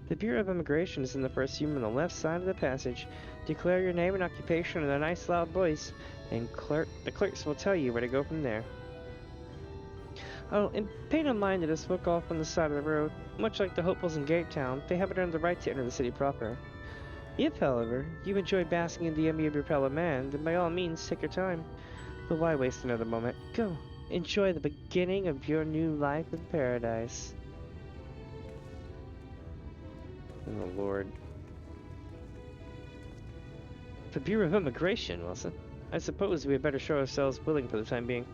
The Bureau of Immigration is in the first room on the left side of the passage. Declare your name and occupation in a nice loud voice, and the clerks will tell you where to go from there. Oh, and pay no mind to the smoke off on the side of the road. Much like the hopefuls in Gate Town, they haven't earned the right to enter the city proper. If, however, you enjoy basking in the envy of your fellow man, then by all means take your time. But why waste another moment? Go, enjoy the beginning of your new life in paradise. Oh, Lord. The Bureau of Immigration, Wilson. I suppose we had better show ourselves willing for the time being.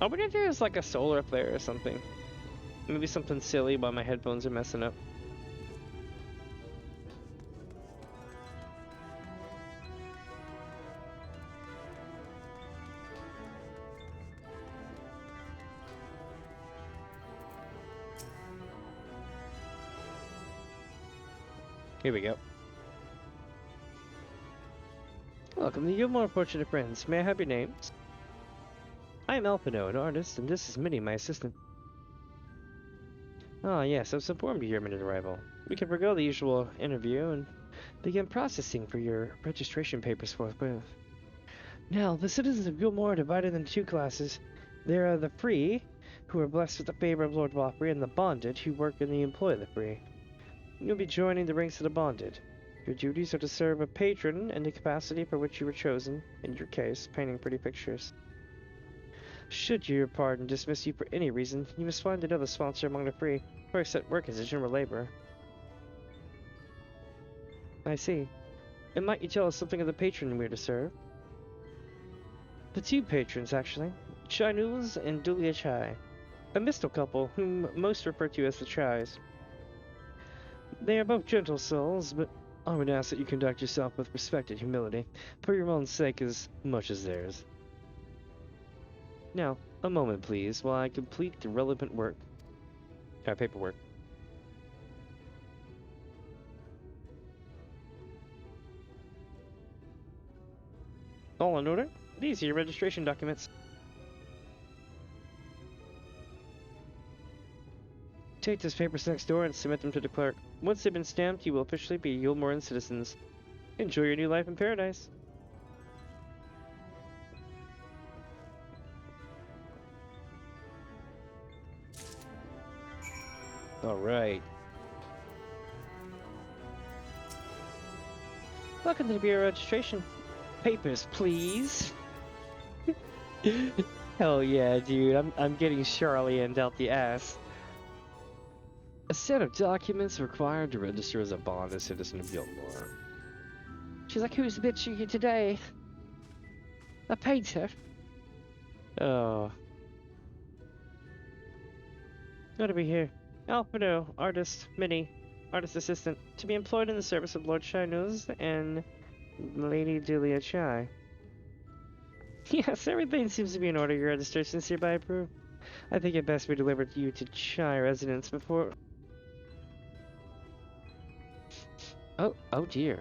I wonder if there's like a solar flare or something. Maybe something silly while my headphones are messing up. Here we go. Welcome to you, more fortunate friends. May I have your names? I am Alpino, an artist, and this is Minnie, my assistant. Ah, yes, I was informed of your imminent arrival. We can forgo the usual interview and begin processing for your registration papers forthwith. Now, the citizens of Gilmore are divided into two classes. There are the free, who are blessed with the favor of Lord Woffrey, and the bonded, who work in the employ of the free. You'll be joining the ranks of the bonded. Your duties are to serve a patron in the capacity for which you were chosen, in your case, painting pretty pictures. Should your pardon dismiss you for any reason, you must find another sponsor among the free, or accept work as a general laborer. I see. And might you tell us something of the patron we are to serve? The two patrons, actually. Chinools and Dulia Chai. A mistal couple, whom most refer to as the Chais. They are both gentle souls, but I would ask that you conduct yourself with respect and humility, for your own sake as much as theirs. Now, a moment please, while I complete the relevant work. Paperwork. All in order? These are your registration documents. Take these papers next door and submit them to the clerk. Once they've been stamped, you will officially be Yulmoran citizens. Enjoy your new life in paradise. Alright. Welcome to the Bureau of Registration. Papers, please. Hell yeah, dude. I'm getting Charlie-anned out the ass. A set of documents required to register as a bond as citizen of Gilmore. She's like, who's the bitch you today? A painter. Oh. What do we hear? Alfredo, artist, Mini, artist assistant, to be employed in the service of Lord Shinos and Lady Julia Chai. Yes, everything seems to be in order. Your registration is hereby approved. I think it best be delivered to you to Chai residence before... Oh dear.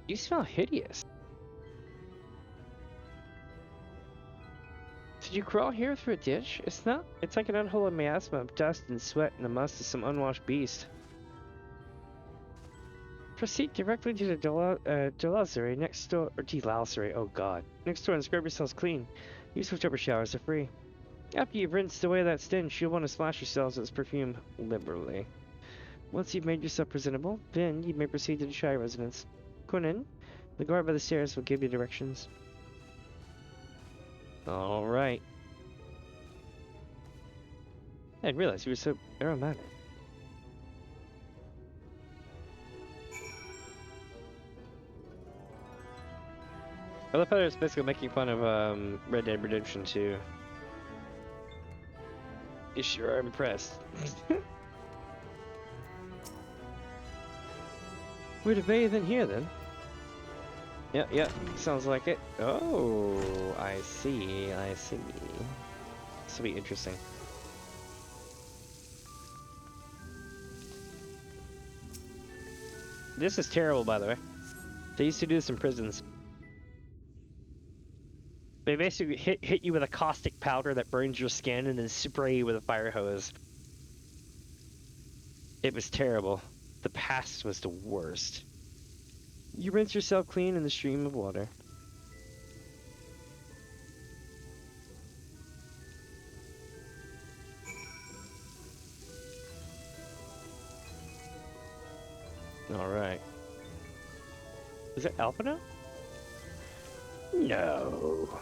You smell hideous. Did you crawl here through a ditch? It's not. It's like an unholy miasma of dust and sweat and the must of some unwashed beast. Proceed directly to the Delalsary next door, or Delalsary, oh god. Next door and scrub yourselves clean. Use whichever showers are free. After you've rinsed away that stench, you'll want to splash yourselves with this perfume liberally. Once you've made yourself presentable, then you may proceed to the Shire residence. Come in. The guard by the stairs will give you directions. Alright. I didn't realize you were so aromatic. I love how they're basically making fun of Red Dead Redemption 2. You sure are impressed. We're to bathe in here then. Yep, sounds like it. Oh, I see. This will be interesting. This is terrible, by the way. They used to do this in prisons. They basically hit you with a caustic powder that burns your skin and then spray you with a fire hose. It was terrible. The past was the worst. You rinse yourself clean in the stream of water. Alright. Is it Alpha now? No.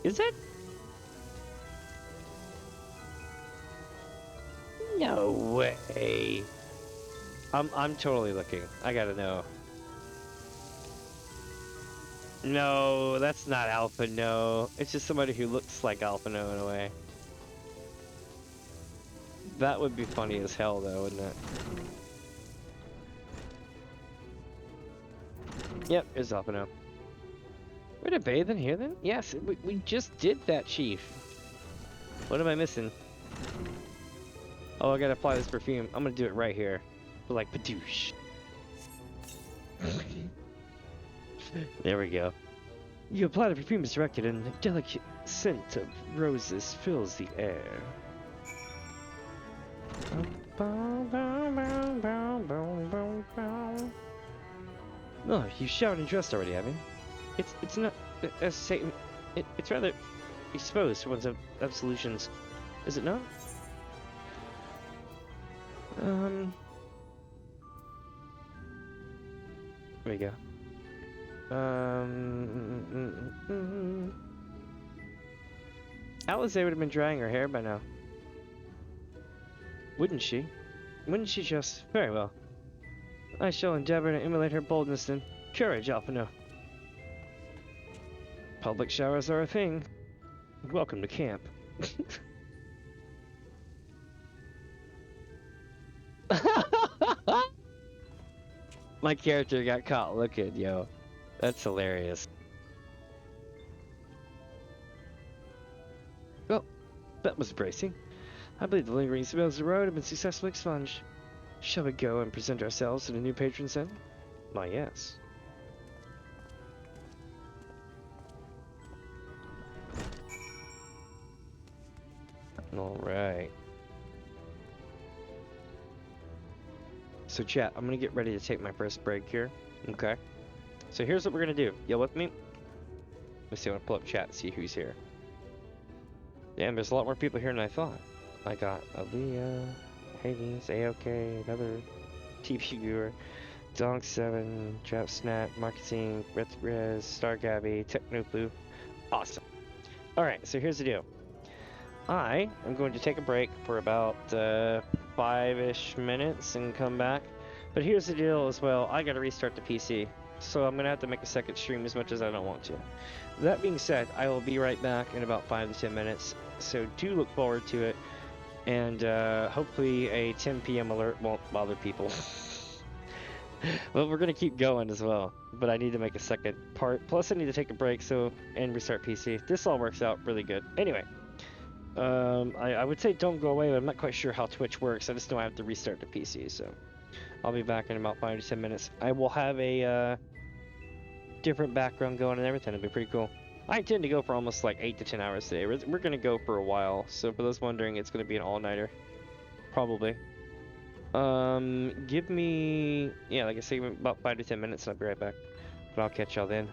Is it? No way. I'm totally looking. I gotta know. No, that's not Alpha, no. It's just somebody who looks like Alpha, no, in a way. That would be funny as hell, though, wouldn't it? Yep, it's Alpha, no. We're to bathe in here, then? Yes, we just did that, Chief. What am I missing? Oh, I gotta apply this perfume. I'm gonna do it right here. Like Padoosh. There we go. You apply the perfume as directed, and a delicate scent of roses fills the air. Oh, you showered and dressed already, have you? It's not as Satan. It's rather exposed to one's absolutions, is it not? There we go. Alizé would have been drying her hair by now. Wouldn't she? Wouldn't she just? Very well. I shall endeavor to emulate her boldness then. Courage, Alphino. Public showers are a thing. Welcome to camp. My character got caught looking, yo. That's hilarious. Well, that was bracing. I believe the lingering smells of the road have been successfully expunged. Shall we go and present ourselves to the new patrons then? Why, yes. Alright. So chat, I'm gonna get ready to take my first break here. Okay. So here's what we're gonna do. You with me? Let's see, I'm gonna pull up chat and see who's here. Damn, there's a lot more people here than I thought. I got Aaliyah, Hades, AOK, another TP viewer. Donk 7, Trap Snap, Marketing, Res, Star Gabby, Techno Blue. Awesome. Alright, so here's the deal. I am going to take a break for about 5-ish minutes and come back. But here's the deal as well. I gotta restart the PC. So I'm gonna have to make a second stream as much as I don't want to. That being said, I will be right back in about 5 to 10 minutes. So do look forward to it. And hopefully a 10 p.m. alert won't bother people. Well, we're gonna keep going as well, but I need to make a second part. Plus, I need to take a break and restart PC. This all works out really good. Anyway, I would say don't go away, but I'm not quite sure how Twitch works. I just know I have to restart the PC, so I'll be back in about 5 to 10 minutes. I will have a different background going and everything. It'll be pretty cool. I intend to go for almost like 8 to 10 hours today. We're gonna go for a while, so for those wondering, it's gonna be an all-nighter, probably. Give me, yeah, like I say, about 5 to 10 minutes and I'll be right back. But I'll catch y'all then.